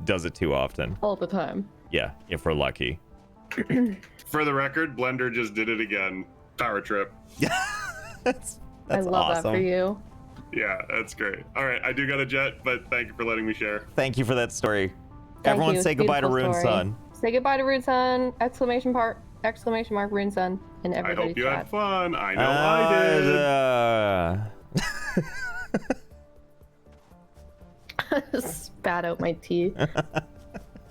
does it too often. All the time. Yeah, if we're lucky. For the record, Blender just did it again. Power trip. that's I love awesome. that for you. Yeah, that's great. All right, I do got a jet, but thank you for letting me share. Thank you for that story. Thank Everyone you. say goodbye to Beautiful Rune story. Sun. Say goodbye to Rune Sun! Exclamation mark Rune Sun. And I everybody hope you chat. had fun. I know I did. Spat out my tea.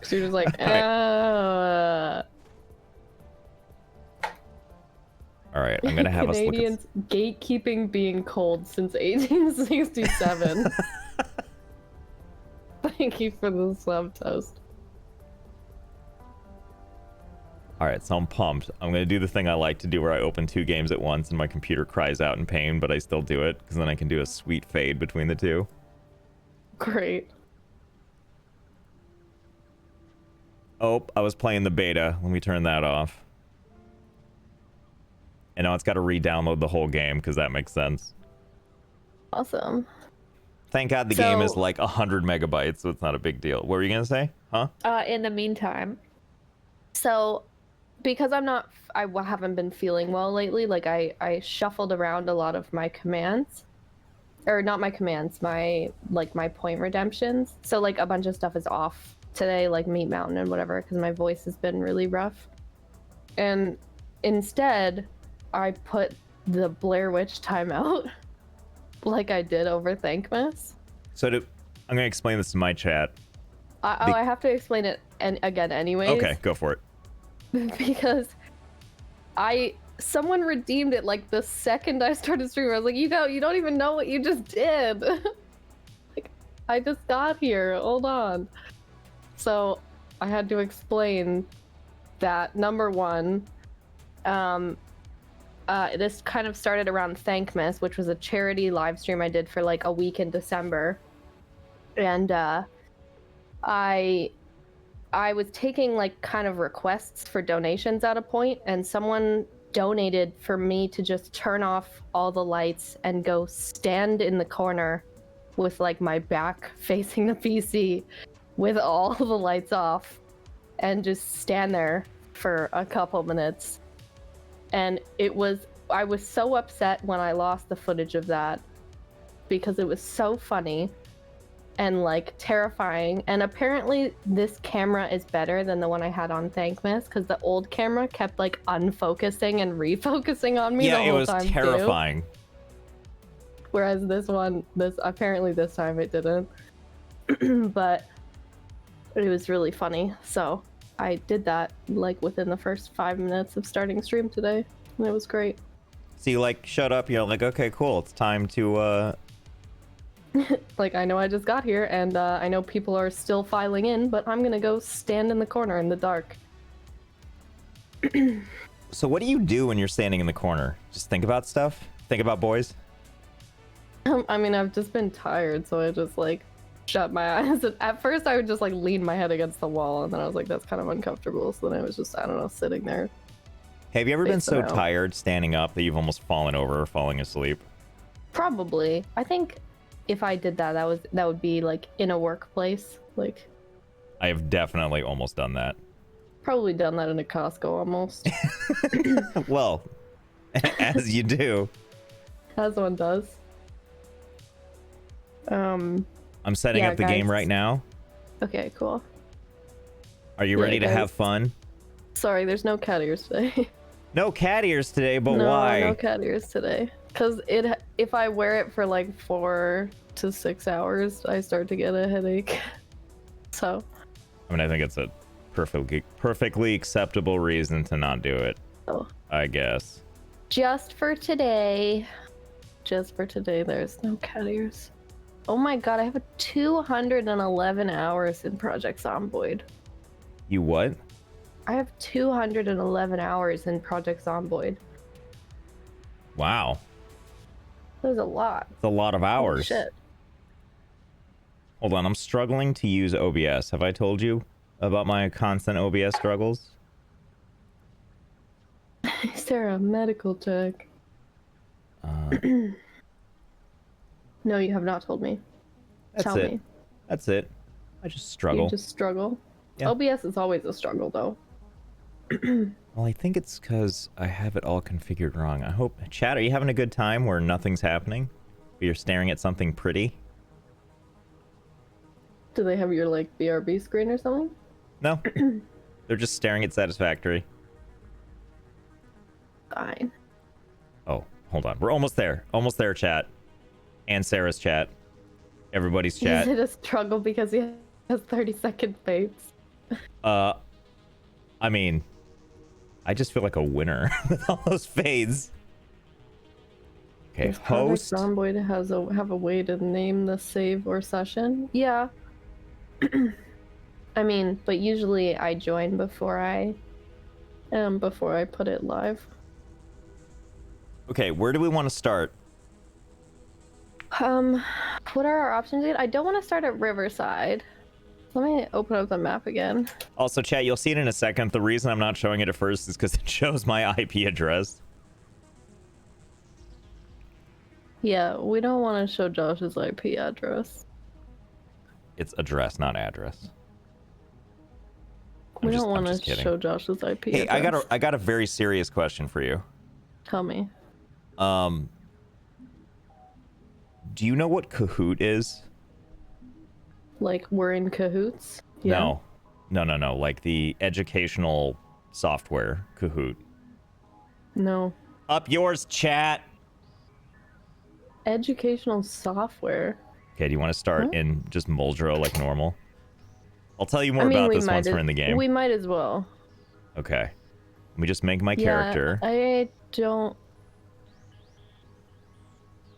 She was like, All right, I'm gonna have us look at. Canadians gatekeeping being cold since 1867. Thank you for the sub toast. All right, so I'm pumped. I'm gonna do the thing I like to do where I open 2 games at once and my computer cries out in pain, but I still do it because then I can do a sweet fade between the 2. Great. Oh, I was playing the beta. Let me turn that off. And now it's got to re-download the whole game because that makes sense. Awesome. Thank God the game is like 100 megabytes, so it's not a big deal. What were you gonna say? Huh? In the meantime, so because I haven't been feeling well lately, like I shuffled around a lot of my commands. Or not my commands, my point redemptions. So like a bunch of stuff is off today, like Meat Mountain and whatever, because my voice has been really rough. And instead, I put the Blair Witch timeout like I did over Thankmas. So I'm gonna explain this to my chat. I have to explain it again anyways. Okay, go for it. Because someone redeemed it like the second I started streaming. I was like, you don't even know what you just did. Like, I just got here. Hold on. So I had to explain that number one, this kind of started around Thankmas, which was a charity live stream I did for like a week in December. And I was taking like kind of requests for donations at a point, and someone donated for me to just turn off all the lights and go stand in the corner with like my back facing the PC with all the lights off and just stand there for a couple minutes. And I was so upset when I lost the footage of that because it was so funny and like terrifying. And apparently this camera is better than the one I had on Thankmas because the old camera kept like unfocusing and refocusing on me the whole time. Yeah, it was terrifying. Whereas apparently this time it didn't. But it was really funny. So I did that like within the first 5 minutes of starting stream today. And it was great. So you like shut up, you're like, okay, cool, it's time to like, I know I just got here and I know people are still filing in, but I'm gonna go stand in the corner in the dark. So what do you do when you're standing in the corner? Just think about stuff? Think about boys? I mean, I've just been tired, so I just like shut my eyes. And at first I would just like lean my head against the wall, and then I was like, that's kind of uncomfortable. So then I was just, I don't know, sitting there. Have you ever been so out. tired standing up that you've almost fallen over or falling asleep? Probably. I think if I did that, that would be like in a workplace. Like, I have definitely almost done that. probably done that in a Costco almost. Well, as you do. As one does. I'm setting Yeah, up the game guys. right now. Okay, cool. Are you Yeah, ready to guys. have fun? Sorry, there's no cat ears today. No cat ears today, but no, why? no cat ears today. Because if I wear it for like 4 to 6 hours, I start to get a headache. So. I mean, I think it's a perfectly acceptable reason to not do it. Oh. I guess. Just for today. Just for today, there's no cat ears. Oh my god, I have 211 hours in Project Zomboid. You what? I have 211 hours in Project Zomboid. Wow. That was a lot. It's a lot of Holy hours. shit. Hold on, I'm struggling to use OBS. Have I told you about my constant OBS struggles? Is there a medical check? No, you have not told me. That's Tell it. me. That's it. I just struggle. You just struggle? Yeah. OBS is always a struggle, though. Well, I think it's because I have it all configured wrong. I hope... Chat, are you having a good time where nothing's happening? Where you're staring at something pretty? Do they have your, like, BRB screen or something? No. They're just staring at Satisfactory. Fine. Oh, hold on. We're almost there. Almost there, chat. And Sarah's chat. Everybody's chat. Is it a struggle because he has 30-second fades? I mean, I just feel like a winner with all those fades. Okay, host. Zomboid has have a way to name the save or session. Yeah. I mean, but usually I join before I put it live. Okay, where do we want to start? What are our options again? I don't want to start at Riverside. Let me open up the map again. Also, chat, you'll see it in a second. The reason I'm not showing it at first is because it shows my IP address. Yeah, we don't want to show Josh's IP address. It's address, not address. We don't I'm want just to kidding. show Josh's IP Hey, address. I got a very serious question for you. Tell me. Do you know what Kahoot is? Like, we're in cahoots? Yeah. No. Like the educational software, Kahoot. No. Up yours, chat. Educational software. Okay, do you want to start Huh? in just Muldrow like normal? I'll tell you more about this once we're in the game. We might as well. Okay. Let me just make my Yeah, character. I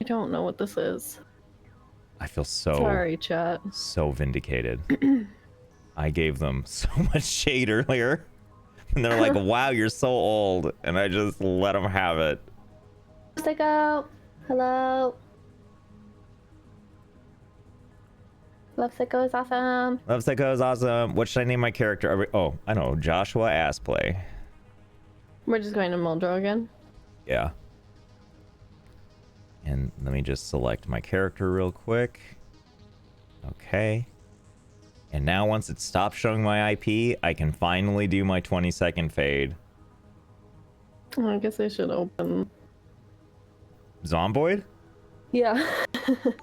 don't know what this is. I feel so Sorry, chat. so vindicated. I gave them so much shade earlier. And they're like, wow, you're so old. And I just let them have it. Lovesico! Hello! Lovesico is awesome! Love Psycho is awesome. What should I name my character? Oh, I know. Joshua Assplay. We're just going to Muldrow again. Yeah. And let me just select my character real quick. Okay. And now once it stops showing my IP, I can finally do my 20-second fade. Oh, I guess I should open. Zomboid? Yeah.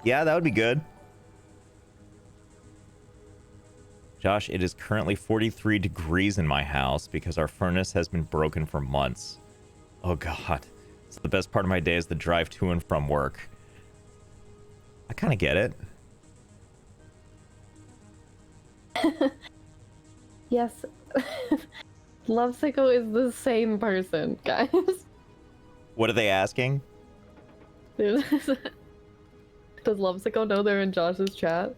Yeah, that would be good. Josh, it is currently 43 degrees in my house because our furnace has been broken for months. Oh god. So the best part of my day is the drive to and from work. I kind of get it. Yes. Lovesico is the same person, guys. What are they asking? Does Lovesico know they're in Josh's chat?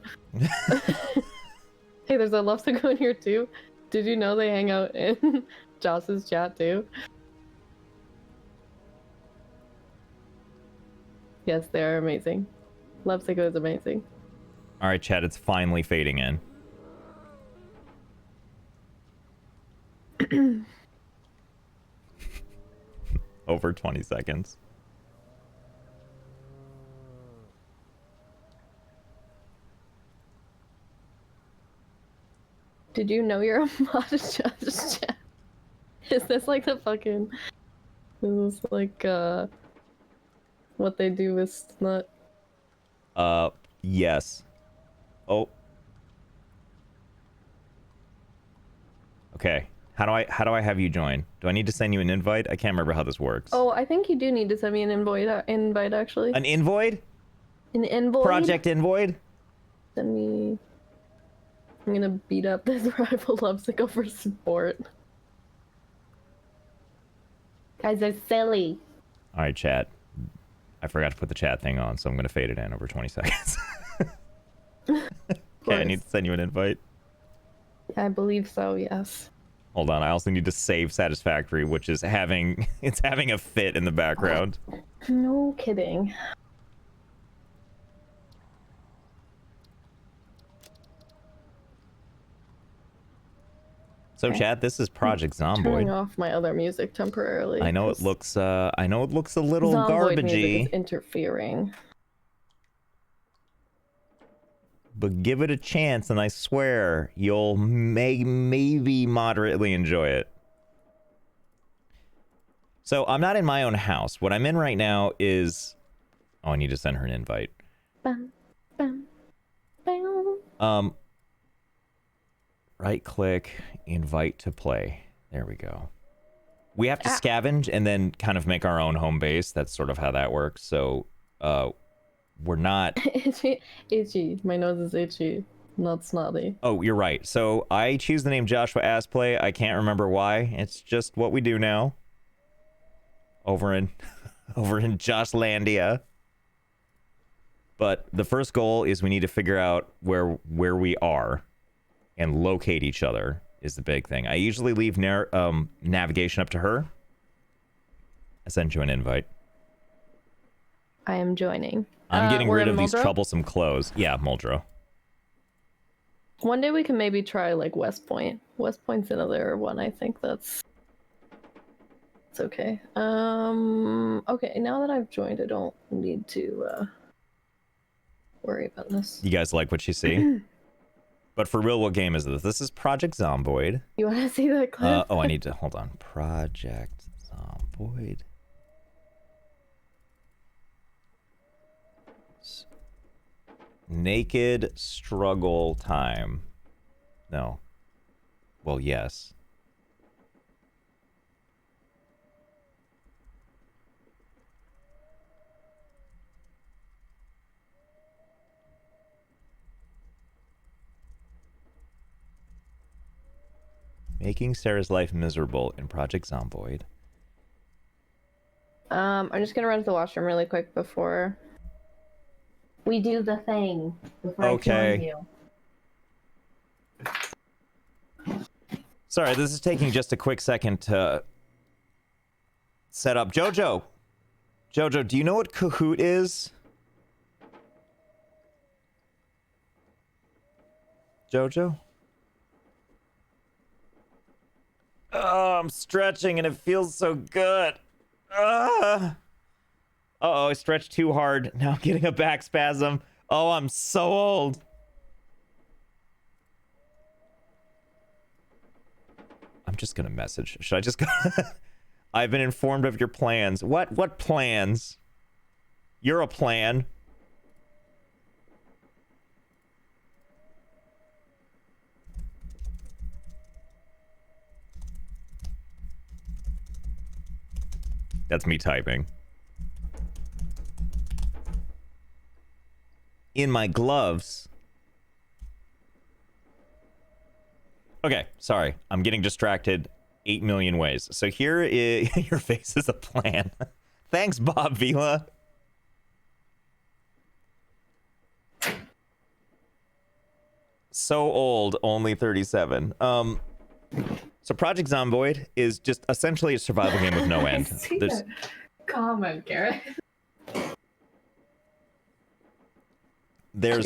Hey, there's a Lovesico in here too. Did you know they hang out in Josh's chat too? Yes, they are amazing. Lovesico is amazing. All right, chat, it's finally fading in. Over 20 seconds. Did you know you're a mod in Josh's chat? Is this like the fucking... Is this like, what they do with Snut? Yes. Oh. Okay. How do I have you join? Do I need to send you an invite? I can't remember how this works. Oh, I think you do need to send me an invite actually. An invoid? An invoid? Project invoid? Send me... I'm gonna beat up this rival Lovesico for support. Guys are silly. All right, chat. I forgot to put the chat thing on, so I'm going to fade it in over 20 seconds. Okay, I need to send you an invite. I believe so, yes. Hold on, I also need to save Satisfactory, which is having it's having a fit in the background. No kidding. So, Okay. chat, this is Project Turning Zomboid. off my other music temporarily. I know it 'cause looks a little Zomboid music is garbagey, interfering. but give it a chance, and I swear you'll maybe moderately enjoy it. So I'm not in my own house. What I'm in right now is... Oh, I need to send her an invite. Bum, bum, bum. Right click, invite to play. There we go. We have to scavenge and then kind of make our own home base. That's sort of how that works. So, we're not... Itchy. My nose is itchy, not snotty. Oh, you're right. So I choose the name Joshua Asplay. I can't remember why. It's just what we do now. Over in Joshlandia. But the first goal is we need to figure out where we are and locate each other is the big thing. I usually leave navigation up to her. I sent you an invite. I am joining. I'm getting we're rid in of these Muldrow? troublesome clothes. Yeah, Muldrow. One day we can maybe try like West Point. West Point's another one. I think that's it's okay. Okay, now that I've joined, I don't need to worry about this. You guys like what you see? But for real, what game is this? This is Project Zomboid. You want to see that clip? Oh, I need to hold on. Project Zomboid. Naked struggle time. No. Well, yes. Making Sarah's life miserable in Project Zomboid. I'm just gonna run to the washroom really quick before we do the thing. Before Okay. I join you. Sorry, this is taking just a quick second to set up. Jojo! Jojo, do you know what Kahoot is? Jojo? Oh, I'm stretching and it feels so good. Uh-oh, I stretched too hard. Now I'm getting a back spasm. Oh, I'm so old. I'm just gonna message. Should I just go? I've been informed of your plans. What plans? You're a plan. That's me typing. In my gloves. Okay, sorry. I'm getting distracted 8 million ways. So here is your face is a plan. Thanks, Bob Vila. So old, only 37. So Project Zomboid is just essentially a survival game with no end. There's comment, Garrett.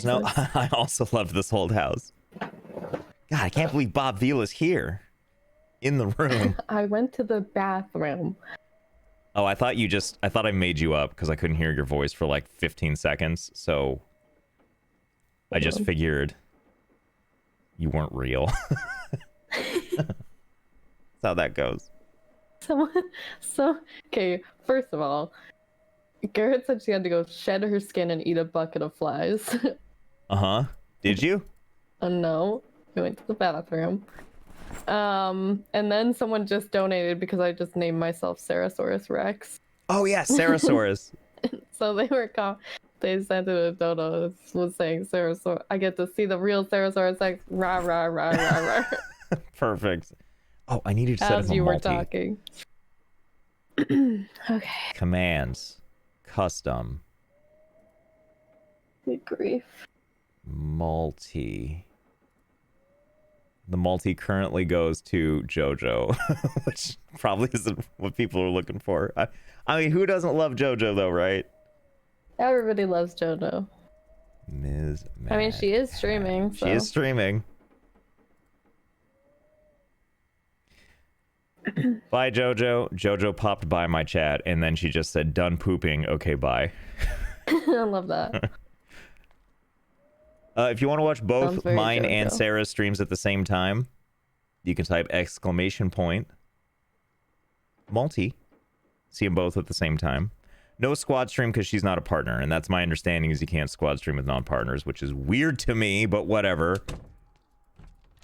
no I also love this old house. God, I can't believe Bob Vila's here in the room. I went to the bathroom. Oh, I thought I made you up because I couldn't hear your voice for like 15 seconds. So I just figured you weren't real. That's how that goes. Okay, first of all, Garrett said she had to go shed her skin and eat a bucket of flies. Uh-huh. Did you? No, we went to the bathroom. And then someone just donated because I just named myself Sarasaurus Rex. Oh yeah, Sarasaurus. So they sent it a dono. It was saying Sarasaurus. I get to see the real Sarasaurus Rex. Rah rah rah rah rah. Perfect. Oh, I needed to set As up a you were multi. talking. Okay. Commands. Custom. Good grief. multi. The multi currently goes to JoJo, which probably isn't what people are looking for. I mean, who doesn't love JoJo though, right? Everybody loves JoJo. MsMaddHatt. I mean, she is streaming. So. She is streaming. Bye, JoJo. JoJo popped by my chat, and then she just said, "Done pooping. Okay, bye." I love that. If you want to watch both very mine JoJo. and Sarah's streams at the same time, you can type ! Multi. See them both at the same time. No squad stream because she's not a partner, and that's my understanding is you can't squad stream with non-partners, which is weird to me, but whatever.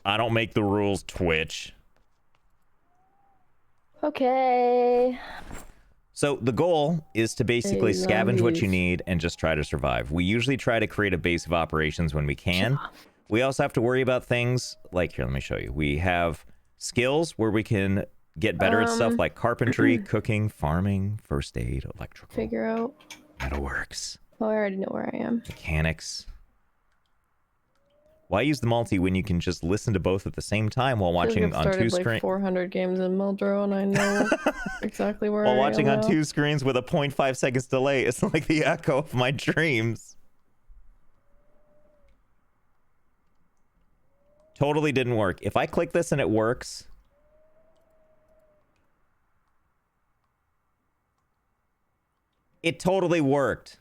I don't make the rules, Twitch. Okay. So the goal is to basically Hey, scavenge what you zombies. need and just try to survive. We usually try to create a base of operations when we can. We also have to worry about things like, here, let me show you. We have skills where we can get better at stuff like carpentry, cooking, farming, first aid, electrical, Figure out. metalworks, Oh, I already know where I am. mechanics. Why use the multi when you can just listen to both at the same time while watching I've on started two like screens? 400 games in Mildro, and I know exactly where While I watching am on now. 2 screens with a 0.5 seconds delay, it's like the echo of my dreams. Totally didn't work. If I click this and it works... It totally worked.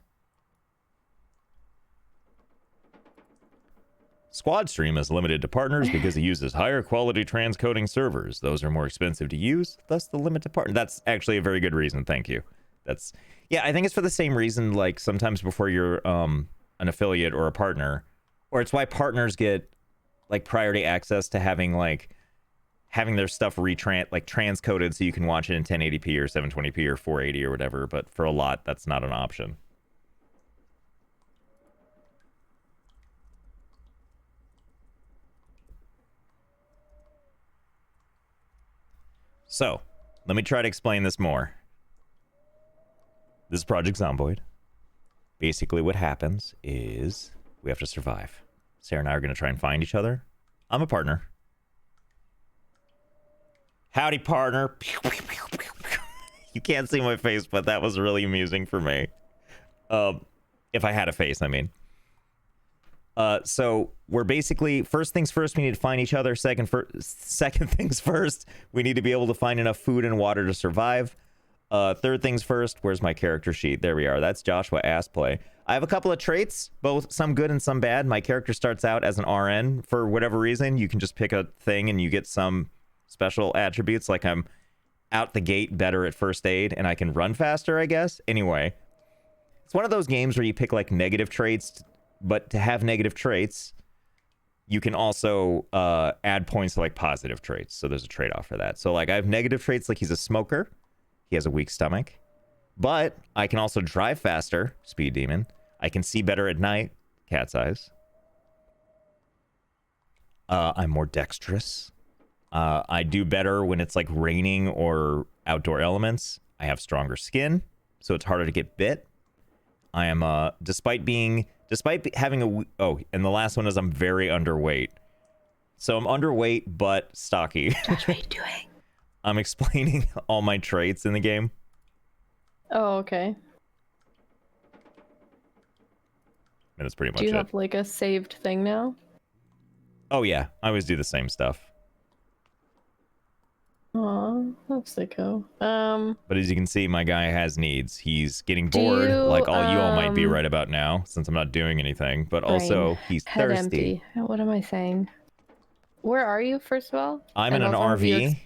Squad Stream is limited to partners because it uses higher quality transcoding servers. Those are more expensive to use, thus the limit to partner. That's actually a very good reason. Thank you. That's, yeah, I think it's for the same reason, like sometimes before you're an affiliate or a partner, or it's why partners get like priority access to having their stuff transcoded so you can watch it in 1080p or 720p or 480 or whatever, but for a lot that's not an option. So, let me try to explain this more. This is Project Zomboid. Basically what happens is we have to survive. Sarah and I are going to try and find each other. I'm a partner. Howdy, partner. You can't see my face, but that was really amusing for me. If I had a face, I mean. So we're basically, first things first, we need to find each other. Second things first, we need to be able to find enough food and water to survive. Third things first, where's my character sheet? There we are. That's Joshua Assplay. I have a couple of traits, both some good and some bad. My character starts out as an RN. For whatever reason, you can just pick a thing and you get some special attributes, like I'm out the gate better at first aid and I can run faster, I guess. Anyway, it's one of those games where you pick like negative traits, but to have negative traits, you can also add points to like positive traits. So there's a trade-off for that. So like I have negative traits like he's a smoker. He has a weak stomach. But I can also drive faster, speed demon. I can see better at night, cat's eyes. I'm more dexterous. I do better when it's like raining or outdoor elements. I have stronger skin, so it's harder to get bit. I am despite having and the last one is I'm very underweight. So I'm underweight but stocky. Josh, what are you doing? I'm explaining all my traits in the game. Oh, okay. And that's pretty much Do you it. have like a saved thing now? Oh yeah, I always do the same stuff. Aw, that's sicko. But as you can see, my guy has needs. He's getting Do bored, you, like all you all might be right about now, since I'm not doing anything. But also, he's head thirsty. empty. What am I saying? Where are you, first of all? I'm in And an also, RV.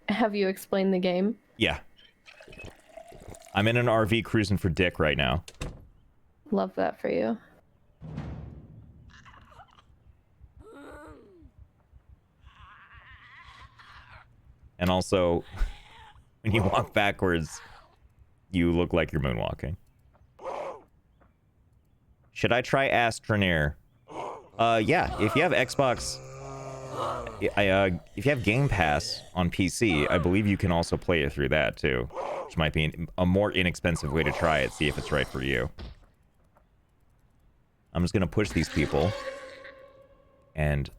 Have you explained the game? Yeah. I'm in an RV cruising for dick right now. Love that for you. And also, when you walk backwards, you look like you're moonwalking. Should I try Astroneer? Yeah, if you have Xbox... if you have Game Pass on PC, I believe you can also play it through that, too. Which might be a more inexpensive way to try it, see if it's right for you. I'm just gonna push these people and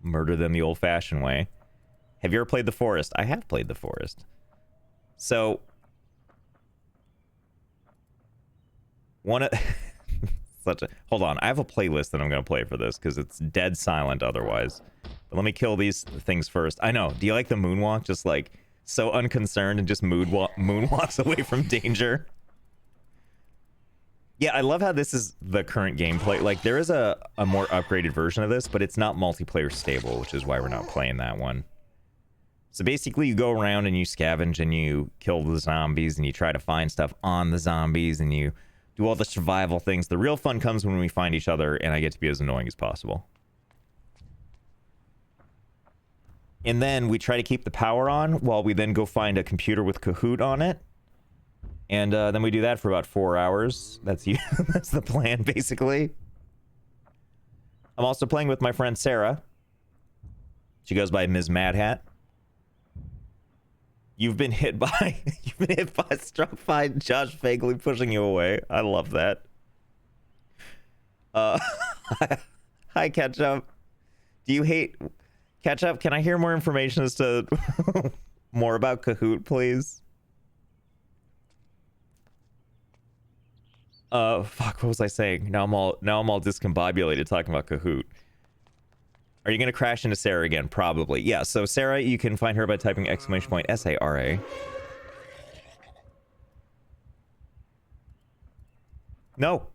murder them the old-fashioned way. Have you ever played The Forest? I have played The Forest. So, hold on, I have a playlist that I'm gonna play for this because it's dead silent otherwise. But let me kill these things first. I know. Do you like the moonwalk? Just like so unconcerned and just moonwalks away from danger. Yeah, I love how this is the current gameplay. Like, there is a more upgraded version of this, but it's not multiplayer stable, which is why we're not playing that one. So basically, you go around and you scavenge and you kill the zombies and you try to find stuff on the zombies and you do all the survival things. The real fun comes when we find each other and I get to be as annoying as possible. And then we try to keep the power on while we then go find a computer with Kahoot on it. And then we do that for about 4 hours. That's you. That's the plan, basically. I'm also playing with my friend Sarah. She goes by MsMaddHatt. You've been hit by struck by Josh vaguely pushing you away. I love that. Hi, Ketchup. Do you hate Ketchup? Can I hear more information as to more about Kahoot, please? Fuck, what was I saying? Now I'm all discombobulated talking about Kahoot. Are you gonna crash into Sarah again? Probably. Yeah, so Sarah, you can find her by typing !SARA. No.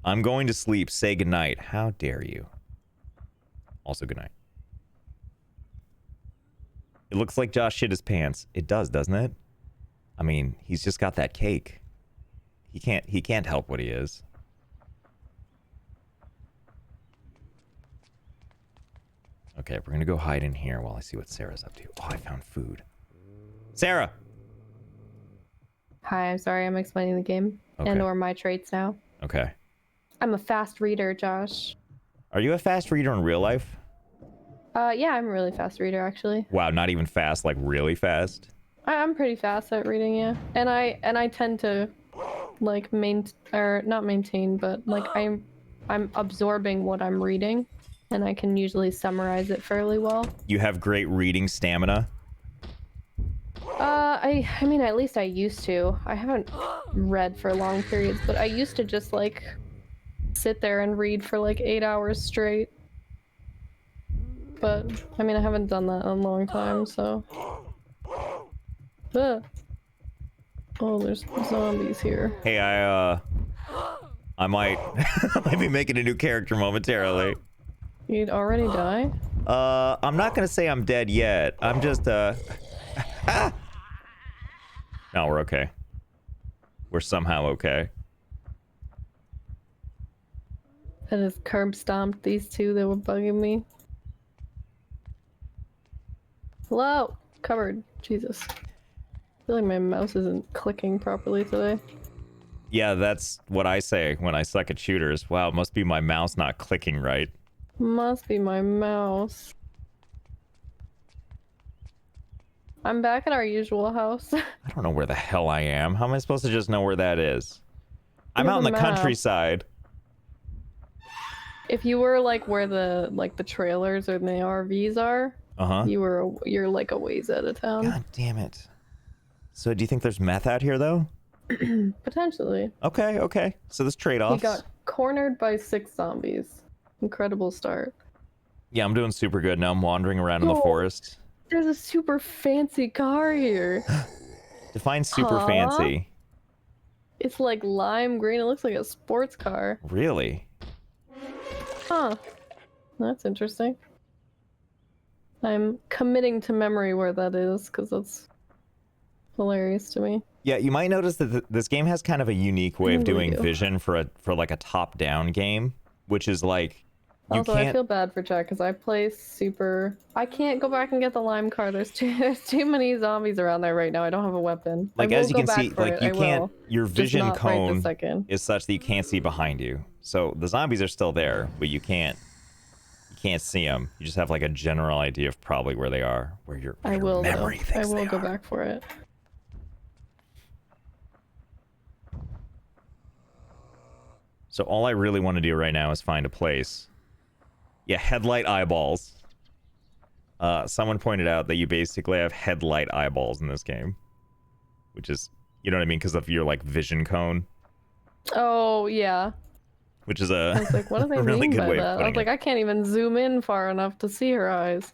I'm going to sleep. Say goodnight. How dare you? Also goodnight. It looks like Josh shit his pants. It does, doesn't it? I mean, he's just got that cake. He can't help what he is. Okay, we're gonna go hide in here while I see what Sarah's up to. Oh, I found food. Sarah! Hi, I'm sorry, I'm explaining the game. Okay. And or my traits now. Okay. I'm a fast reader, Josh. Are you a fast reader in real life? Yeah, I'm a really fast reader, actually. Wow, not even fast, like really fast? I'm pretty fast at reading, yeah. And I tend to, like, not maintain, but, like, I'm absorbing what I'm reading. And I can usually summarize it fairly well. You have great reading stamina? I mean, at least I used to. I haven't read for long periods, but I used to just, like, sit there and read for, like, 8 hours straight. But, I mean, I haven't done that in a long time, so... Oh, there's zombies here. Hey, I might... I might be making a new character momentarily. You'd already die? I'm not gonna say I'm dead yet. I'm just, Ah! No, we're okay. We're somehow okay. I just curb stomped these two that were bugging me. Hello! Covered. Jesus. I feel like my mouse isn't clicking properly today. Yeah, that's what I say when I suck at shooters. Wow, it must be my mouse not clicking right. Must be my mouse. I'm back at our usual house. I don't know where the hell I am. How am I supposed to just know where that is? I'm Look out at in the the map. countryside. If you were like where the trailers or the RVs are, Uh-huh. you're like a ways out of town. God damn it. So do you think there's meth out here, though? Potentially. Okay, okay. So there's He trade-offs. got cornered by 6 zombies. Incredible start. Yeah, I'm doing super good now. I'm wandering around in the Oh. forest. There's a super fancy car here. Define super Huh? fancy. It's like lime green. It looks like a sports car. Really? Huh. That's interesting. I'm committing to memory where that is, because that's hilarious to me. Yeah, you might notice that this game has kind of a unique way of Ooh. doing vision for like a top-down game, which is like you Also, I can't. feel bad for Jack because I play super. I can't go back and get the lime car. There's too many zombies around there right now. I don't have a weapon. Like, I will as you go can back see, for like it. you I can't. will. Your Just vision not right this cone second. is such that you can't see behind you. So the zombies are still there, but you can't see them. You just have like a general idea of probably where they are, where your I will. memory Though. I thinks will they go are. back for it. So all I really want to do right now is find a place. Yeah, headlight eyeballs. Someone pointed out that you basically have headlight eyeballs in this game. Which is, you know what I mean? Because of your, like, vision cone. Oh, yeah. Which is a I was like, what do they really mean good by way of that? I putting was like, it. I can't even zoom in far enough to see her eyes.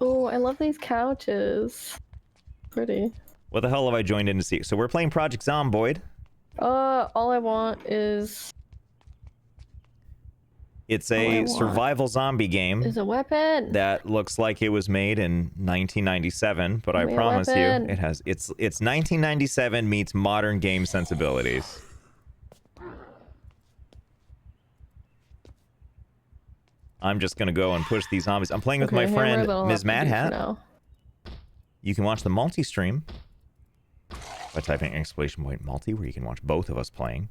Oh, I love these couches. Pretty. What the hell have I joined in to see? So we're playing Project Zomboid. All I want is... It's All I a want survival zombie game is a weapon! that looks like it was made in 1997, but I Give me a promise you, weapon. it has. It's 1997 meets modern game sensibilities. I'm just gonna go and push these zombies. I'm playing with my hammer, friend that'll have to do for MsMaddHatt. now. You can watch the multi-stream by typing exclamation point multi, where you can watch both of us playing.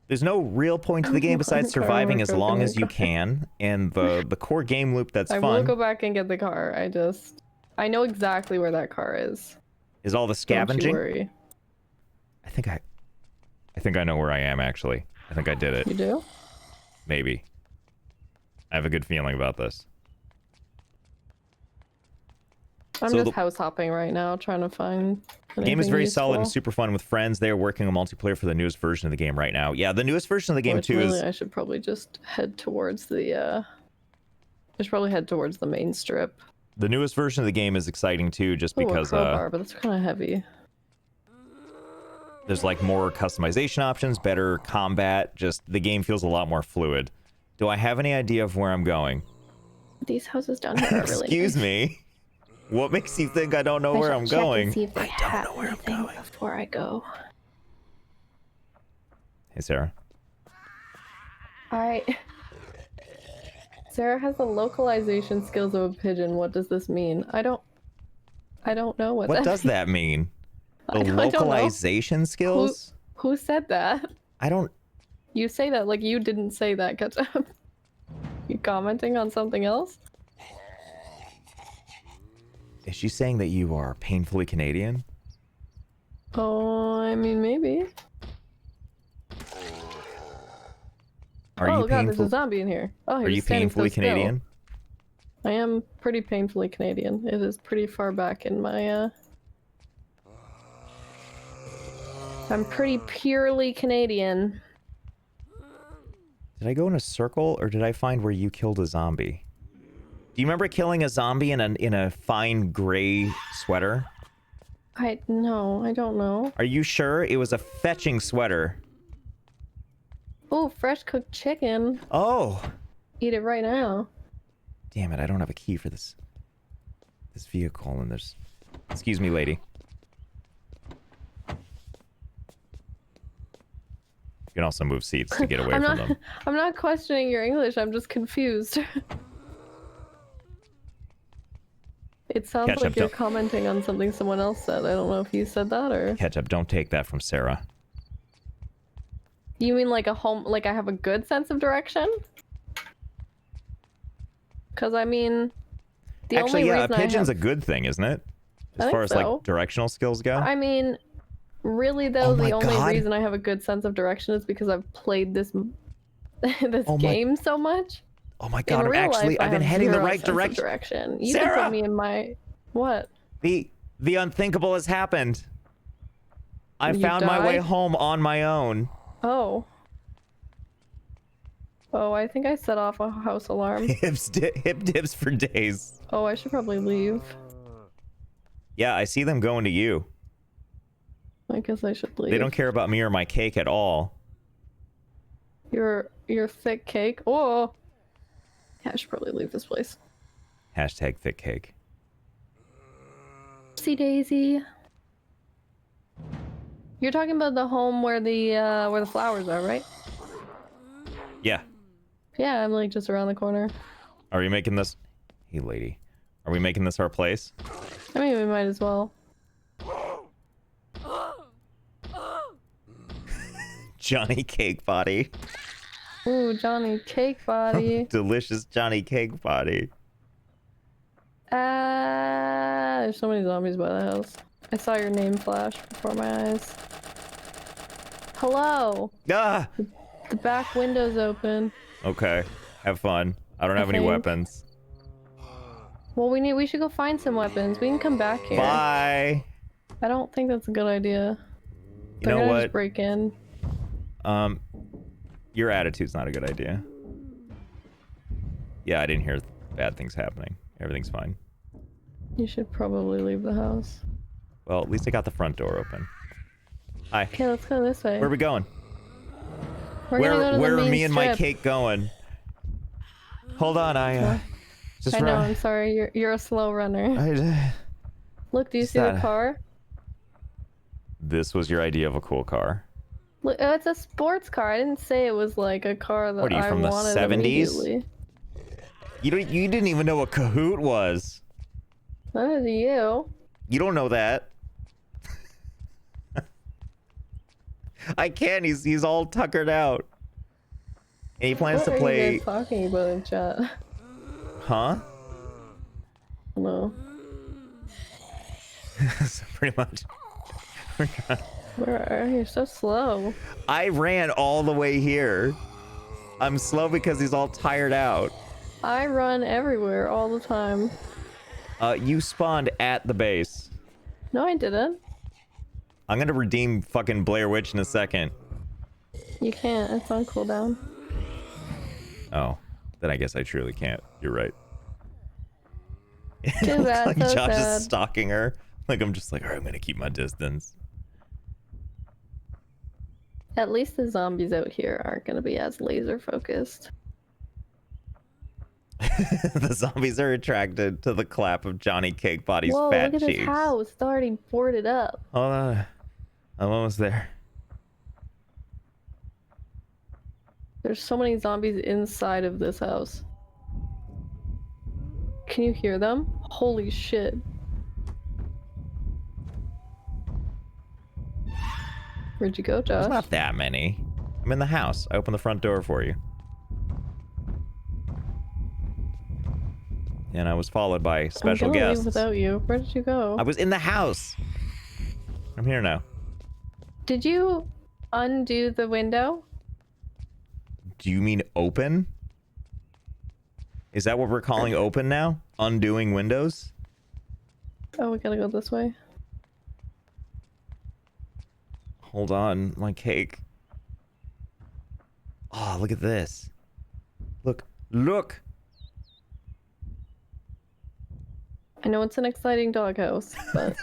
There's no real point to the game besides surviving as long as you can, and the core game loop that's I will fun go back and get the car. I know exactly where that car is. is all the Don't you scavenging. worry. I think I know where I am, actually. I think I did it. You do? Maybe. I have a good feeling about this. I'm So just house hopping right now, trying to find. The game is very solid and useful. super fun with friends. They are working on multiplayer for the newest version of the game right now. Yeah, the newest version of the game Which too really, is... I should probably just head towards the. I should probably head towards the main strip. The newest version of the game is exciting too, just Oh, because a crowbar, but that's kind of heavy. there's like more customization options, better combat. Just the game feels a lot more fluid. Do I have any idea of where I'm going? These houses down here are really. Excuse nice. me. What makes you think I don't know where I'm going? See if they have anything before I go. Hey, Sarah. Sarah has the localization skills of a pigeon. What does this mean? I don't know what. What that does means. that mean? The I don't know. localization skills? Who said that? I don't... You say that like you didn't say that, Ketchup. You commenting on something else? Is she saying that you are painfully Canadian? Oh, I mean, maybe. Are oh you god, there's a painful? zombie in here. Oh, he's Are you standing so painfully still. Canadian? I am pretty painfully Canadian. It is pretty far back in my, I'm pretty purely Canadian. Did I go in a circle, or did I find where you killed a zombie? Do you remember killing a zombie in a fine gray sweater? No, I don't know. Are you sure? It was a fetching sweater. Oh, fresh cooked chicken. Oh! Eat it right now. Damn it, I don't have a key for this vehicle, and there's... Excuse me, lady. You can also move seats to get away from them. I'm not questioning your English. I'm just confused. It sounds Ketchup, like you're don't- commenting on something someone else said. I don't know if you said that or... Ketchup, don't take that from Sarah. You mean like like I have a good sense of direction? Because I mean... The Actually, only yeah, a reason pigeon's I a good thing, isn't it? I As think far as, so. like, directional skills go? I mean, really though, Oh my the only God. reason I have a good sense of direction is because I've played this this Oh my- game so much. Oh my In god, real actually, life, I I've been have heading the zero right sense of direction. direction. You Sarah! can put me in my... What? The unthinkable has happened. I You found my way died? home on my own. Oh. Oh, I think I set off a house alarm. Hip dips for days. Oh, I should probably leave. Yeah, I see them going to you. I guess I should leave. They don't care about me or my cake at all. Your thick cake. Oh. Yeah, I should probably leave this place. Hashtag thick cake. Oopsie daisy. You're talking about the home where the flowers are, right? Yeah. Yeah, I'm like just around the corner. Are we making this... Hey, lady. Are we making this our place? I mean, we might as well. Johnny Cake Body. Ooh, Johnny Cake Body. Delicious Johnny Cake Body. There's so many zombies by the house. I saw your name flash before my eyes. Hello. Ah! The back window's open. Okay. Have fun. I don't have any think. weapons. Well, we should go find some weapons. We can come back here. Bye! I don't think that's a good idea. You They're know gonna what? just break in. Your attitude's not a good idea. Yeah, I didn't hear bad things happening. Everything's fine. You should probably leave the house. Well, at least I got the front door open. Hi. Okay, let's go this way. Where are we going? We're gonna go to Where the are main me and my strip. cake going? Hold on, just I know, run. I'm sorry. You're a slow runner. Look, do you What's see the that? car? This was your idea of a cool car. Look, it's a sports car. I didn't say it was like a car that What are you, I from the wanted 70s? immediately. You didn't even know what Kahoot was. That is you. You don't know that. I can't. He's all tuckered out. And he plans What to are play. you guys talking about in chat? Huh? No. So pretty much. Where are you? You're so slow. I ran all the way here. I'm slow because he's all tired out. I run everywhere all the time. You spawned at the base. No, I didn't. I'm gonna redeem fucking Blair Witch in a second. You can't. It's on cooldown. Oh, then I guess I truly can't. You're right. Too bad. Like So Josh sad. is stalking her. Like I'm just like, all right, I'm gonna keep my distance. At least the zombies out here aren't gonna be as laser focused. The zombies are attracted to the clap of Johnny Cakebody's Whoa, fat look at cheeks. this house. It's already boarded up. Hold on. I'm almost there. There's so many zombies inside of this house. Can you hear them? Holy shit. Where'd you go, There's Josh? not that many. I'm in the house. I opened the front door for you. And I was followed by special I'm gonna guests. leave without you. Where did you go? I was in the house. I'm here now. Did you undo the window? Do you mean open? Is that what we're calling open now? Undoing windows? Oh, we gotta go this way. Hold on, my cake. Oh, look at this. Look, look. I know it's an exciting doghouse, but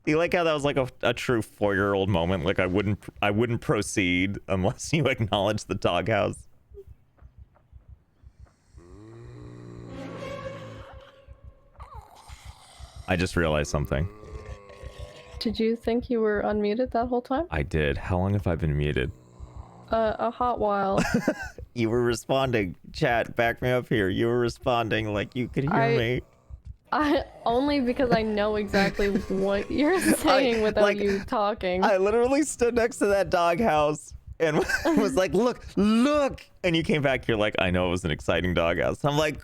You like how that was like a true 4-year-old moment? Like I wouldn't proceed unless you acknowledge the doghouse. I just realized something. did you think you were unmuted that whole time? I did. How long have I been muted? A hot while. You were responding. Chat, back me up here. You were responding like you could hear me. I only because I know exactly what you're saying without like, you talking. I literally stood next to that doghouse and was like, look, look. And you came back, you're like, I know it was an exciting doghouse. I'm like,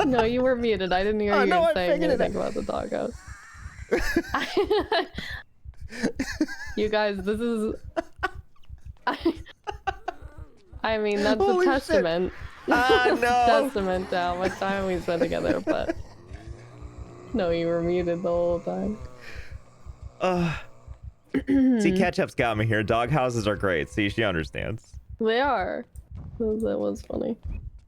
No, you were muted. I didn't hear Oh, you no, I saying figured it anything about the doghouse. You guys, this is. I mean, that's Holy a shit. testament. Ah, no. Testament to how much time we spent together, but. No, you were muted the whole time. See, Ketchup's got me here. Dog houses are great. See, she understands. They are. That was funny.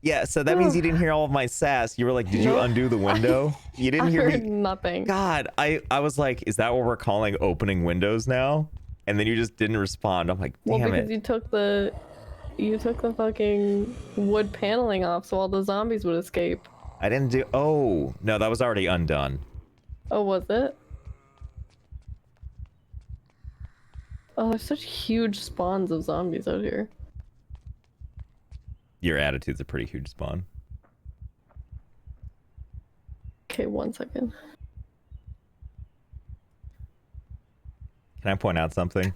Yeah, so that means you didn't hear all of my sass. You were like, did you undo the window? You didn't I hear heard me. nothing. God, I was like, is that what we're calling opening windows now? And then you just didn't respond. I'm like, Well, damn because it. you took the fucking wood paneling off so all the zombies would escape. I didn't do. Oh, no, that was already undone. Oh, was it? Oh, there's such huge spawns of zombies out here. Your attitude's a pretty huge spawn. Okay, 1 second. Can I point out something?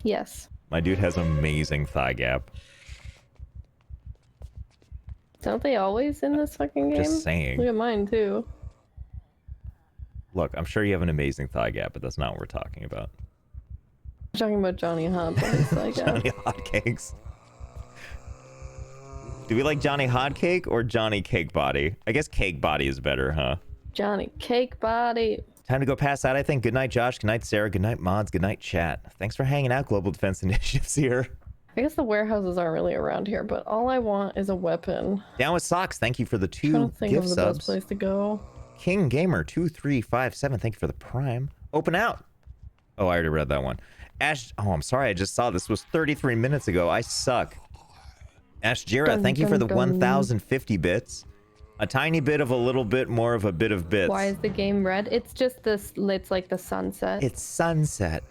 Yes. My dude has amazing thigh gap. Don't they always in this fucking game? Just saying. Look at mine too. Look, I'm sure you have an amazing thigh gap, but that's not what we're talking about. I'm talking about Johnny Hot, but it's like Johnny Hotcakes. Do we like Johnny Hotcake or Johnny Cake Body? I guess Cake Body is better, huh? Johnny Cake Body. Time to go past that, I think. Good night, Josh. Good night, Sarah. Good night, mods. Good night, chat. Thanks for hanging out, Global Defense Initiatives here. I guess the warehouses aren't really around here, but all I want is a weapon. Down with Socks. Thank you for the I'm trying 2 to think gift of the subs. best place to go. King Gamer 2357. Thank you for the Prime. Open out. Oh, I already read that one. Ash. Oh, I'm sorry. I just saw this was 33 minutes ago. I suck. Ash Jira, thank you for the 1,050 bits. A tiny bit of a little bit more of a bit of bits. Why is the game red? It's just this. It's like the sunset. It's sunset.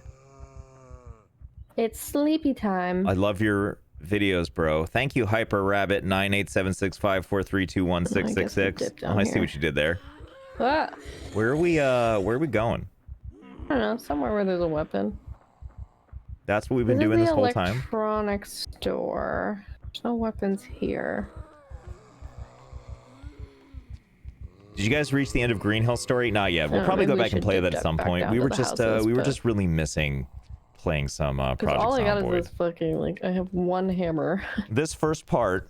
It's sleepy time. I love your videos, bro. Thank you, Hyper Rabbit 9876543216666. Oh, I see what you did there. Ah, Where are we going? I don't know. Somewhere where there's a weapon. That's what we've been doing this whole time. Electronics store. There's no weapons here. Did you guys reach the end of Green Hill Story? Not yet. We'll probably go back and play that at some point. We were just really missing playing some Project all I got Zomboid. is this fucking, like, I have one hammer. This first part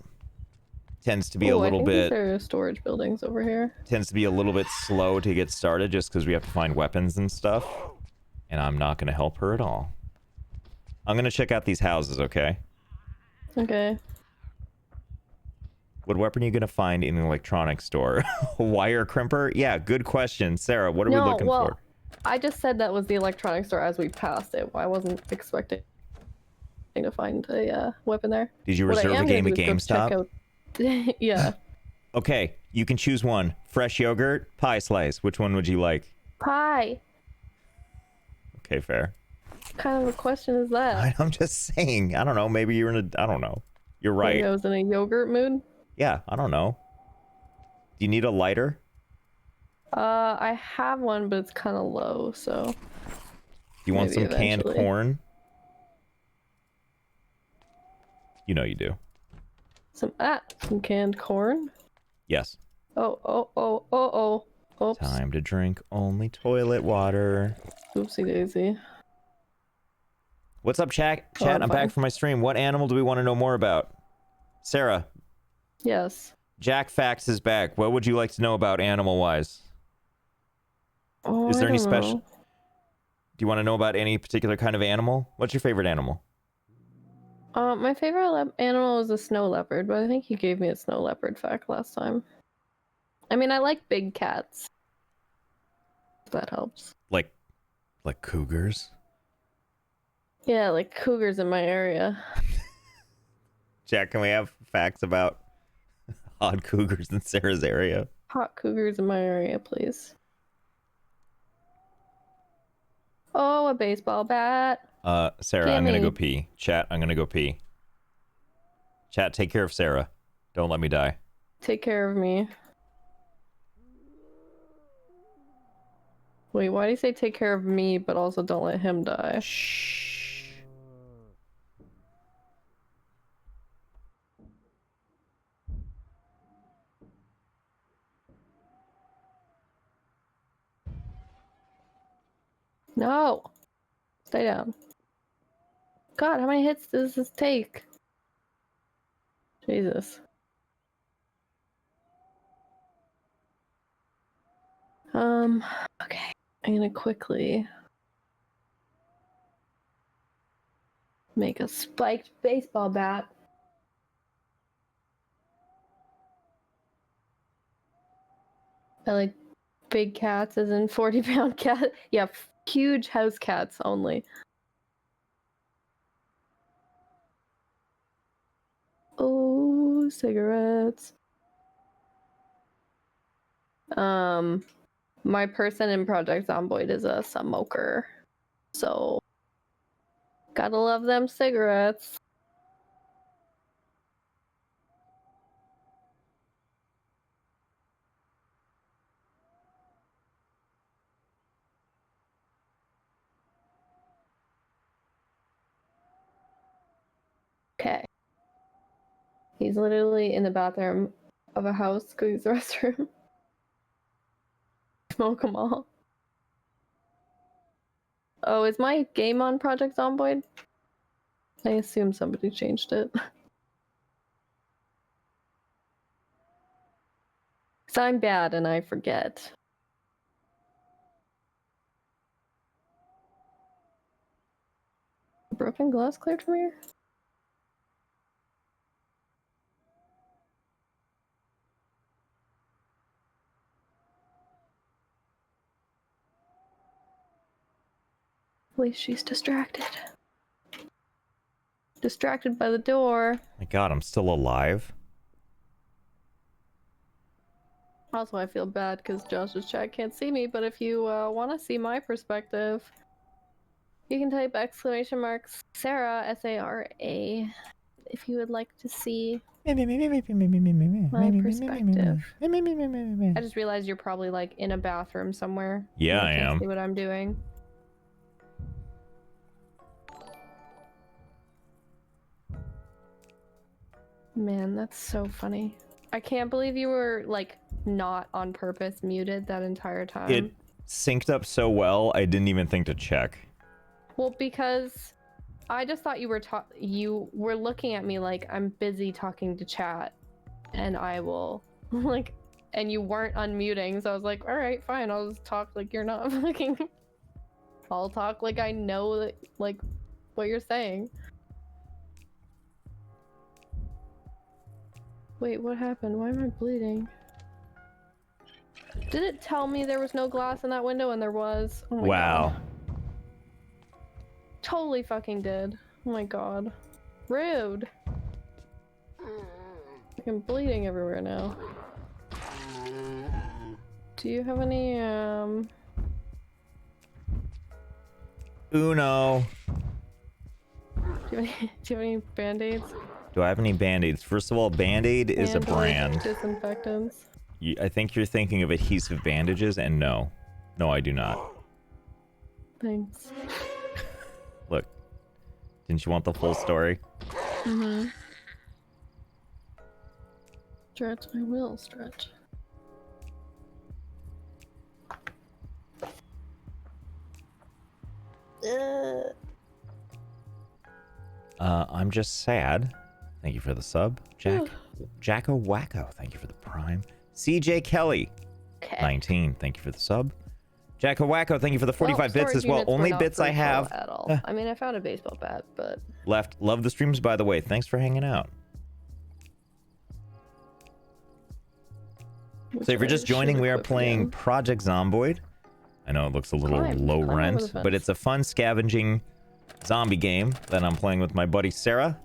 tends to be a little bit. There are storage buildings over here. Tends to be a little bit slow to get started just because we have to find weapons and stuff. And I'm not going to help her at all. I'm going to check out these houses, okay? Okay. What weapon are you going to find in the electronics store? Wire crimper? Yeah, good question. Sarah, what are we looking for? I just said that was the electronics store as we passed it. I wasn't expecting to find a weapon there. Did you reserve a game at GameStop? Yeah. Okay, you can choose one. Fresh yogurt, pie slice. Which one would you like? Pie. Okay, fair. What kind of a question is that? I'm just saying. I don't know. Maybe you're in a... I don't know. You're right. Maybe I was in a yogurt mood? Yeah, I don't know. Do you need a lighter? I have one, but it's kind of low, so... You want maybe some canned eventually. corn? You know you do. Some canned corn? Yes. Oh. Oops. Time to drink only toilet water. Oopsie daisy. What's up, chat? Oh, I'm I'm back fine. from my stream. What animal do we want to know more about? Sarah, Yes. Jack Fax is back. What would you like to know about animal-wise? Oh, Is there I any don't special... know. Do you want to know about any particular kind of animal? What's your favorite animal? My favorite animal is a snow leopard, but I think you gave me a snow leopard fact last time. I mean, I like big cats. If that helps. Like cougars? Yeah, like cougars in my area. Jack, can we have facts about odd cougars in Sarah's area? Hot cougars in my area, please. Oh, a baseball bat. Sarah, I'm gonna go Gimme. pee. Chat, I'm gonna go pee. Chat, take care of Sarah. Don't let me die. Take care of me. Wait, why do you say take care of me, but also don't let him die? Shh. No! Stay down. God, how many hits does this take? Jesus. Okay. I'm gonna quickly make a spiked baseball bat. I like big cats, as in 40-pound cat. Yeah, huge house cats only. Oh, cigarettes. My person in Project Zomboid is a smoker, so gotta love them cigarettes. Okay. He's literally in the bathroom of a house going to the restroom. Smoke them all. Oh, is my game on Project Zomboid? I assume somebody changed it. Because I'm bad and I forget. Broken glass cleared from here? At least she's distracted. Distracted by the door. My God, I'm still alive. Also, I feel bad because Josh's chat can't see me, but if you want to see my perspective, you can type exclamation marks Sarah, S-A-R-A, if you would like to see my perspective. I just realized you're probably like in a bathroom somewhere. Yeah, I can't am. see what I'm doing. Man, that's so funny. I can't believe you were like not on purpose muted that entire time. It synced up so well, I didn't even think to check. Well, because I just thought you were looking at me like I'm busy talking to chat, and I will like, and you weren't unmuting, so I was like, all right, fine, I'll just talk like you're not fucking. I'll talk like I know that like what you're saying. Wait, what happened? Why am I bleeding? Did it tell me there was no glass in that window? And there was. Oh my Wow. God. Totally fucking did. Oh my God. Rude. I'm bleeding everywhere now. Do you have any, Uno. do you have any band-aids? Do I have any band-aids? First of all, Band-Aid is a And, like, brand. disinfectants. I think you're thinking of adhesive bandages, and no. No, I do not. Thanks. Look. Didn't you want the full story? Mm-hmm. Stretch, I will stretch. I'm just sad. Thank you for the sub. Jacko Wacko, thank you for the prime. CJ Kelly, 19, thank you for the sub. Jacko Wacko, thank you for the 45 bits as well. Only bits I have at all. I mean, I found a baseball bat, but left. Love the streams, by the way. Thanks for hanging out. So if you're just joining, we are playing Project Zomboid. I know it looks a little low rent, but it's a fun scavenging zombie game that I'm playing with my buddy Sarah.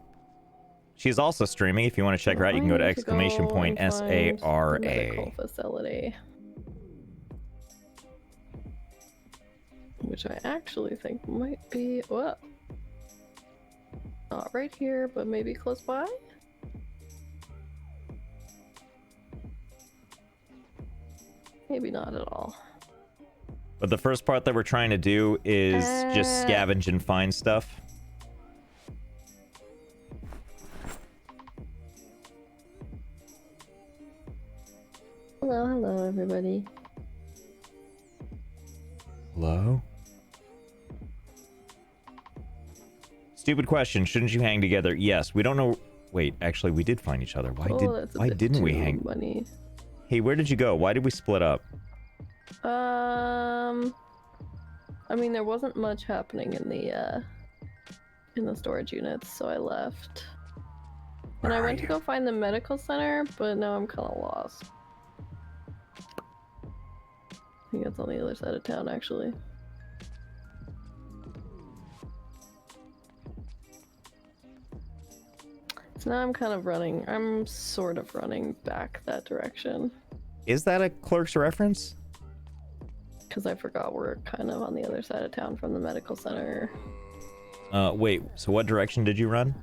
She's also streaming. If you want to check her out, you can go to exclamation point SARA. Medical facility. Which I actually think might be, well, not right here, but maybe close by? Maybe not at all. But the first part that we're trying to do is just scavenge and find stuff. Hello, everybody. Hello? Stupid question. Shouldn't you hang together? Yes. We don't know. Wait, actually, we did find each other. Why didn't we hang? Money. Hey, where did you go? Why did we split up? I mean, there wasn't much happening in the storage units, so I left. And I went to go find the medical center, but now I'm kind of lost. I think it's on the other side of town, actually. So now I'm kind of running. I'm sort of running back that direction. Is that a Clerk's reference? Because I forgot we're kind of on the other side of town from the medical center. Wait, so what direction did you run?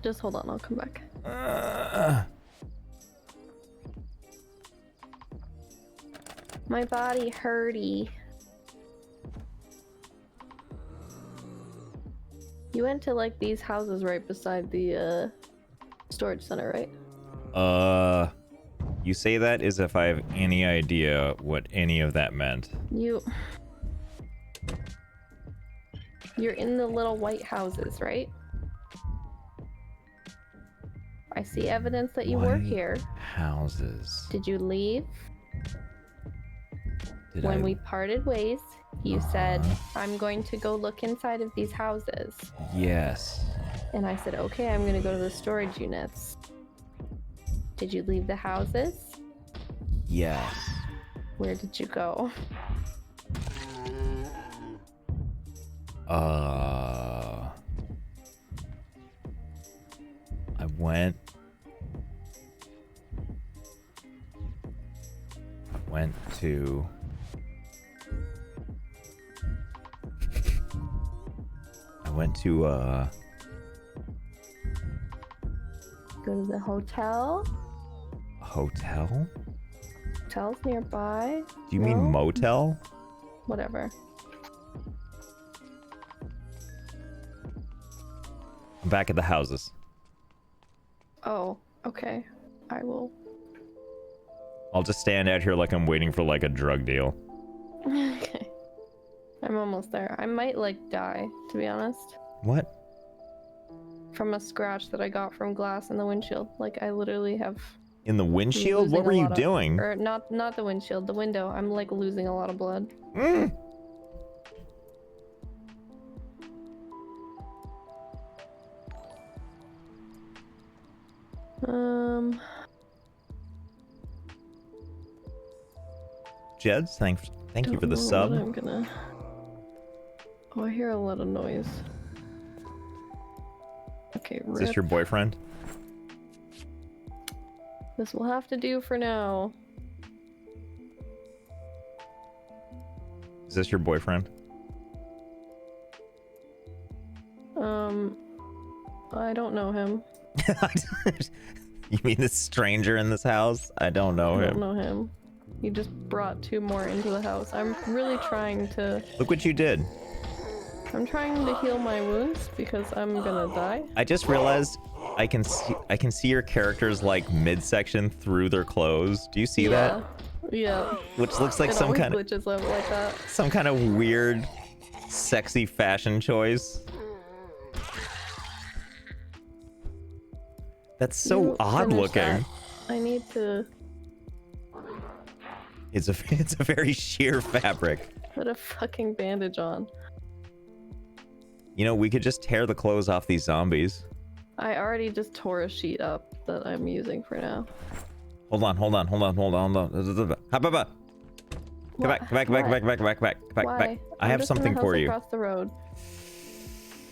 Just hold on, I'll come back. My body hurty. You went to like these houses right beside the storage center, right? You say that as if I have any idea what any of that meant. You're in the little white houses, right? I see evidence that you work White here. Houses. Did you leave? Did When I... we parted ways, you said, I'm going to go look inside of these houses. Yes. And I said, okay, I'm going to go to the storage units. Did you leave the houses? Yes. Where did you go? I went to... I went to, Go to the hotel? a hotel? Hotel's nearby? Do you mean No? motel? Whatever. I'm back at the houses. Oh, okay. I will. I'll just stand out here like I'm waiting for like a drug deal. Okay. I'm almost there. I might like die, to be honest. What? From a scratch that I got from glass in the windshield. Like I literally have In the windshield? What were you doing? Or not the windshield, the window. I'm like losing a lot of blood. Mm. Jeds, thank you for the sub. I'm gonna... Oh, I hear a lot of noise. Okay, Is this your boyfriend? This will have to do for now. Is this your boyfriend? I don't know him. You mean this stranger in this house? I don't know I him. don't know him. You just brought 2 more into the house. I'm really trying to... Look what you did. I'm trying to heal my wounds because I'm gonna die. I just realized I can see your characters like midsection through their clothes. Do you see that? Yeah. Which looks like It some always kind of glitches out like that. some kind of weird sexy fashion choice. That's so You odd finish looking. that. I need to It's a very sheer fabric. put a fucking bandage on. You know, we could just tear the clothes off these zombies. I already just tore a sheet up that I'm using for now. Hold on. Hop up. Come back. Why? I I'm have just in the something for house you. across the road.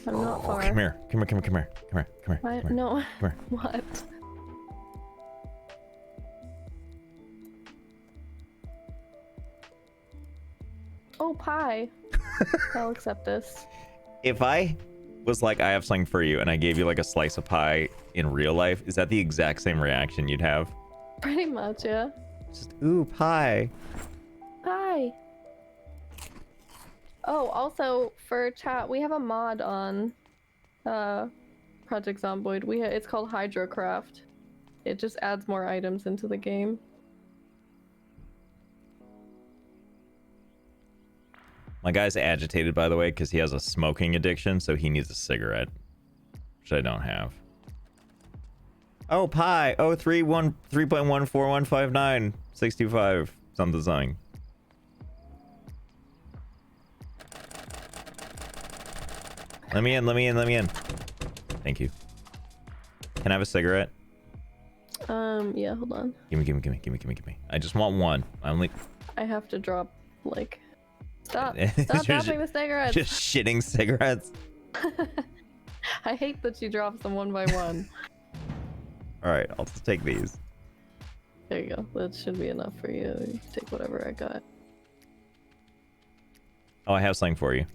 I'm not far. Come here. Why? No. Come here. What? Oh, pie. I'll accept this. If I was like, I have something for you, and I gave you like a slice of pie in real life, is that the exact same reaction you'd have? Pretty much, yeah. Just, ooh, pie. Pie. Oh, also for chat, we have a mod on Project Zomboid. It's called Hydrocraft. It just adds more items into the game. My guy's agitated, by the way, because he has a smoking addiction, so he needs a cigarette, which I don't have. Oh, pie. Oh, 3.14159 625 something. Let me in. Thank you. Can I have a cigarette? Yeah, hold on. Gimme. I just want one. I have to drop, like... Stop Just- dropping the cigarettes! Just shitting cigarettes. I hate that she drops them one by one. Alright, I'll just take these. There you go. That should be enough for you. You can take whatever I got. Oh, I have something for you.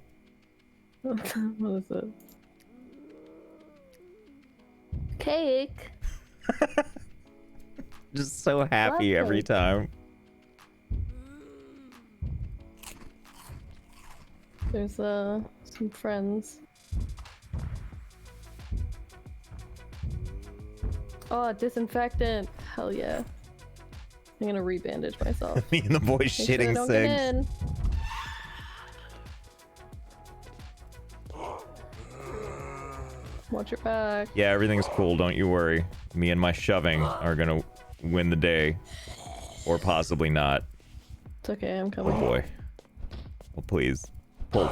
What is it? Cake! Just so happy every Lovely. time. There's some friends. Oh, disinfectant. Hell yeah. I'm gonna re-bandage myself. Me and the boy Make sure I shitting don't get cigs. in. Watch your back. Yeah, everything's cool. Don't you worry. Me and my shoving are gonna win the day, or possibly not. It's okay, I'm Oh coming. boy. Well, please. Pull.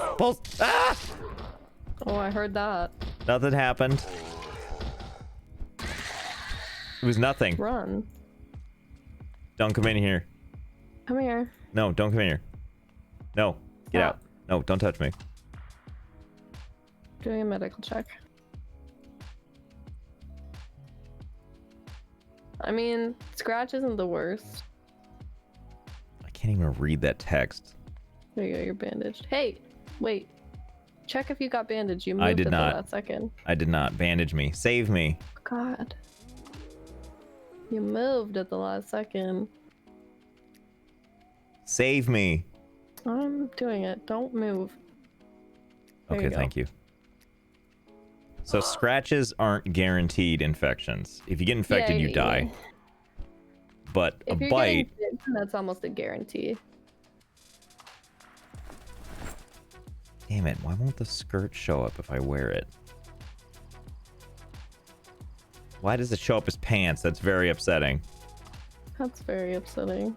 Ah! Oh, I heard that. Nothing happened. It was nothing. Run. Don't come in here. Come here. No, don't come in here. No, get Stop. out. No, don't touch me. Doing a medical check. I mean, scratch isn't the worst. I can't even read that text. There you go, you're bandaged. Hey, wait. Check if you got bandaged. You moved I did at not. the last second. I did not. Bandage me. Save me. God. You moved at the last second. Save me. I'm doing it. Don't move. There Okay, you go. thank you. So scratches aren't guaranteed infections. If you get infected, you die. But If a you're bite, getting bitten, that's almost a guarantee. damn it, why won't the skirt show up if I wear it? Why does it show up as pants? That's very upsetting. That's very upsetting.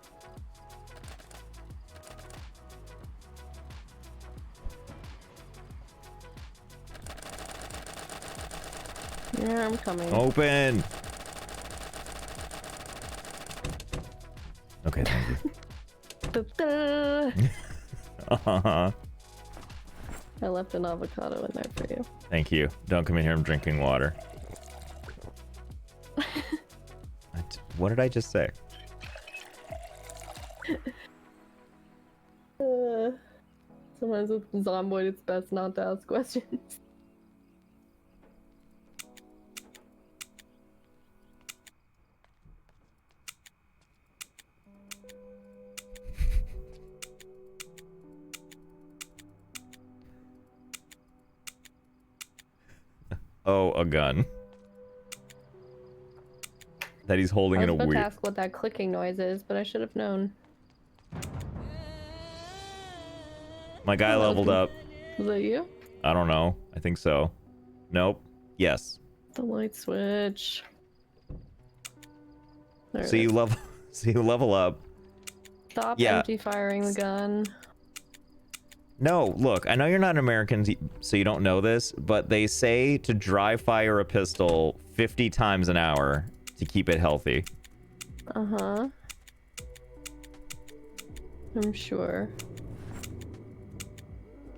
Yeah, I'm coming. Open! Okay, thank you. Da-da. Uh-huh. I left an avocado in there for you. Thank you. Don't come in here, I'm drinking water. What did I just say? Sometimes with Zomboid, it's best not to ask questions. Oh, a gun. That he's holding I in was a about to weird... ask what that clicking noise is, but I should have known. My guy leveled up. Was that you? I don't know. I think so. Nope. Yes. The light switch. There So it you is. level... So you level up. Stop Yeah. empty firing the gun. No, look, I know you're not American, so you don't know this, but they say to dry fire a pistol 50 times an hour to keep it healthy. Uh-huh. I'm sure.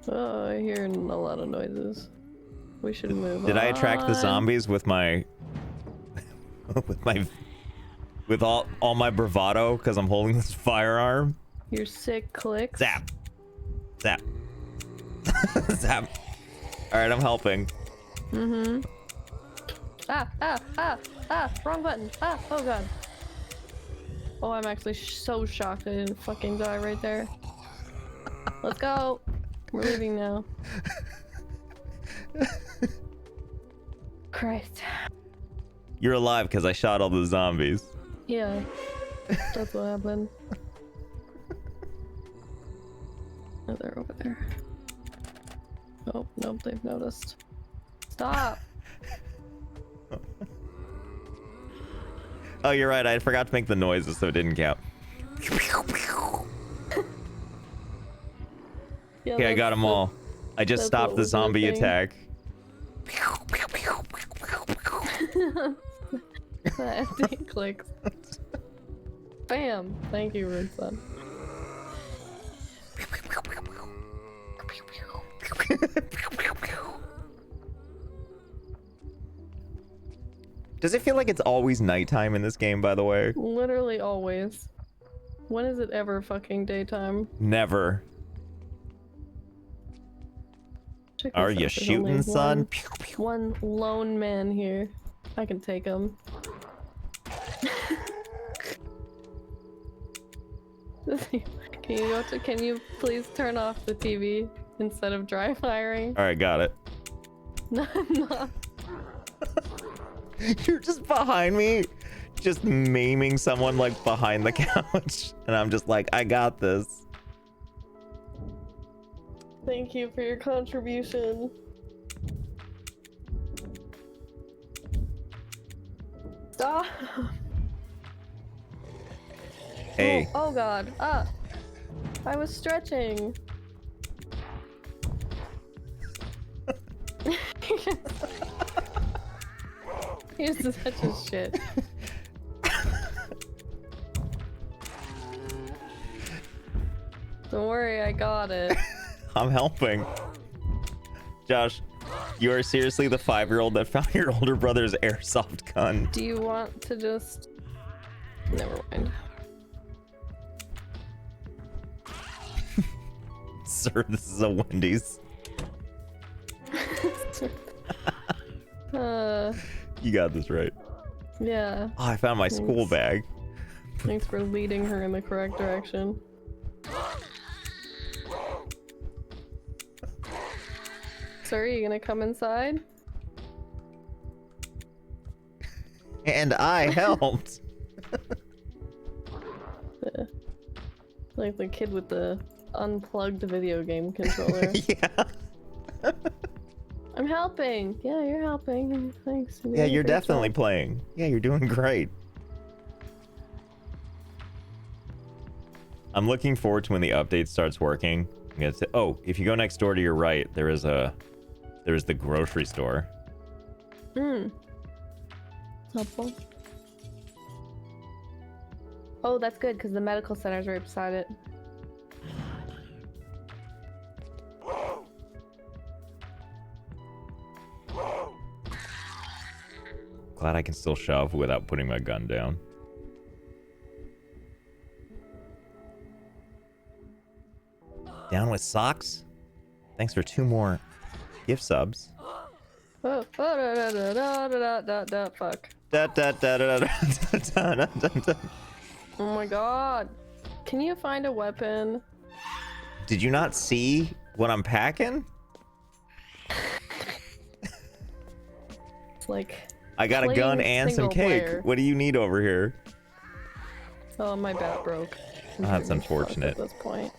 Oh, I hear a lot of noises. We should move Did I attract the on. zombies with my... with all my bravado because I'm holding this firearm? Your sick clicks. Zap. Zap. Zap. Alright, I'm helping. Mm-hmm. Wrong button. Oh god. Oh, I'm actually so shocked I didn't fucking die right there. Let's go. We're leaving now. Christ. You're alive because I shot all the zombies. Yeah. That's what happened. Oh, they're over there. Oh, nope, they've noticed. Stop! Oh, you're right. I forgot to make the noises, so it didn't count. Yeah, Okay, I got them all. I just that's stopped what the was zombie working. attack. The empty clicks. Bam! Thank you, Rude Son. Does it feel like it's always nighttime in this game, by the way? Literally always. When is it ever fucking daytime? Never. Check Are this you out, there's only shooting, son? One lone man here. I can take him. Can you please turn off the TV instead of dry firing? All right, got it. No, I'm not. You're just behind me, just maiming someone like behind the couch. And I'm just like, I got this. Thank you for your contribution. Stop. Hey. Oh god. Ah. I was stretching. He's such a shit. Don't worry, I got it. I'm helping. Josh, you are seriously the 5-year-old that found your older brother's airsoft gun. Do you want to just... Never mind. Sir, this is a Wendy's. You got this right. Yeah. Oh, I found my school bag. Thanks for leading her in the correct direction. Sir, are you gonna come inside? And I helped. Like the kid with the unplugged video game controller. Yeah. I'm helping. Yeah, you're helping. Thanks. Yeah, you're definitely playing. Yeah, you're doing great. I'm looking forward to when the update starts working. I'm gonna say, oh, if you go next door to your right, there's the grocery store. Helpful. Oh, that's good because the medical center's right beside it. Glad I can still shove without putting my gun down. Down with socks? Thanks for 2 more gift subs. Oh, fuck. Da, da, da, da, da, da, da, da, da. Oh my god. Can you find a weapon? Did you not see what I'm packing? It's like... I got a gun plain and some single cake. player. What do you need over here? Oh, my bat broke. Oh, that's unfortunate. At this point.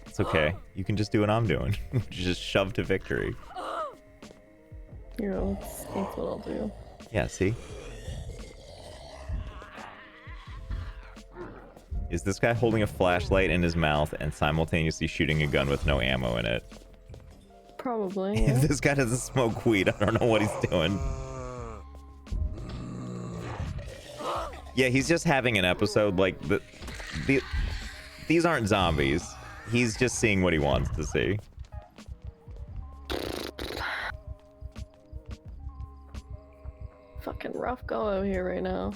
It's okay. You can just do what I'm doing. Just shove to victory. You know, that's what I'll do. Yeah, see? Is this guy holding a flashlight in his mouth and simultaneously shooting a gun with no ammo in it? Probably, If yeah. this guy doesn't smoke weed, I don't know what he's doing. Yeah, he's just having an episode like these aren't zombies. He's just seeing what he wants to see. Fucking rough go out here right now.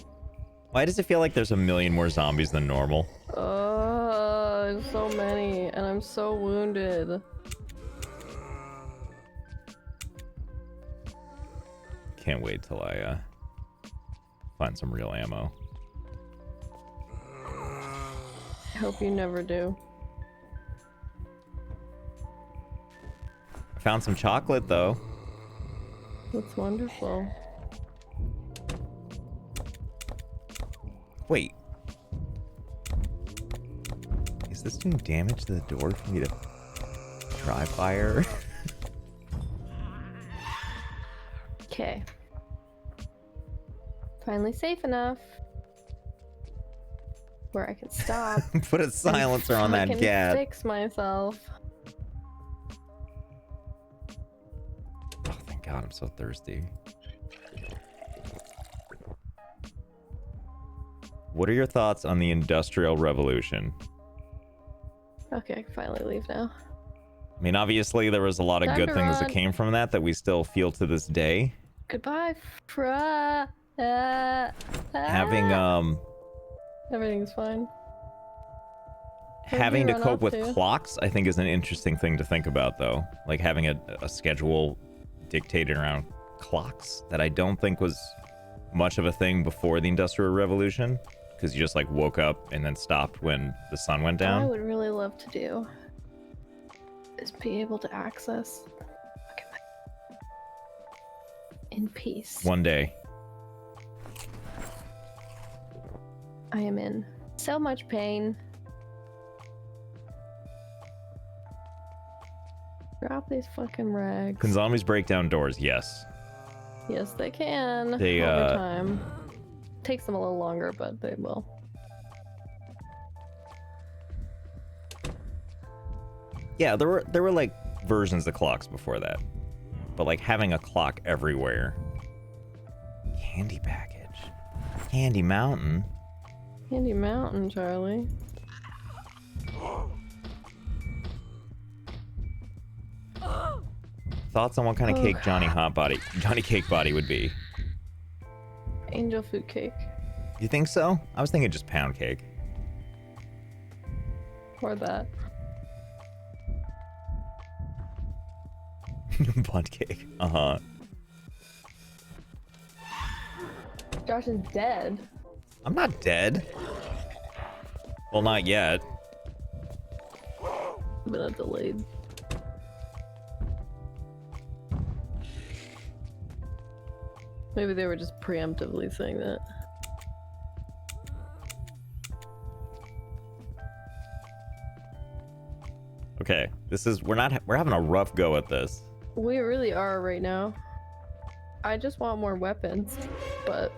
Why does it feel like there's a million more zombies than normal? There's so many, and I'm so wounded. Can't wait till I find some real ammo. I hope you never do. I found some chocolate though. That's wonderful. Wait. Is this doing damage to the door for me to try fire? Okay. Finally safe enough. Where I can stop. Put a silencer on that I can cat. fix myself. Oh, thank God, I'm so thirsty. What are your thoughts on the Industrial Revolution? Okay, I can finally leave now. I mean, obviously, there was a lot of Time good to things that run. came from that we still feel to this day. Goodbye, Having Everything's fine. having to run cope off with to? clocks, I think, is an interesting thing to think about, though. Like having a schedule dictated around clocks that I don't think was much of a thing before the Industrial Revolution, because you just like woke up and then stopped when the sun went What I down. would really love to do is be able to access In peace. One day. I am in so much pain. Drop these fucking rags. Can zombies break down doors? Yes. Yes, they can. They, over time. Takes them a little longer, but they will. Yeah, there were like versions of clocks before that. But like having a clock everywhere. Candy package. Candy Mountain. Candy Mountain, Charlie. Thoughts on what kind of cake Johnny Cake Body would be? Angel food cake. You think so? I was thinking just pound cake. Or that. Bun cake. Uh-huh. Josh is dead. I'm not dead. Well, not yet. But not delayed. Maybe they were just preemptively saying that. Okay, we're having a rough go at this. We really are right now. I just want more weapons, but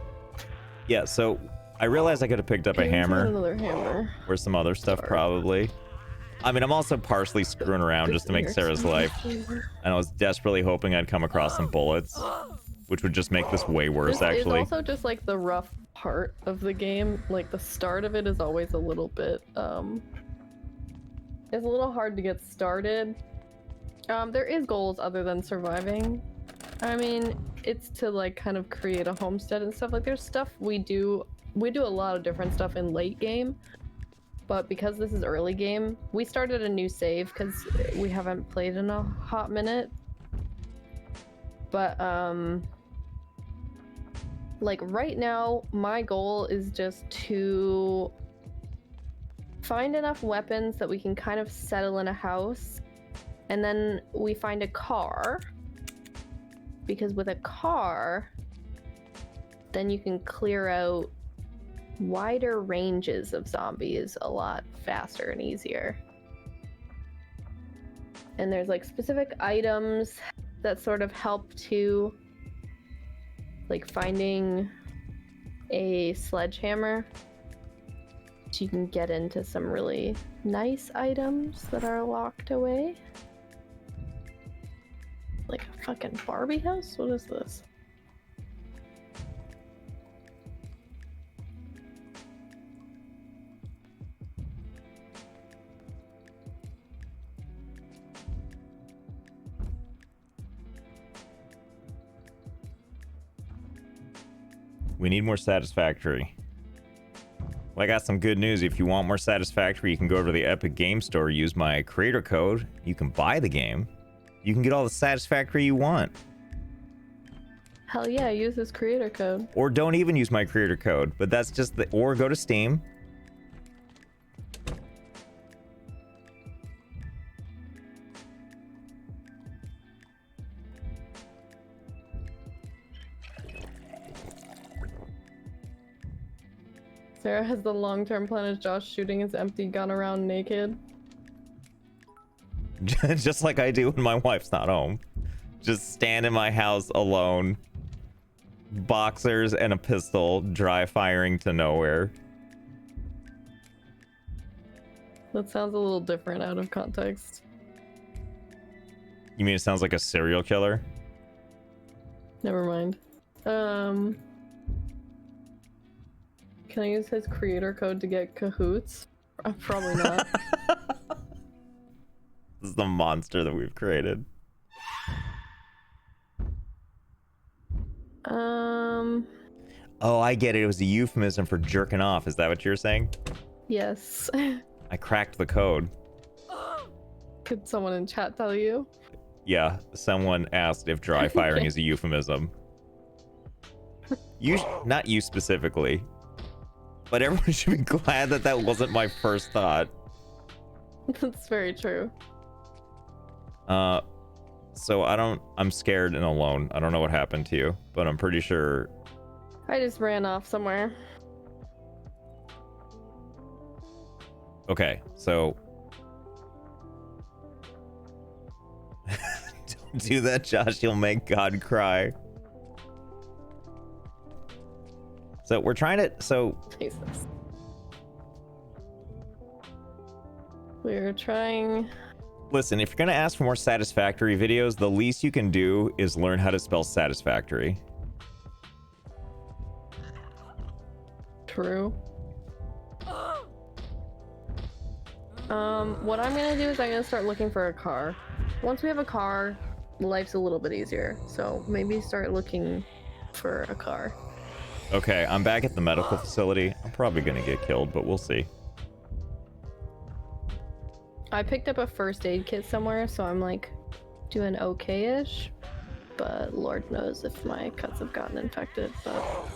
Yeah, so I realized I could have picked up a Payne's got hammer another hammer. or some other stuff Sorry. probably. I mean, I'm also partially screwing around just to make Sarah's life, and I was desperately hoping I'd come across some bullets, which would just make this way worse, This actually. is also just like the rough part of the game. Like the start of it is always a little bit it's a little hard to get started. There is goals other than surviving. I mean, it's to like kind of create a homestead and stuff. Like there's stuff we do a lot of different stuff in late game, but because this is early game, we started a new save because we haven't played in a hot minute. But like right now, my goal is just to find enough weapons that we can kind of settle in a house, and then we find a car, because with a car, then you can clear out wider ranges of zombies a lot faster and easier. And there's like specific items that sort of help to, like finding a sledgehammer, so you can get into some really nice items that are locked away. Like a fucking Barbie house? What is this? We need more Satisfactory. Well, I got some good news. If you want more Satisfactory, you can go over to the Epic Game Store, use my creator code. You can buy the game. You can get all the Satisfactory you want. Hell yeah, use this creator code. Or don't even use my creator code, but that's just the, or go to Steam. Sarah has the long-term plan of Josh shooting his empty gun around naked. Just like I do when my wife's not home. Just stand in my house alone. Boxers and a pistol, dry firing to nowhere. That sounds a little different out of context. You mean it sounds like a serial killer? Never mind. Can I use his creator code to get cahoots? Probably not. This is the monster that we've created. Oh, I get it. It was a euphemism for jerking off. Is that what you're saying? Yes. I cracked the code. Could someone in chat tell you? Yeah, someone asked if dry firing is a euphemism. You, not you specifically, but everyone should be glad that that wasn't my first thought. That's very true. So I'm scared and alone. I don't know what happened to you, but I'm pretty sure. I just ran off somewhere. Okay, so. Don't do that, Josh. You'll make God cry. So we're trying to, Jesus. We're trying. Listen, if you're going to ask for more Satisfactory videos, the least you can do is learn how to spell Satisfactory. True. What I'm gonna do is I'm gonna start looking for a car. Once we have a car, life's a little bit easier. So maybe start looking for a car. Okay, I'm back at the medical facility. I'm probably going to get killed, but we'll see. I picked up a first aid kit somewhere, so I'm like doing okay-ish. But Lord knows if my cuts have gotten infected, but...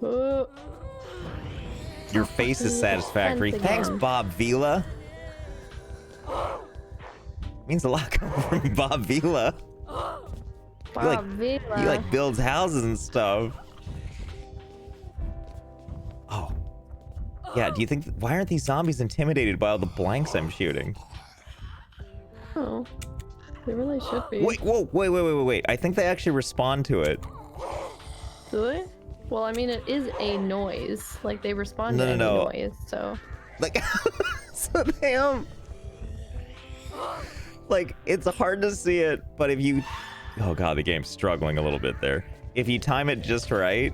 Oh. Your face is satisfactory. Fence Thanks, again. Bob Vila. Means a lot coming from Bob Vila. Bob Vila. He like builds houses and stuff. Oh. Yeah, do you think, why aren't these zombies intimidated by all the blanks I'm shooting? Oh. They really should be. Wait, wait. I think they actually respond to it. Do they? Well, I mean, it is a noise. Like, they respond to any No. noise, so... Like, so damn. Like, it's hard to see it, but if you... Oh god, the game's struggling a little bit there. If you time it just right,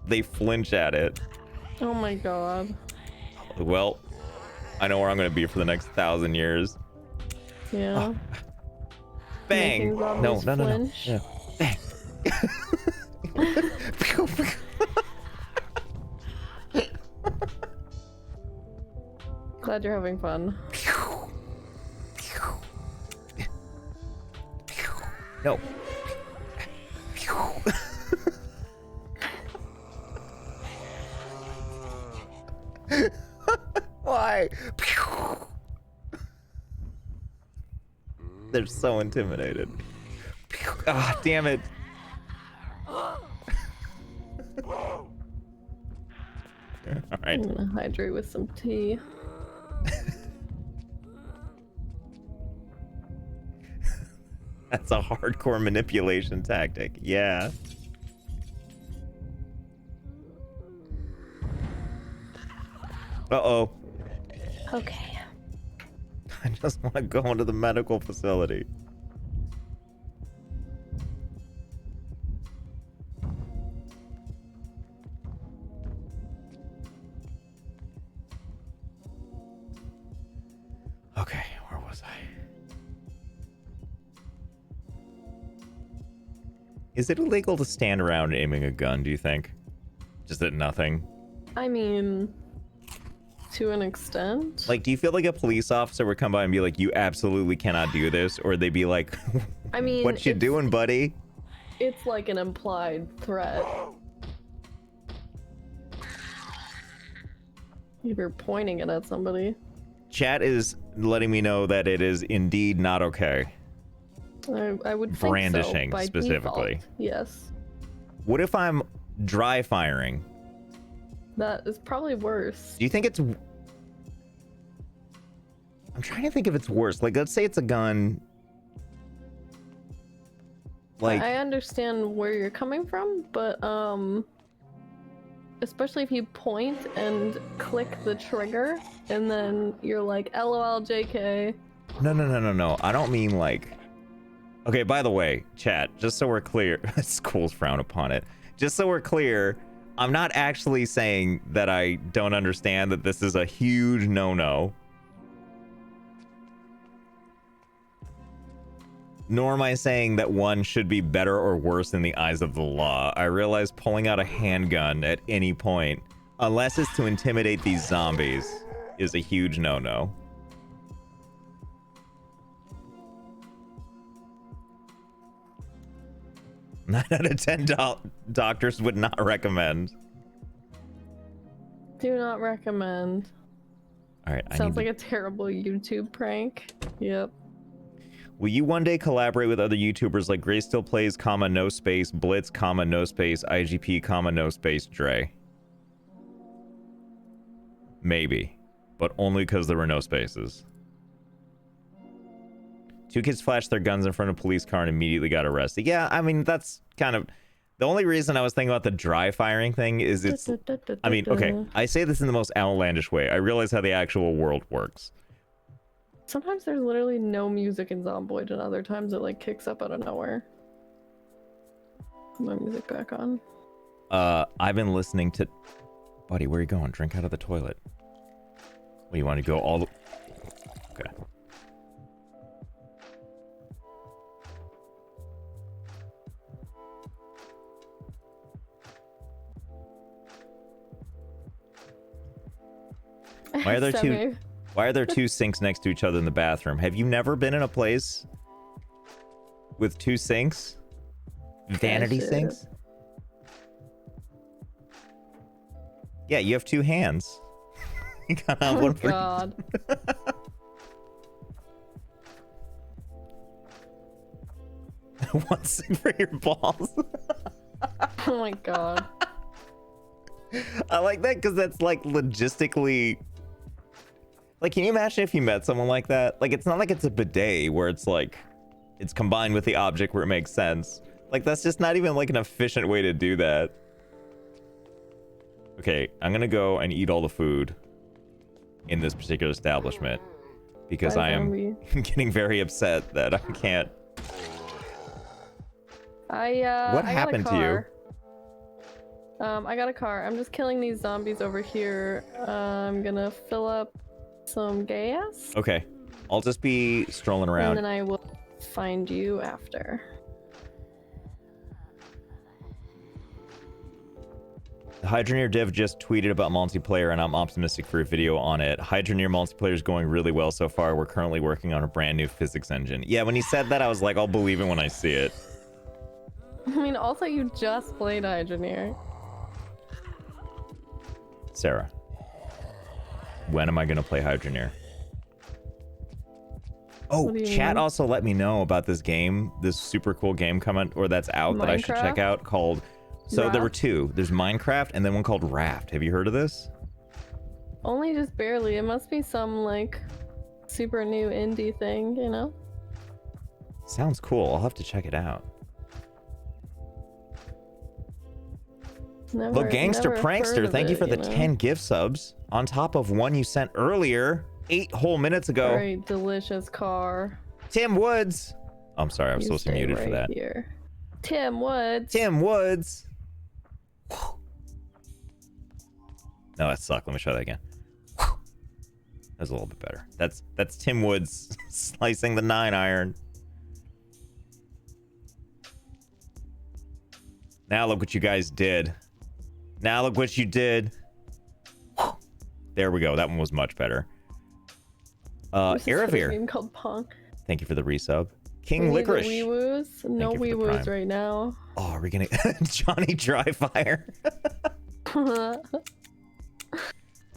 they flinch at it. Oh my god. Well, I know where I'm gonna be for the next 1,000 years. Yeah. Bang! Making zombies No. flinch. Yeah. Bang! Glad you're having fun. No. Why? They're so intimidated. Ah, damn it. All right. I'm gonna hydrate with some tea. That's a hardcore manipulation tactic. Yeah. Uh-oh. Okay. I just want to go into the medical facility. Okay, where was I? Is it illegal to stand around aiming a gun, do you think? Just at nothing? I mean, to an extent. Like, do you feel like a police officer would come by and be like, you absolutely cannot do this? Or they'd be like, I mean, what you doing, buddy? It's like an implied threat. If you're pointing it at somebody. Chat is letting me know that it is indeed not okay. I would think Brandishing, so, by specifically. default, yes. What if I'm dry firing? That is probably worse. Do you think it's... I'm trying to think if it's worse. Like, let's say it's a gun. Like... I understand where you're coming from, but especially if you point and click the trigger and then you're like, LOL JK. No. I don't mean like... Okay, by the way, chat, just so we're clear, schools frown upon it. Just so we're clear, I'm not actually saying that I don't understand that this is a huge no-no. Nor am I saying that one should be better or worse in the eyes of the law. I realize pulling out a handgun at any point, unless it's to intimidate these zombies, is a huge no-no. 9 out of 10 doctors would not recommend. Do not recommend. All right. Sounds like a terrible YouTube prank. Yep. Will you one day collaborate with other YouTubers like Grace Still Plays, comma, no space, Blitz, comma, no space, IGP, comma, no space, Dre? Maybe, but only because there were no spaces. 2 kids flashed their guns in front of a police car and immediately got arrested. Yeah, I mean, that's kind of... The only reason I was thinking about the dry firing thing is it's... I mean, okay, I say this in the most outlandish way. I realize how the actual world works. Sometimes there's literally no music in Zomboid, and other times it like kicks up out of nowhere. Put my music back on. I've been listening to... Buddy, where are you going? Drink out of the toilet. What, you want to go all the... Okay. Why are there two sinks next to each other in the bathroom? Have you never been in a place with 2 sinks? Vanity sinks? Yeah, you have 2 hands. You gotta have one for God. one sink for your balls. Oh my god. I like that because that's like logistically... Like, can you imagine if you met someone like that? Like, it's not like it's a bidet where it's like, it's combined with the object where it makes sense. Like, that's just not even like an efficient way to do that. Okay, I'm gonna go and eat all the food in this particular establishment because I am getting very upset that I can't. What happened to you? I got a car. I'm just killing these zombies over here. I'm gonna fill up some gas. Okay, I'll just be strolling around. And then I will find you after. The Hydroneer dev just tweeted about multiplayer, and I'm optimistic for a video on it. Hydroneer multiplayer is going really well so far. We're currently working on a brand new physics engine. Yeah, when he said that, I was like, I'll believe it when I see it. I mean, also, you just played Hydroneer. Sarah, when am I going to play Hydroneer? Oh, chat also let me know about this game, this super cool game coming, or that's out that I should check out called... So Raft? there were 2. There's Minecraft and then one called Raft. Have you heard of this? Only just barely. It must be some, like, super new indie thing, you know? Sounds cool. I'll have to check it out. Look, Gangster Prankster, thank you for the 10 gift subs. On top of one you sent earlier, 8 whole minutes ago. Very delicious car. Tim Woods. Oh, I'm sorry, I was supposed to be muted for that. Here. Tim Woods. Tim Woods. No, that sucked. Let me try that again. That's a little bit better. That's Tim Woods slicing the 9-iron. Now look what you guys did. Now look what you did. There we go. That one was much better. Aravir. Game called Punk. Thank you for the resub. King Licorice. Wee-woos? No wee-woos right now. Oh, are we gonna Johnny Dryfire?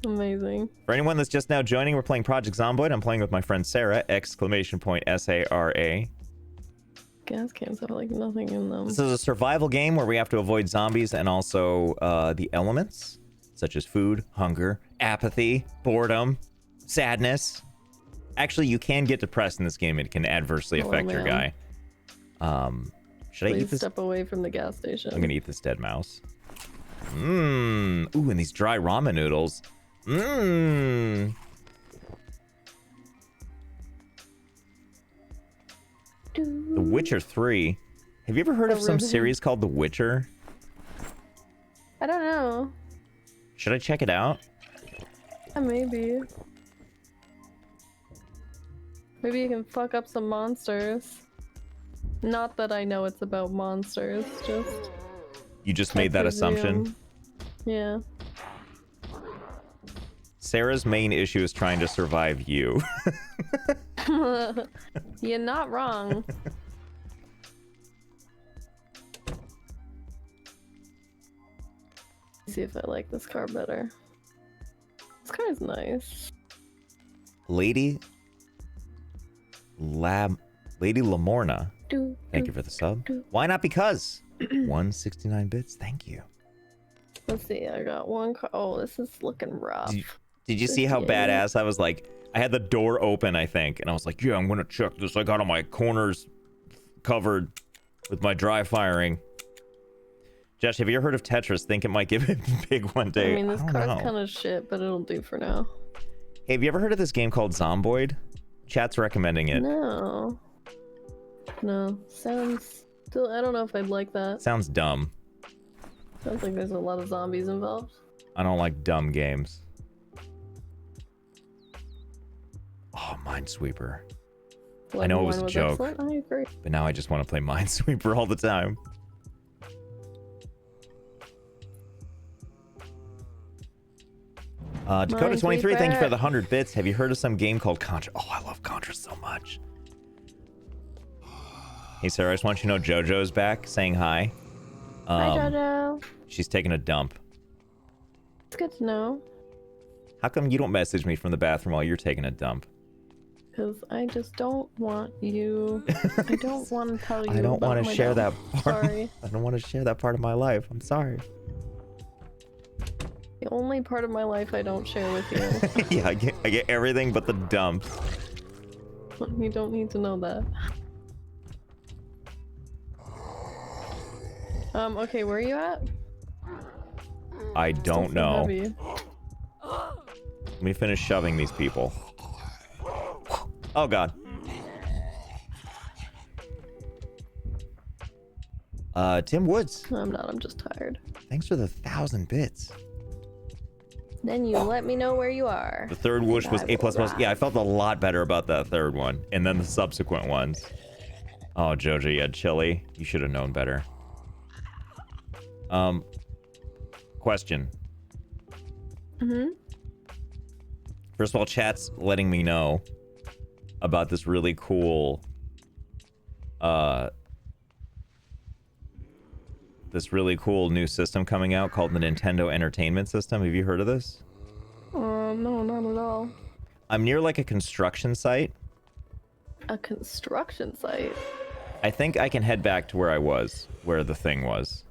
Amazing. For anyone that's just now joining, we're playing Project Zomboid. I'm playing with my friend Sarah, !SARA. Gas cans have like nothing in them. This is a survival game where we have to avoid zombies and also the elements, such as food, hunger, apathy, boredom, sadness. Actually, you can get depressed in this game. It can adversely affect your guy. Should I eat this? Step away from the gas station. I'm gonna eat this dead mouse. Mmm. Ooh, and these dry ramen noodles. Mmm. The Witcher 3. Have you ever heard of some series called The Witcher? I don't know. Should I check it out? Maybe. Maybe you can fuck up some monsters. Not that I know it's about monsters, just... You just made that assumption? Yeah. Sarah's main issue is trying to survive you. You're not wrong. See if I like this car better. is nice. Lady Lamorna. Thank you for the sub. Why not because? 169 bits. Thank you. Let's see. I got one. Oh, this is looking rough. Did you see how 58. badass I was? Like, I had the door open, I think, and I was like, yeah, I'm gonna check this. I got all my corners covered with my dry firing. Josh, have you ever heard of Tetris? Think it might get big one day. I mean, this don't card's know. kind of shit, but it'll do for now. Hey, have you ever heard of this game called Zomboid? Chat's recommending it. No. No. Sounds... Still, I don't know if I'd like that. Sounds dumb. Sounds like there's a lot of zombies involved. I don't like dumb games. Oh, Minesweeper. I know it was a joke, excellent. I agree. but now I just want to play Minesweeper all the time. Dakota23, thank you for the 100 bits. Have you heard of some game called Contra? Oh, I love Contra so much. Hey, Sarah, I just want you to know JoJo's back, saying hi. Hi, JoJo. She's taking a dump. It's good to know. How come you don't message me from the bathroom while you're taking a dump? Because I just don't want you... I don't want to tell you I don't want to share that part. Sorry. I don't want to share that part of my life. I'm sorry. The only part of my life I don't share with you. Yeah, I get everything but the dumps. You don't need to know that. Okay, where are you at? I don't Still so know. heavy. Let me finish shoving these people. Oh god. Tim Woods. No, I'm not, I'm just tired. Thanks for the 1,000 bits. Then you let me know where you are. The third whoosh was A++. Yeah, I felt a lot better about that third one. And then the subsequent ones. Oh, Jojo, you had chili. You should have known better. Question. First of all, chat's letting me know about this really cool new system coming out called the Nintendo Entertainment System. Have you heard of this? No, not at all. I'm near like a construction site. A construction site? I think I can head back to where I was, where the thing was.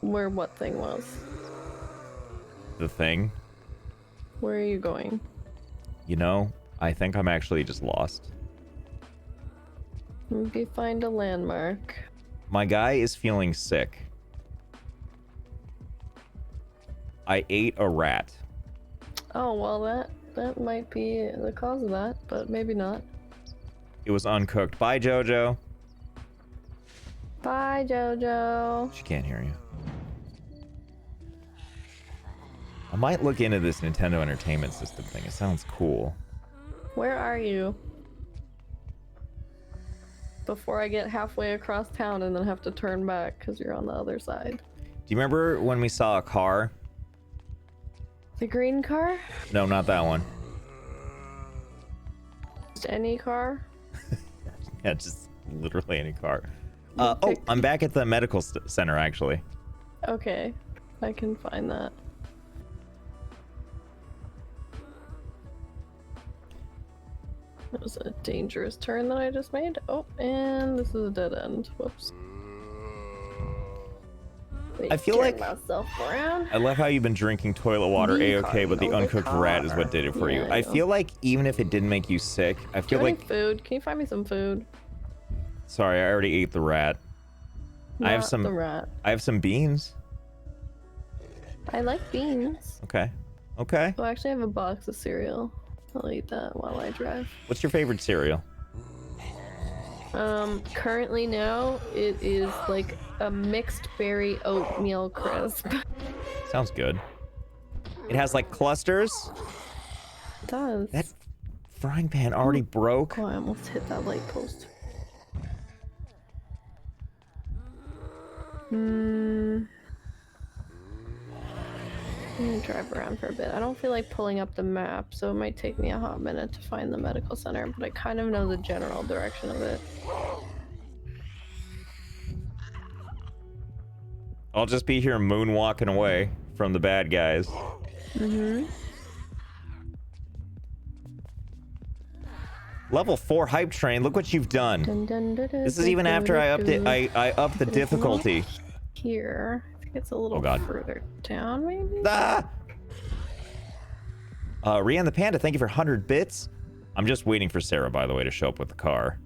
Where what thing was? The thing? Where are you going? You know, I think I'm actually just lost. Maybe find a landmark. My guy is feeling sick. I ate a rat. Oh, well, that might be the cause of that, but maybe not. It was uncooked. Bye, Jojo. Bye, Jojo. She can't hear you. I might look into this Nintendo Entertainment System thing. It sounds cool. Where are you? Before I get halfway across town and then have to turn back because you're on the other side. Do you remember when we saw a car? The green car? No, not that one. Just any car? Yeah, just literally any car. Oh, I'm back at the medical center, actually. Okay, I can find that. That was a dangerous turn that I just made. Oh, and this is a dead end. Whoops. I feel like myself around. I love how you've been drinking toilet water A-okay, but the uncooked rat is what did it for you. Yeah, I feel like even if it didn't make you sick, I feel like... food. Can you find me some food? Sorry, I already ate the rat. I have Not some... the rat. I have some beans. I like beans. Okay. Okay. Oh, I actually have a box of cereal. I'll eat that while I drive. What's your favorite cereal? Currently now, it is like a mixed berry oatmeal crisp. Sounds good. It has like clusters. It does. That frying pan already broke. Oh, I almost hit that light post. I'm gonna drive around for a bit. I don't feel like pulling up the map, so it might take me a hot minute to find the medical center, but I kind of know the general direction of it. I'll just be here moonwalking away from the bad guys. Level 4 hype train. Look what you've done. This is even after I upped it. I upped the difficulty. Here. I think it's a little further down, maybe? Ah! Rian the Panda, thank you for 100 bits. I'm just waiting for Sarah, by the way, to show up with the car.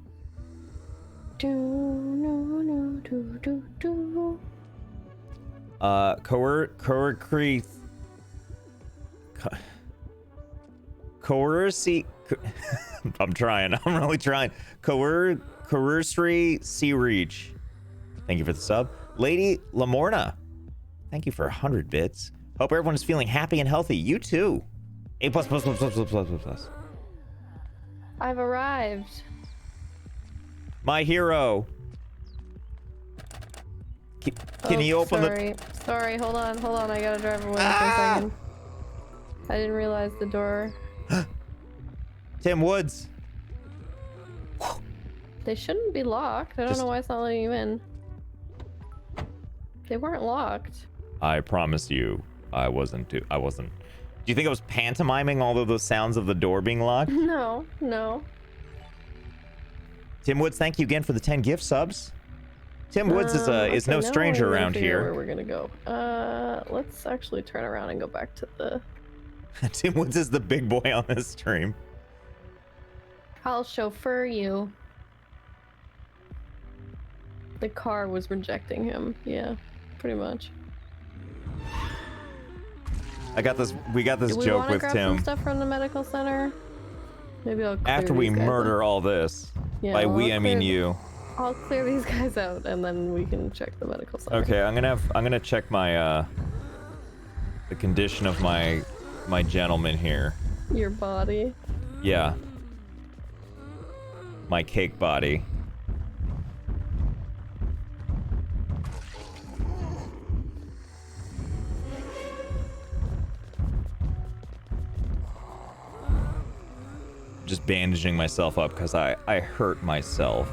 Coercy. I'm trying. I'm really trying. Coercery Sea Reach. Thank you for the sub. Lady Lamorna, thank you for 100 bits. Hope everyone is feeling happy and healthy. You too. A+++++++++. I've arrived. My hero. Can you open the... Sorry, hold on. I gotta drive away for a second. I didn't realize the door. Tim Woods. They shouldn't be locked. I don't know why it's not letting you in. They weren't locked. I promise you, I wasn't. Do you think I was pantomiming all of those sounds of the door being locked? No. Tim Woods, thank you again for the 10 gift subs. Tim Woods is no stranger around here. Where we're gonna go? Let's actually turn around and go back to the. Tim Woods is the big boy on this stream. I'll chauffeur you. The car was rejecting him. Yeah, pretty much. We got this joke with grab Tim. Some stuff from the medical center. Maybe I'll clear After we these guys murder out. all this. Yeah, By well, we, I mean you. I'll clear these guys out and then we can check the medical center. Okay, I'm gonna check my the condition of my gentleman here. Your body. Yeah. My cake body. Just bandaging myself up because I hurt myself.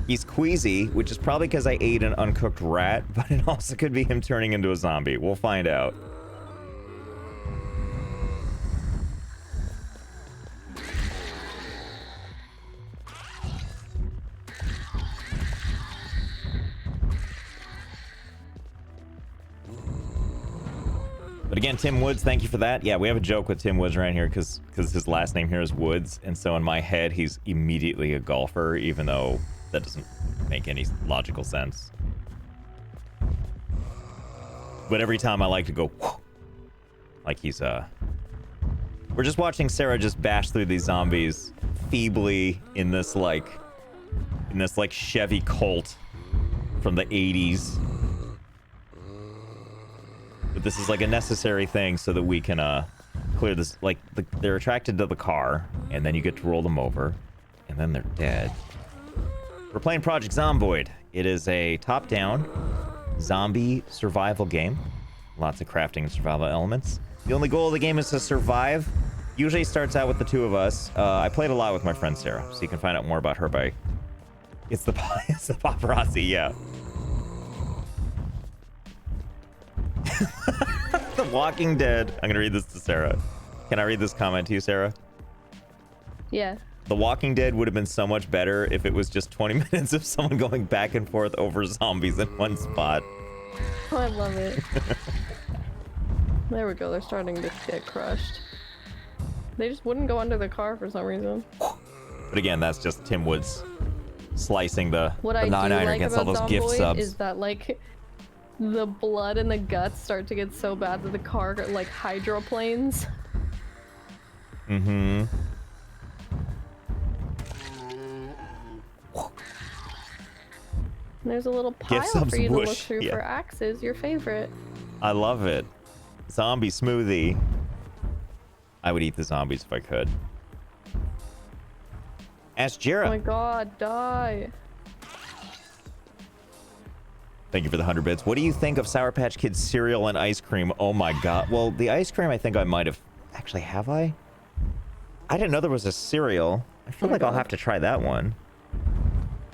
He's queasy, which is probably because I ate an uncooked rat, but it also could be him turning into a zombie. We'll find out. But again, Tim Woods, thank you for that. Yeah, we have a joke with Tim Woods around here because his last name here is Woods, and so in my head, he's immediately a golfer, even though that doesn't make any logical sense. But every time I like to go, whoo, like he's we're just watching Sarah just bash through these zombies feebly in this like Chevy Colt from the 80s. But this is like a necessary thing so that we can clear this. Like they're attracted to the car, and then you get to roll them over, and then they're dead. We're playing Project Zomboid. It is a top-down zombie survival game. Lots of crafting and survival elements. The only goal of the game is to survive. Usually starts out with the two of us. I played a lot with my friend Sarah, so you can find out more about her by... It's the paparazzi, yeah. The Walking Dead. I'm gonna read this to Sarah. Can I read this comment to you, Sarah? Yeah. The Walking Dead would have been so much better if it was just 20 minutes of someone going back and forth over zombies in one spot. Oh, I love it. There we go. They're starting to get crushed. They just wouldn't go under the car for some reason. But again, that's just Tim Woods slicing the What I do 9-9er like against all about those gift Zomboid subs. is that like the blood and the guts start to get so bad that the car like hydroplanes. Mm-hmm. There's a little pile subs for you to look whoosh. through Yeah. for axes, your favorite. I love it. Zombie smoothie. I would eat the zombies if I could. Ask Jira. Oh my god, die. Thank you for the 100 bits. What do you think of Sour Patch Kids cereal and ice cream? Oh my god. Well, the ice cream I think I might have... Actually, have I? I didn't know there was a cereal. I feel like I'll have to try that one.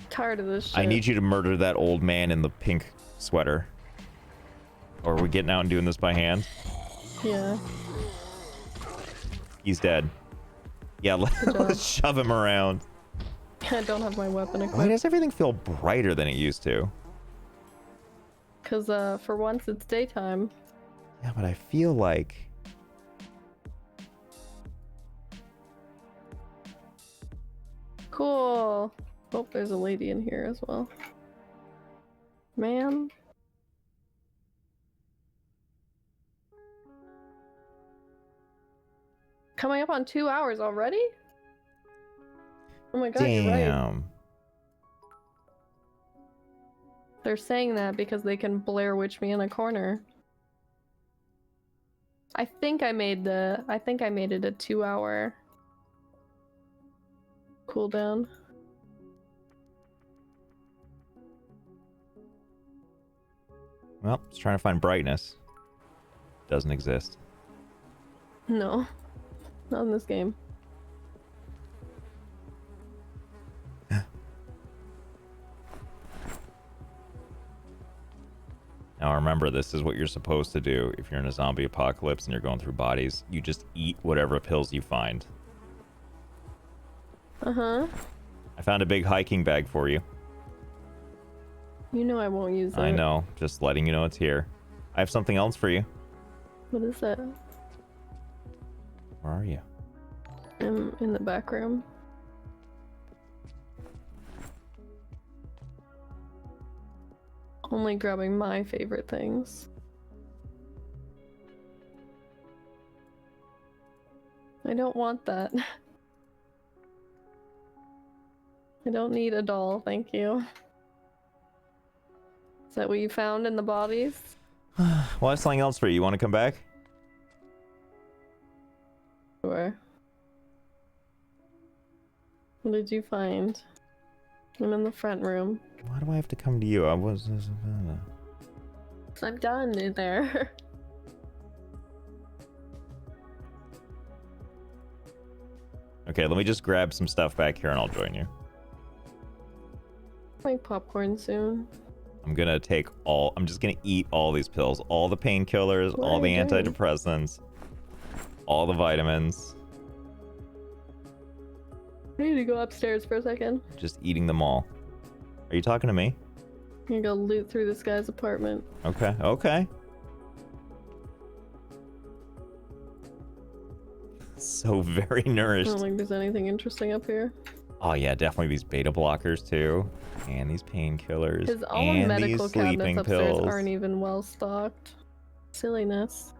Tired of this shit. I need you to murder that old man in the pink sweater. Or are we getting out and doing this by hand? Yeah. He's dead. Yeah, job. let's shove him around. I don't have my weapon Why equipped. does everything feel brighter than it used to? Because for once it's daytime. Yeah, but I feel like... Cool. Oh, there's a lady in here as well. Man. Coming up on 2 hours already? Oh my god, you're right. Damn. They're saying that because they can Blair Witch me in a corner. I think I made it a 2 hour cooldown. Well, just trying to find brightness. Doesn't exist. No. Not in this game. Now remember, this is what you're supposed to do if you're in a zombie apocalypse and you're going through bodies. You just eat whatever pills you find. Uh-huh. I found a big hiking bag for you. You know I won't use it. I know, just letting you know it's here. I have something else for you. What is that? Where are you? I'm in the back room. Only grabbing my favorite things. I don't want that. I don't need a doll, thank you. Is that what you found in the bodies? Well, I have something else for you. You want to come back? Sure. What did you find? I'm in the front room. Why do I have to come to you? I was... I'm done in there. Okay, let me just grab some stuff back here and I'll join you. Like popcorn soon. I'm gonna take all... I'm just gonna eat all these pills. All the painkillers, What all are the you doing? antidepressants, all the vitamins. I need to go upstairs for a second. Just eating them all. Are you talking to me? I'm gonna go loot through this guy's apartment. Okay, okay. So very I nourished. don't think there's anything interesting up here. Oh yeah, definitely these beta blockers too. And these painkillers. His own And medical these sleeping cabinets upstairs pills. aren't even well stocked. Silliness.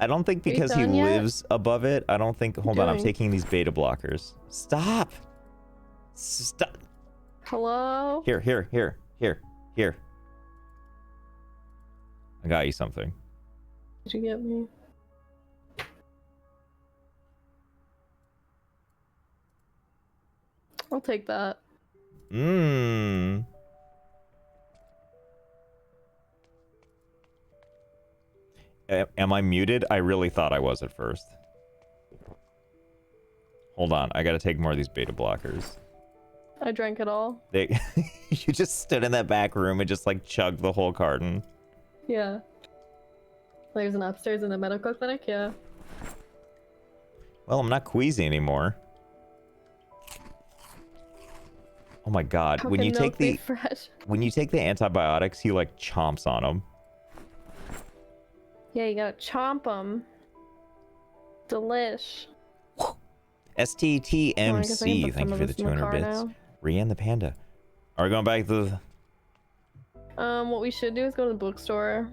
I don't think Are you because he done yet? lives above it, I don't think... Hold on, I'm doing? taking these beta blockers. Stop! Stop! Hello? Here. I got you something. Did you get me? I'll take that. Mmm. Am I muted? I really thought I was at first. Hold on, I gotta take more of these beta blockers. I drank it all. They, you just stood in that back room and just like chugged the whole carton. Yeah. There's an upstairs in the medical clinic, yeah. Well, I'm not queasy anymore. Oh my god, How when can you take milk be the fresh? when you take the antibiotics, he like chomps on them. Yeah, you gotta chomp them. Delish. STTMC, Well, I guess I can put thank some you of for the this in the 200 car bits. now. Rian the Panda. Are we going back to the... What we should do is go to the bookstore.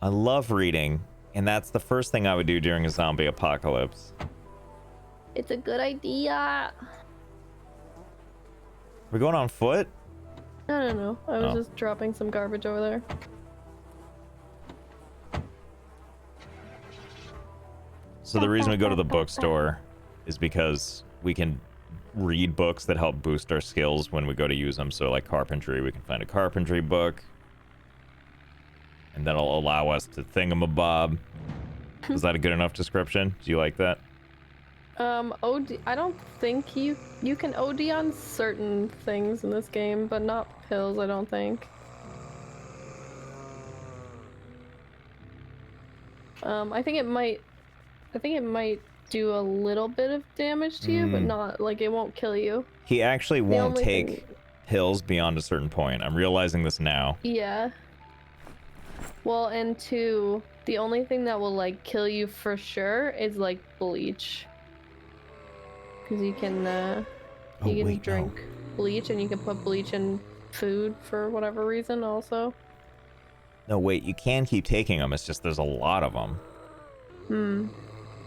I love reading, and that's the first thing I would do during a zombie apocalypse. It's a good idea. We're going on foot? No. I was Oh. just dropping some garbage over there. So the reason we go to the bookstore is because we can read books that help boost our skills when we go to use them. So like carpentry, we can find a carpentry book. And that'll allow us to thingamabob. Is that a good enough description? Do you like that? OD. I don't think you can OD on certain things in this game, but not pills, I don't think. I think it might do a little bit of damage to you, but not like it won't kill you. He actually won't only take thing- pills beyond a certain point. I'm realizing this now. Yeah. Well, and two, the only thing that will like kill you for sure is like bleach. Because you can drink bleach, and you can put bleach in food for whatever reason also. No, wait, you can keep taking them. It's just there's a lot of them.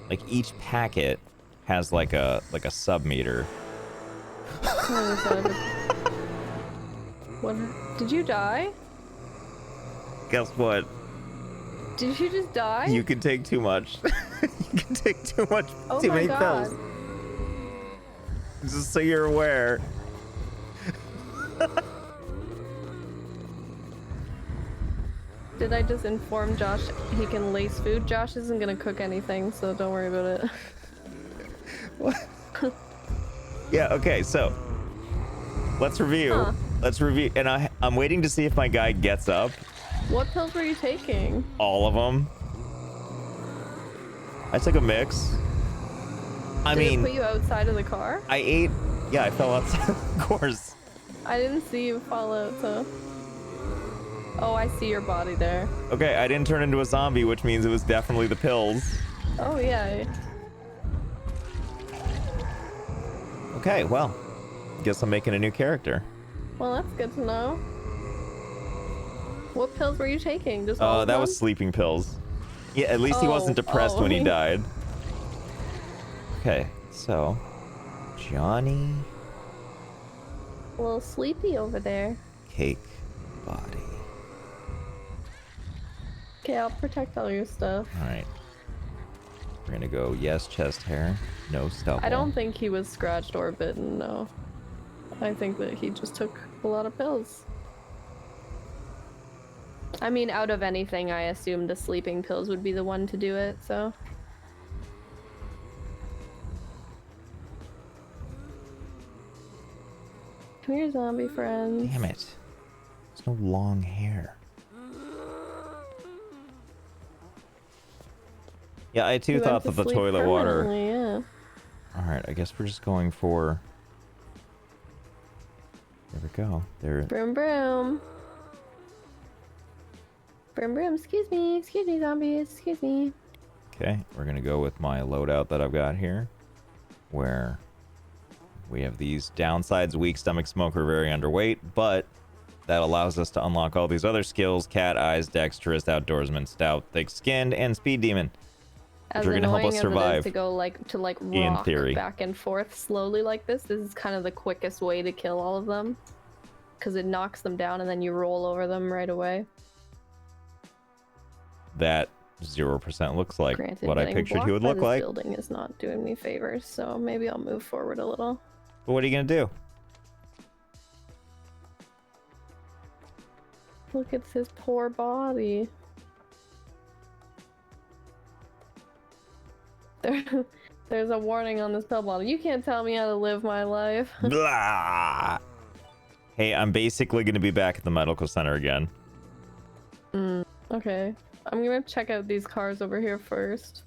Like each packet has like a sub-meter. What? Did you die? Guess what? Did you just die? You can take too much. You can take too many God. pills. Just so you're aware. Did I just inform Josh he can lace food? Josh isn't gonna cook anything, so don't worry about it. What? Yeah, okay, so let's review. Huh. Let's review. And I'm waiting to see if my guy gets up. What pills were you taking? All of them. I took a mix. I Did mean, it put you outside of the car? I ate. Yeah, I fell outside, of course. I didn't see you fall out, so. Oh, I see your body there. Okay, I didn't turn into a zombie, which means it was definitely the pills. Oh, yeah. Okay, well, guess I'm making a new character. Well, that's good to know. What pills were you taking? Just all of That them? was sleeping pills. Yeah, at least he wasn't depressed when he oh. died. Okay, so Johnny A little sleepy over there. Cake Body. Okay, I'll protect all your stuff. All right. We're gonna go yes, chest hair, no stubble. I don't think he was scratched or bitten, no. I think that he just took a lot of pills. I mean, out of anything, I assumed the sleeping pills would be the one to do it, so. Come here, zombie friends. Damn it. There's no long hair. Yeah, I too You thought went that to the sleep toilet water. permanently, yeah. Alright, I guess we're just going for. There we go. There. Broom, broom. Broom, broom. Excuse me, zombies. Excuse me. Okay, we're gonna go with my loadout that I've got here, where we have these downsides: weak stomach, smoker, very underweight, but that allows us to unlock all these other skills: cat eyes, dexterous, outdoorsman, stout, thick-skinned, and speed demon. As Which are gonna help annoying us as it is survive. to go rock In theory. back and forth slowly like this is kind of the quickest way to kill all of them, because it knocks them down and then you roll over them right away. That 0% looks like Granted, what I getting pictured he blocked would by look this like. building is not doing me favors, so maybe I'll move forward a little. But what are you gonna do? Look at his poor body. There's a warning on this pill bottle. You can't tell me how to live my life. Blah. Hey, I'm basically gonna be back at the medical center again. Okay. I'm gonna check out these cars over here first.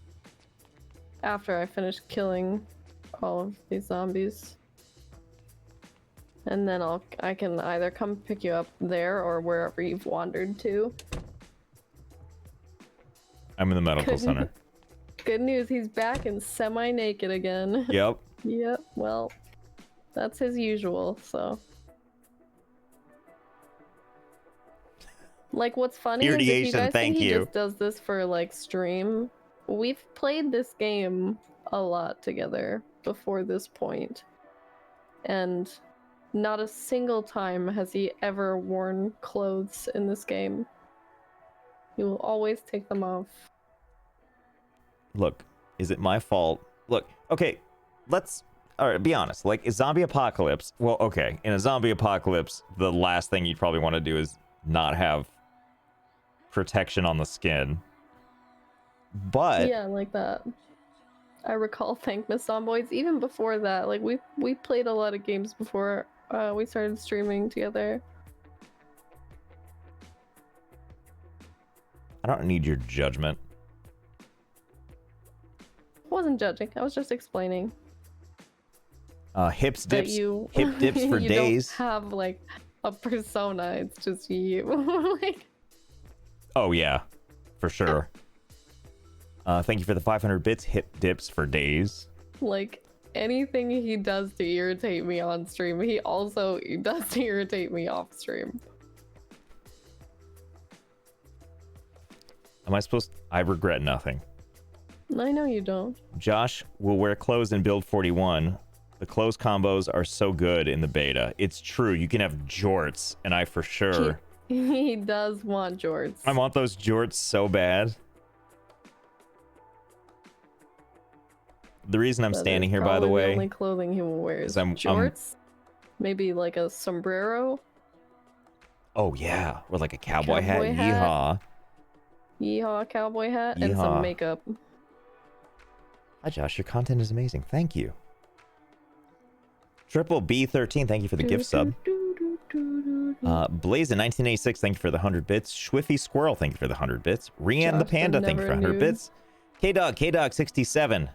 After I finish killing all of these zombies. And then I can either come pick you up there or wherever you've wandered to. I'm in the medical center. Good news, he's back and semi-naked again. Yep. Yep, well, that's his usual, so. Like, what's funny is if you Irradiation, guys thank think he you. just does this for, like, stream, we've played this game a lot together before this point. And not a single time has he ever worn clothes in this game. He will always take them off. Look, is it my fault? Look, okay, all right, be honest. Like, a zombie apocalypse, well, okay, in a zombie apocalypse, the last thing you'd probably want to do is not have protection on the skin. But Yeah, like that. I recall Thankmas Zomboids even before that. Like, we played a lot of games before we started streaming together. I don't need your judgment. Wasn't wasn't judging. I was just explaining Hips that dips. you Hip dips for you days. don't have like a persona. It's just you. Like, Oh yeah, for sure. Thank you for the 500 bits. Hip dips for days. like anything he does to irritate me on stream, he does to irritate me off stream. Am I supposed? I regret nothing. I know you don't. Josh will wear clothes in build 41. The clothes combos are so good in the beta. It's true. You can have jorts, and I for sure. He does want jorts. I want those jorts so bad. The reason I'm That standing is here, by the probably way, the only clothing he will wear is I'm- jorts. Maybe like a sombrero. oh yeah, or like a cowboy hat. Cowboy hat. Yeehaw! Yeehaw cowboy hat and Yeehaw. some makeup. Hi Josh, your content is amazing. Thank you. Triple B13, thank you for the gift sub. Blazin 1986, thank you for the 100 bits. Schwiffy Squirrel, thank you for the 100 bits. Rian the Josh, Panda, thank you for 100 nude. bits. K-Dog 67.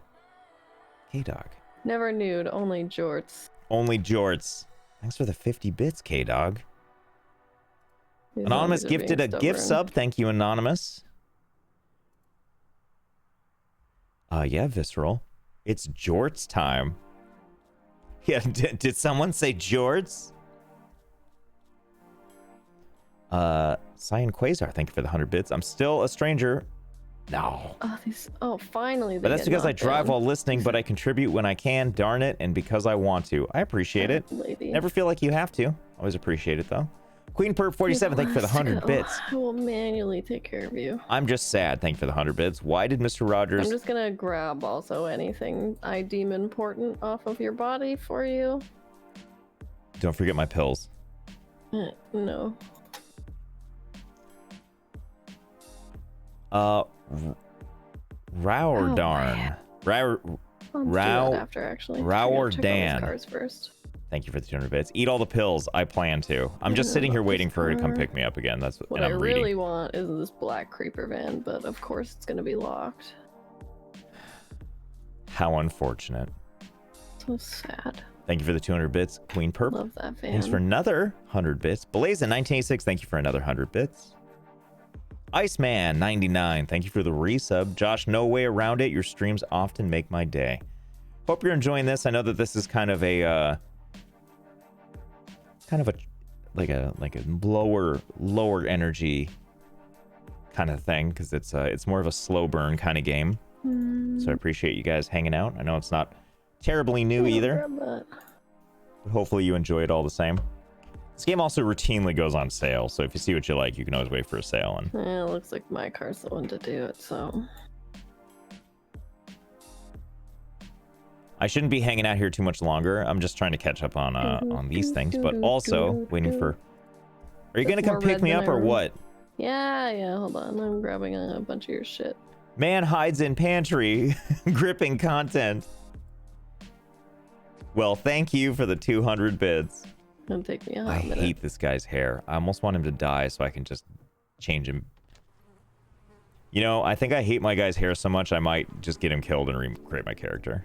K-Dog. Never nude, only jorts. Only jorts. Thanks for the 50 bits, K-Dog. These Anonymous zombies are gifted a being gift stubborn. sub. Thank you, Anonymous. Yeah, Visceral. It's jorts time. Yeah, did someone say jorts? Cyan Quasar, thank you for the 100 bits. I'm still a stranger. No. Oh, finally. But that's because I drive while listening, but I contribute when I can, darn it, and because I want to. I appreciate it. Lady. Never feel like you have to. Always appreciate it, though. Queen Perp 47, thank you for the 100 bits. I will manually take care of you. I'm just sad, thank you for the 100 bits. Why did Mr. Rogers... I'm just gonna grab also anything I deem important off of your body for you. Don't forget my pills. No. Rowardarn. man. Row... I'll do Row- that after actually. Rower Check out Dan. those cars first. Thank you for the 200 bits. Eat all the pills. I plan to. I'm just Yeah, sitting here love waiting this for her to come car. pick me up again. That's What and I I'm really reading. want is this black creeper van, but of course it's gonna be locked. How unfortunate. So sad. Thank you for the 200 bits, Queen Perp. Love that van. Thanks for another 100 bits. Blazin 1986, thank you for another 100 bits. Iceman 99, thank you for the resub. Josh, no way around it. Your streams often make my day. Hope you're enjoying this. I know that this is kind of a like a lower energy kind of thing, because it's more of a slow burn kind of game. So I appreciate you guys hanging out. I know it's not terribly new either, but hopefully you enjoy it all the same. This game also routinely goes on sale, so if you see what you like, you can always wait for a sale. And Yeah, it looks like my car's the one to do it, so. I shouldn't be hanging out here too much longer. I'm just trying to catch up on these things, but also waiting for... Are you gonna That's come more pick red me than up I or remember. what? Yeah, hold on. I'm grabbing a bunch of your shit. Man hides in pantry, gripping content. Well, thank you for the 200 bits. It'll take me a hot I minute. hate this guy's hair. I almost want him to die so I can just change him. You know, I think I hate my guy's hair so much I might just get him killed and recreate my character.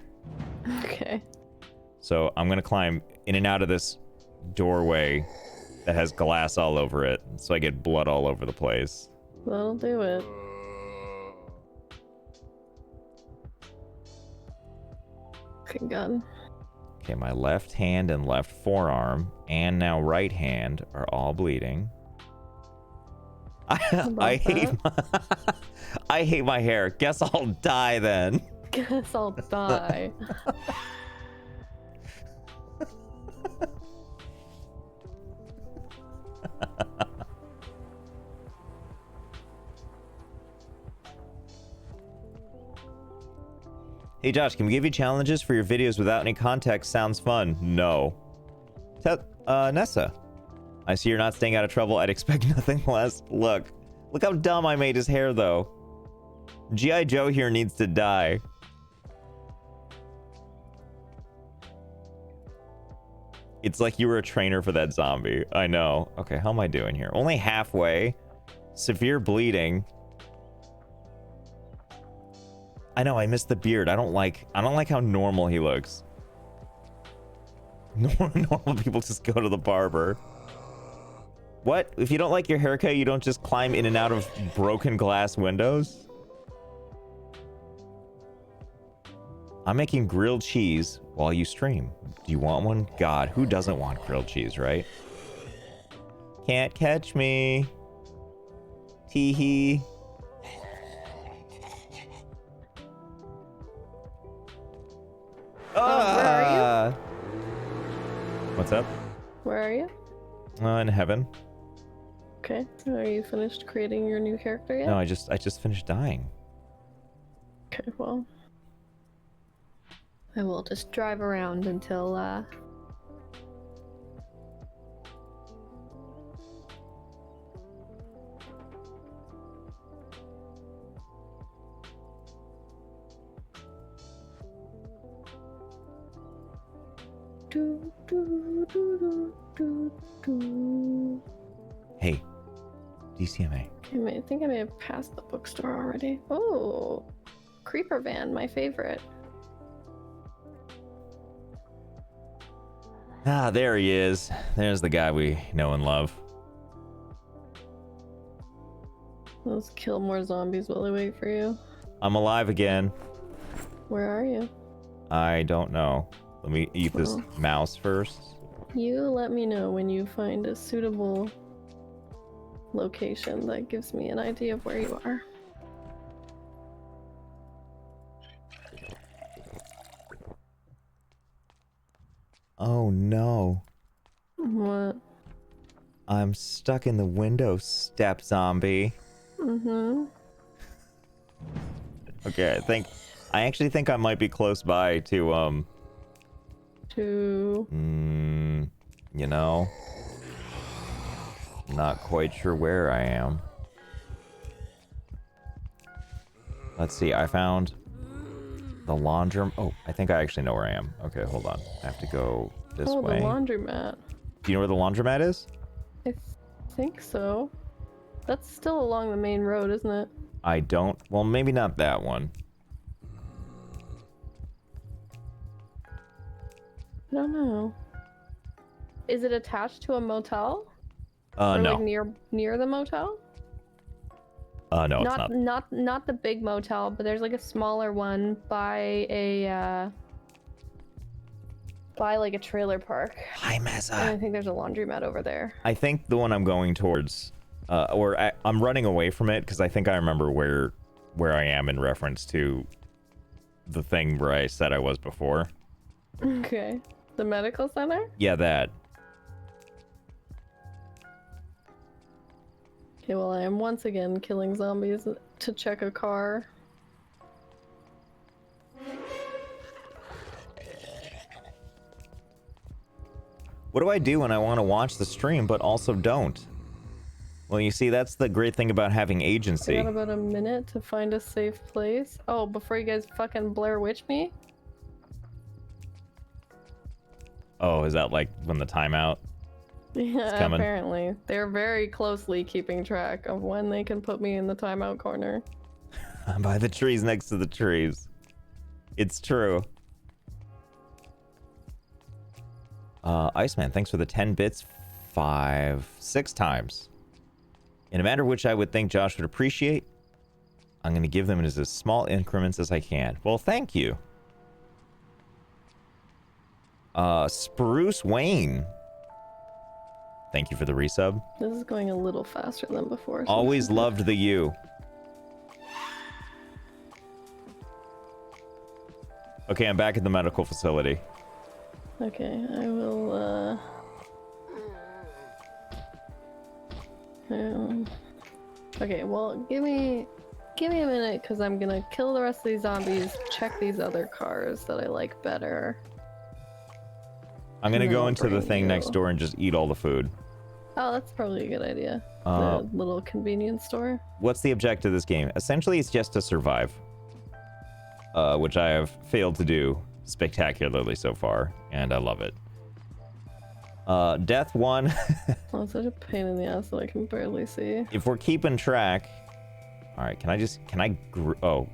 Okay. So I'm gonna climb in and out of this doorway that has glass all over it, so I get blood all over the place. That'll do it. Okay, God. Okay, my left hand and left forearm, and now right hand are all bleeding. I hate I hate my hair. Guess I'll die then. Guess I'll die. Hey Josh, can we give you challenges for your videos without any context? Sounds fun. No. Nessa. I see you're not staying out of trouble. I'd expect nothing less. Look how dumb I made his hair though. G.I. Joe here needs to die. It's like you were a trainer for that zombie. I know. Okay, how am I doing here? Only halfway. Severe bleeding. I know, I missed the beard. I don't like how normal he looks. Normal people just go to the barber. What? If you don't like your haircut, you don't just climb in and out of broken glass windows? I'm making grilled cheese while you stream. Do you want one? God, who doesn't want grilled cheese, right? Can't catch me. Tee-hee. Where are you? What's up? Where are you? In heaven. Okay. Are you finished creating your new character yet? No, I just finished dying. Okay, well. I will just drive around until, Hey, DCMA. I think I may have passed the bookstore already. Oh, creeper van, my favorite. Ah, there he is. There's the guy we know and love. Let's kill more zombies while I wait for you. I'm alive again. Where are you? I don't know. Let me eat this mouse first. You let me know when you find a suitable location that gives me an idea of where you are. Oh no. What? I'm stuck in the window, step zombie. Mm-hmm. Okay, I actually think I might be close by to you know, not quite sure where I am. Let's see, I found the laundromat. Oh, I think I actually know where I am. Okay, hold on. I have to go this way. Oh, the laundromat. Do you know where the laundromat is? I think so. That's still along the main road, isn't it? I don't. Well, maybe not that one. I don't know. Is it attached to a motel? No. Like near the motel? No, it's not. Not the big motel, but there's like a smaller one by like a trailer park. Hi, And I Meza. think there's a laundromat over there. I think the one I'm going towards, I'm running away from it because I think I remember where I am in reference to the thing where I said I was before. Okay. The medical center? Yeah, that. Okay, well, I am once again killing zombies to check a car. What do I do when I want to watch the stream but also don't? Well, you see, that's the great thing about having I agency. got about a minute to find a safe place. Oh, before you guys fucking Blair Witch me? Oh, is that like when the timeout? Yeah, coming. apparently. They're very closely keeping track of when they can put me in the timeout corner. I'm by the trees next to the trees. It's true. Iceman, thanks for the 10 bits 6 times. In a matter which I would think Josh would appreciate, I'm going to give them as small increments as I can. Well, thank you. Spruce Wayne. Thank you for the resub. This is going a little faster than before. so- Always loved the you. Okay, I'm back at the medical facility. Okay, I will, okay, well, give me a minute, because I'm gonna kill the rest of these zombies, check these other cars that I like better. I'm gonna And go then into the bring thing you. next door and just eat all the food. Oh, that's probably a good idea. Uh, The little convenience store. What's the objective of this game? Essentially, it's just to survive. Which I have failed to do spectacularly so far, and I love it. Death 1. Oh, such a pain in the ass that I can barely see. If we're keeping track... Alright, oh.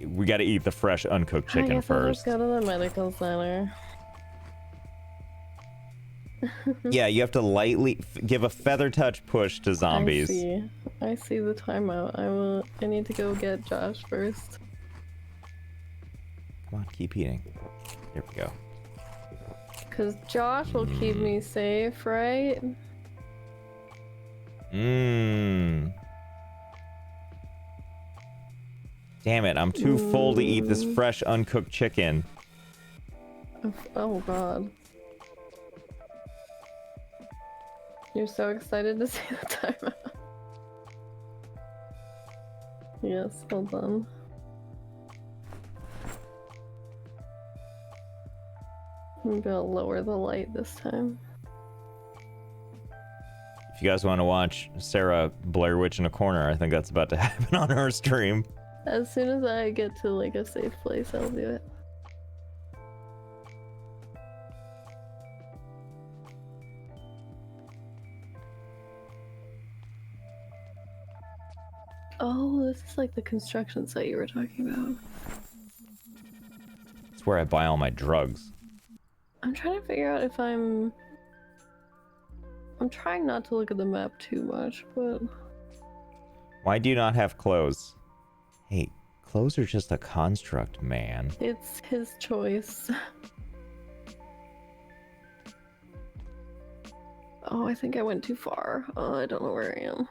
we gotta eat the fresh uncooked I chicken guess I'll just first. go to the medical center. Yeah, you have to lightly give a feather touch push to zombies. I see the timeout. I need to go get Josh first. Come on, keep eating. Here we go. Cause Josh will keep me safe, right? Mmm. Damn it, I'm too full to eat this fresh uncooked chicken. Oh god. You're so excited to see the timeout. Yes, hold on. I'm gonna lower the light this time. If you guys want to watch Sarah Blair Witch in a corner, I think that's about to happen on her stream. As soon as I get to like a safe place, I'll do it. Oh, this is like the construction site you were talking about. It's where I buy all my drugs. I'm trying to figure out if I'm trying not to look at the map too much, but Why do you not have clothes? Hey, clothes are just a construct, man. it's his choice. Oh, I think I went too far. Oh, I don't know where I am.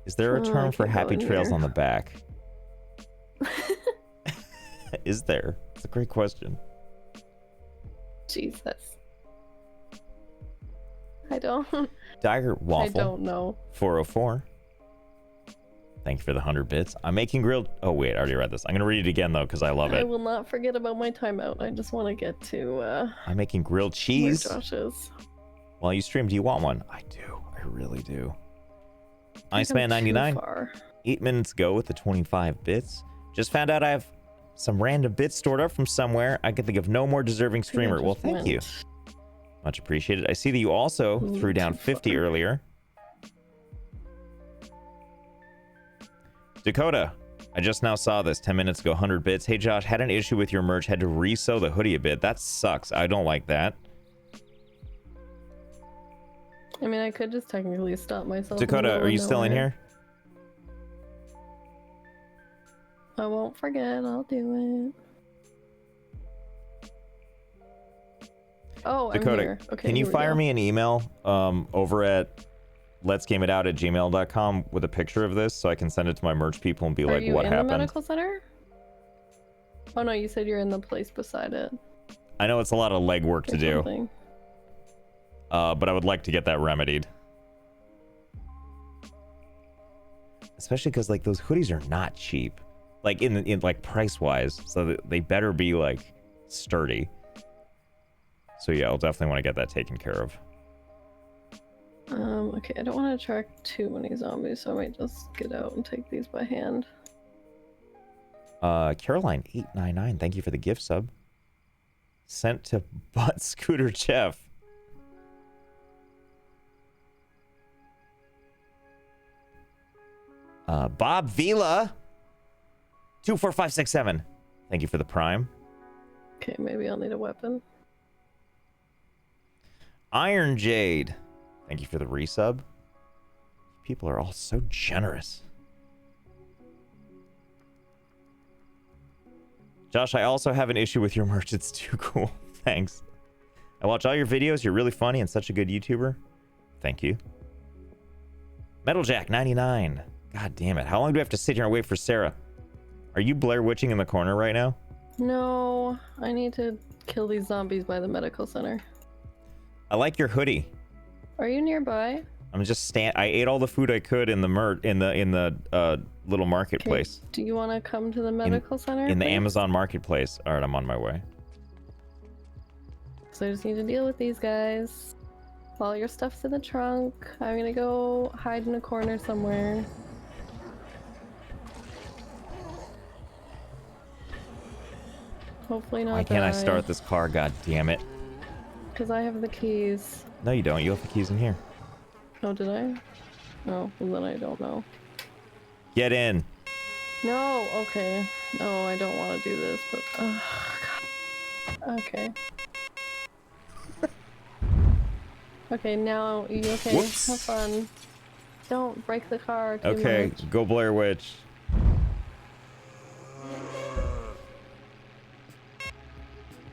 Is there a Oh, term I for can't go happy in trails here. on the back? Is there? It's a great question. Jesus. I don't Dire I Waffle don't know. 404. Thank you for the 100 bits. I'm making grilled. Oh wait, I already read this. I'm gonna read it again though because I love I it. will not forget about my timeout. I just want to get to I'm making grilled where cheese. Josh is. While you stream, do you want one? I do. I really do. I think I'm too Iceman99. far. 8 minutes ago with the 25 bits. Just found out I have some random bits stored up from somewhere. I can think of no more deserving I think I streamer. Well, just thank you. went Much appreciated. I see that you also Ooh, threw down too 50 far. earlier. Dakota, I just now saw this 10 minutes ago, 100 bits. Hey Josh, had an issue with your merch, had to resew the hoodie a bit. That sucks. I don't like that. I mean, I could just technically stop myself. Dakota, are you still in here? I won't forget. I'll do it. Oh, I'm Dakota, here. Okay, can you here we fire go. me an email over at LetsGameItOut@gmail.com with a picture of this so I can send it to my merch people and be Are like, you what in happened? the medical center? Oh no, you said you're in the place beside it. I know it's a lot of legwork to or do, something. but I would like to get that remedied. Especially because like those hoodies are not cheap, like in like price wise, so they better be like sturdy. So yeah, I'll definitely want to get that taken care of. Okay, I don't want to attract too many zombies, so I might just get out and take these by hand. Caroline 899, thank you for the gift sub. Sent to Butt Scooter Jeff. Bob Vila 24567. Thank you for the prime. Okay, maybe I'll need a weapon. Iron Jade, thank you for the resub. People are all so generous. Josh, I also have an issue with your merch. It's too cool. Thanks. I watch all your videos. You're really funny and such a good YouTuber. Thank you. Metaljack99. God damn it. How long do we have to sit here and wait for Sarah? Are you Blair Witching in the corner right now? No, I need to kill these zombies by the medical center. I like your hoodie. Are you nearby? I'm just I ate all the food I could in the little marketplace. Do you want to come to the medical center? In the please? Amazon marketplace. All right, I'm on my way. So I just need to deal with these guys. All your stuff's in the trunk. I'm gonna go hide in a corner somewhere. Hopefully not. Why can't I start this car? God damn it. Because I have the keys. No, you don't. You have the keys in here. Oh, did I? No, well then I don't know. Get in. No, okay. No, I don't want to do this, but God. Okay. Okay, now you okay? Whoops. Have fun. Don't break the car too Okay, much. go Blair Witch.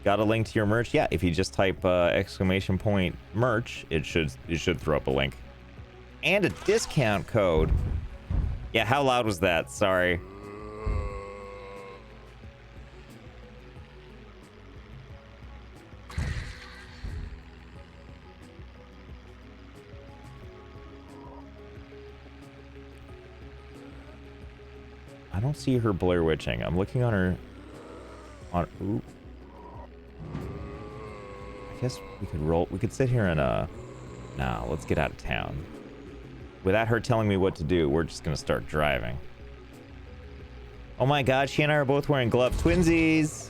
Got a link to your merch? Yeah, if you just type exclamation point merch, it should throw up a link. And a discount code. Yeah, how loud was that? Sorry. I don't see her Blair Witching. I'm looking on her. Ooh. I guess we could roll. We could sit here and Nah, let's get out of town. Without her telling me what to do, we're just gonna start driving. Oh my God, she and I are both wearing gloves. Twinsies.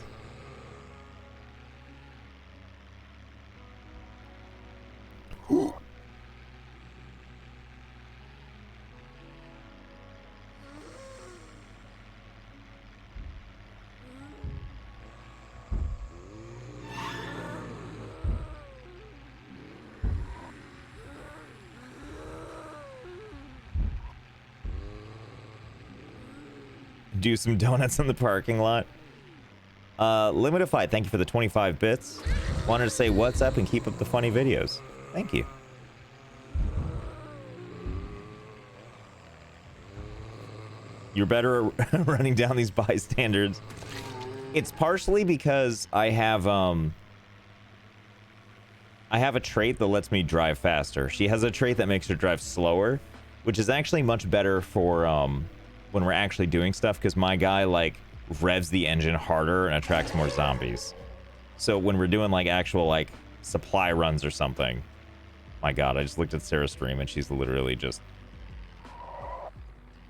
Do some donuts in the parking lot. Limitified, thank you for the 25 bits. Wanted to say what's up and keep up the funny videos. Thank you. You're better at running down these bystanders. It's partially because I have a trait that lets me drive faster. She has a trait that makes her drive slower, which is actually much better for when we're actually doing stuff, because my guy like revs the engine harder and attracts more zombies. So when we're doing like actual like supply runs or something, my God, I just looked at Sarah's stream and she's literally just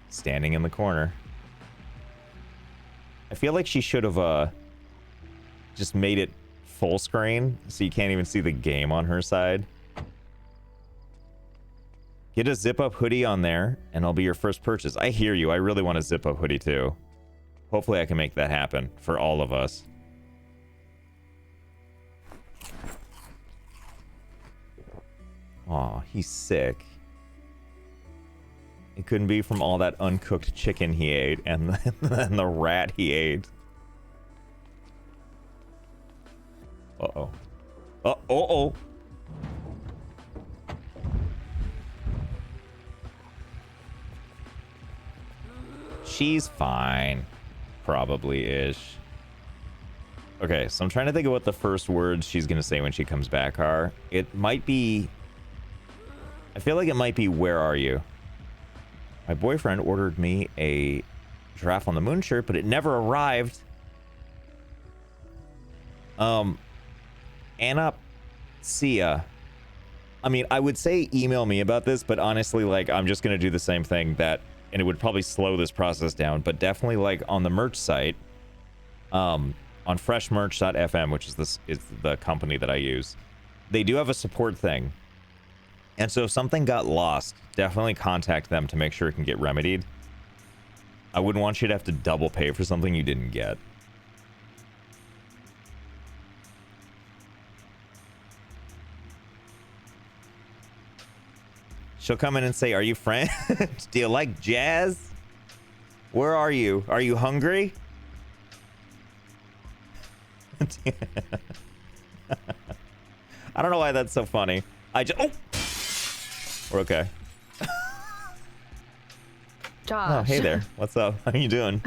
standing in the corner. I feel like she should have just made it full screen so you can't even see the game on her side. Get a zip-up hoodie on there, and it'll be your first purchase. I hear you. I really want a zip-up hoodie, too. Hopefully I can make that happen for all of us. Aw, he's sick. It couldn't be from all that uncooked chicken he ate and the rat he ate. Uh-oh. Uh-oh. She's fine. Probably-ish. Okay, so I'm trying to think of what the first words she's gonna say when she comes back are. It might be... I feel like it might be, where are you? My boyfriend ordered me a Giraffe on the Moon shirt, but it never arrived. Anna, Sia. I mean, I would say email me about this, but honestly, like, I'm just gonna do the same thing that... And it would probably slow this process down, but definitely like on the merch site, on freshmerch.fm, which is the company that I use, they do have a support thing. And so if something got lost, definitely contact them to make sure it can get remedied. I wouldn't want you to have to double pay for something you didn't get. She'll come in and say, are you French? Do you like jazz? Where are you? Are you hungry? I don't know why that's so funny. Oh! We're okay. Josh. Oh, hey there. What's up? How you doing?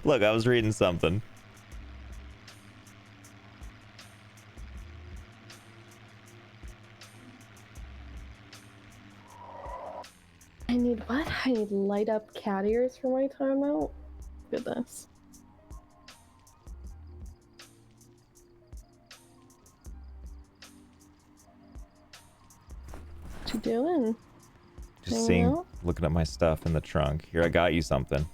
Look, I was reading something. I need what? I need light up cat ears for my timeout? Goodness. What you doing? Just seeing, looking at my stuff in the trunk. Here, I got you something.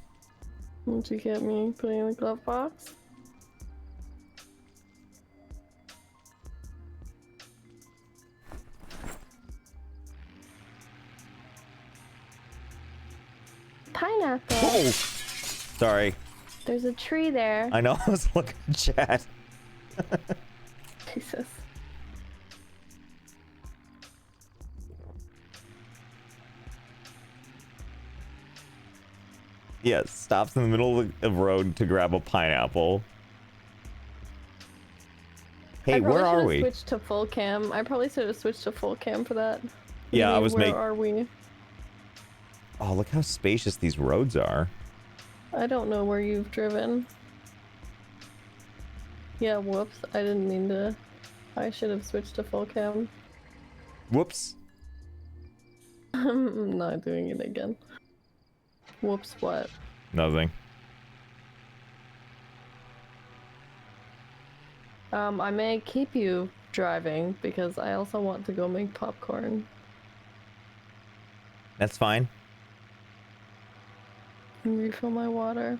What'd you get me? Put it in the glove box? pineapple. Oh! Sorry. There's a tree there. I know, I was looking at chat. Jesus. Yeah, stops in the middle of the road to grab a pineapple. Hey, where are we? I probably should have switched to full cam. I probably should have switched to full cam for that. Yeah, I was Where are we? Oh, look how spacious these roads are. I don't know where you've driven. Yeah, whoops. I didn't mean to. I should have switched to full cam. Whoops. I'm not doing it again. Whoops, what? Nothing. I may keep you driving because I also want to go make popcorn. That's fine. And refill my water.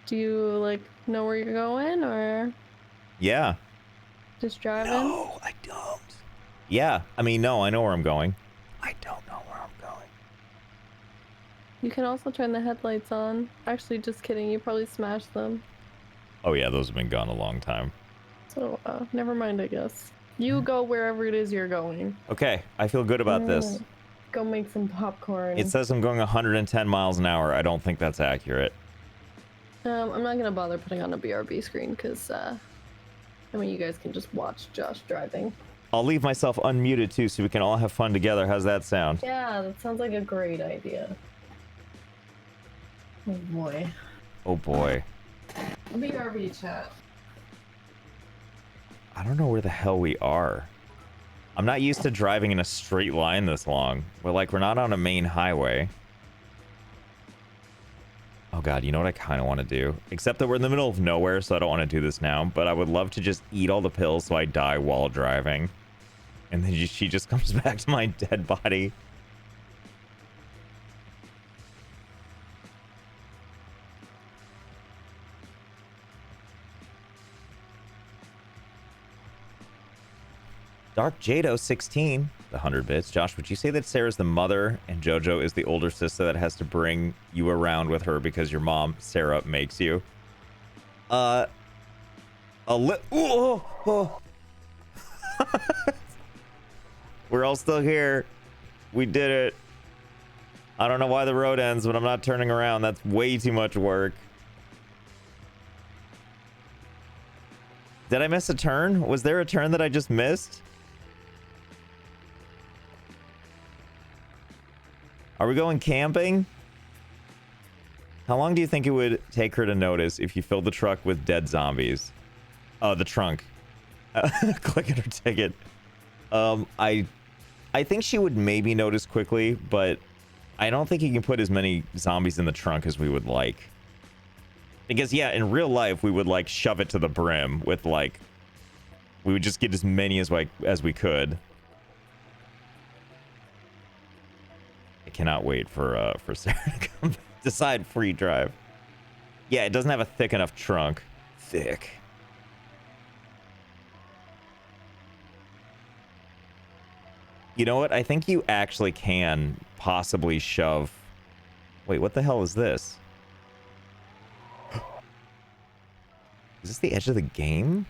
Do you, like, know where you're going, or Yeah. just driving? No, I don't. Yeah, I mean, no, I know where I'm going. I don't know where I'm going. You can also turn the headlights on. Actually, just kidding. You probably smashed them. Oh yeah, those have been gone a long time. So, never mind, I guess. You go wherever it is you're going. Okay, I feel good about this. Go make some popcorn. It says I'm going 110 miles an hour. I don't think that's accurate. I'm not gonna bother putting on a BRB screen because, I mean, you guys can just watch Josh driving. I'll leave myself unmuted too so we can all have fun together. How's that sound? Yeah, that sounds like a great idea. Oh boy. Oh boy. BRB chat. I don't know where the hell we are. I'm not used to driving in a straight line this long. We're not on a main highway. Oh god, you know what I kind of want to do? Except that we're in the middle of nowhere, so I don't want to do this now. But I would love to just eat all the pills so I die while driving. And then she just comes back to my dead body. Dark Jado 16, the 100 bits. Josh, would you say that Sarah's the mother and JoJo is the older sister that has to bring you around with her because your mom, Sarah, makes you? We're all still here. We did it. I don't know why the road ends, but I'm not turning around. That's way too much work. Did I miss a turn? Was there a turn that I just missed? Are we going camping? How long do you think it would take her to notice if you filled the truck with dead zombies? Oh, the trunk. Click at her ticket. I think she would maybe notice quickly, but I don't think you can put as many zombies in the trunk as we would like. Because, yeah, in real life, we would, like, shove it to the brim with, like... We would just get as many as we could. I cannot wait for Sarah to come decide free drive. Yeah, it doesn't have a thick enough trunk. Thick. You know what? I think you actually can possibly shove... Wait, what the hell is this? Is this the edge of the game?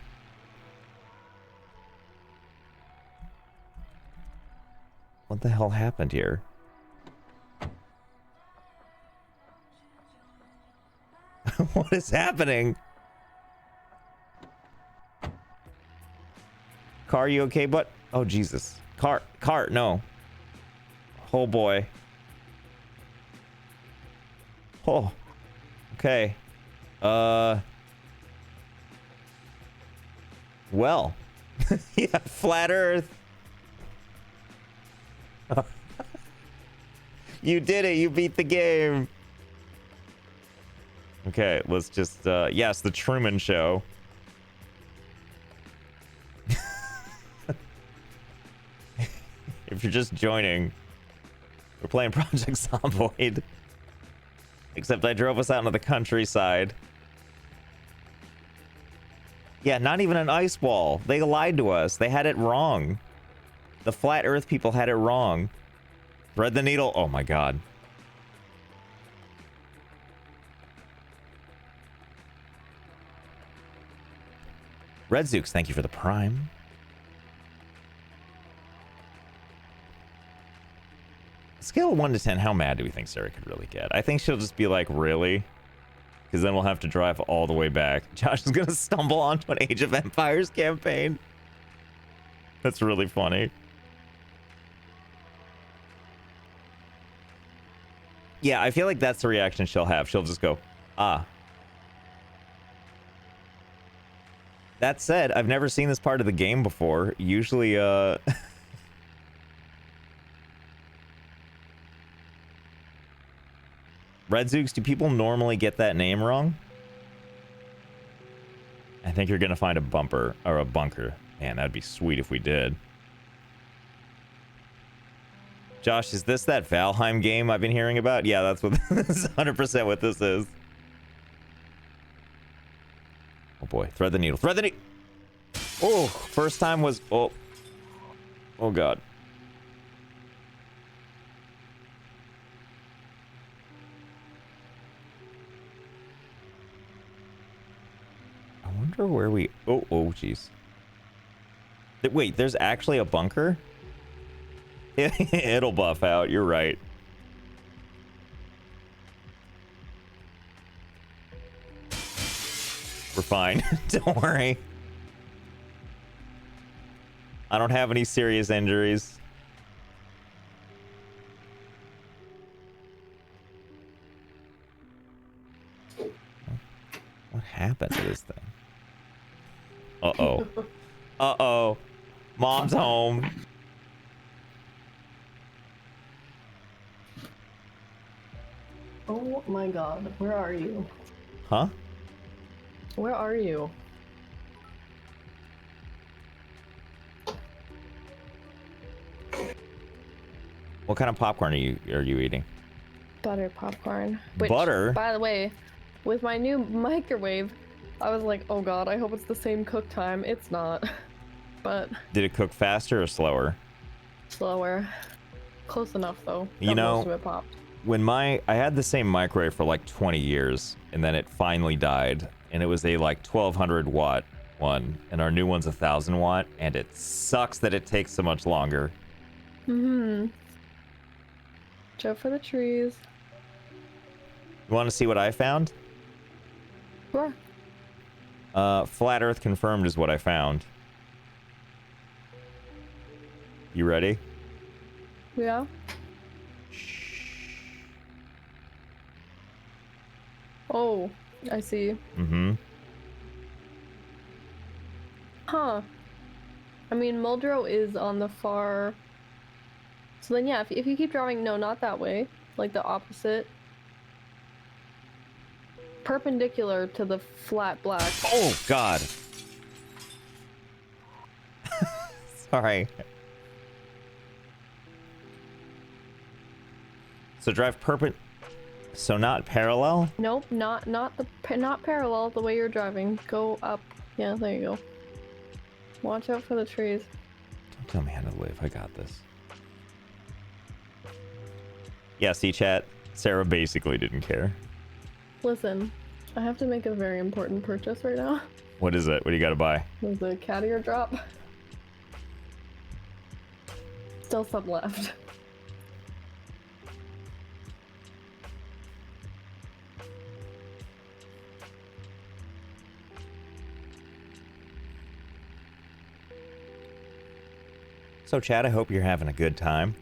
What the hell happened here? What is happening? Car, you okay, but oh Jesus. Car, no. Oh boy. Oh. Okay. Well. Yeah, flat Earth. You did it. You beat the game. Okay, let's just yes, the Truman Show. If you're just joining, we're playing Project Zomboid. Except I drove us out into the countryside. Yeah, not even an ice wall. They lied to us. They had it wrong. The flat Earth people had it wrong. Thread the needle. Oh my god. Red Zooks, thank you for the prime. Scale of 1 to 10, how mad do we think Sarah could really get? I think she'll just be like, really? Because then we'll have to drive all the way back. Josh is going to stumble onto an Age of Empires campaign. That's really funny. Yeah, I feel like that's the reaction she'll have. She'll just go, ah. That said, I've never seen this part of the game before. Usually, Red Zooks, do people normally get that name wrong? I think you're gonna find a bumper or a bunker. Man, that'd be sweet if we did. Josh, is this that Valheim game I've been hearing about? Yeah, that's what this is 100% what this is. Oh boy, thread the needle. Thread the needle. Oh, first time was oh god. I wonder where we... Oh, jeez. Wait, there's actually a bunker? It'll buff out, you're right. We're fine. Don't worry. I don't have any serious injuries. What happened to this thing? Uh-oh. Uh-oh. Mom's home. Oh my god, where are you? Huh? Where are you? What kind of popcorn are you eating? Butter popcorn. Which, Butter? by the way, with my new microwave, I was like, oh god, I hope it's the same cook time. It's not. But Did it cook faster or slower? slower. Close enough though. You that know, most of it popped. When I had the same microwave for like 20 years, and then it finally died, and it was a like 1200 watt one, and our new one's 1000 watt, and it sucks that it takes so much longer. Mm-hmm. Watch out for the trees. You want to see what I found? Sure. Flat Earth confirmed is what I found. You ready? Yeah. Oh, I see. Mm-hmm. Huh. I mean, Muldrow is on the far... So then, yeah, if you keep driving, no, not that way. Like the opposite. Perpendicular to the flat black. Oh, God. Sorry. So drive So not parallel? Nope, not parallel the way you're driving. Go up. Yeah, there you go. Watch out for the trees. Don't tell me how to live. I got this. Yeah, see, chat. Sarah basically didn't care. Listen, I have to make a very important purchase right now. What is it? What do you got to buy? There's a cat ear drop. Still some left. So, Chad, I hope you're having a good time.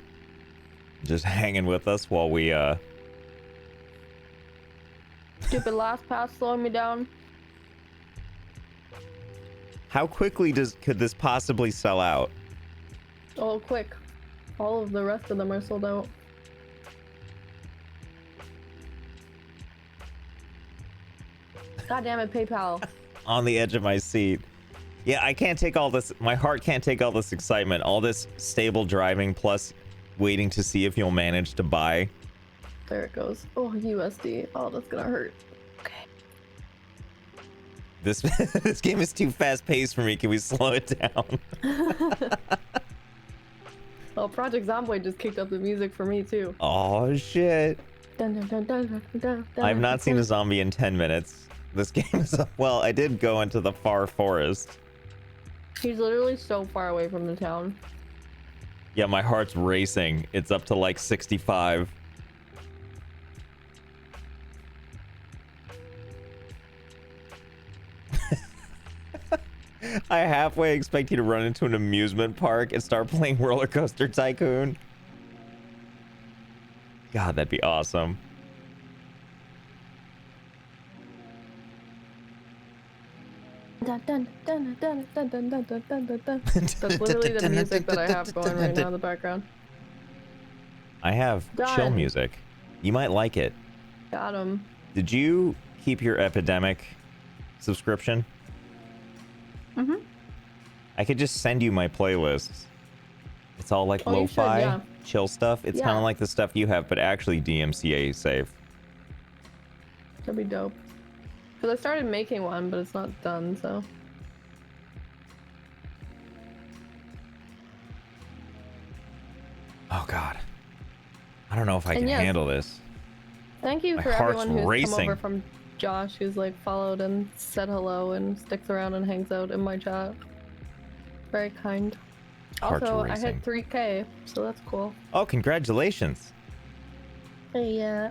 Just hanging with us while we, Stupid last pass slowing me down. How quickly could this possibly sell out? Oh, quick. All of the rest of them are sold out. God damn it, PayPal. On the edge of my seat. Yeah, I can't take all this. My heart can't take all this excitement, all this stable driving, plus waiting to see if you'll manage to buy. There it goes. Oh, USD. Oh, that's gonna hurt. Okay. This this game is too fast paced for me. Can we slow it down? Oh, Project Zomboid just kicked up the music for me too. Oh shit. Dun, dun, dun, dun, dun, dun, dun, I've not seen a dun. zombie in 10 minutes. This game is, well, I did go into the far forest. He's literally so far away from the town. Yeah, my heart's racing. It's up to like 65. I halfway expect you to run into an amusement park and start playing Roller Coaster Tycoon. God, that'd be awesome. Dun, dun, dun, dun, dun, dun, dun, dun, dun, dun, dun. That's literally the music that I have going right now in the background. I have chill Done. music. You might like it. Got him. Did you keep your Epidemic subscription? Mm-hmm. I could just send you my playlists. It's all like Oh, you should, lo-fi, yeah. chill stuff. It's Yeah. kind of like the stuff you have, but actually DMCA safe. That'd be dope. Because I started making one, but it's not done, so. Oh God. I don't know if I And can yes, handle this. Thank you My for heart's everyone who's racing. come over from Josh, who's like followed and said hello and sticks around and hangs out in my chat. Very kind. Heart's Also, I racing. hit 3K, so that's cool. Oh, congratulations. Yeah.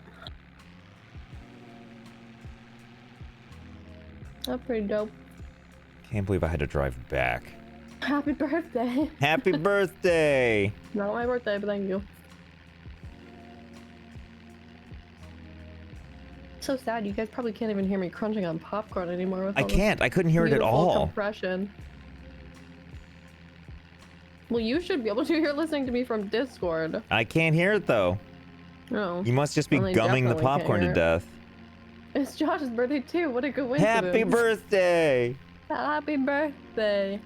That's pretty dope. Can't believe I had to drive back. Happy birthday. Happy birthday. Not my birthday, but thank you. So sad, you guys probably can't even hear me crunching on popcorn anymore with I all this can't. I couldn't hear it at beautiful all. compression. Well, you should be able to. You're listening to me from Discord. I can't hear it though. No. You must just be Well, they gumming the definitely can't popcorn to hear it. death. It's Josh's birthday too. What a coincidence. Happy birthday. Happy birthday.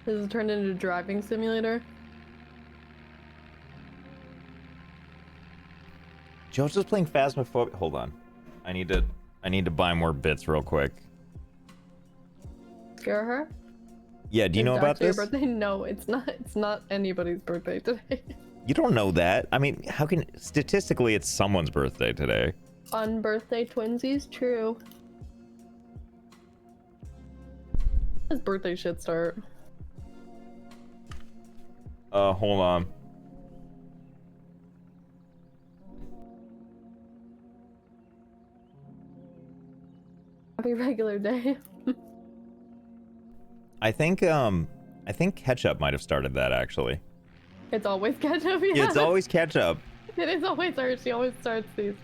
This is turned into a driving simulator. Joe's just playing Phasmophobia. Hold on. I need to buy more bits real quick. Scare her? Yeah, do you know It's about actually this? Your birthday? No, it's not. It's not anybody's birthday today. You don't know that. I mean, how can statistically it's someone's birthday today? On birthday twinsies, true. His birthday should start. Hold on. Happy regular day. I think ketchup might have started that actually. It's always ketchup. Yeah. It's always ketchup. It is always her. She always starts these.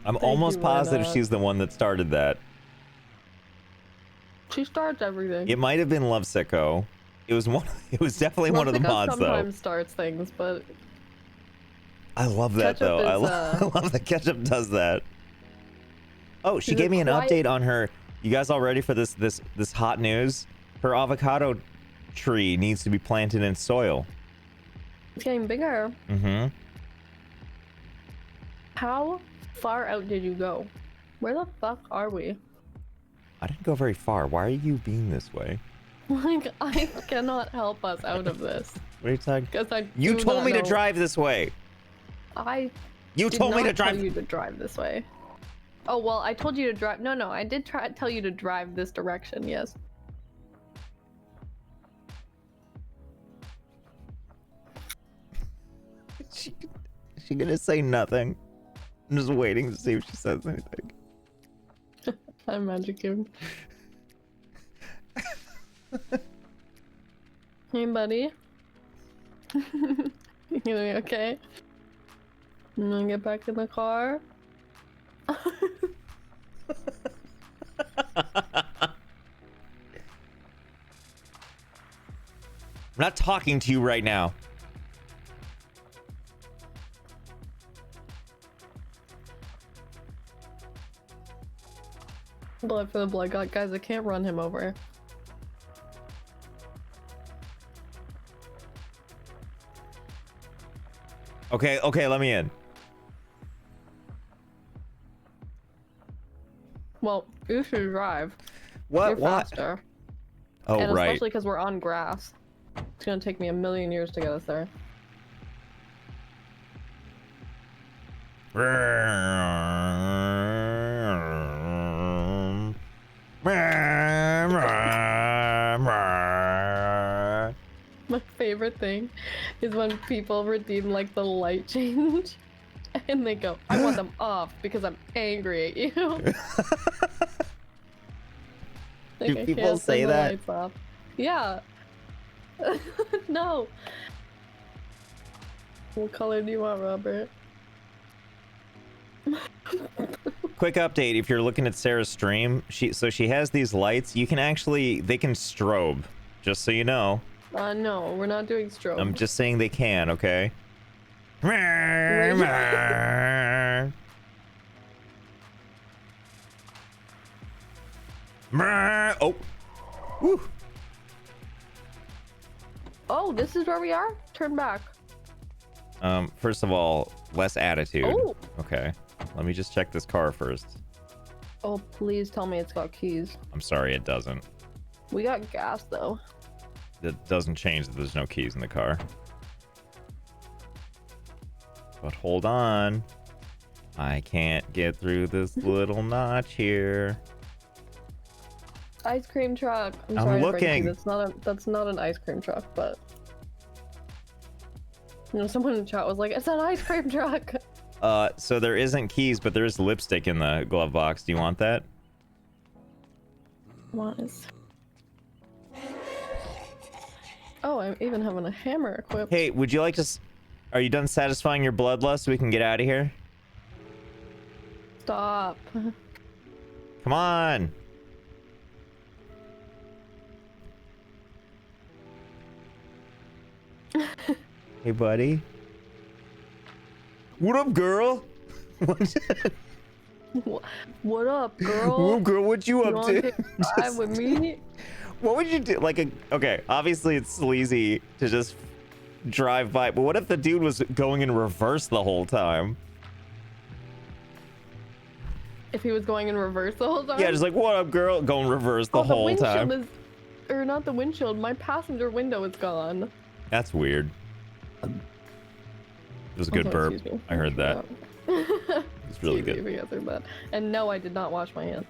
I'm Thank almost you, why positive not? she's the one that started that. She starts everything. It might have been Lovesicko. It was one. It was definitely one of the Lovesicko mods though. sometimes starts things, but I love that Ketchup though. is, I love that ketchup does that. Oh, she She's gave a me an quiet- update on her. You guys all ready for this hot news? Her avocado tree needs to be planted in soil. it's getting bigger. Mm-hmm. How far out did you go? Where the fuck are we? I didn't go very far. Why are you being this way? Like, I cannot help us out of this. What are you talking? Because I You do told not me to know- drive this way. I You did told me not to drive. tell you to drive this way. Oh, well, I told you to drive. No, I did tell you to drive this direction, yes. She gonna say nothing. I'm just waiting to see if she says anything. I'm Magic Cube. Hey, buddy. You gonna be okay? I'm gonna get back in the car. I'm not talking to you right now. Blood for the blood god, guys. I can't run him over. Okay, let me in. Well, you should drive. What? You're What? faster. Oh, and right. especially because we're on grass. It's gonna take me 1,000,000 years to get us there. My favorite thing is when people redeem like the light change and they go, I want them off because I'm angry at you. Like, Do I people can't say turn the that? lights off. Yeah. No. What color do you want, Robert? Quick update, if you're looking at Sarah's stream, she has these lights. You can actually, they can strobe, just so you know. No, we're not doing strobe. I'm just saying they can, okay? Oh. Woo. Oh, this is where we are? Turn back. First of all, less attitude. Oh. Okay. Let me just check this car first. Oh, please tell me it's got keys. I'm sorry, it doesn't. We got gas, though. It doesn't change that there's no keys in the car. But hold on. I can't get through this little notch here. Ice cream truck. I'm I'm sorry to break it to you. looking. That's not an ice cream truck, but you know, someone in the chat was like, "It's an ice cream truck." So there isn't keys, but there is lipstick in the glove box. Do you want that? What is? Oh, I'm even having a hammer equipped. Hey, would you like to? Are you done satisfying your bloodlust so we can get out of here? Stop. Come on. Hey, buddy. What up, girl? What up, girl? What up, girl? What you You up wanna to? take a ride with me? What would you do? Like okay, obviously it's sleazy to just drive by, but what if the dude was going in reverse the whole time? If he was going in reverse the whole time? Yeah, just like, what up, girl? Going reverse the whole windshield time. is, or not the windshield, my passenger window is gone. That's weird. It was a good Also, burp. excuse me. I heard that. It's really Excuse good. me if you guys heard that. And no, I did not wash my hands.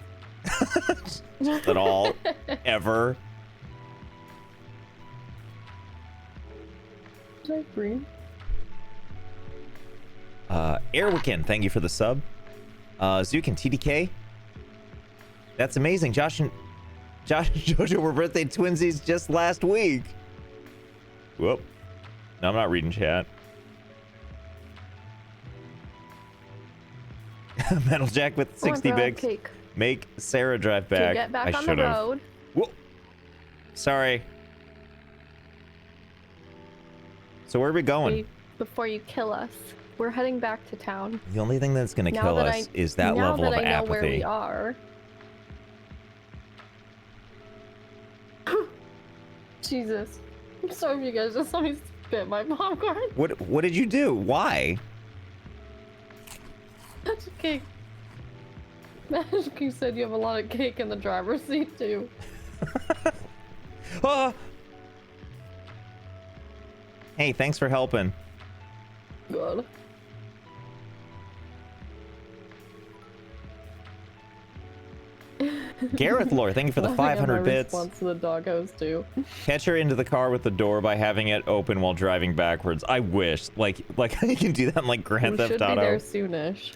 At all. Ever. Is that green? Airwicken, thank you for the sub. Zook and TDK. That's amazing. Josh and Jojo were birthday twinsies just last week. Whoop. No, I'm not reading chat. Metal Jack with 60 bigs. Cake. Make Sarah drive To back. get back I on should the have. road. Whoa. Sorry. So where are we going? Before you kill us, we're heading back to town. The only thing that's gonna Now kill that us is that now level that of I know where apathy. we are. Jesus. I'm sorry if you guys just saw me spit my popcorn. What did you do? Why? Magic cake. Magic cake said you have a lot of cake in the driver's seat too. Ah! Hey, thanks for helping. God. Gareth Lore, thank you for the Laughing at 500 my bits. response to the doghouse too. Catch her into the car with the door by having it open while driving backwards. I wish. Like you can do that in like Grand We Theft should be Auto. there soonish.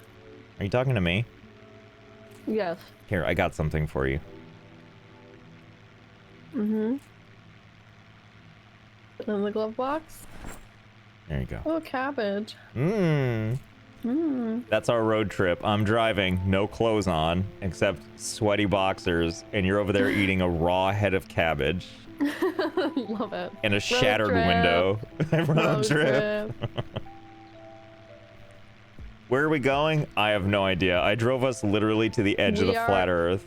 Are you talking to me? Yes. Here, I got something for you. Mm-hmm. In the glove box. There you go. Oh, cabbage. Mmm. Mmm. That's our road trip. I'm driving, no clothes on, except sweaty boxers, and you're over there eating a raw head of cabbage Love it. and a shattered trip. window. Road Road trip. Where are we going? I have no idea. I drove us literally to the edge of the flat earth.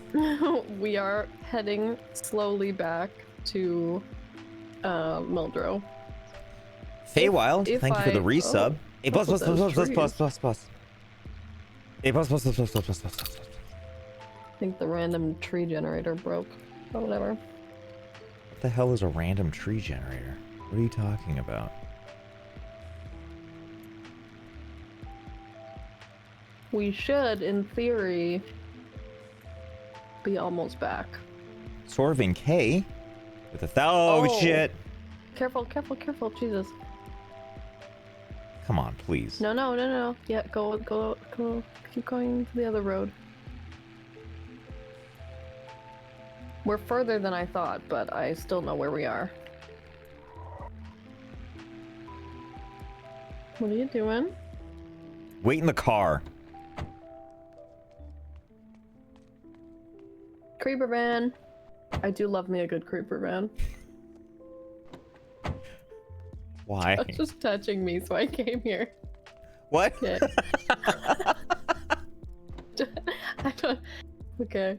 We are heading slowly back to Mildrow. Feywild, if thank you for the I- resub. Hey, plus, plus, those plus, plus, plus, trees. plus, plus. Hey, plus, plus, plus, plus, plus, plus, plus, plus. I think the random tree generator broke. But whatever. the hell is a random tree generator? What are you talking about? We should, in theory, be almost back. Sorving K with oh shit. Careful, careful, careful, Jesus. Come on, please. No. Yeah, go. Keep going to the other road. We're further than I thought, but I still know where we are. What are you doing? Wait in the car. Creeper van. I do love me a good creeper van. Why? It's just touching me, so I came here. What? Okay. I don't. Okay.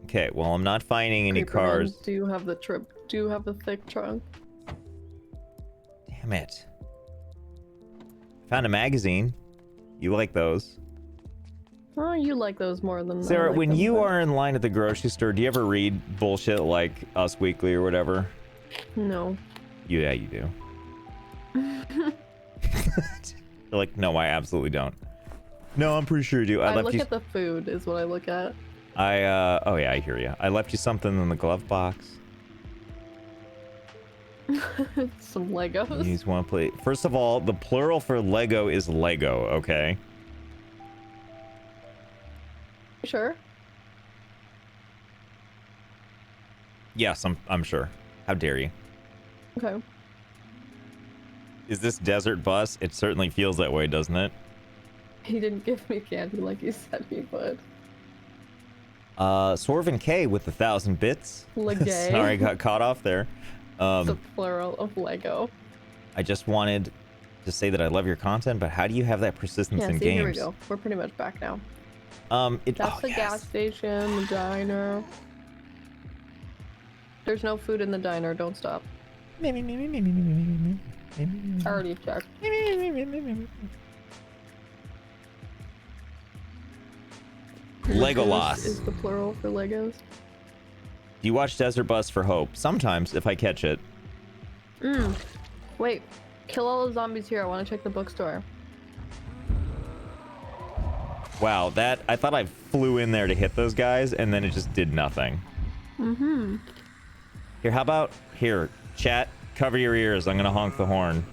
Okay, well, I'm not finding any Creeper van, cars. do you have the trip? Do you have the thick trunk? Damn it. Found a magazine. You like those. Oh, you like those more than I Sarah, like when them, you but- are in line at the grocery store, do you ever read bullshit like Us Weekly or whatever? No. Yeah, you do. You're like, no, I absolutely don't. No, I'm pretty sure you do. I left look you. at the food is what I look at. Oh yeah, I hear you. I left you something in the glove box. Some Legos. You just want to play. First of all, the plural for Lego is Lego, okay? Sure. Yes, I'm sure. How dare you? Okay. Is this desert bus? It certainly feels that way, doesn't it? He didn't give me candy like he said he would. Sorvin K with 1,000 bits. Legay. Sorry, got caught off there. It's a plural of Lego. I just wanted to say that I love your content, but how do you have that persistence Yeah, in see, games? here we go. We're pretty much back now. That's the gas station, the diner. There's no food in the diner. Don't stop. I already checked. Legolas. Is the plural for Legos. Do you watch Desert Bus for Hope? Sometimes, if I catch it. Wait. Kill all the zombies here. I want to check the bookstore. Wow, that I thought I flew in there to hit those guys, and then it just did nothing. Here, how about here, chat? Cover your ears. I'm gonna honk the horn.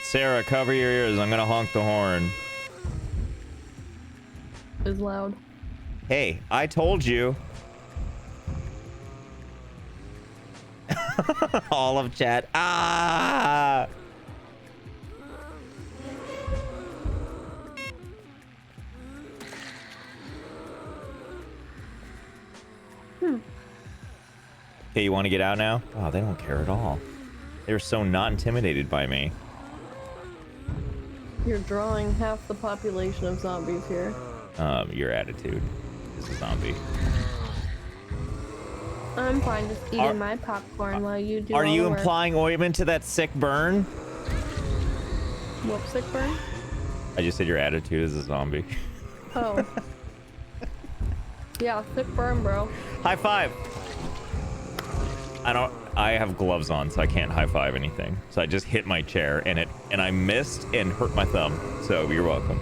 Sarah, cover your ears. I'm gonna honk the horn. Is loud. Hey, I told you. All of chat. Ah! Okay, you want to get out now? Oh, they don't care at all. They're so not intimidated by me. You're drawing half the population of zombies here. Your attitude is a zombie. I'm fine just eating my popcorn while you do Are all you the work. implying ointment to that sick burn? What, sick burn? I just said your attitude is a zombie. Oh. Yeah, sick burn, bro. High five. I have gloves on, so I can't high five anything. So I just hit my chair and I missed and hurt my thumb. So you're welcome.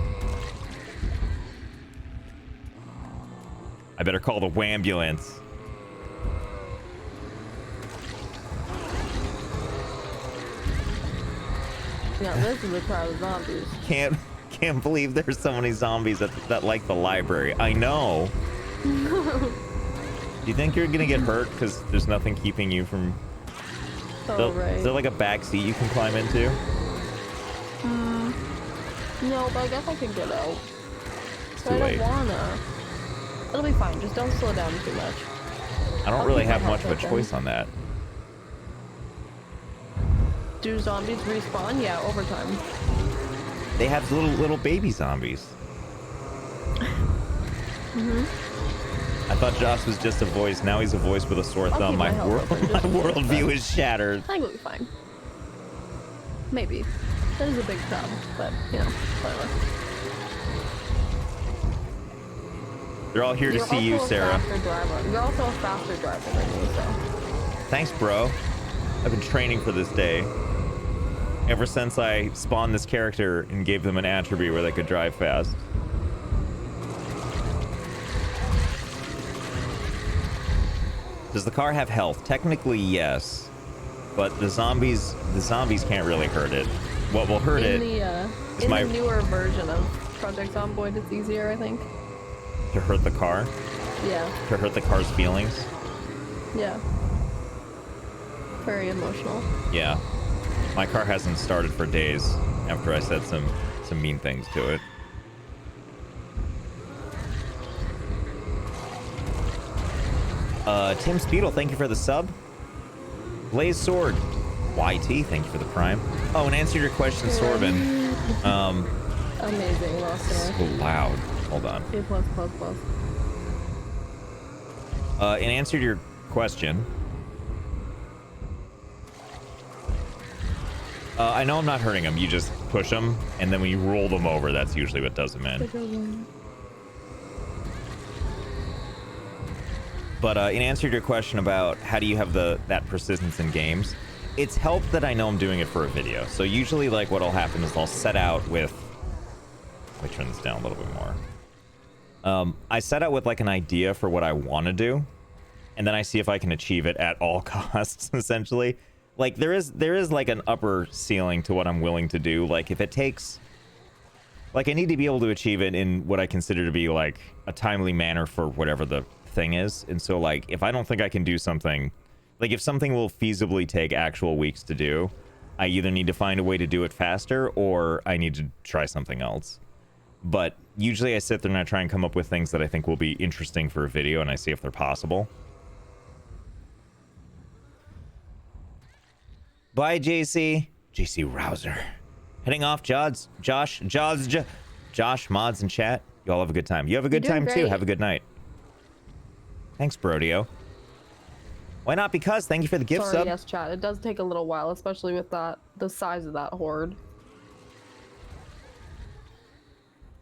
I better call the wambulance. Now this is a crowd of zombies. Can't believe there's so many zombies that like the library. I know. Do you think you're gonna get hurt because there's nothing keeping you from? Oh, right. Is there like a back seat you can climb into? No, but I guess I can get out. It's But too I late. don't wanna. It'll be fine. Just don't slow down too much. I don't I'll really keep my have much of a health choice on that. Do zombies respawn? Yeah, over time. They have little baby zombies. I thought Josh was just a voice. Now he's a voice with a sore I'll thumb. keep my health open My just in case, worldview but- is shattered. I think we'll be fine. Maybe. That is a big tub, but you know, whatever. They're all here to You're see you, also a Sarah. faster driver. You're also a faster driver than me, so. Thanks, bro. I've been training for this day. Ever since I spawned this character and gave them an attribute where they could drive fast. Does the car have health? Technically, yes. But the zombies can't really hurt it. What will hurt it is in my... the newer version of Project Zomboid, it's easier, I think. To hurt the car? Yeah. To hurt the car's feelings? Yeah. Very emotional. Yeah. My car hasn't started for days after I said some mean things to it. Tim Speedle, thank you for the sub. Blaze Sword, YT, thank you for the prime. Oh, and answer to your question, Sorbin. Amazing, lost So loud. Hold on. A+++. In answer to your question, I know I'm not hurting them. You just push them, and then when you roll them over, that's usually what does them in. But in answer to your question about how do you have that persistence in games, it's helped that I know I'm doing it for a video. So usually, like, what'll happen is I'll set out with... Let me turn this down a little bit more. I set out with, like, an idea for what I want to do, and then I see if I can achieve it at all costs, essentially. Like, there is like, an upper ceiling to what I'm willing to do. Like, if it takes... Like, I need to be able to achieve it in what I consider to be, like, a timely manner for whatever the thing is. And so, like, if I don't think I can do something... Like, if something will feasibly take actual weeks to do, I either need to find a way to do it faster, or I need to try something else. But usually I sit there and I try and come up with things that I think will be interesting for a video, and I see if they're possible. Bye, JC. JC Rouser. Heading off, Josh, mods, and chat. You all have a good time. You have a good time, too. Have a good night. Thanks, Brodio. Why not? Because thank you for the gift sub. Yes, chat. It does take a little while, especially with the size of that horde.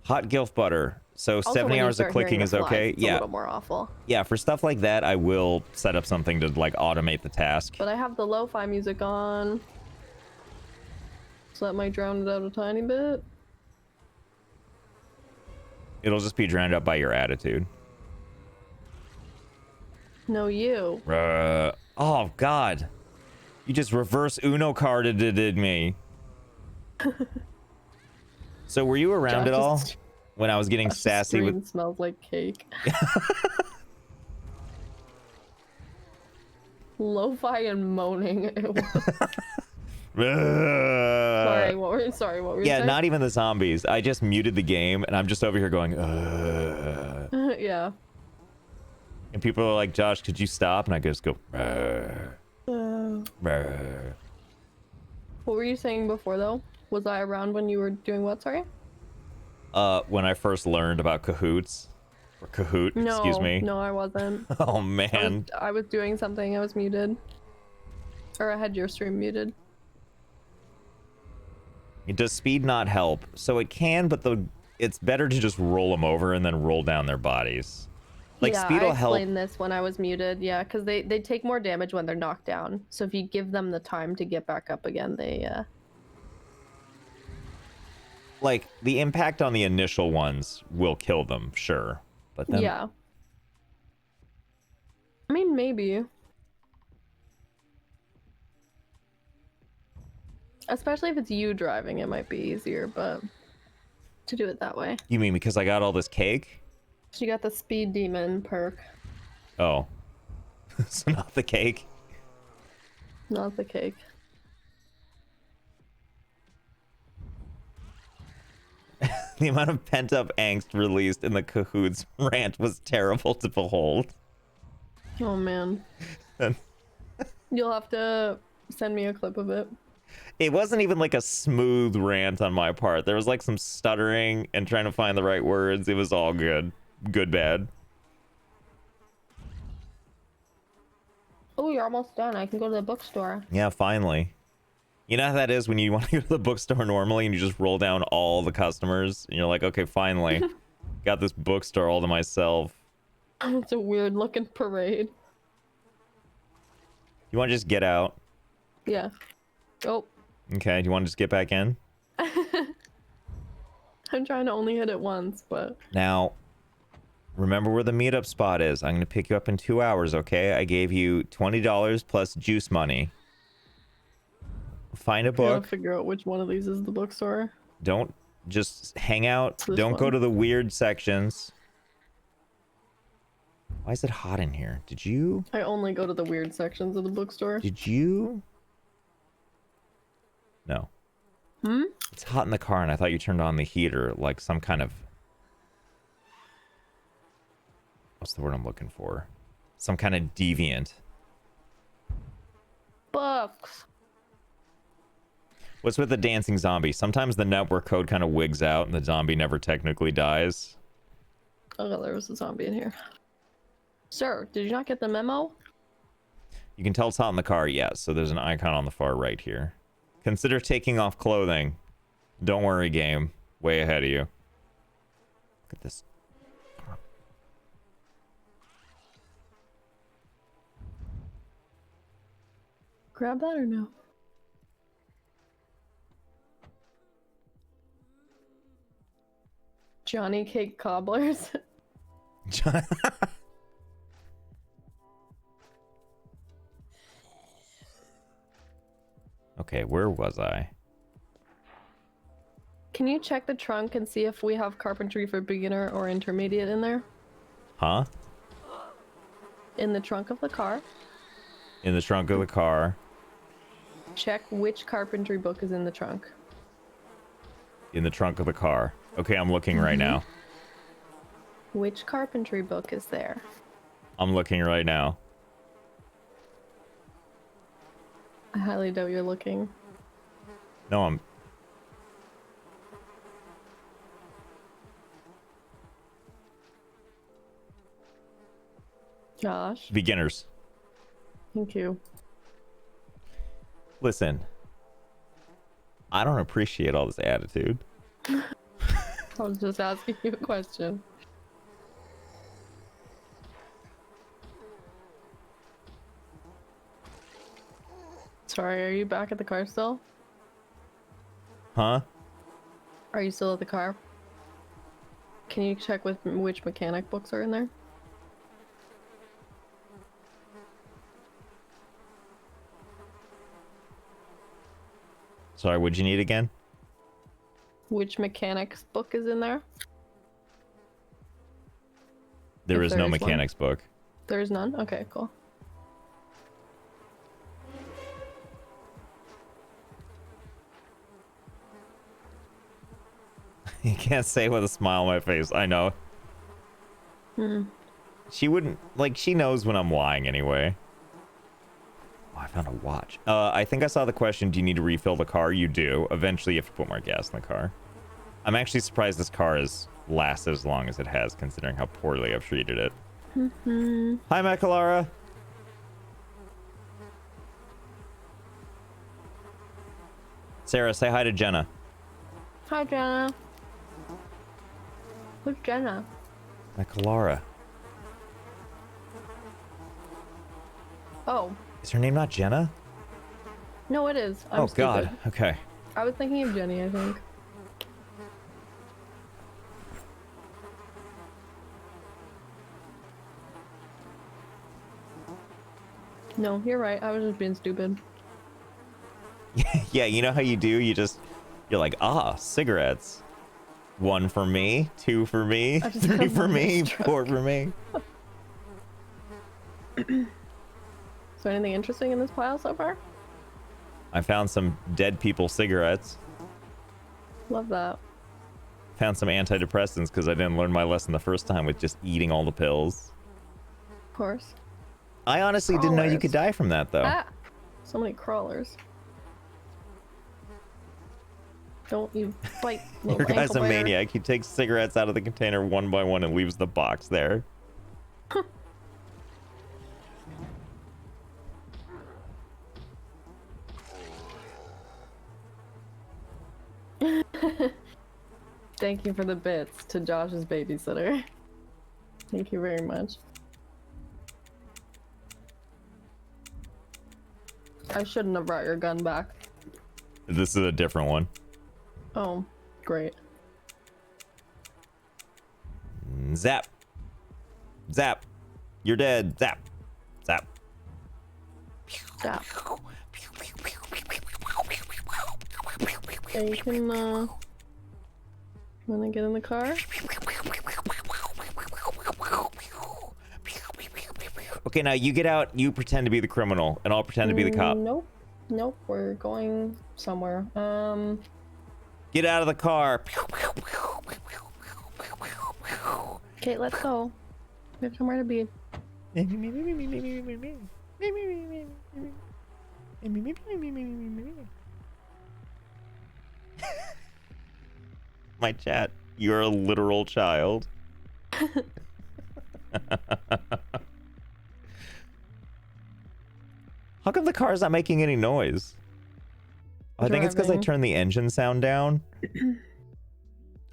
Hot Gilf Butter. So Also, 70 hours of clicking is okay? It's Yeah. a little more awful. Yeah, for stuff like that, I will set up something to, like, automate the task. But I have the lo-fi music on. So that might drown it out a tiny bit. It'll just be drowned out by your attitude. No, you. Oh, God. You just reverse Uno carded me. So were you around at all when I was getting sassy with... Smells like cake. Lo-fi and moaning. Sorry, what were you saying? Yeah, not even the zombies. I just muted the game, and I'm just over here going, Yeah. And people are like, Josh, could you stop? And I just go, What were you saying before, though? Was I around when you were doing what, sorry? When I first learned about Cahoots. Or Kahoot, No, excuse me. No, I wasn't. Oh, man. I was doing something. I was muted. Or I had your stream muted. Does speed not help? So it can, but it's better to just roll them over and then roll down their bodies. Like, yeah, speed will I help. explained this when I was muted. Yeah, because they take more damage when they're knocked down. So if you give them the time to get back up again, they... Like, the impact on the initial ones will kill them, sure. But then... Yeah. I mean, maybe. Especially if it's you driving, it might be easier, but to do it that way. You mean because I got all this cake? She got the speed demon perk. Oh. So not the cake? Not the cake. The amount of pent-up angst released in the Cahoots rant was terrible to behold. Oh, man. You'll have to send me a clip of it. It wasn't even like a smooth rant on my part. There was like some stuttering and trying to find the right words. It was all good. Good, bad. Oh, you're almost done. I can go to the bookstore. Yeah, finally. You know how that is when you want to go to the bookstore normally and you just roll down all the customers and you're like, okay, finally, got this bookstore all to myself. It's a weird looking parade. You want to just get out? Yeah. Oh. Okay, do you want to just get back in? I'm trying to only hit it once, but... Now, remember where the meetup spot is. I'm going to pick you up in 2 hours, okay? I gave you $20 plus juice money. Find a I gotta book. figure out which one of these is the bookstore. Don't just hang out. It's this Don't go one. to the weird sections. Why is it hot in here? Did you? I only go to the weird sections of the bookstore. Did you? No. Hmm? It's hot in the car, and I thought you turned on the heater, like some kind of... What's the word I'm looking for? Some kind of deviant. Books. What's with the dancing zombie? Sometimes the network code kind of wigs out, and the zombie never technically dies. Oh, there was a zombie in here. Sir, did you not get the memo? You can tell it's hot in the car, yes. So there's an icon on the far right here. Consider taking off clothing. Don't worry, game. Way ahead of you. Look at this. Grab that or no? Johnny Cake Cobblers. Okay, where was I? Can you check the trunk and see if we have carpentry for beginner or intermediate in there? Huh? In the trunk of the car. In the trunk of the car. Check which carpentry book is in the trunk. In the trunk of the car. Okay, I'm looking right now. Which carpentry book is there? I'm looking right now. I highly doubt you're looking. No, I'm... Josh, Beginners. thank you. Listen. I don't appreciate all this attitude. I was just asking you a question. Sorry, are you back at the car still? Huh? Are you still at the car? Can you check with which mechanic books are in there? Sorry, what'd you need again? Which mechanic's book is in there? There If is there no is one. mechanics book. There is none? Okay, cool. You can't say with a smile on my face. I know. Hmm. She wouldn't... Like, she knows when I'm lying anyway. Oh, I found a watch. I think I saw the question, do you need to refill the car? You do. Eventually, you have to put more gas in the car. I'm actually surprised this car has lasted as long as it has, considering how poorly I've treated it. Hi, Macalara. Sarah, say hi to Jenna. Hi, Jenna. Who's Jenna? Macalara. Oh, Is her name not Jenna? no, it is. I'm Oh, God. stupid. Okay. I was thinking of Jenny, I think. No, you're right. I was just being stupid. Yeah, you know how you do? You're like, cigarettes. 1 for me, 2 for me, I just 3 have for one me, stroke. 4 for me. So anything interesting in this pile so far? I found some dead people cigarettes. Love that. Found some antidepressants because I didn't learn my lesson the first time with just eating all the pills. Of course. I honestly didn't know you Crawlers. could die from that, though. Ah! So many crawlers. Don't you bite, little Your guy's ankle a biter. maniac. He takes cigarettes out of the container one by one and leaves the box there. Thank you for the bits to Josh's babysitter. Thank you very much. I shouldn't have brought your gun back. This is a different one. Oh, great. Zap. Zap. You're dead. Zap. Zap. Stop. Yeah, you can, wanna get in the car? Okay, now you get out, you pretend to be the criminal, and I'll pretend to be the cop. Nope. Nope, we're going somewhere. Get out of the car. Okay, let's go. We have somewhere to be. My chat, you're a literal child. How come the car's not making any noise? I think it's because I Driving. turned the engine sound down.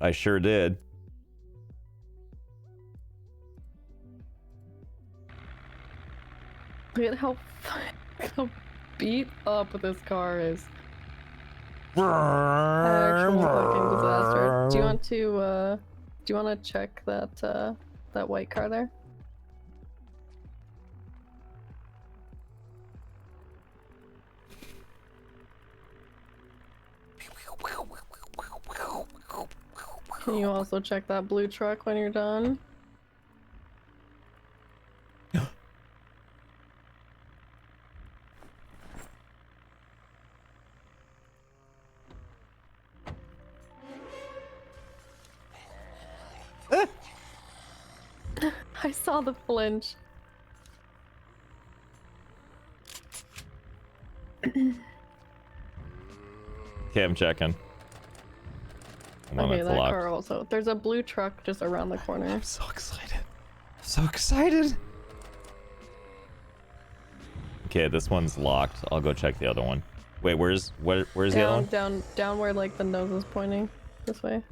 I sure did. Look at how beat up this car is. Actual fucking disaster. Do you want to check that that white car there? Can you also check that blue truck when you're done? I saw the flinch. Okay, I'm checking. Hold on, Okay, it's that locked. car also. There's a blue truck just around the corner. I'm so excited. I'm so excited. Okay, this one's locked. I'll go check the other one. Wait, where's the other one? Down where like the nose is pointing. This way.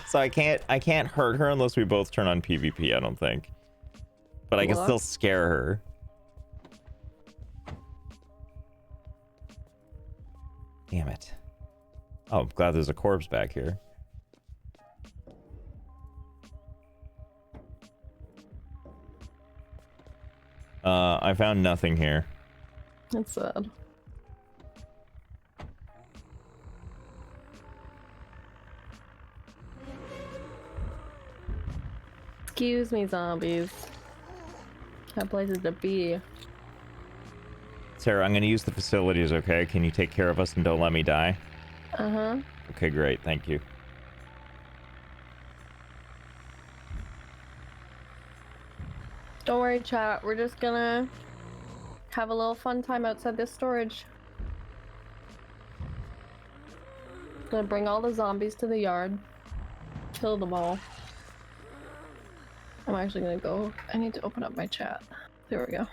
So I can't hurt her unless we both turn on PvP, I don't think. But I can Locked. still scare her. Damn it. Oh, I'm glad there's a corpse back here. I found nothing here. It's sad. Excuse me, zombies. That place is to be. Sarah, I'm gonna use the facilities, okay? Can you take care of us and don't let me die? Uh-huh. Okay, great. Thank you. Don't worry, chat. We're just gonna have a little fun time outside this storage. Gonna bring all the zombies to the yard. Kill them all. I'm actually gonna go. I need to open up my chat. There we go.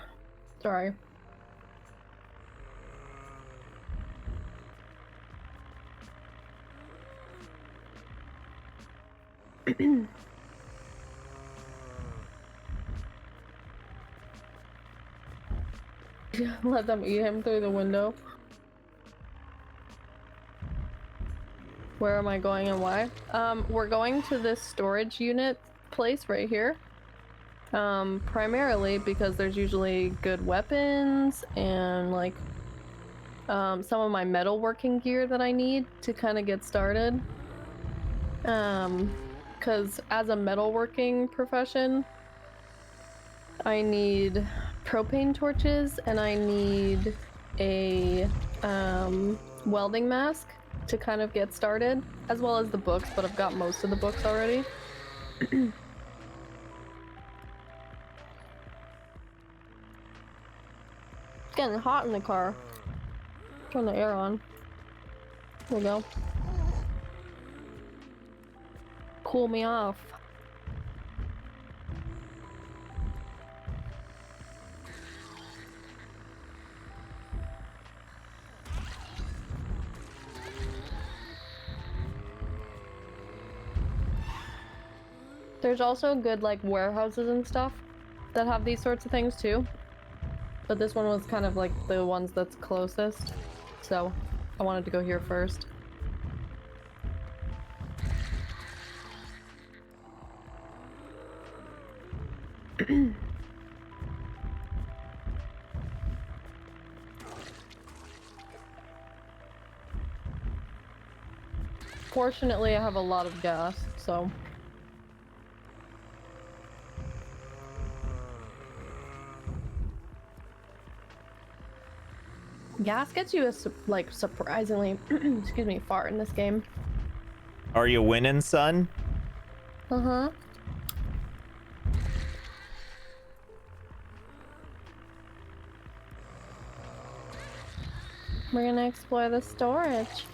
Sorry. Let them eat him through the window. Where am I going and why? We're going to this storage unit place right here. Primarily because there's usually good weapons and like some of my metalworking gear that I need to kind of get started. Because as a metalworking profession, I need propane torches and I need a welding mask to kind of get started, as well as the books, but I've got most of the books already. It's getting hot in the car. Turn the air on. There we go. Cool me off. There's also good like warehouses and stuff that have these sorts of things too. But this one was kind of like the ones that's closest. So I wanted to go here first. Fortunately, I have a lot of gas, so... Gas gets you like surprisingly, excuse me, far in this game. Are you winning, son? Uh-huh. We're gonna explore the storage.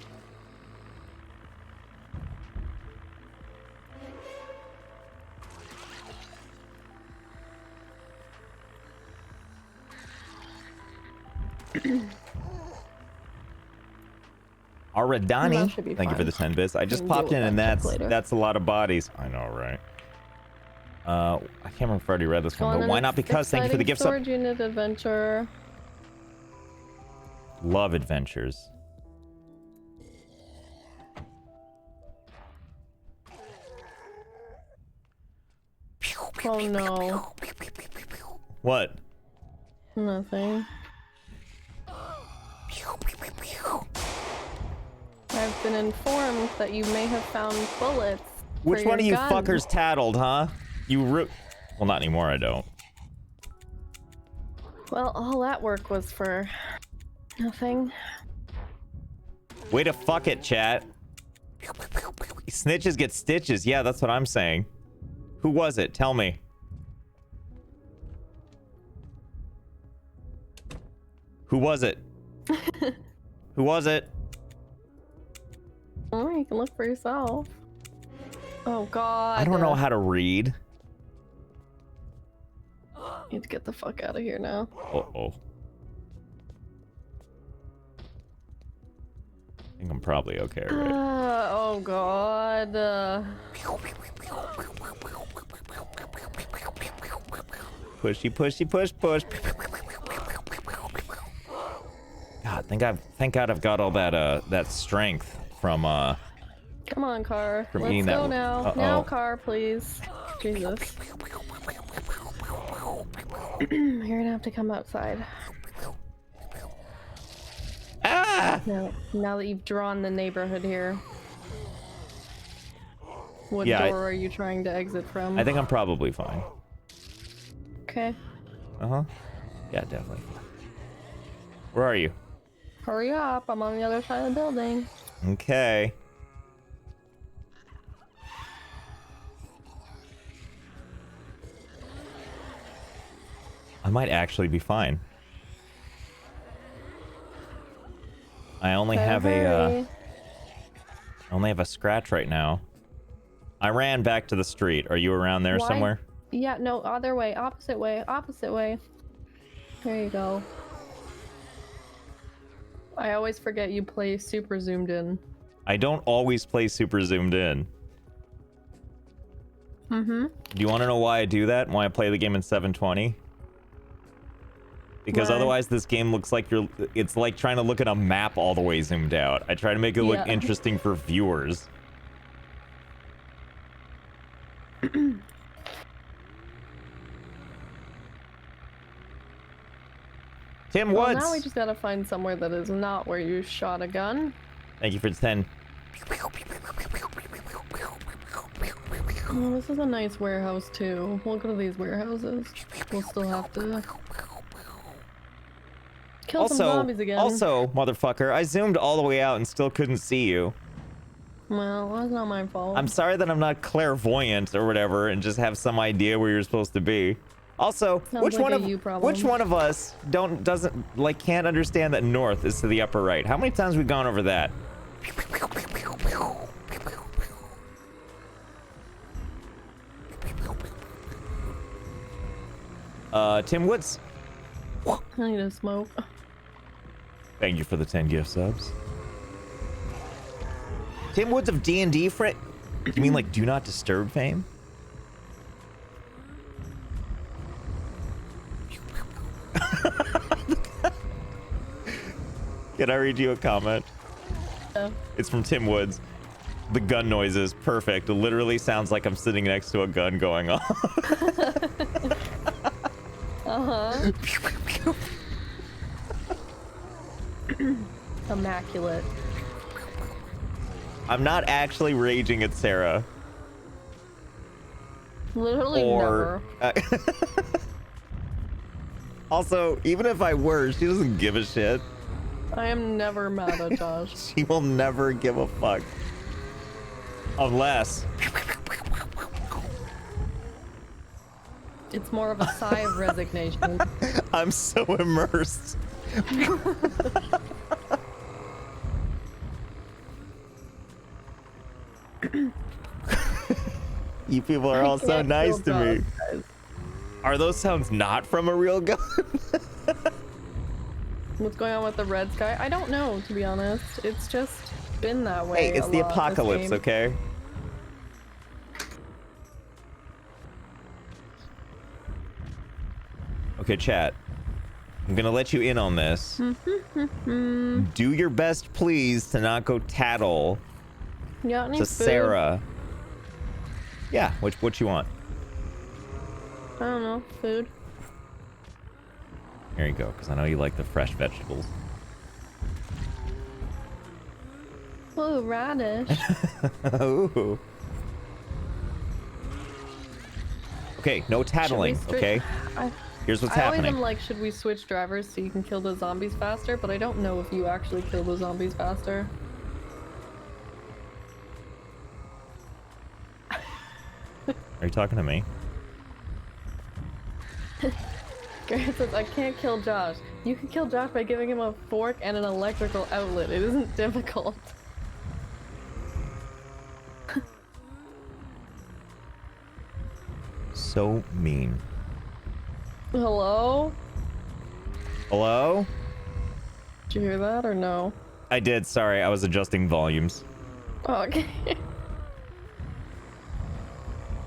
Aradani, That should be thank you for fine. the 10 bits. I just can popped deal in with and that that's check later. that's a lot of bodies. I know, right? I can't remember if I already read this Go one, on but an why not? Because thank you for the exciting gift sub. storage unit adventure. Love adventures. Oh no. What? Nothing. I've been informed that you may have found bullets. for Which one of your you gun. fuckers tattled, huh? Well, not anymore, I don't. Well, all that work was for nothing. Way to fuck it, chat. Snitches get stitches. Yeah, that's what I'm saying. Who was it? Tell me. Who was it? Who was it? Oh, you can look for yourself. Oh god. I don't know how to read. Need to get the fuck out of here now. Uh-oh. I think I'm probably okay, right? Oh god. Pushy, pushy, push, push. God, thank God I've got all that strength from Come on, car. From Let's eating go that- now. Uh-oh. Now, car, please. Jesus. You're gonna have to come outside. Ah! Now that you've drawn the neighborhood here. What Yeah, door are you trying to exit from? I think I'm probably fine. Okay. Uh-huh. Yeah, definitely. Where are you? Hurry up, I'm on the other side of the building. Okay. I might actually be fine. I only Better have hurry. I only have a scratch right now. I ran back to the street. Are you around there Why- somewhere? Yeah, no, other way, opposite way, opposite way. There you go. I always forget you play super zoomed in. I don't always play super zoomed in. Mm-hmm. Do you want to know why I do that? And why I play the game in 720? Because Why? otherwise this game looks like it's like trying to look at a map all the way zoomed out. I try to make it look Yeah. interesting for viewers. Tim Well, Woods! now we just gotta find somewhere that is not where you shot a gun. Thank you for the 10. Oh, this is a nice warehouse too. We'll go to these warehouses. We'll still have to kill some zombies again. Also, motherfucker, I zoomed all the way out and still couldn't see you. Well, that's not my fault. I'm sorry that I'm not clairvoyant or whatever and just have some idea where you're supposed to be. Also, Sounds which like one a of you problem. which one of us can't understand that north is to the upper right? How many times have we gone over that? Tim Woods, I need to smoke. thank you for the 10 gift subs. Tim Woods of D&D, you mean like Do Not Disturb fame? Can I read you a comment? Yeah. It's from Tim Woods. The gun noise is perfect. It literally sounds like I'm sitting next to a gun going off. Uh-huh. Immaculate. I'm not actually raging at Sarah. Literally Or never. Also, even if I were, she doesn't give a shit. I am never mad at Josh. She will never give a fuck. Unless It's more of a sigh of resignation. I'm so immersed. You people are all so can't nice kill to me. Josh, guys. Are those sounds not from a real gun? What's going on with the red sky? I don't know, to be honest. It's just been that way. Hey, it's a the lot this apocalypse, game. okay? Okay, chat. I'm gonna let you in on this. Do your best, please, to not go tattle You got any to food? Sarah. Yeah, what you want? I don't know. Food. Here you go, because I know you like the fresh vegetables. Ooh, radish. Ooh. Okay, no tattling, Should we okay? I Here's what's always am happening. like, should we switch drivers so you can kill the zombies faster? But I don't know if you actually kill the zombies faster. Are you talking to me? Garrett says, I can't kill Josh. You can kill Josh by giving him a fork and an electrical outlet. It isn't difficult. So mean. Hello? Hello? Did you hear that or no? I did, sorry, I was adjusting volumes. Oh, okay.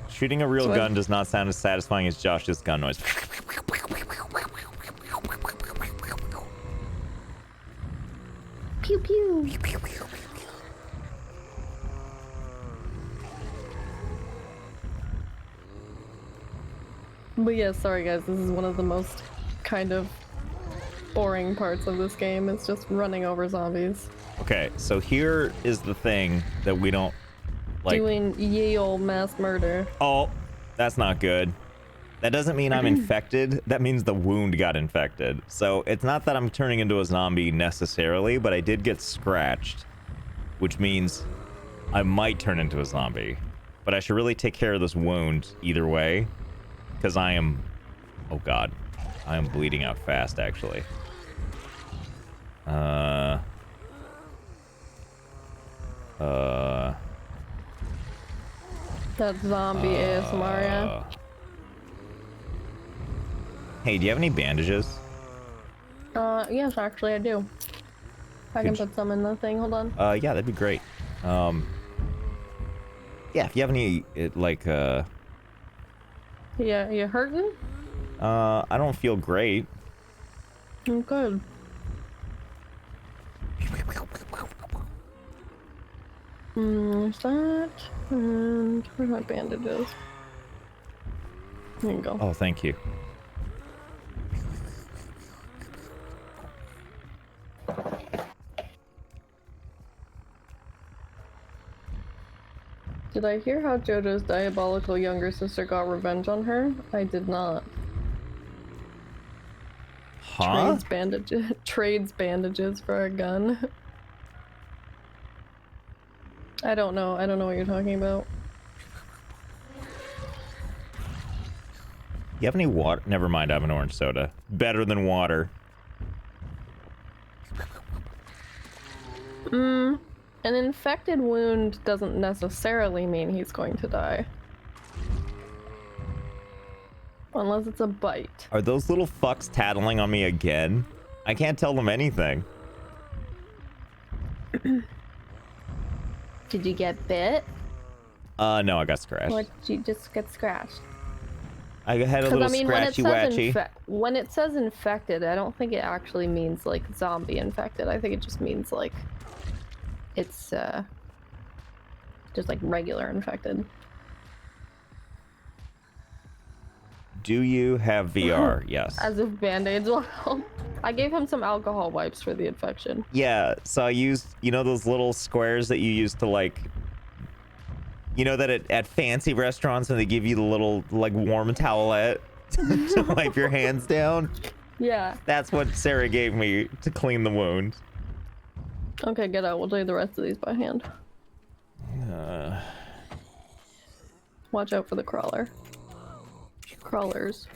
Shooting a real So gun does not sound as satisfying as Josh's gun noise. Pew pew. But yeah, sorry guys, this is one of the most kind of boring parts of this game. It's just running over zombies. Okay, so here is the thing that we don't like. Doing ye ol' mass murder. Oh, that's not good. That doesn't mean I'm infected. That means the wound got infected. So it's not that I'm turning into a zombie necessarily, but I did get scratched, which means I might turn into a zombie. But I should really take care of this wound either way, because I am, oh god, I am bleeding out fast actually. That zombie ASMR, yeah. Hey, do you have any bandages? Yes, actually I do. I can Could you- put some in the thing, hold on. Yeah, that'd be great. Yeah, if you have any, Yeah, you hurting? I don't feel great. I'm good. There's that. And where are my bandages? There you go. Oh, thank you. Did I hear how JoJo's diabolical younger sister got revenge on her? I did not. Huh? Trades bandages for a gun. I don't know. I don't know what you're talking about. You have any water? Never mind, I have an orange soda. Better than water. An infected wound doesn't necessarily mean he's going to die. Unless it's a bite. Are those little fucks tattling on me again? I can't tell them anything. Did you get bit? No, I got scratched. Or did you just get scratched? I had a Because little I mean, when it scratchy says watchy. when it says infected, I don't think it actually means like zombie infected. I think it just means like it's just like regular infected. Do you have VR? Yes. As if band-aids will help. I gave him some alcohol wipes for the infection. Yeah, so I used, you know, those little squares that you use to like, you know, that at fancy restaurants and they give you the little like warm towelette to wipe your hands down. Yeah. That's what Sarah gave me to clean the wound. Okay, get out. We'll do the rest of these by hand. Watch out for the crawler. Crawlers.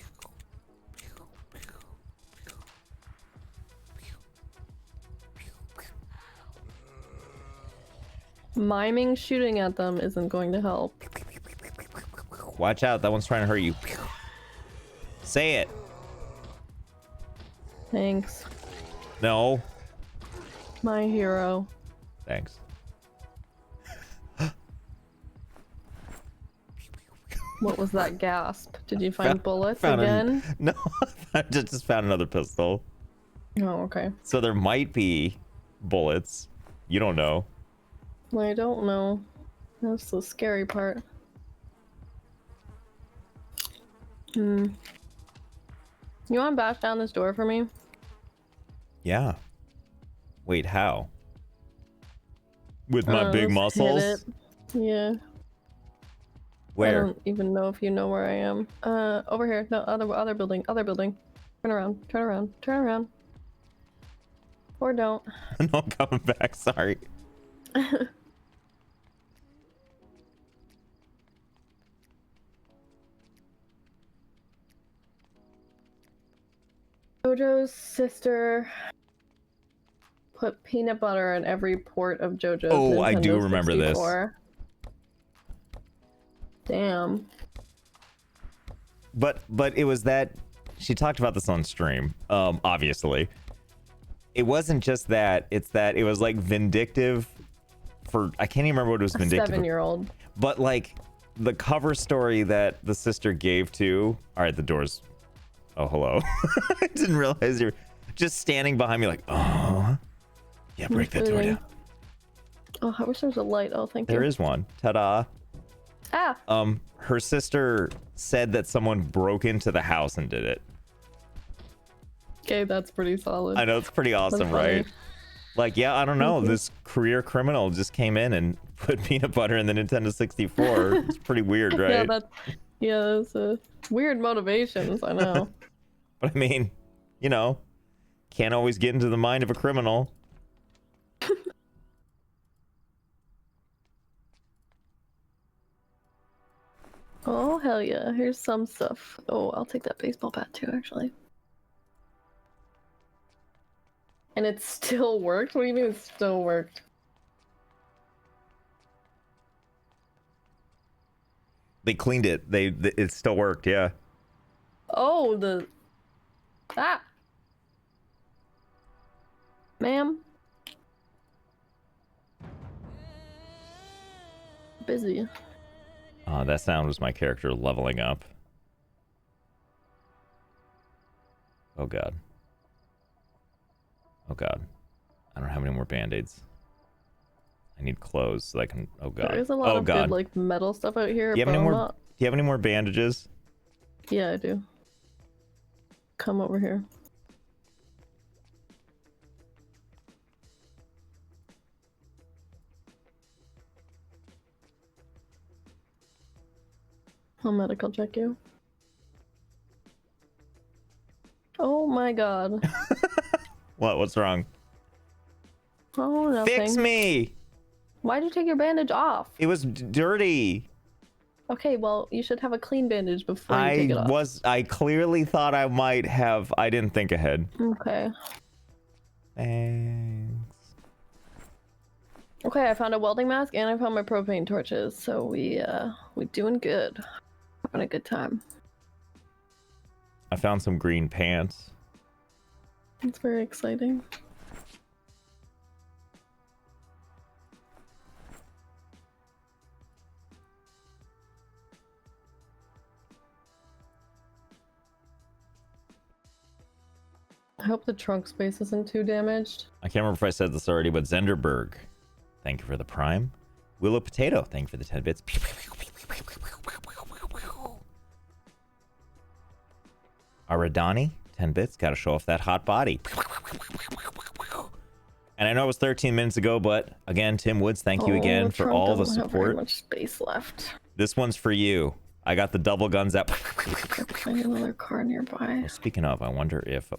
Miming shooting at them isn't going to help. Watch out, that one's trying to hurt you. Say it. Thanks. No. My hero. Thanks. What was that gasp? Did you find bullets found again? No, I just found another pistol. Oh, okay. So there might be bullets. You don't know. I don't know. That's the scary part. You want to bash down this door for me? Yeah. Wait, how? With my big Let's hit muscles? it. Yeah. I Where? don't even know if you know where I am. Over here. No, other building. Other building. Turn around. Turn around. Turn around. Or don't. No, I'm coming back. Sorry. JoJo's sister put peanut butter in every port of JoJo's Oh, I do Nintendo remember this. 64. Damn. But it was that she talked about this on stream. Obviously. It wasn't just that, it's that it was like vindictive for, I can't even remember what it was vindictive. 7-year-old. But like the cover story that the sister gave to, all right, the door's, oh, hello. I didn't realize you're just standing behind me like, oh, yeah, break that door down. Oh, I wish there was a light. Oh, thank you. There is one. Ta-da. Ah! Her sister said that someone broke into the house and did it. Okay, that's pretty solid. I know, it's pretty awesome, That's funny. right? Like, yeah, I don't know. This career criminal just came in and put peanut butter in the Nintendo 64. It's pretty weird, right? That's weird motivations, I know. But I mean, you know, can't always get into the mind of a criminal. Oh, hell yeah. Here's some stuff. Oh, I'll take that baseball bat too, actually. And it still worked? What do you mean it still worked? They cleaned it. It still worked, yeah. Oh, Ah! Ma'am? Busy. That sound was my character leveling up. Oh god. Oh god. I don't have any more band-aids. I need clothes so I can, oh god. There's a lot oh of god. good, like, metal stuff out here. Do you have any but I'm more? not- Do you have any more bandages? Yeah, I do. Come over here. I'll medical check you. Oh my god. What? What's wrong? Oh, nothing. Fix me! Why'd you take your bandage off? It was dirty. Okay, well, you should have a clean bandage before you take it off. I clearly thought I might have. I didn't think ahead. Okay. Thanks. Okay, I found a welding mask and I found my propane torches, so we doing good. Having a good time. I found some green pants. It's very exciting. I hope the trunk space isn't too damaged. I can't remember if I said this already, but Zenderberg, thank you for the prime. Willow Potato, thank you for the 10 bits. Aradani, 10 bits. Gotta show off that hot body. And I know it was 13 minutes ago, but again, Tim Woods, thank you again the for trunk all the doesn't have very support. much space left. This one's for you. I got the double guns out. Find another car nearby. Well, speaking of, I wonder if...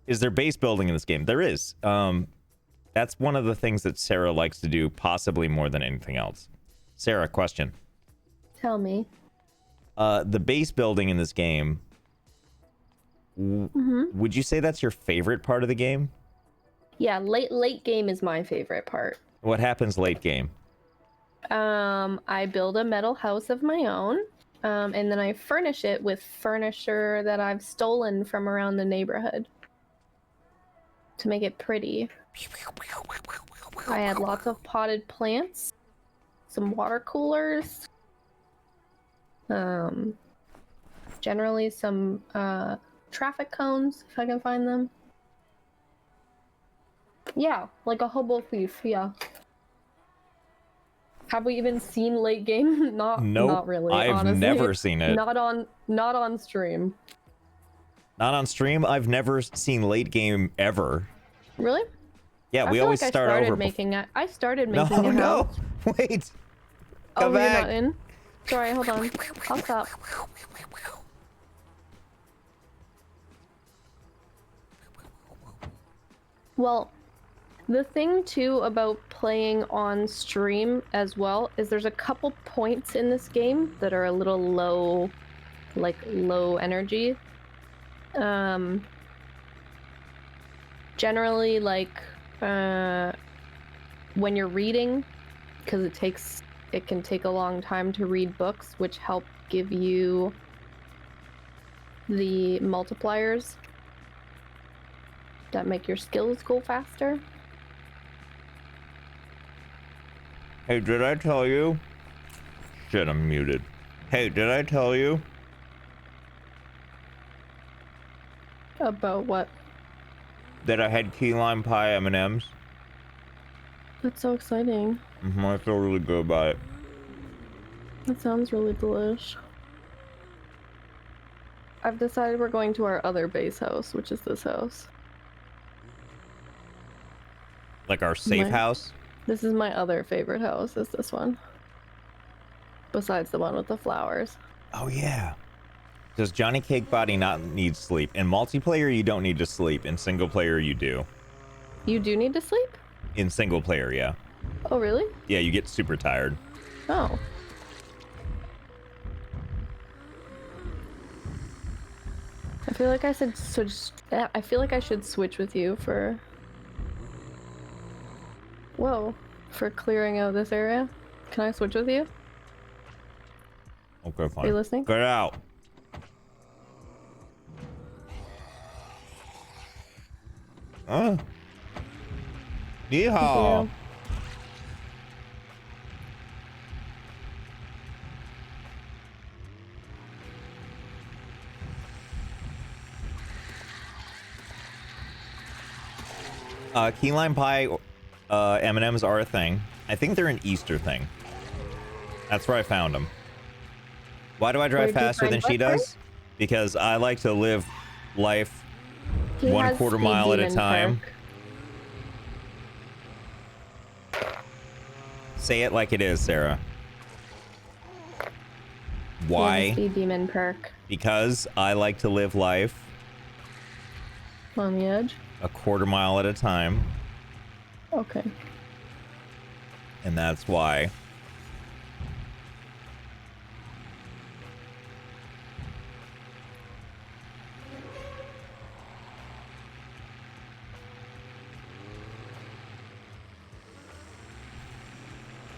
Is there base building in this game? There is. That's one of the things that Sarah likes to do, possibly more than anything else. Sarah, question. Tell me. The base building in this game, would you say that's your favorite part of the game? Yeah, late game is my favorite part. What happens late game? I build a metal house of my own, and then I furnish it with furniture that I've stolen from around the neighborhood to make it pretty. I add lots of potted plants, some water coolers, generally some traffic cones if I can find them. Yeah, like a hobo thief, yeah. Have we even seen late game? Nope, not really. I've honestly. never seen it. Not on stream. Not on stream. I've never seen late game ever. Really? Yeah, I we feel always like start over. I started making a No, house. wait. Oh, Come you're back. not in? Sorry, hold on. I'll stop. Well, the thing too about playing on stream as well is there's a couple points in this game that are a little low, like low energy. Generally, like when you're reading, because it can take a long time to read books, which help give you the multipliers that make your skills go faster. Hey, did I tell you? Shit, I'm muted. Hey, did I tell you? About what? That I had key lime pie M&Ms? That's so exciting. I feel really good about it. That sounds really delish. I've decided we're going to our other base house, which is this house. Like our safe My- house? This is my other favorite house, is this one. Besides the one with the flowers. Oh, yeah. Does Johnny Cake Body not need sleep? In multiplayer, you don't need to sleep. In single player, you do. You do need to sleep? In single player, yeah. Oh, really? Yeah, you get super tired. Oh. I feel like I should switch. I feel like I should switch with you for. Whoa, for clearing out this area. Can I switch with you? Okay, fine. Are you listening? Get out. Yeehaw. Yeah. Key lime pie M&Ms are a thing. I think they're an Easter thing. That's where I found them. Why do I drive Where'd you faster find than she what, sorry? does? Because I like to live life He 1/4 has mile at a speed demon time. perk. Say it like it is, Sarah. He has Why? speed demon perk Because I like to live life on the edge. 1/4 mile at a time, Okay. and that's why.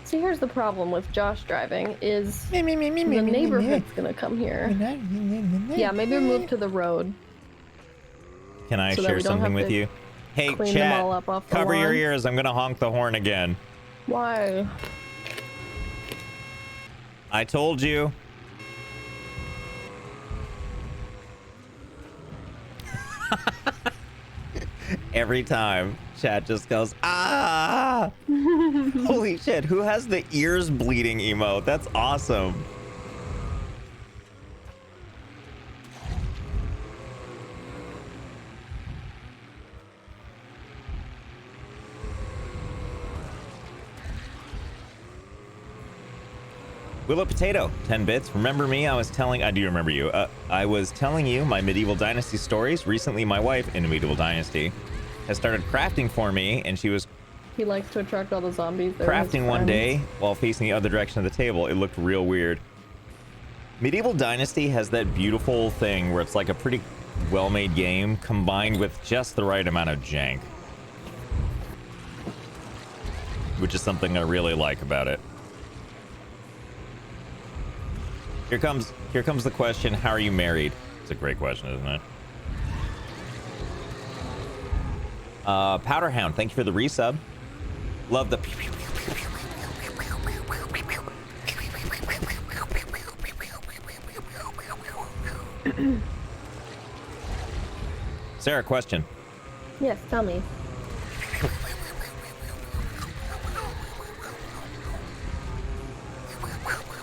See, here's the problem with Josh driving is the neighborhood's gonna come here. Yeah, maybe move to the road. Can I So that share we don't something have with to you? Hey, clean them chat, all up off the cover your lawn. ears. I'm gonna honk the horn again. Why? I told you. Every time, chat just goes, ah! Holy shit, who has the ears bleeding emote? That's awesome. Willow Potato, 10 bits. Remember me? I do remember you. I was telling you my Medieval Dynasty stories. Recently, my wife in Medieval Dynasty has started crafting for me, and she was He likes to attract all the zombies. They're his crafting one friends. day while facing the other direction of the table. It looked real weird. Medieval Dynasty has that beautiful thing where it's like a pretty well-made game combined with just the right amount of jank, which is something I really like about it. Here comes the question, how are you married? It's a great question, isn't it? Powderhound, thank you for the resub. Love the Sarah, question. Yes, tell me.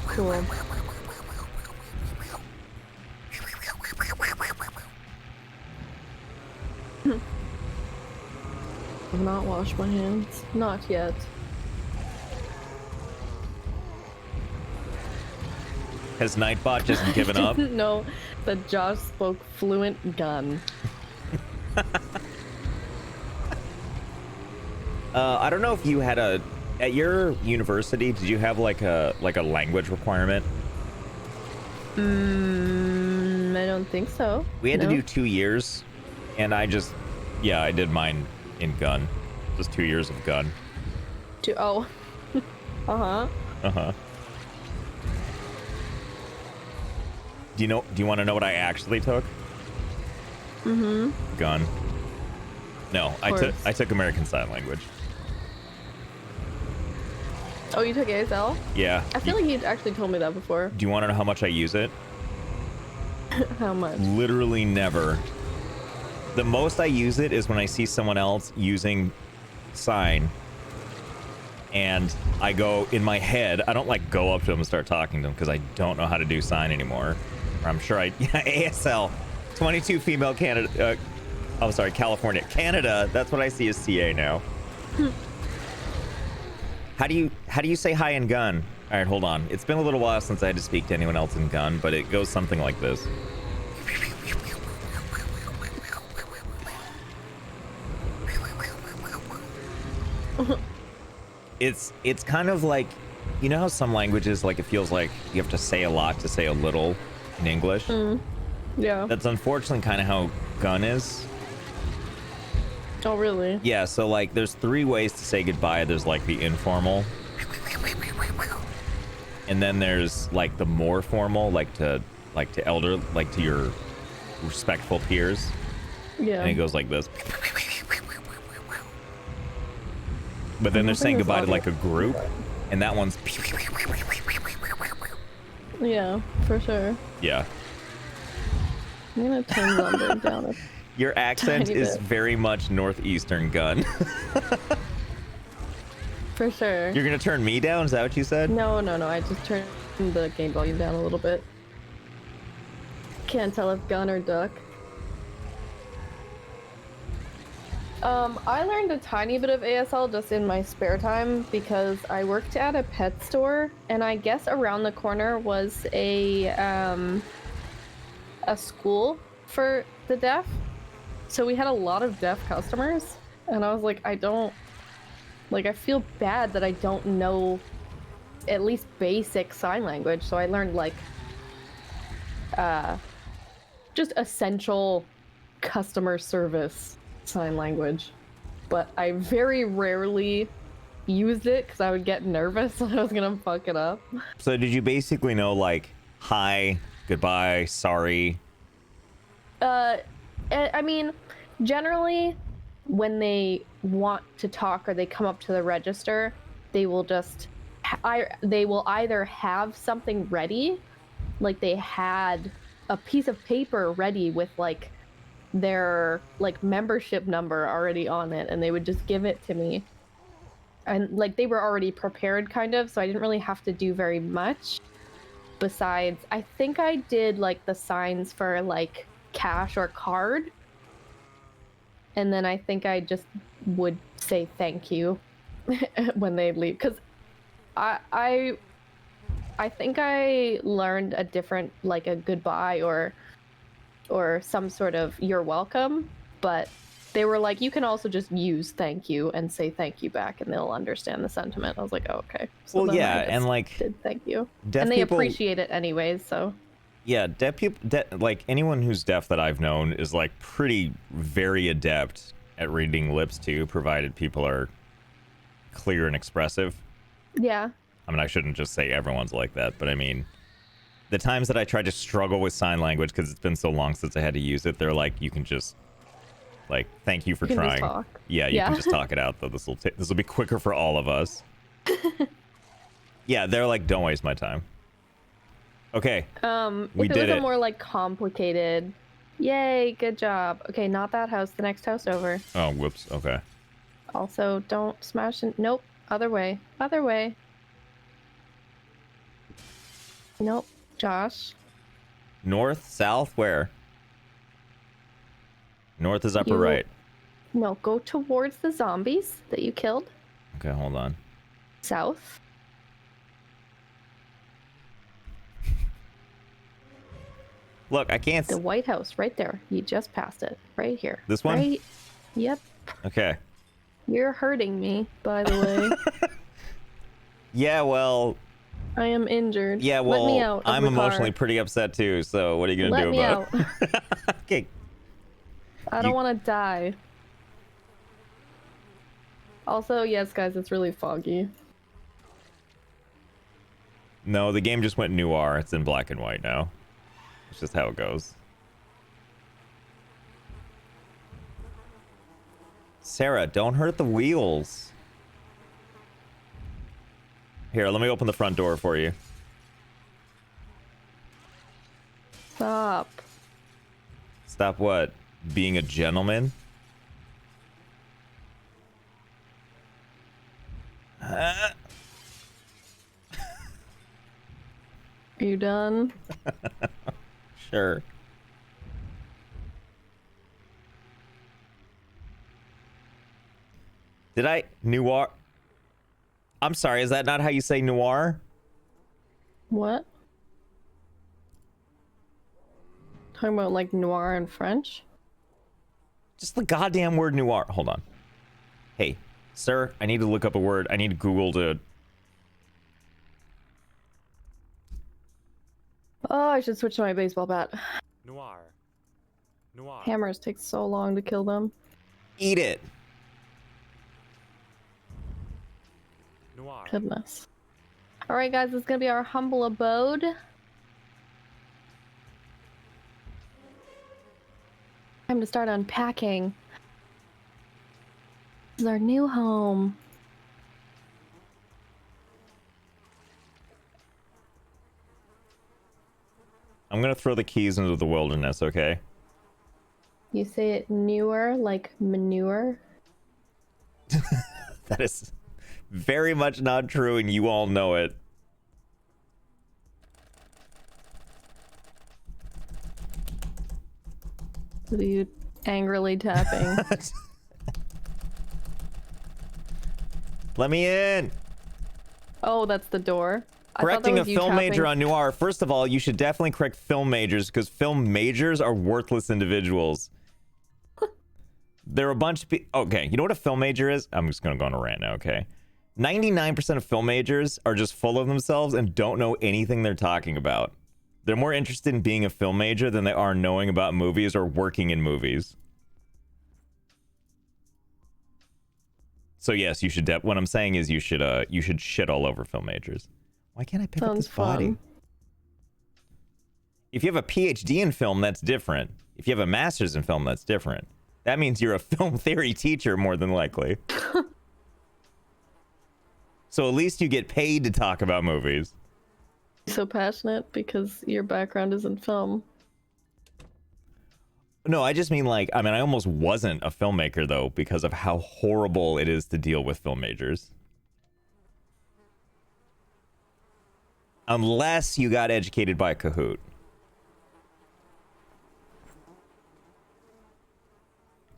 Cool. I've not washed my hands. Not yet. Has Nightbot just given up? Didn't know that Josh spoke fluent gun. I don't know if you had at your university, did you have like a language requirement? I don't think so. We had to No? do 2 years, and I did mine in gun. Just 2 years of gun. Oh. Uh-huh. Uh-huh. Do you want to know what I actually took? Mm-hmm. Gun. No, course. I took American Sign Language. Oh, you took ASL? Yeah. I feel like you actually told me that before. Do you want to know how much I use it? How much? Literally never. The most I use it is when I see someone else using sign, and I go in my head. I don't like go up to them and start talking to them because I don't know how to do sign anymore. Or I'm sure ASL, 22 female Canada. I'm sorry, California, Canada. That's what I see as CA now. How do you say hi in gun? All right, hold on. It's been a little while since I had to speak to anyone else in gun, but it goes something like this. It's kind of like, you know how some languages, like, it feels like you have to say a lot to say a little in English? Yeah. That's unfortunately kind of how gun is. Oh, really? Yeah, so like there's 3 ways to say goodbye. There's like the informal, and then there's like the more formal, like to elder, like to your respectful peers. Yeah. And it goes like this. But then they're saying goodbye to like a group, and that one's Yeah, for sure. yeah. I'm gonna turn Zomboid down. Your accent Tiny is bit. very much northeastern gun. For sure. You're gonna turn me down? Is that what you said? No. I just turned the game volume down a little bit. Can't tell if gun or duck. I learned a tiny bit of ASL just in my spare time because I worked at a pet store, and I guess around the corner was a school for the deaf. So we had a lot of deaf customers, and I was like, I feel bad that I don't know at least basic sign language. So I learned like just essential customer service sign language, but I very rarely used it because I would get nervous and I was gonna fuck it up. So did you basically know like hi, goodbye, sorry? I mean, generally, when they want to talk or they come up to the register, they will just they will either have something ready, like they had a piece of paper ready with like their like membership number already on it, and they would just give it to me. And like they were already prepared kind of, so I didn't really have to do very much. Besides, I think I did like the signs for like cash or card. And then I think I just would say thank you when they leave, because I think I learned a different, like a goodbye or some sort of you're welcome, but they were like, you can also just use thank you and say thank you back and they'll understand the sentiment. I was like, oh, okay. So Well, then yeah, I just and like did thank you. deaf And they people- appreciate it anyways, so. Yeah, deaf people, like anyone who's deaf that I've known is like pretty very adept at reading lips too, provided people are clear and expressive. Yeah. I mean, I shouldn't just say everyone's like that, but I mean, the times that I tried to struggle with sign language because it's been so long since I had to use it, they're like, you can just, like, thank you for You can just trying. talk. Yeah, you can just talk it out though. This will be quicker for all of us. Yeah, they're like, don't waste my time. Okay. If We it did was it. a more like complicated, yay, good job. Okay, not that house, the next house over. Oh, whoops. Okay. Also, don't smash in. Nope, other way. Other way. Nope, Josh. North, south, where? North is upper You- right. No, go towards the zombies that you killed. Okay, hold on. South. Look, I can't. The White House, right there. You just passed it. Right here. This one? Right. Yep. Okay. You're hurting me, by the way. Yeah, well, I am injured. yeah, well, Let me out of I'm the car. emotionally pretty upset too. So what are you gonna Let do me about out. it? Okay. I don't You- want to die. Also, yes, guys, it's really foggy. No, the game just went noir. It's in black and white now. It's just how it goes. Sarah, don't hurt the wheels. Here, let me open the front door for you. Stop. Stop what? Being a gentleman? Are you done? Sure. Did I noir? I'm sorry, is that not how you say noir? What? Talking about like noir in French? Just the goddamn word noir. Hold on. Hey, sir, I need to look up a word. I need Google to. Oh, I should switch to my baseball bat. Noir. Noir. Hammers take so long to kill them. Eat it. Noir. Goodness. Alright, guys, this is gonna be our humble abode. Time to start unpacking. This is our new home. I'm gonna throw the keys into the wilderness, okay? You say it newer, like manure? That is very much not true, and you all know it. What are you angrily tapping? Let me in. Oh, that's the door. I thought that Correcting a was you film major tapping. on noir. First of all, you should definitely correct film majors because film majors are worthless individuals. They're a bunch of people. Okay, you know what a film major is? I'm just gonna go on a rant now. Okay, 99% of film majors are just full of themselves and don't know anything they're talking about. They're more interested in being a film major than they are knowing about movies or working in movies. So yes, you should. What I'm saying is you should shit all over film majors. Why can't I pick up Sounds this body? fun. If you have a PhD in film, that's different. If you have a master's in film, that's different. That means you're a film theory teacher more than likely. So at least you get paid to talk about movies. So passionate because your background is in film. No, I just mean like, I mean, I almost wasn't a filmmaker though because of how horrible it is to deal with film majors. Unless you got educated by a Kahoot.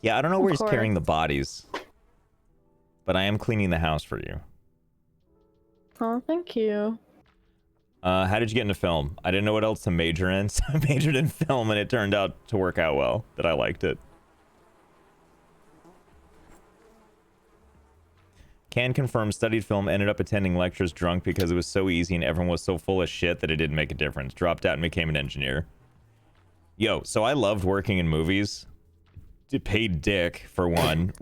Yeah, I don't know where he's carrying the bodies, but I am cleaning the house for you. Oh, thank you. How did you get into film? I didn't know what else to major in, so I majored in film, and it turned out to work out well, that I liked it. Can confirm, studied film, ended up attending lectures drunk because it was so easy and everyone was so full of shit that it didn't make a difference. Dropped out and became an engineer. Yo, so I loved working in movies. It paid dick, for one.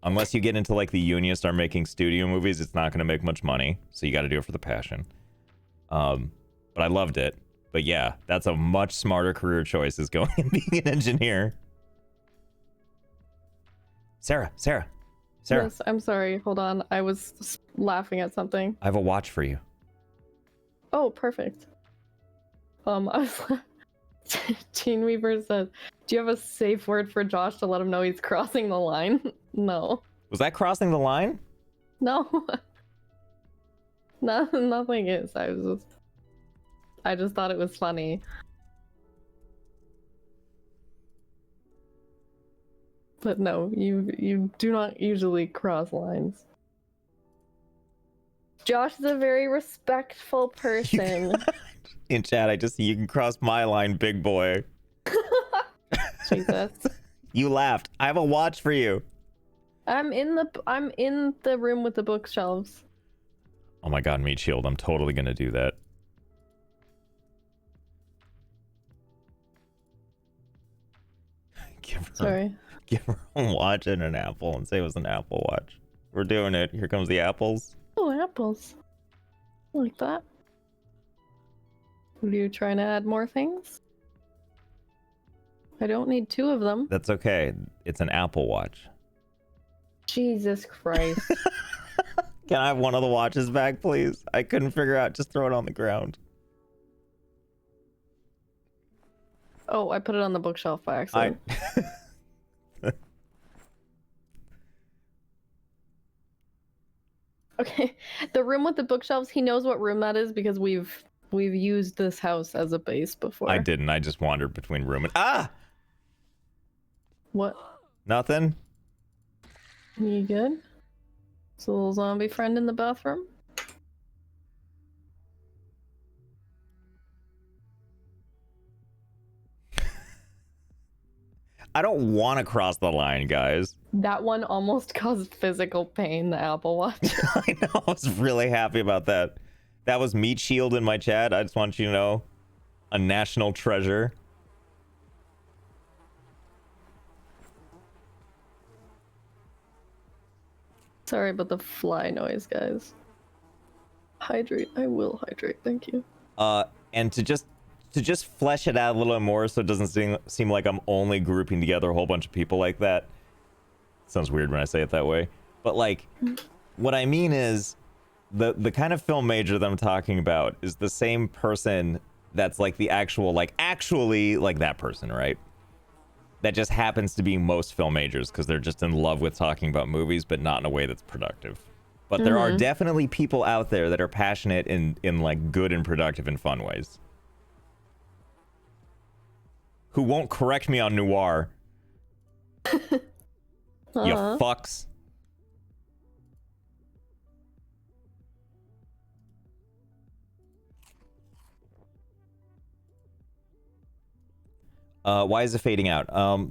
Unless you get into like the uni and start making studio movies, it's not going to make much money. So you got to do it for the passion. But I loved it. But yeah, that's a much smarter career choice, is going and being an engineer. Sarah. Yes, I'm sorry. Hold on. I was laughing at something. I have a watch for you. Oh, perfect. I was Teen Weaver says, do you have a safe word for Josh to let him know he's crossing the line? No. Was that crossing the line? No. No, nothing is. I just thought it was funny. But no, you do not usually cross lines. Josh is a very respectful person. In chat, I just see you can cross my line, big boy. Jesus. You laughed. I have a watch for you. I'm in the room with the bookshelves. Oh my god, Meat Shield, I'm totally gonna do that. Give her a watch and an apple and say it was an Apple Watch. We're doing it. Here comes the apples. Oh, apples. I like that. Are you trying to add more things? I don't need 2 of them. That's okay. It's an Apple Watch. Jesus Christ. Can I have one of the watches back, please? I couldn't figure out. Just throw it on the ground. Oh, I put it on the bookshelf by accident. Okay, the room with the bookshelves, he knows what room that is because we've used this house as a base before. I didn't. I just wandered between room and... Ah! What? Nothing? You good? Is a little zombie friend in the bathroom? I don't want to cross the line, guys. That one almost caused physical pain, the Apple Watch. I know. I was really happy about that. That was Meat Shield in my chat. I just want you to know. A national treasure. Sorry about the fly noise, guys. Hydrate. I will hydrate. Thank you. And to just flesh it out a little bit more so it doesn't seem like I'm only grouping together a whole bunch of people like that. Sounds weird when I say it that way. But like, what I mean is the kind of film major that I'm talking about is the same person that's like the actual, like actually like that person, right? That just happens to be most film majors because they're just in love with talking about movies, but not in a way that's productive. But there are definitely people out there that are passionate in like good and productive and fun ways. Who won't correct me on noir. You fucks. Why is it fading out?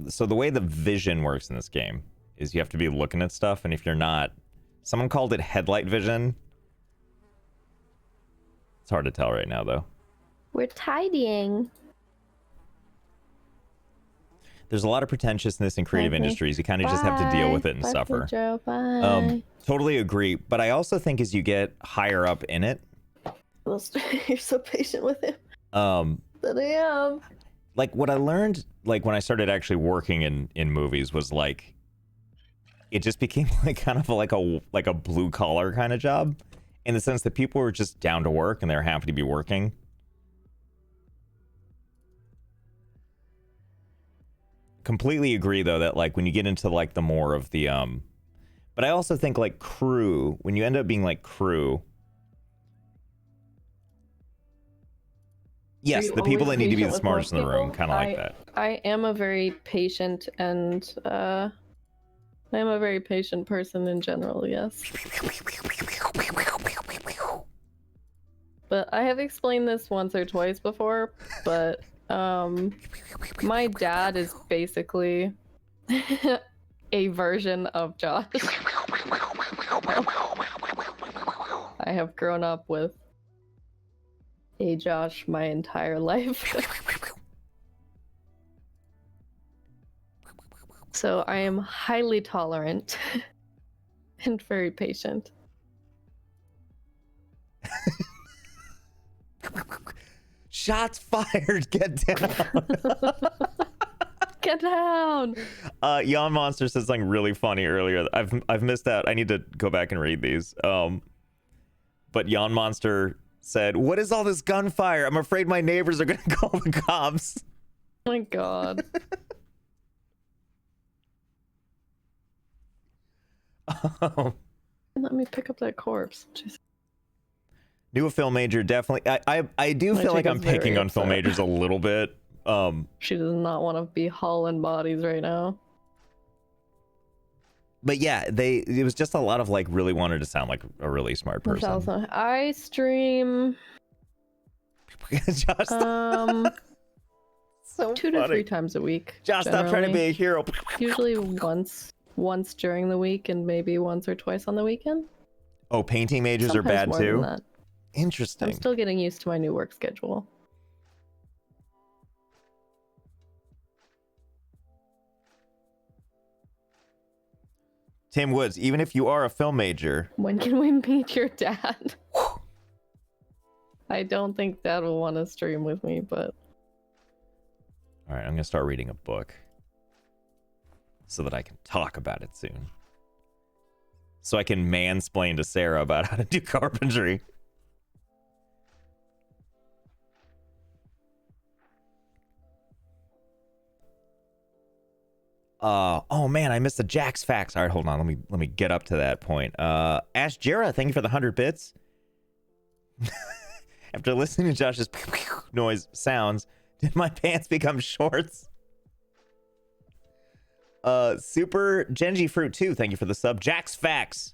So the way the vision works in this game is you have to be looking at stuff, and if you're not, someone called it headlight vision. It's hard to tell right now, though. We're tidying. There's a lot of pretentiousness in creative industries. You kind of just have to deal with it and suffer. Joe, bye. Totally agree. But I also think as you get higher up in it... You're so patient with him. That I am. Like, what I learned, like, when I started actually working in movies was, like... It just became, like, kind of like a blue-collar kind of job. In the sense that people were just down to work and they were happy to be working. completely agree though that like when you get into like the more of the but I also think like crew, when you end up being like crew, yes, you the people that always need to be patient the with smartest in most the room, people? kind of like that. I am a very patient and I am a very patient person in general, yes. But I have explained this once or twice before, but my dad is basically a version of Josh. I have grown up with a Josh my entire life. So I am highly tolerant and very patient. Shots fired. Get down. Get down. Yon Monster said something really funny earlier. I've missed out. I need to go back and read these. But Yon Monster said, "What is all this gunfire? I'm afraid my neighbors are gonna call the cops." Oh my god. Let me pick up that corpse. Jeez. New film major, definitely. I do feel like I'm chick is picking very on film upset. majors a little bit. She does not want to be hauling bodies right now. But yeah, it was just a lot of like really wanted to sound like a really smart That's person. also, I stream Josh, so 2 to 3 times a week. Josh, stop trying to be generally. a hero. Usually once during the week and maybe once or twice on the weekend. Oh, painting majors Sometimes are bad more than too? that. Interesting. I'm still getting used to my new work schedule. Tim Woods, even if you are a film major, When can we meet your dad? I don't think Dad will want to stream with me, but all right, I'm gonna start reading a book so that I can talk about it soon. So I can mansplain to Sarah about how to do carpentry. Oh man, I missed the Jack's facts. All right, hold on. Let me get up to that point. Ash Jera, thank you for the 100 bits. After listening to Josh's noise sounds, did my pants become shorts? Super Genji Fruit 2, thank you for the sub. Jack's facts.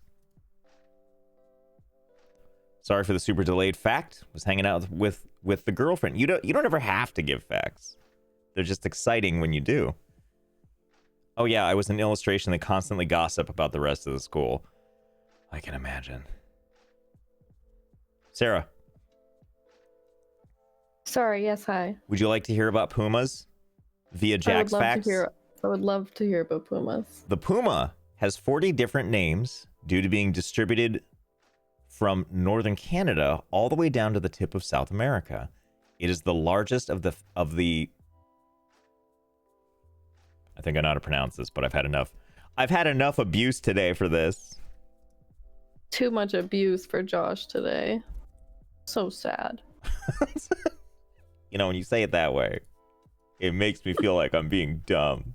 Sorry for the super delayed fact. Was hanging out with the girlfriend. You don't ever have to give facts. They're just exciting when you do. Oh yeah, I was an illustration that constantly gossip about the rest of the school. I can imagine. Sarah, sorry, yes, hi. would you like to hear about pumas via Jack's facts? I would love to hear about pumas. The puma has 40 different names due to being distributed from northern Canada all the way down to the tip of South America. It is the largest of the I think I know how to pronounce this, but I've had enough abuse today for this. Too much abuse for Josh today. So sad. You know, when you say it that way, it makes me feel like I'm being dumb.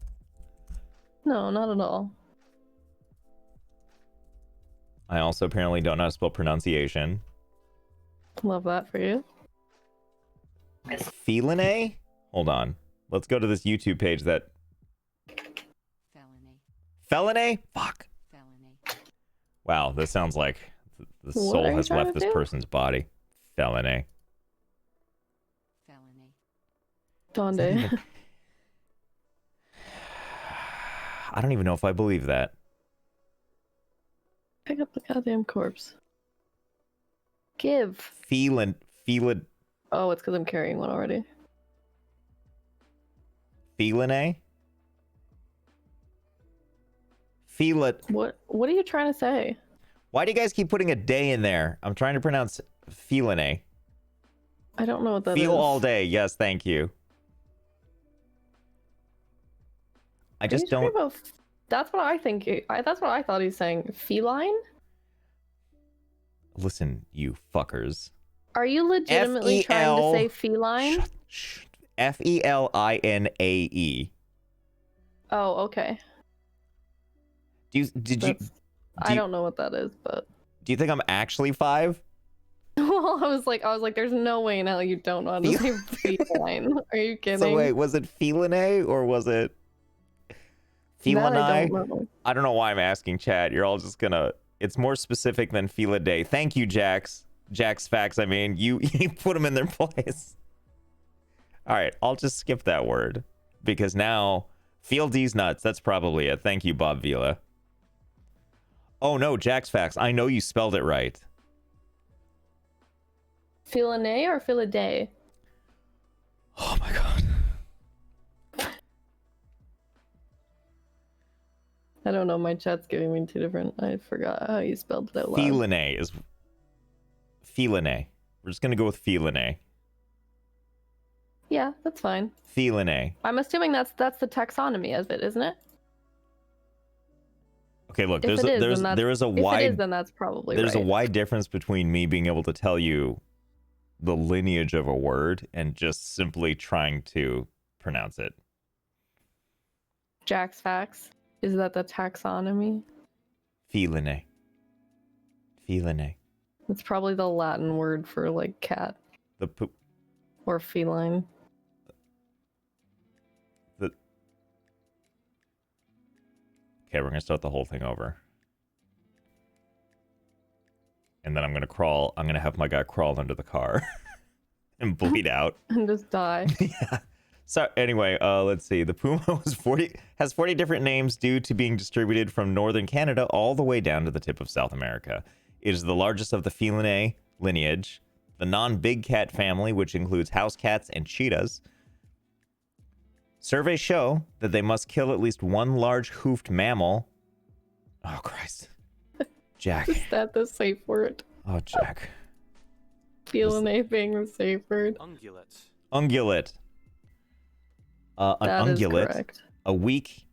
No, not at all. I also apparently don't know how to spell pronunciation. Love that for you. Feline? Hold on. Let's go to this YouTube page that... Felony? Fuck. Felony. Wow, this sounds like the What soul are you has trying left to this do? person's body. Felony. Felony. Donde. I don't even know if I believe that. Pick up the goddamn corpse. Give. Feline. Oh, it's because I'm carrying one already. Feline? What are you trying to say? Why do you guys keep putting a day in there? I'm trying to pronounce feline. I don't know what that is. Feel all day. Yes, thank you. I Are just you talking don't... about that's what I think. That's what I thought he's saying. Feline? Listen, you fuckers. Are you legitimately trying to say feline? Feline. Feline. Oh, okay. Did you I don't know what that is, but do you think I'm actually 5? well, I was like, there's no way in hell you don't know how to say feline. Are you kidding? So wait, was it feline or was it That I feline? don't know. I don't know why I'm asking chat. You're all just gonna. It's more specific than felidae. Thank you, Jax. Jax facts. I mean, you put them in their place. All right, I'll just skip that word because now feel D's nuts. That's probably it. Thank you, Bob Vila. Oh no, Jax facts. I know you spelled it right. Feline or felidae? Oh my god. I don't know. My chat's giving me two different. I forgot how you spelled it out loud. Feline is feline. We're just gonna go with feline. Yeah, that's fine. Feline. I'm assuming that's the taxonomy of it, isn't it? Okay, look, If it is, then that's, there is a if it is, wide then that's probably there's a right. wide difference between me being able to tell you the lineage of a word and just simply trying to pronounce it. Jack's facts. Is that the taxonomy? Feline. Feline. It's probably the Latin word for like cat The poop. or feline. The. Okay, we're gonna start the whole thing over. And then I'm gonna crawl. I'm gonna have my guy crawl under the car and bleed out. And just die. Yeah. So anyway, let's see. The puma has 40 different names due to being distributed from northern Canada all the way down to the tip of South America. It is the largest of the feline lineage, the non-big cat family, which includes house cats and cheetahs. Surveys show that they must kill at least one large hoofed mammal. Oh Christ, Jack. Is that the safe word? Oh Jack. Feline being the safe word. Ungulate. Ungulate. An That is ungulate correct. a week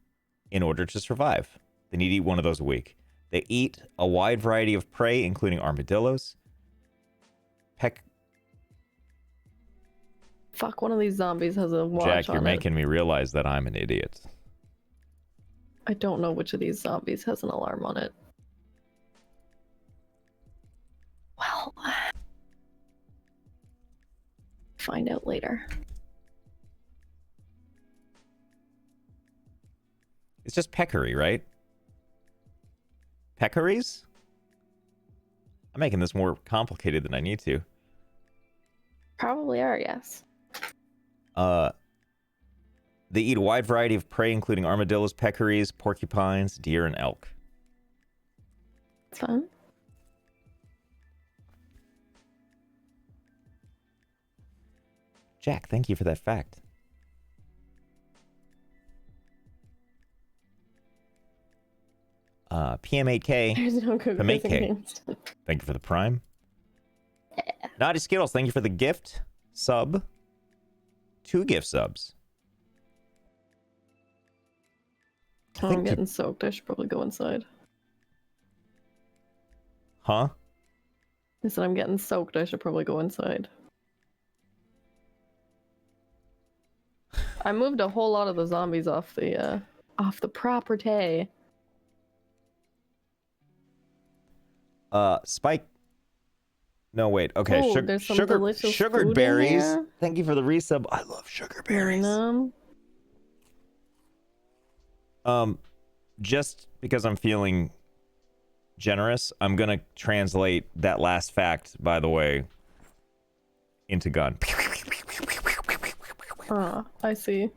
in order to survive. They need to eat one of those a week. They eat a wide variety of prey, including armadillos. Fuck, one of these zombies has a watch Jack, on you're it. making me realize that I'm an idiot. I don't know which of these zombies has an alarm on it. Well, find out later. It's just peccary, right? Peccaries? I'm making this more complicated than I need to. Probably are, yes. They eat a wide variety of prey, including armadillos, peccaries, porcupines, deer, and elk. Fun. Jack, thank you for that fact. PM8K, There's no good Pamake. quizzing games. thank you for the prime. Naughty Skittles, thank you for the gift sub. 2 gift subs. Oh, think I'm you- getting soaked. I should probably go inside. Huh? I said I'm getting soaked. I should probably go inside. I moved a whole lot of the zombies off the property. Spike. No, wait. Okay, Oh, there's some delicious sugared food in berries. here. Thank you for the resub. I love sugar berries. Just because I'm feeling generous, I'm gonna translate that last fact, by the way, into gun. Ah, I see.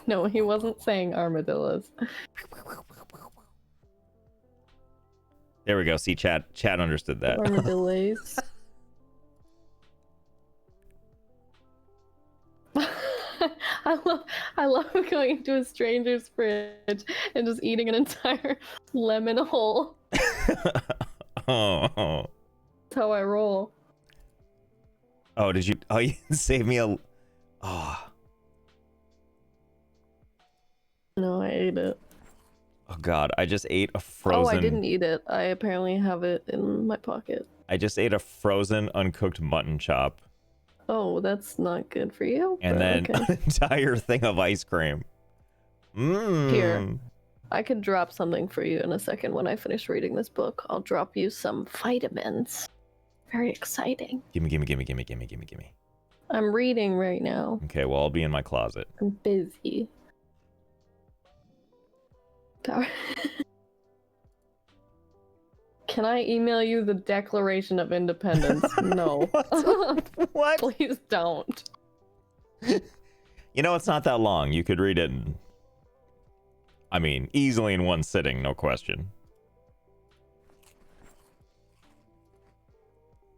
No, he wasn't saying armadillos. There we go. See, chat understood that. Armadillos. I love going into a stranger's fridge and just eating an entire lemon whole. Oh. That's how I roll. Oh, did you? Oh, you saved me a. Oh. No, I ate it. Oh god, I just ate a frozen. Oh, I didn't eat it. I apparently have it in my pocket. I just ate a frozen uncooked mutton chop Oh, that's not good for you. and but then okay. an entire thing of ice cream. Mmm. Here. I could drop something for you in a second when I finish reading this book. I'll drop you some vitamins. Very exciting. Gimme, gimme, gimme, gimme, gimme, gimme, gimme. I'm reading right now. Okay, well, I'll be in my closet. I'm busy. Power. Can I email you the Declaration of Independence? No. What? Please don't. You know, it's not that long. You could read it in, I mean, easily in one sitting, no question.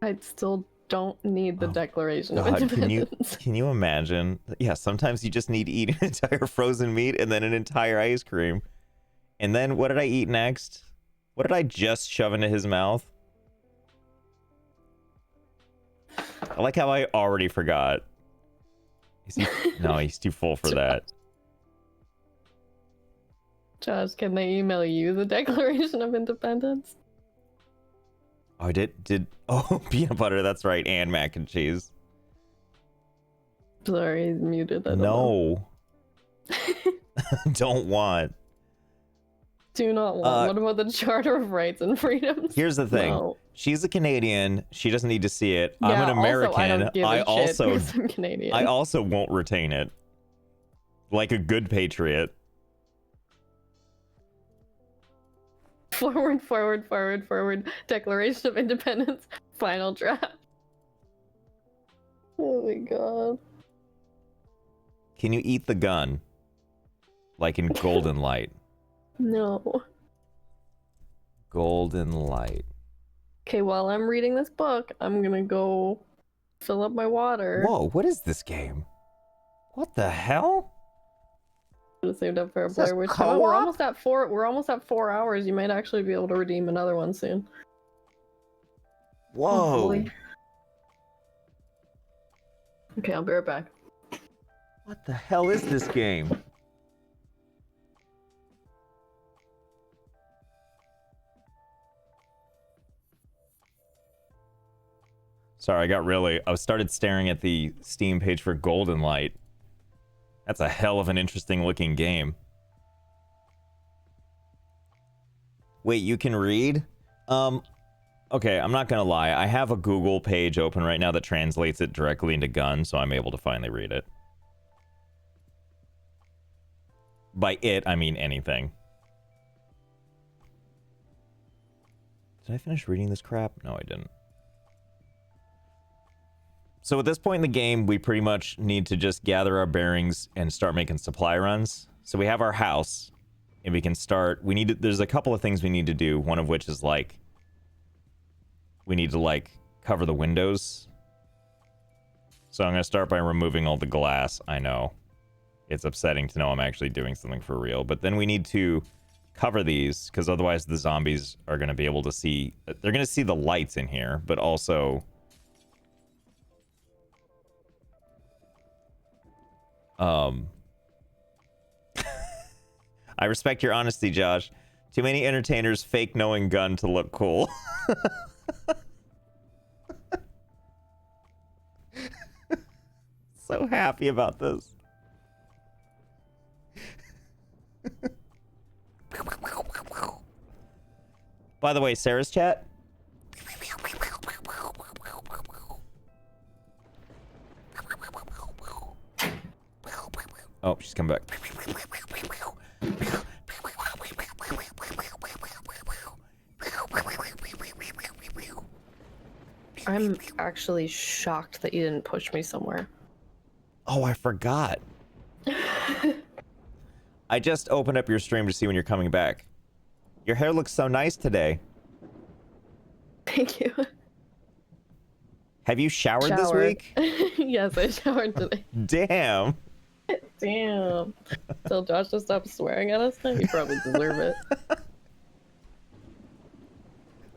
I still don't need the Oh, Declaration of God, Independence. can you imagine? Yeah, sometimes you just need to eat an entire frozen meat and then an entire ice cream. And then what did I eat next? What did I just shove into his mouth? I like how I already forgot. Is he... No, he's too full for that. Josh, can they email you the Declaration of Independence? Oh, I did oh, peanut butter, that's right, and mac and cheese. Sorry, he's muted. I don't know. No. Don't want. Do not want. What about the Charter of Rights and Freedoms? Here's the thing. No. She's a Canadian. She doesn't need to see it. Yeah, I'm an American. Also, I don't give a shit also because I'm Canadian. I also won't retain it. Like a good patriot. Forward, forward, forward, forward. Declaration of Independence. Final draft. Oh my god. Can you eat the gun? Like in Golden Light. No. Golden Light. Okay, while I'm reading this book, I'm gonna go fill up my water. Whoa, what is this game? What the hell? Should have saved up for a Is this Blair Witch. co-op? We're almost at 4. We're almost at 4 hours. You might actually be able to redeem another one soon. Whoa. Boy. Okay, I'll be right back. What the hell is this game? Sorry, I started staring at the Steam page for Golden Light. That's a hell of an interesting looking game. Wait, you can read? Okay, I'm not gonna lie. I have a Google page open right now that translates it directly into gun, so I'm able to finally read it. By it, I mean anything. Did I finish reading this crap? No, I didn't. So at this point in the game, we pretty much need to just gather our bearings and start making supply runs. So we have our house, and we can start... There's a couple of things we need to do, one of which is, like... We need to, like, cover the windows. So I'm going to start by removing all the glass. I know. It's upsetting to know I'm actually doing something for real. But then we need to cover these, because otherwise the zombies are going to be able to see... They're going to see the lights in here, but also... I respect your honesty, Josh. Too many entertainers fake knowing gun to look cool. So happy about this. By the way, Sarah's chat. Oh, she's come back. I'm actually shocked that you didn't push me somewhere. Oh, I forgot. I just opened up your stream to see when you're coming back. Your hair looks so nice today. Thank you. Have you showered this week? Yes, I showered today. Damn. Damn. Tell Josh to stop swearing at us now. You probably deserve it.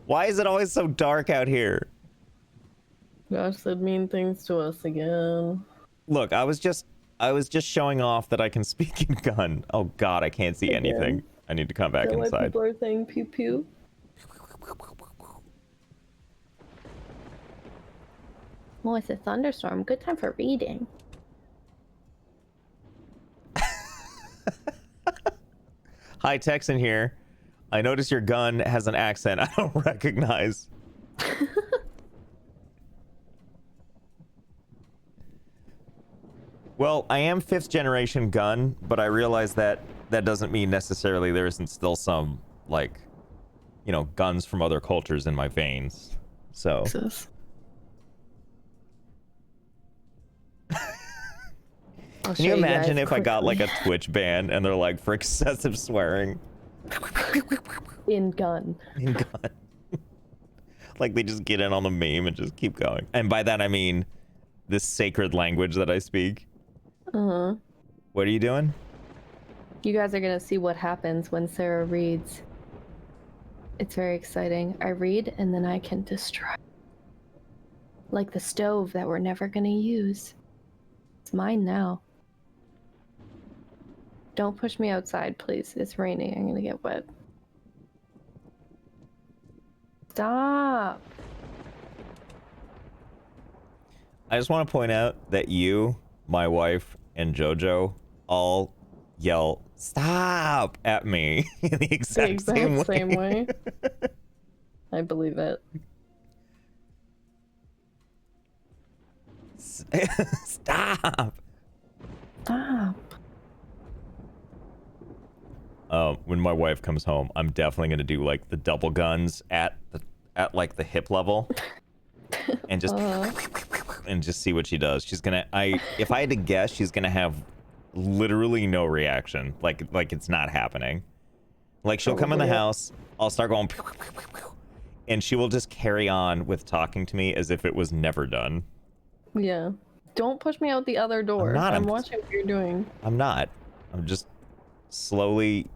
Why is it always so dark out here? Josh said mean things to us again. Look, I was just showing off that I can speak in gun. Oh god, I can't see anything. I need to come back Is that why inside. people are saying pew pew? Oh, it's a thunderstorm. Good time for reading. Hi, Texan here. I notice your gun has an accent I don't recognize. Well, I am 5th generation gun, but I realize that that doesn't mean necessarily there isn't still some, like, you know, guns from other cultures in my veins. So. Can you imagine if I got like a Twitch ban and they're like for excessive swearing? In gun. In gun. Like they just get in on the meme and just keep going. And by that I mean this sacred language that I speak. Uh-huh. What are you doing? You guys are gonna see what happens when Sarah reads. It's very exciting. I read and then I can destroy. Like the stove that we're never gonna use. It's mine now. Don't push me outside, please. It's raining. I'm gonna get wet. Stop. I just want to point out that you, my wife, and JoJo all yell "Stop" at me in the exact same way. I believe it. Stop. Stop. When my wife comes home, I'm definitely gonna do like the double guns at like the hip level, and just and just see what she does. She's gonna if I had to guess, she's gonna have literally no reaction. Like it's not happening. Like she'll come in the house, I'll start going, and she will just carry on with talking to me as if it was never done. Yeah. Don't push me out the other door. I'm watching what you're doing. I'm not. I'm just slowly.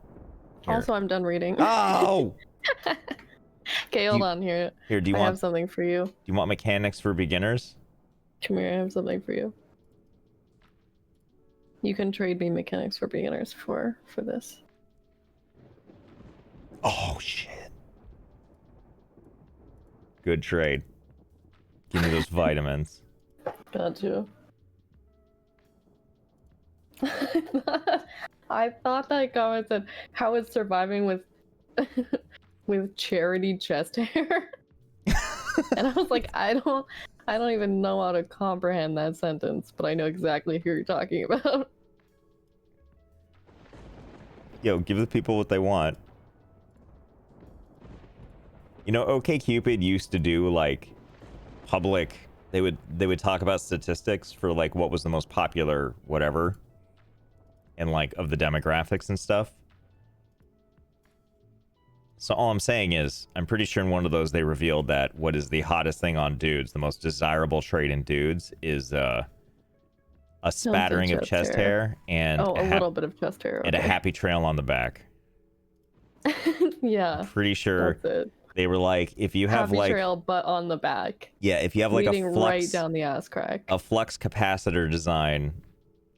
Here. Also, I'm done reading. Oh! Okay, hold on here. Here, do you I want? have something for you. Do you want mechanics for beginners? Come here, I have something for you. You can trade me mechanics for beginners for this. Oh shit! Good trade. Give me those vitamins. Got you. I thought that comment said, "How is surviving with with charity chest hair?" And I was like, I don't even know how to comprehend that sentence, but I know exactly who you're talking about. Yo, give the people what they want. You know, OkCupid used to do like public. They would talk about statistics for like what was the most popular whatever, and like of the demographics and stuff. So all I'm saying is, I'm pretty sure in one of those they revealed that what is the hottest thing on dudes, the most desirable trait in dudes, is a spattering of chest hair and a little bit of chest hair, and a happy trail on the back. Yeah, I'm pretty sure that's it. They were like, if you have happy like trail, but on the back. Yeah, if you have like leading a flux, right down the ass crack, a flux capacitor design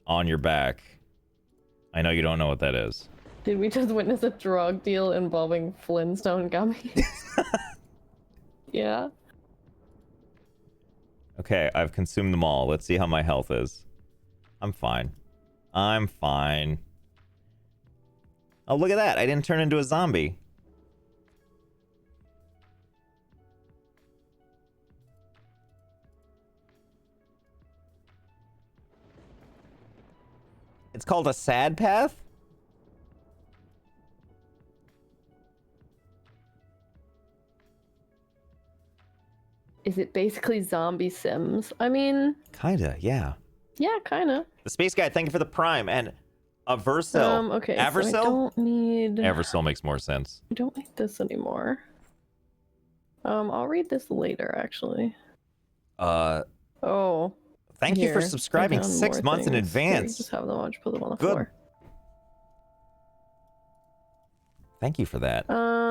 on your back. I know you don't know what that is. Did we just witness a drug deal involving Flintstone gummies? Yeah. Okay, I've consumed them all. Let's see how my health is. I'm fine. I'm fine. Oh, look at that. I didn't turn into a zombie. It's called a sad path? Is it basically zombie Sims? I mean... Kinda, yeah. Yeah, kinda. The Space Guy, thank you for the Prime. And Aversil. Okay, Aversil? so I don't need... Aversil makes more sense. I don't need this anymore. I'll read this later, actually. Oh. Thank you for subscribing 6 months in advance. Here, just have them. I'll just put them on the Good. floor. Thank you for that.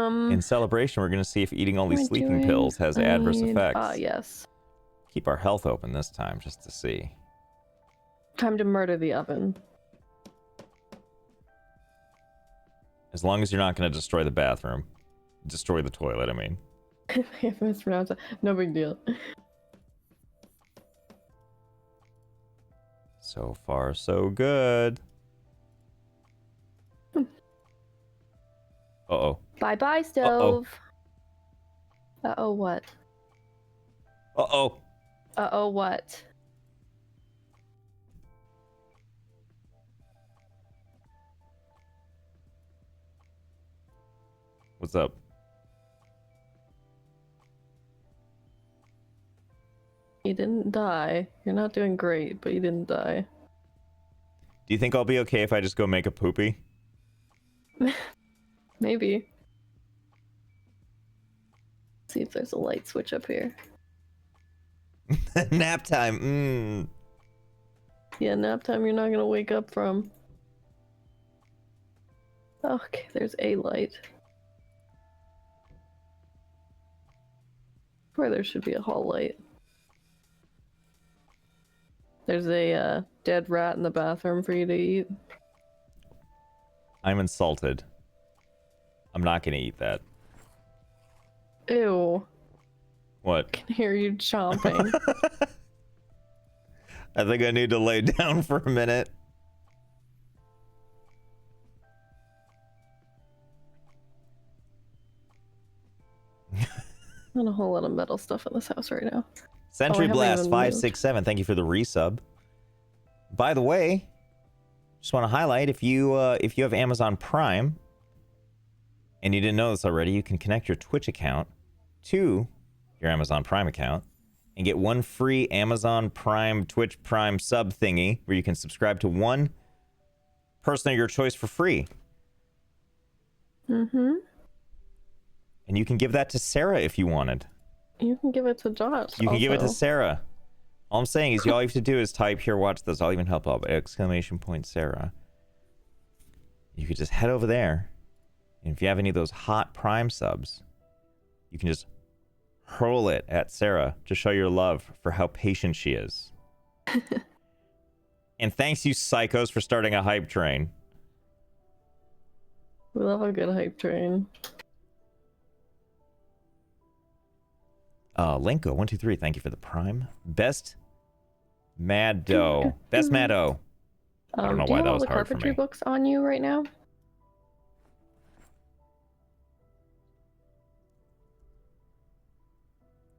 In celebration, we're going to see if eating all these sleeping doing? pills has adverse effects. Yes. Keep our health open this time, just to see. Time to murder the oven. As long as you're not going to destroy the bathroom. Destroy the toilet, I mean. I mispronounced it. No big deal. So far, so good. Uh-oh. Bye-bye, stove. Uh-oh, what? Uh-oh. Uh-oh, what? What's up? You didn't die. You're not doing great, but you didn't die. Do you think I'll be okay if I just go make a poopy? Maybe. See if there's a light switch up here. Nap time. Yeah, nap time you're not gonna wake up from. Okay, there's a light. Where there should be a hall light. There's a dead rat in the bathroom for you to eat. I'm insulted. I'm not gonna eat that. Ew. What? I can hear you chomping. I think I need to lay down for a minute. Not a whole lot of metal stuff in this house right now. Sentry haven't Blast even 567, thank you for the resub. By the way, just want to highlight, if you have Amazon Prime and you didn't know this already, you can connect your Twitch account to your Amazon Prime account and get one free Amazon Prime Twitch Prime sub thingy where you can subscribe to one person of your choice for free. Mm-hmm. And you can give that to Sarah if you wanted. You can give it to Josh. You can give it to also. Sarah. All I'm saying is all you have to do is type here, watch this. I'll even help out. ! Sarah. You could just head over there. And if you have any of those hot Prime subs, you can just hurl it at Sarah to show your love for how patient she is. And thanks, you psychos, for starting a hype train. We love a good hype train. Lenko123, thank you for the Prime. Best Mad Dough. Best Mad O. I don't know why that was hard for me. Do you have all the carpentry books on you right now?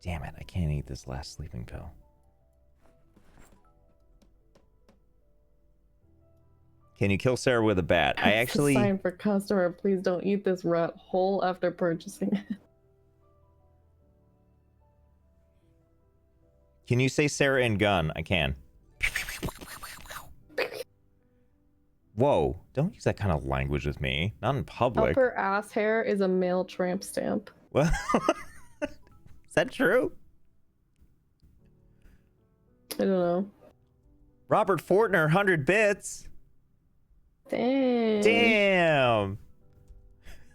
Damn it, I can't eat this last sleeping pill. Can you kill Sarah with a bat? I That's actually... a sign for customer. Please don't eat this rat whole after purchasing it. Can you say Sarah and gun? I can. Whoa, don't use that kind of language with me. Not in public. Upper ass hair is a male tramp stamp. Well, is that true? I don't know. Robert Fortner, 100 bits. Dang. Damn.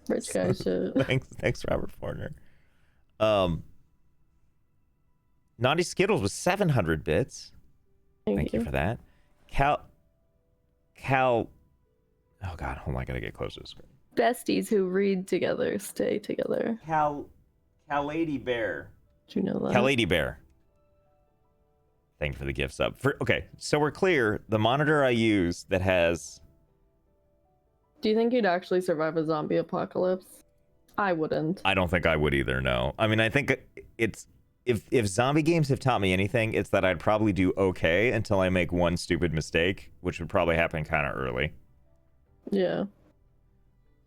Rich guy shit. Thanks, Robert Fortner. Naughty Skittles was 700 bits. Thank you for that. Cal. Oh God, hold on, I gotta get closer to the screen. Besties who read together stay together. Lady Bear. Did you know that? Lady Bear. Thank you for the gift sub. Okay, so we're clear. The monitor I use that has... Do you think you'd actually survive a zombie apocalypse? I wouldn't. I don't think I would either, no. I mean, I think it's... If zombie games have taught me anything, it's that I'd probably do okay until I make one stupid mistake, which would probably happen kind of early. Yeah.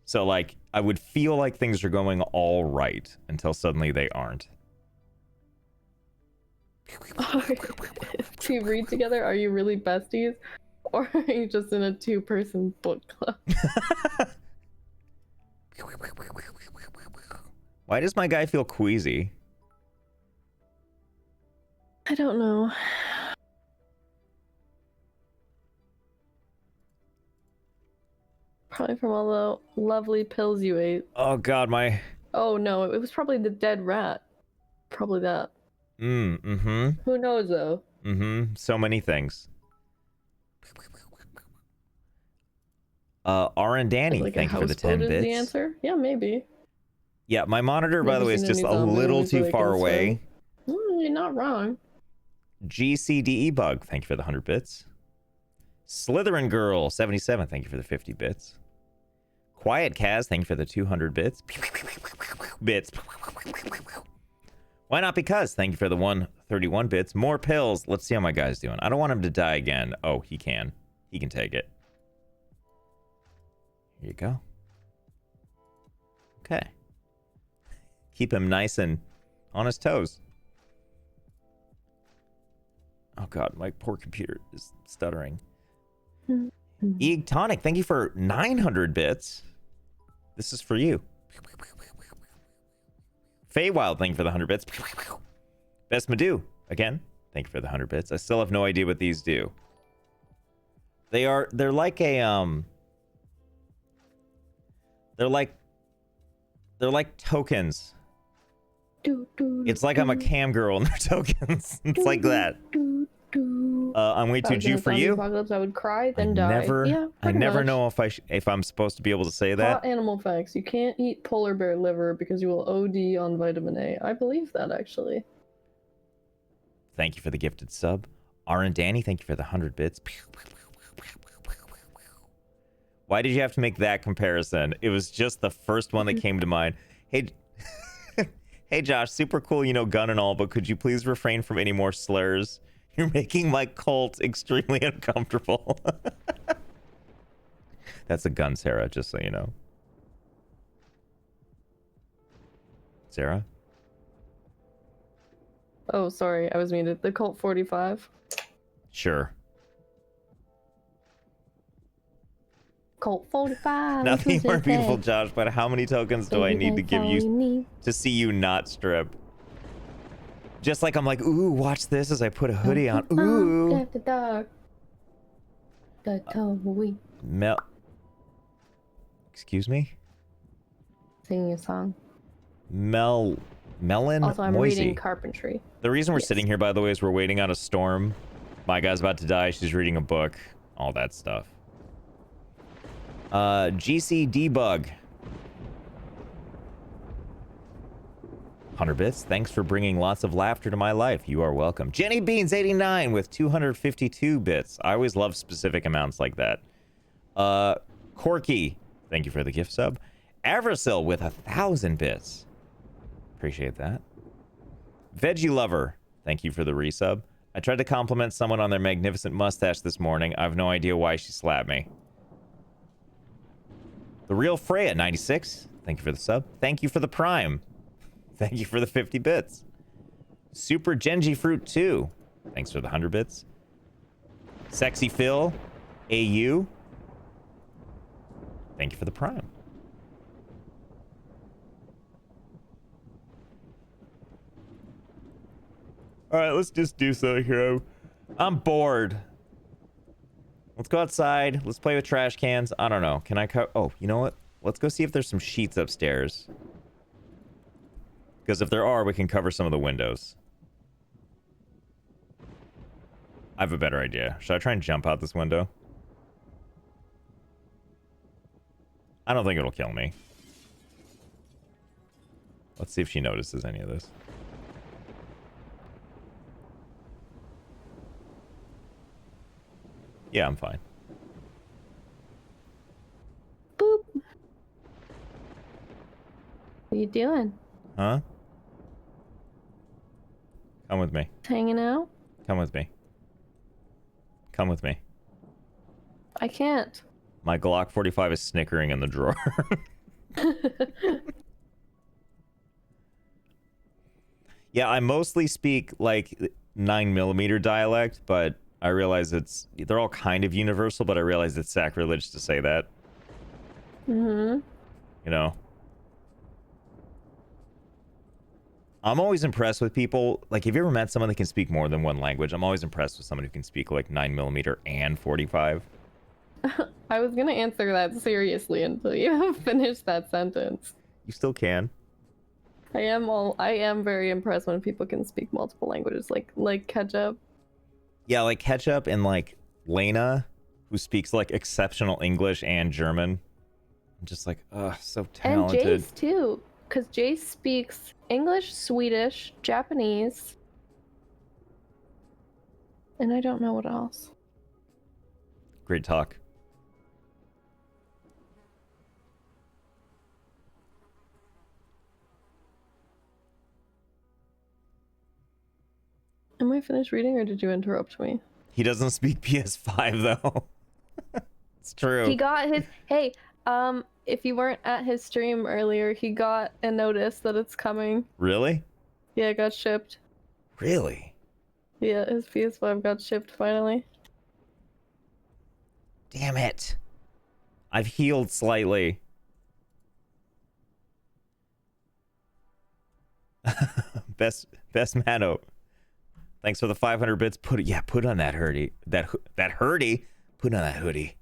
So, like, I would feel like things are going all right until suddenly they aren't. Do you read together? Are you really besties? Or are you just in a two-person book club? Why does my guy feel queasy? I don't know. Probably from all the lovely pills you ate. Oh God, my... Oh no, it was probably the dead rat. Probably that. Mm-hmm. Who knows though? Mm-hmm. So many things. R and Danny, Like thank a you for the 10 houseboat is the bits. answer? Yeah, maybe. Yeah, my monitor, by Never the way, is seen any just a zombie little movies too where they far can away. You're not wrong. GCDE Bug, thank you for the 100 bits. Slytherin Girl, 77, thank you for the 50 bits. Quiet Kaz, thank you for the 200 bits. Bits. Why not because? Thank you for the 131 bits. More pills. Let's see how my guy's doing. I don't want him to die again. Oh, he can. He can take it. Here you go. Okay. Keep him nice and on his toes. Oh god, my poor computer is stuttering. Eeg Tonic, thank you for 900 bits. This is for you. Feywild, thank you for the 100 bits. Best Madu, again, thank you for the 100 bits. I still have no idea what these do. They're like a they're like tokens. It's like I'm a cam girl and they're tokens. It's like that. I'm way too Jew for you. Apocalypse, I would cry, then die. Yeah, I pretty never much. know if I'm supposed to be able to say that. Hot animal facts. You can't eat polar bear liver because you will OD on vitamin A. I believe that, actually. Thank you for the gifted sub. R and Danny, thank you for the 100 bits. Why did you have to make that comparison? It was just the first one that came to mind. Hey, hey Josh, super cool, gun and all, but could you please refrain from any more slurs? You're making my cult extremely uncomfortable. That's a gun, Sarah, just so you know. Sarah? Oh, sorry, I was muted. The Colt 45. Sure. Colt 45. Nothing more beautiful, Josh, but how many tokens do I need to give you to see you not strip? Just like I'm like, ooh, watch this as I put a hoodie on. Ooh. After dark. The tumbleweed. Excuse me? Singing a song. Melon Also, I'm Moisey. reading carpentry. The reason we're sitting here, by the way, is we're waiting on a storm. My guy's about to die. She's reading a book. All that stuff. GC Debug. 100 bits. Thanks for bringing lots of laughter to my life. You are welcome. Jenny Beans 89 with 252 bits. I always love specific amounts like that. Corky, thank you for the gift sub. Avrasil with 1,000 bits. Appreciate that. Veggie Lover, thank you for the resub. I tried to compliment someone on their magnificent mustache this morning. I have no idea why she slapped me. The Real Freya 96, thank you for the sub. Thank you for the prime. Thank you for the 50 bits. Super Genji Fruit 2. Thanks for the 100 bits. Sexy Phil. AU. Thank you for the prime. Alright, let's just do something here. I'm bored. Let's go outside. Let's play with trash cans. I don't know. Can I Oh, you know what? Let's go see if there's some sheets upstairs. Because if there are, we can cover some of the windows. I have a better idea. Should I try and jump out this window? I don't think it'll kill me. Let's see if she notices any of this. Yeah, I'm fine. Boop. What are you doing? Huh? Come with me. Hanging out? Come with me. Come with me. I can't. My Glock 45 is snickering in the drawer. Yeah, I mostly speak like 9mm dialect, but I realize they're all kind of universal, but I realize it's sacrilege to say that. Mm-hmm. You know? I'm always impressed with people. Like, have you ever met someone that can speak more than one language? I'm always impressed with someone who can speak like 9mm and 45. I was gonna answer that seriously until you finished that sentence. You still can. I am very impressed when people can speak multiple languages, like Ketchup. Yeah, like Ketchup and like Lena. who speaks like exceptional English and German. I'm just like, ugh, so And talented. Jace too, because Jace speaks English, Swedish, Japanese, and I don't know what else. Great talk. Am I finished reading, or did you interrupt me? He doesn't speak PS5 though. It's true. He got his. Hey, if you weren't at his stream earlier, he got a notice that it's coming. Really? Yeah, it got shipped. Really? Yeah, his PS5 got shipped finally. Damn it. I've healed slightly. best MsMaddHatt. Thanks for the 500 bits. Put on that hoodie. That hoodie. Put on that hoodie.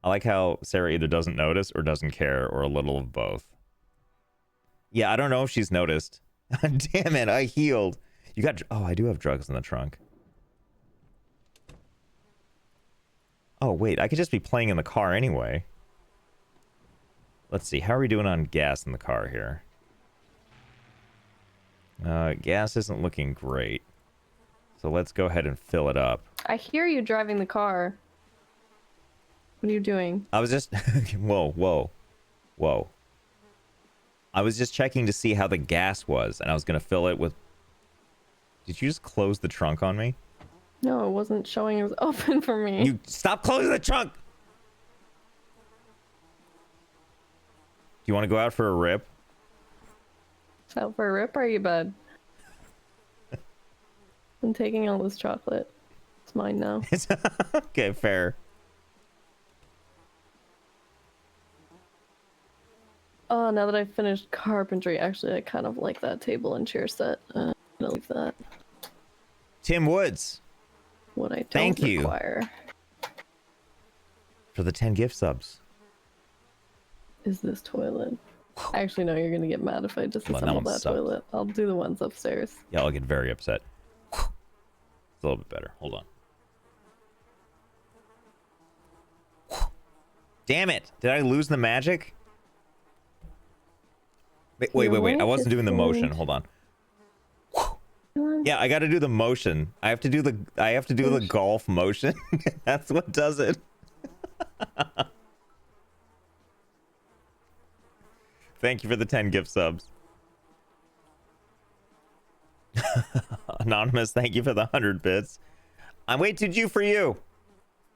I like how Sarah either doesn't notice or doesn't care or a little of both. Yeah, I don't know if she's noticed. Damn it, I healed. You got... Oh, I do have drugs in the trunk. Oh, wait, I could just be playing in the car anyway. Let's see, how are we doing on gas in the car here? Gas isn't looking great. So let's go ahead and fill it up. I hear you driving the car. What are you doing? I was just... Whoa. I was just checking to see how the gas was, and I was going to fill it with... Did you just close the trunk on me? No, it wasn't showing it was open for me. You stop closing the trunk! Do you want to go out for a rip? Out for a rip, or are you bed? I'm taking all this chocolate. It's mine now. Okay, fair. Oh, now that I've finished carpentry, actually, I kind of like that table and chair set. I'm gonna leave that. Tim Woods, What I don't Thank you. require for the 10 gift subs. is this toilet. Actually, no, you're gonna get mad if I Come on, disassemble that one that sucked. toilet. I'll do the ones upstairs. Yeah, I'll get very upset. It's a little bit better. Hold on. Damn it! Did I lose the magic? Wait. I wasn't doing the motion. Hold on. Yeah, I got to do the motion. I have to do the golf motion. That's what does it. Thank you for the 10 gift subs. Anonymous, thank you for the 100 bits. I'm way too due for you.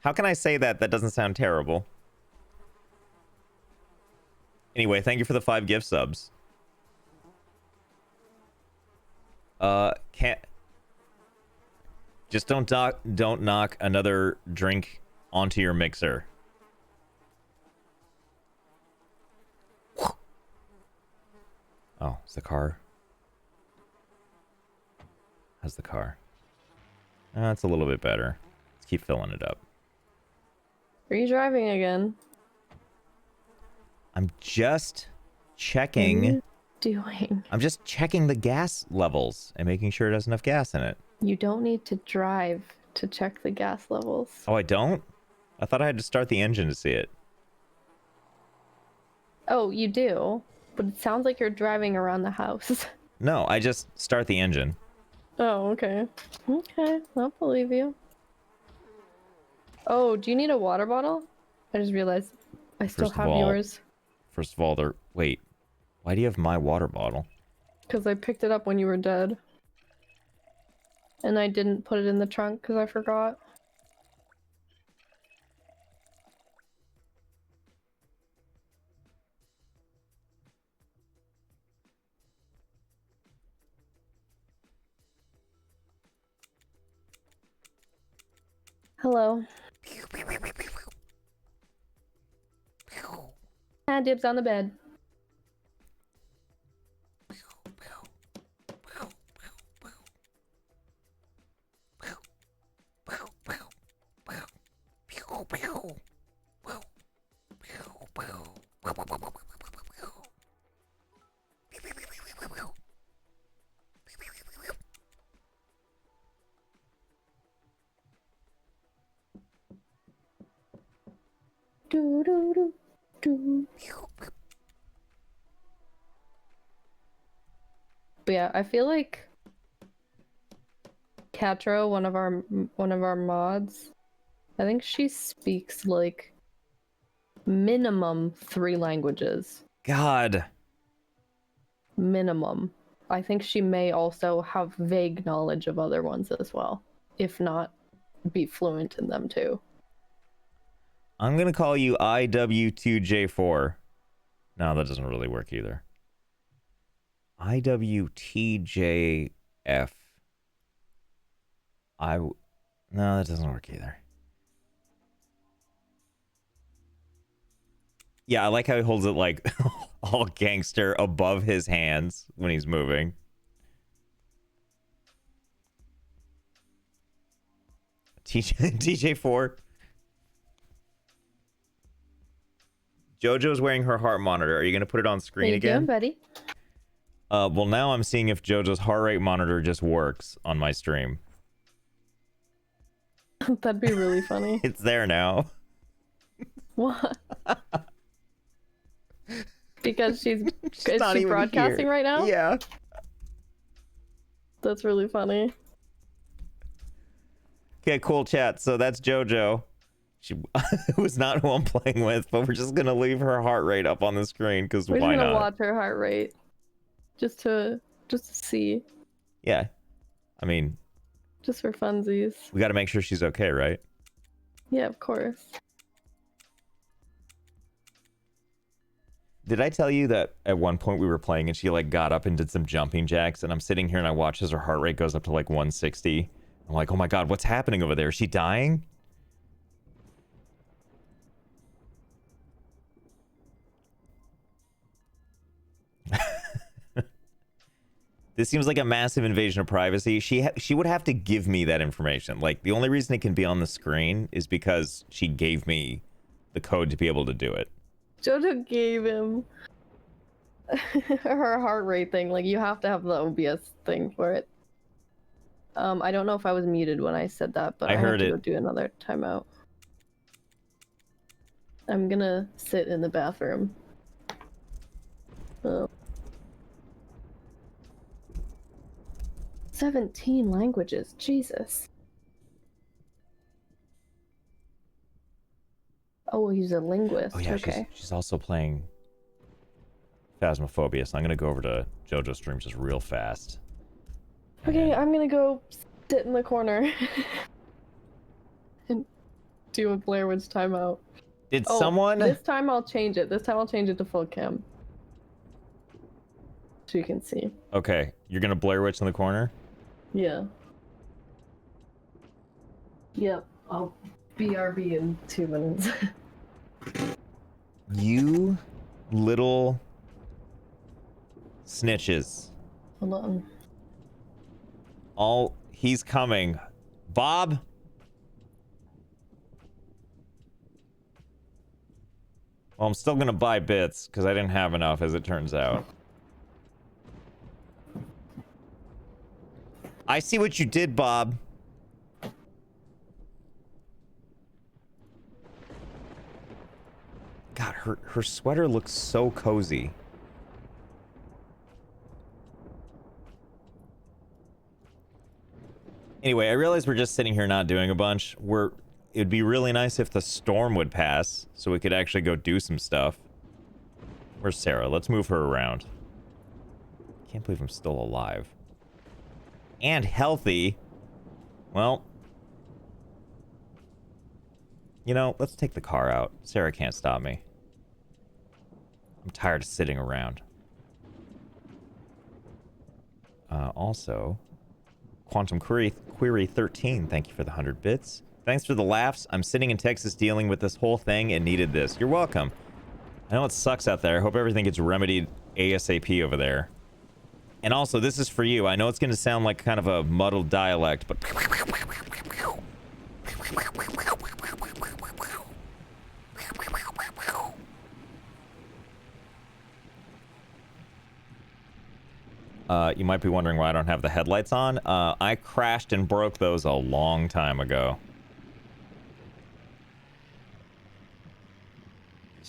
How can I say that? That doesn't sound terrible. Anyway, thank you for the 5 gift subs. Can't... Just don't knock another drink onto your mixer. Oh, it's the car. How's the car? It's a little bit better. Let's keep filling it up. Are you driving again? I'm just What are checking. you doing? I'm just checking the gas levels and making sure it has enough gas in it. You don't need to drive to check the gas levels. Oh, I don't? I thought I had to start the engine to see it. Oh, you do? But it sounds like you're driving around the house. No, I just start the engine. Oh, okay. Okay, I'll believe you. Oh, do you need a water bottle? I just realized I still First of have all- yours. First of all, wait. Why do you have my water bottle? Because I picked it up when you were dead. And I didn't put it in the trunk because I forgot. Hello. Dibs on the bed. Do, do, do, do. But yeah, I feel like Katro, one of our mods, I think she speaks like minimum 3 languages. God. Minimum. I think she may also have vague knowledge of other ones as well, if not be fluent in them too. I'm going to call you IW2J4. No, that doesn't really work either. IWTJF. No, that doesn't work either. Yeah, I like how he holds it like all gangster above his hands when he's moving. TJ4. JoJo's wearing her heart monitor. Are you going to put it on screen How you again? doing, buddy? Well, now I'm seeing if JoJo's heart rate monitor just works on my stream. That'd be really funny. It's there now. What? Because is not she even broadcasting here. right now? Yeah. That's really funny. Okay, cool chat. So that's JoJo. She was not who I'm playing with, but we're just gonna leave her heart rate up on the screen because We're why just gonna not? watch her heart rate, just to see, Yeah. I mean, just for funsies. we got to make sure she's okay, right? Yeah, of course. Did I tell you that at one point we were playing and she like got up and did some jumping jacks, and I'm sitting here and I watch as her heart rate goes up to like 160. I'm like, oh my god, what's happening over there? Is she dying? This seems like a massive invasion of privacy. She would have to give me that information. Like, the only reason it can be on the screen is because she gave me the code to be able to do it. Jojo gave him her heart rate thing. Like, you have to have the OBS thing for it. I don't know if I was muted when I said that, but I I have heard to it. go do another timeout. I'm gonna sit in the bathroom. Oh. 17 languages, Jesus. Oh, he's a linguist. Oh yeah, okay. she's also playing Phasmophobia, so I'm gonna go over to JoJo's stream just real fast. Okay, And- I'm gonna go sit in the corner and do a Blair Witch timeout. Did Oh, someone? This time I'll change it. This time I'll change it to full cam. So you can see. Okay, you're gonna Blair Witch in the corner? Yeah. Yep. I'll BRB in 2 minutes. You little snitches. Hold on. He's coming. Bob? Well, I'm still gonna buy bits because I didn't have enough, as it turns out. I see what you did, Bob. God, her sweater looks so cozy. Anyway, I realize we're just sitting here not doing a bunch. It'd be really nice if the storm would pass so we could actually go do some stuff. Where's Sarah? Let's move her around. Can't believe I'm still alive. And healthy. Well, you know, let's take the car out. Sarah can't stop me. I'm tired of sitting around. Also, Quantum Query 13, thank you for the 100 bits. Thanks for the laughs. I'm sitting in Texas dealing with this whole thing and needed this. You're welcome. I know it sucks out there. I hope everything gets remedied ASAP over there. And also, this is for you. I know it's going to sound like kind of a muddled dialect, but... you might be wondering why I don't have the headlights on. I crashed and broke those a long time ago.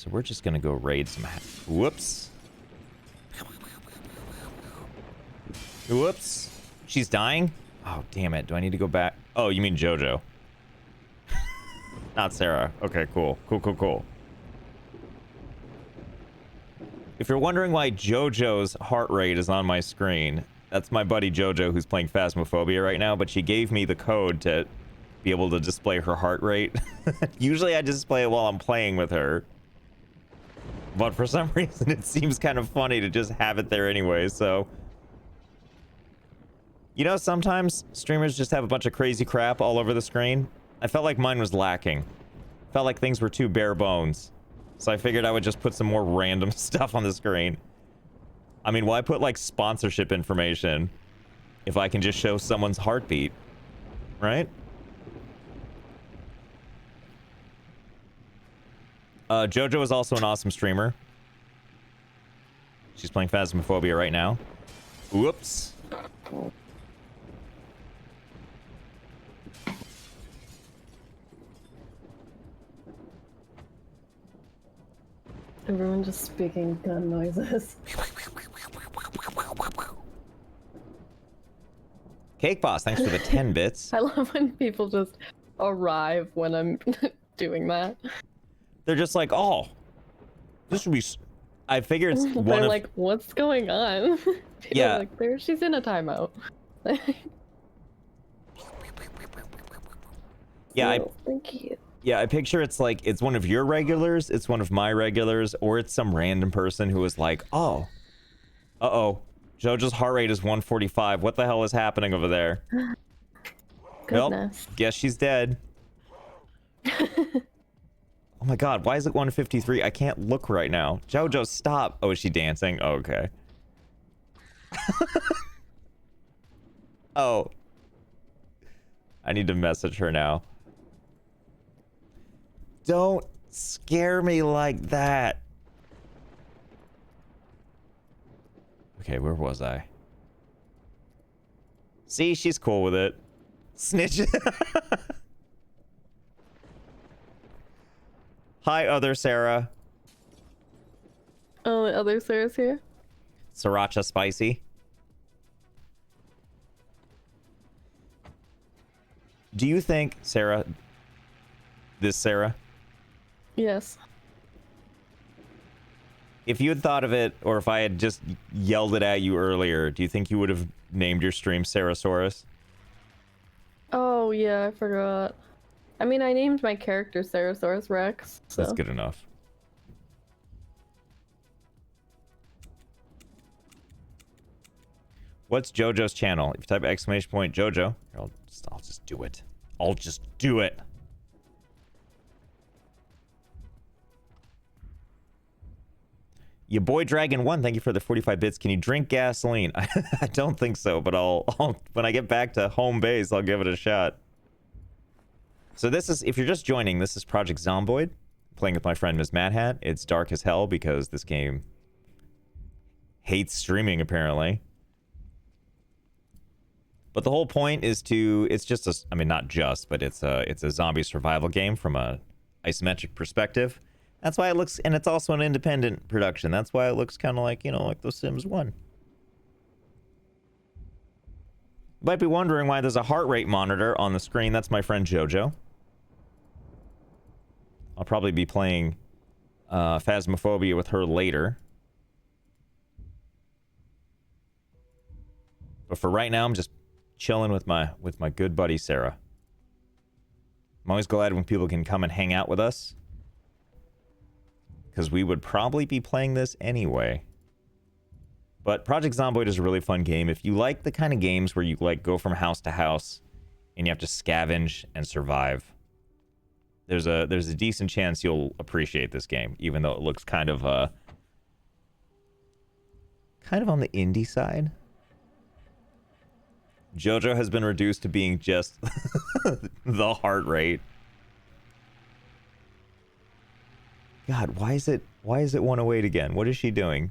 So we're just gonna go raid some. Whoops. Whoops. She's dying? Oh, damn it. Do I need to go back? Oh, you mean JoJo. Not Sarah. Okay, cool. Cool. If you're wondering why JoJo's heart rate is on my screen, that's my buddy JoJo who's playing Phasmophobia right now, but she gave me the code to be able to display her heart rate. Usually I display it while I'm playing with her. But for some reason it seems kind of funny to just have it there anyway, so... You know, sometimes streamers just have a bunch of crazy crap all over the screen. I felt like mine was lacking. Felt like things were too bare bones. So I figured I would just put some more random stuff on the screen. I mean, why put like sponsorship information if I can just show someone's heartbeat? Right? JoJo is also an awesome streamer. She's playing Phasmophobia right now. Whoops. Everyone just speaking gun noises. Cake Boss, thanks for the 10 bits. I love when people just arrive when I'm doing that. They're just like, oh, this would be... I figure it's one They're of... like, what's going on? People Yeah. are like, there, she's in a timeout. Yeah, So, thank you. Yeah, I picture it's like, it's one of your regulars, it's one of my regulars, or it's some random person who is like, oh, JoJo's heart rate is 145. What the hell is happening over there? Well, Goodness. guess she's dead. Oh my god, why is it 153? I can't look right now. JoJo, stop. Oh, is she dancing? Oh, okay. Oh. I need to message her now. Don't scare me like that. Okay, where was I? See, she's cool with it. Snitch. Hi, other Sarah. Oh, the other Sarah's here? Sriracha spicy. Do you think, Sarah, this Sarah, Yes. if you had thought of it, or if I had just yelled it at you earlier, do you think you would have named your stream Sarasaurus? Oh, yeah, I forgot. I mean, I named my character Sarasaurus Rex, so... That's good enough. What's JoJo's channel? If you type exclamation point JoJo, I'll just do it. I'll just do it. Your boy Dragon 1, thank you for the 45 bits. Can you drink gasoline? I don't think so, but I'll when I get back to home base, I'll give it a shot. So this is, if you're just joining, this is Project Zomboid, playing with my friend MsMaddHatt. It's dark as hell because this game hates streaming, apparently. But the whole point is to, it's just a, I mean, not just, but it's a zombie survival game from a isometric perspective. That's why it looks, and it's also an independent production. That's why it looks kind of like, you know, like The Sims 1. You might be wondering why there's a heart rate monitor on the screen. That's my friend JoJo. I'll probably be playing Phasmophobia with her later. But for right now, I'm just chilling with my good buddy Sarah. I'm always glad when people can come and hang out with us, because we would probably be playing this anyway. But Project Zomboid is a really fun game. If you like the kind of games where you like go from house to house and you have to scavenge and survive, there's a decent chance you'll appreciate this game, even though it looks kind of on the indie side. JoJo has been reduced to being just the heart rate. God, why is it 108 again? What is she doing?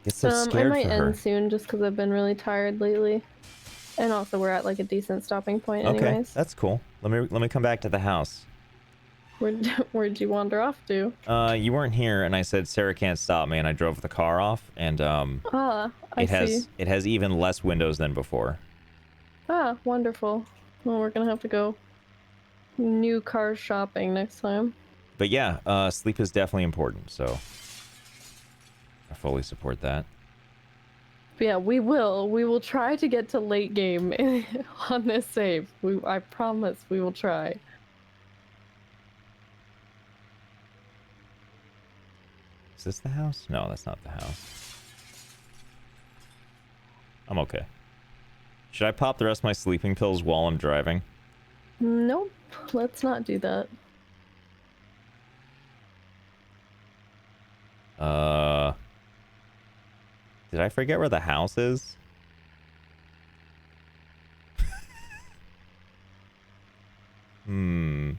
Get so I scared might for her. end soon just because I've been really tired lately. And also, we're at like a decent stopping point, Okay, anyways. that's cool. Let me come back to the house. Where'd you wander off to? You weren't here, and I said Sarah can't stop me, and I drove the car off, and I see. it has even less windows than before. Ah, wonderful. Well, we're gonna have to go new car shopping next time. But yeah, sleep is definitely important, so I fully support that. But yeah, we will try to get to late game on this save. I promise we will try. Is this the house? No, that's not the house. I'm okay. Should I pop the rest of my sleeping pills while I'm driving? Nope, let's not do that. Did I forget where the house is? Hmm.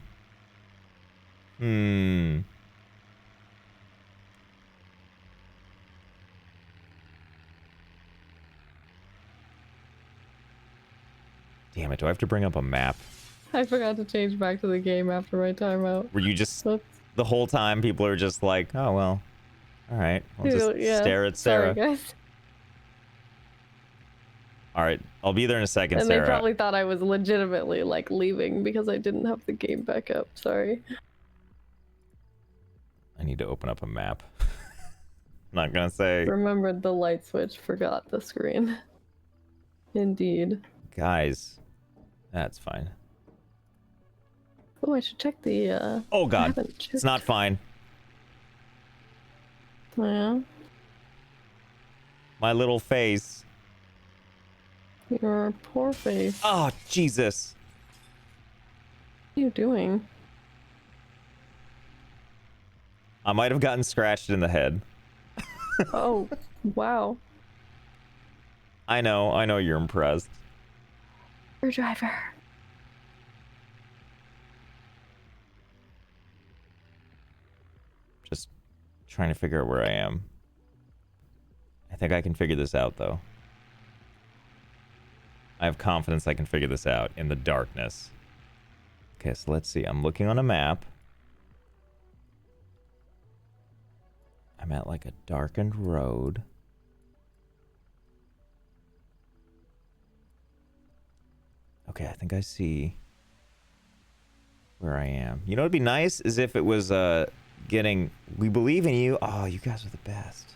Damn it, do I have to bring up a map? I forgot to change back to the game after my timeout. Were you just... Whoops. The whole time people are just like, oh, well, all right. I'll just Yeah, stare at Sarah. Sorry, guys. All right, I'll be there in a second, And Sarah. they probably thought I was legitimately like leaving because I didn't have the game back up. Sorry. I need to open up a map. I'm not gonna say... Remembered the light switch, forgot the screen. Indeed. Guys, that's fine. Oh, I should check the, Oh, I God. haven't It's checked. not fine. Yeah. My little face. Your poor face. Oh, Jesus. What are you doing? I might have gotten scratched in the head. Oh, wow. I know you're impressed. Your driver. Just trying to figure out where I am. I think I can figure this out, though. I have confidence I can figure this out in the darkness. Okay, so let's see. I'm looking on a map. I'm at like a darkened road. Okay, I think I see where I am. You know what'd be nice is if it was getting "We believe in you." Oh, you guys are the best.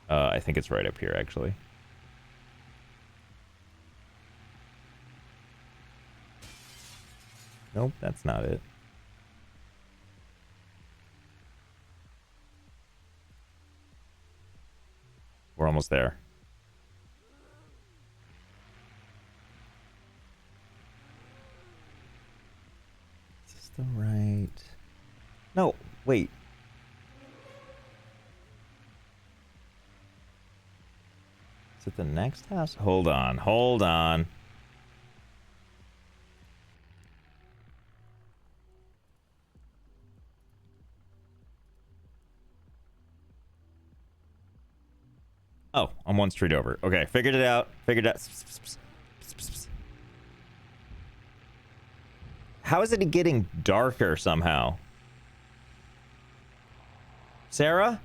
I think it's right up here, actually. Nope, that's not it. We're almost there. Is this the right... No, wait. Is it the next house? Hold on, hold on. Oh, I'm one street over. Okay, figured it out. Figured it out. How is it getting darker somehow? Sarah?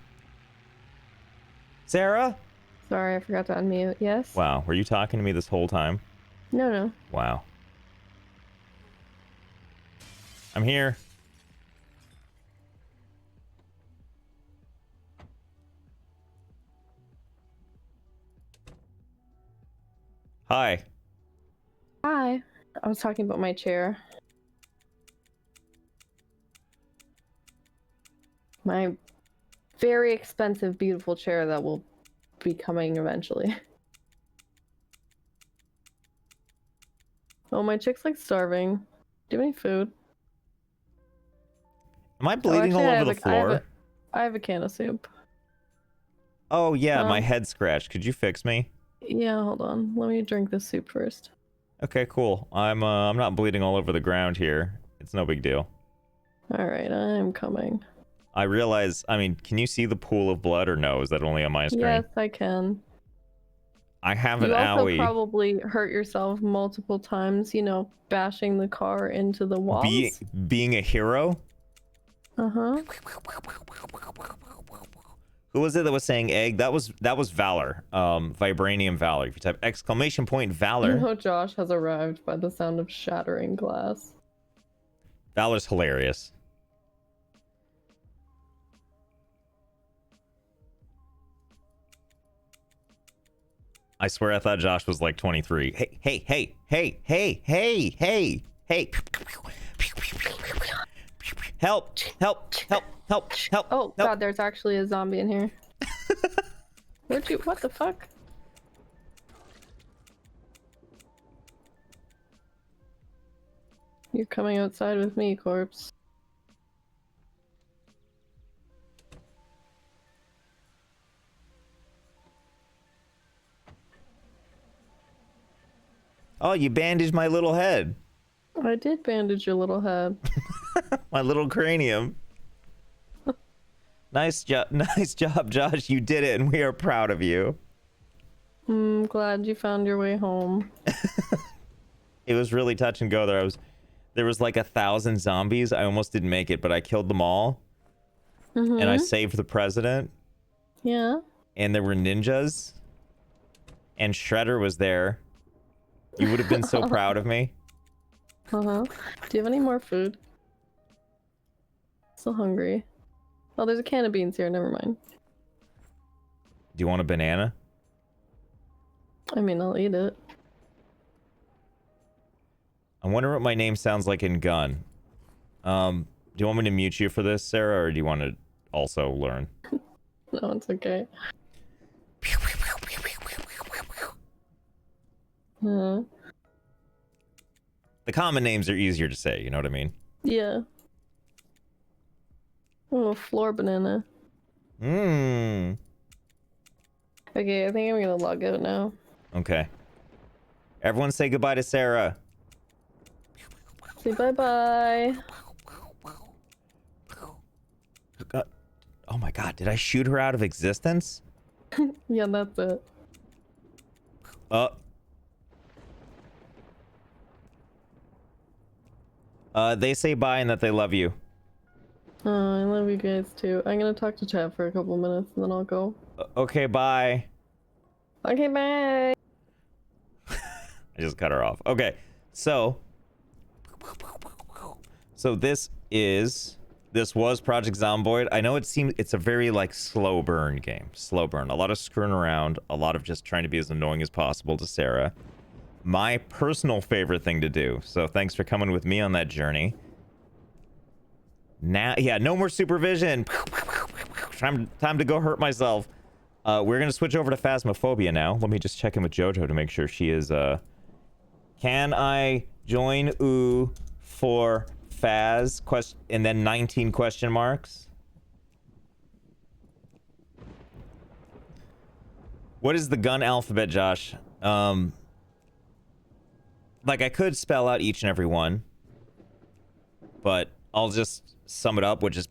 Sarah? Sorry, I forgot to unmute. Yes? Wow, were you talking to me this whole time? No, no. Wow. I'm here. Hi. Hi. I was talking about my chair. My very expensive, beautiful chair that will be coming eventually. Oh, my chick's like starving. Do you have any food? Am I bleeding all over the floor? I have a can of soup. Oh yeah, my Um, head scratched. Could you fix me? Yeah, hold on. Let me drink this soup first. Okay, cool. I'm not bleeding all over the ground here. It's no big deal. Alright, I'm coming. I realize, I mean, can you see the pool of blood or no? Is that only on my screen? Yes, I can. I have an You also owie. probably hurt yourself multiple times, you know, bashing the car into the walls. Being a hero? Uh-huh. Who was it that was saying egg? That was Valor. Vibranium Valor. If you type exclamation point Valor. You know Josh has arrived by the sound of shattering glass. Valor's hilarious. I swear I thought Josh was like 23. Hey. Help. Oh, God, there's actually a zombie in here. What the fuck? You're coming outside with me, corpse. Oh, you bandaged my little head. I did bandage your little head. My little cranium. Nice job, Josh. You did it, and we are proud of you. I'm glad you found your way home. It was really touch and go there. There was like 1,000 zombies. I almost didn't make it, but I killed them all. And I saved the president. Yeah. And there were ninjas. And Shredder was there. You would have been so proud of me. Uh-huh. Do you have any more food? Still hungry. Oh, there's a can of beans here. Never mind. Do you want a banana? I mean, I'll eat it. I wonder what my name sounds like in gun. Do you want me to mute you for this, Sarah, or do you want to also learn? No, it's okay. The common names are easier to say, you know what I mean? Yeah. Oh, floor banana. Mmm. Okay, I think I'm gonna log out now. Okay. Everyone say goodbye to Sarah. Say bye-bye. Oh my god, did I shoot her out of existence? Yeah, that's it. They say bye and that they love you. Oh, I love you guys too. I'm gonna talk to chat for a couple minutes and then I'll go. Okay, bye. Okay, bye. I just cut her off. Okay, so this was Project Zomboid. I know it's a very like slow burn game. Slow burn. A lot of screwing around, a lot of just trying to be as annoying as possible to Sarah. My personal favorite thing to do. So thanks for coming with me on that journey. Now, yeah, no more supervision. Time to go hurt myself. We're gonna switch over to Phasmophobia now. Let me just check in with JoJo to make sure she is Can I join for Phaz? And then 19 question marks. What is the gun alphabet, Josh? Like I could spell out each and every one, but I'll just sum it up, which is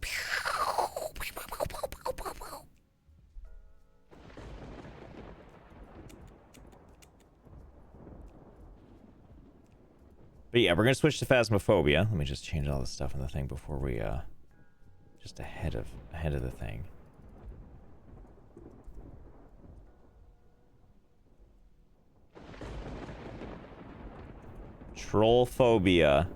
But yeah, we're gonna switch to Phasmophobia. Let me just change all the stuff in the thing before we just ahead of the thing. Trollphobia.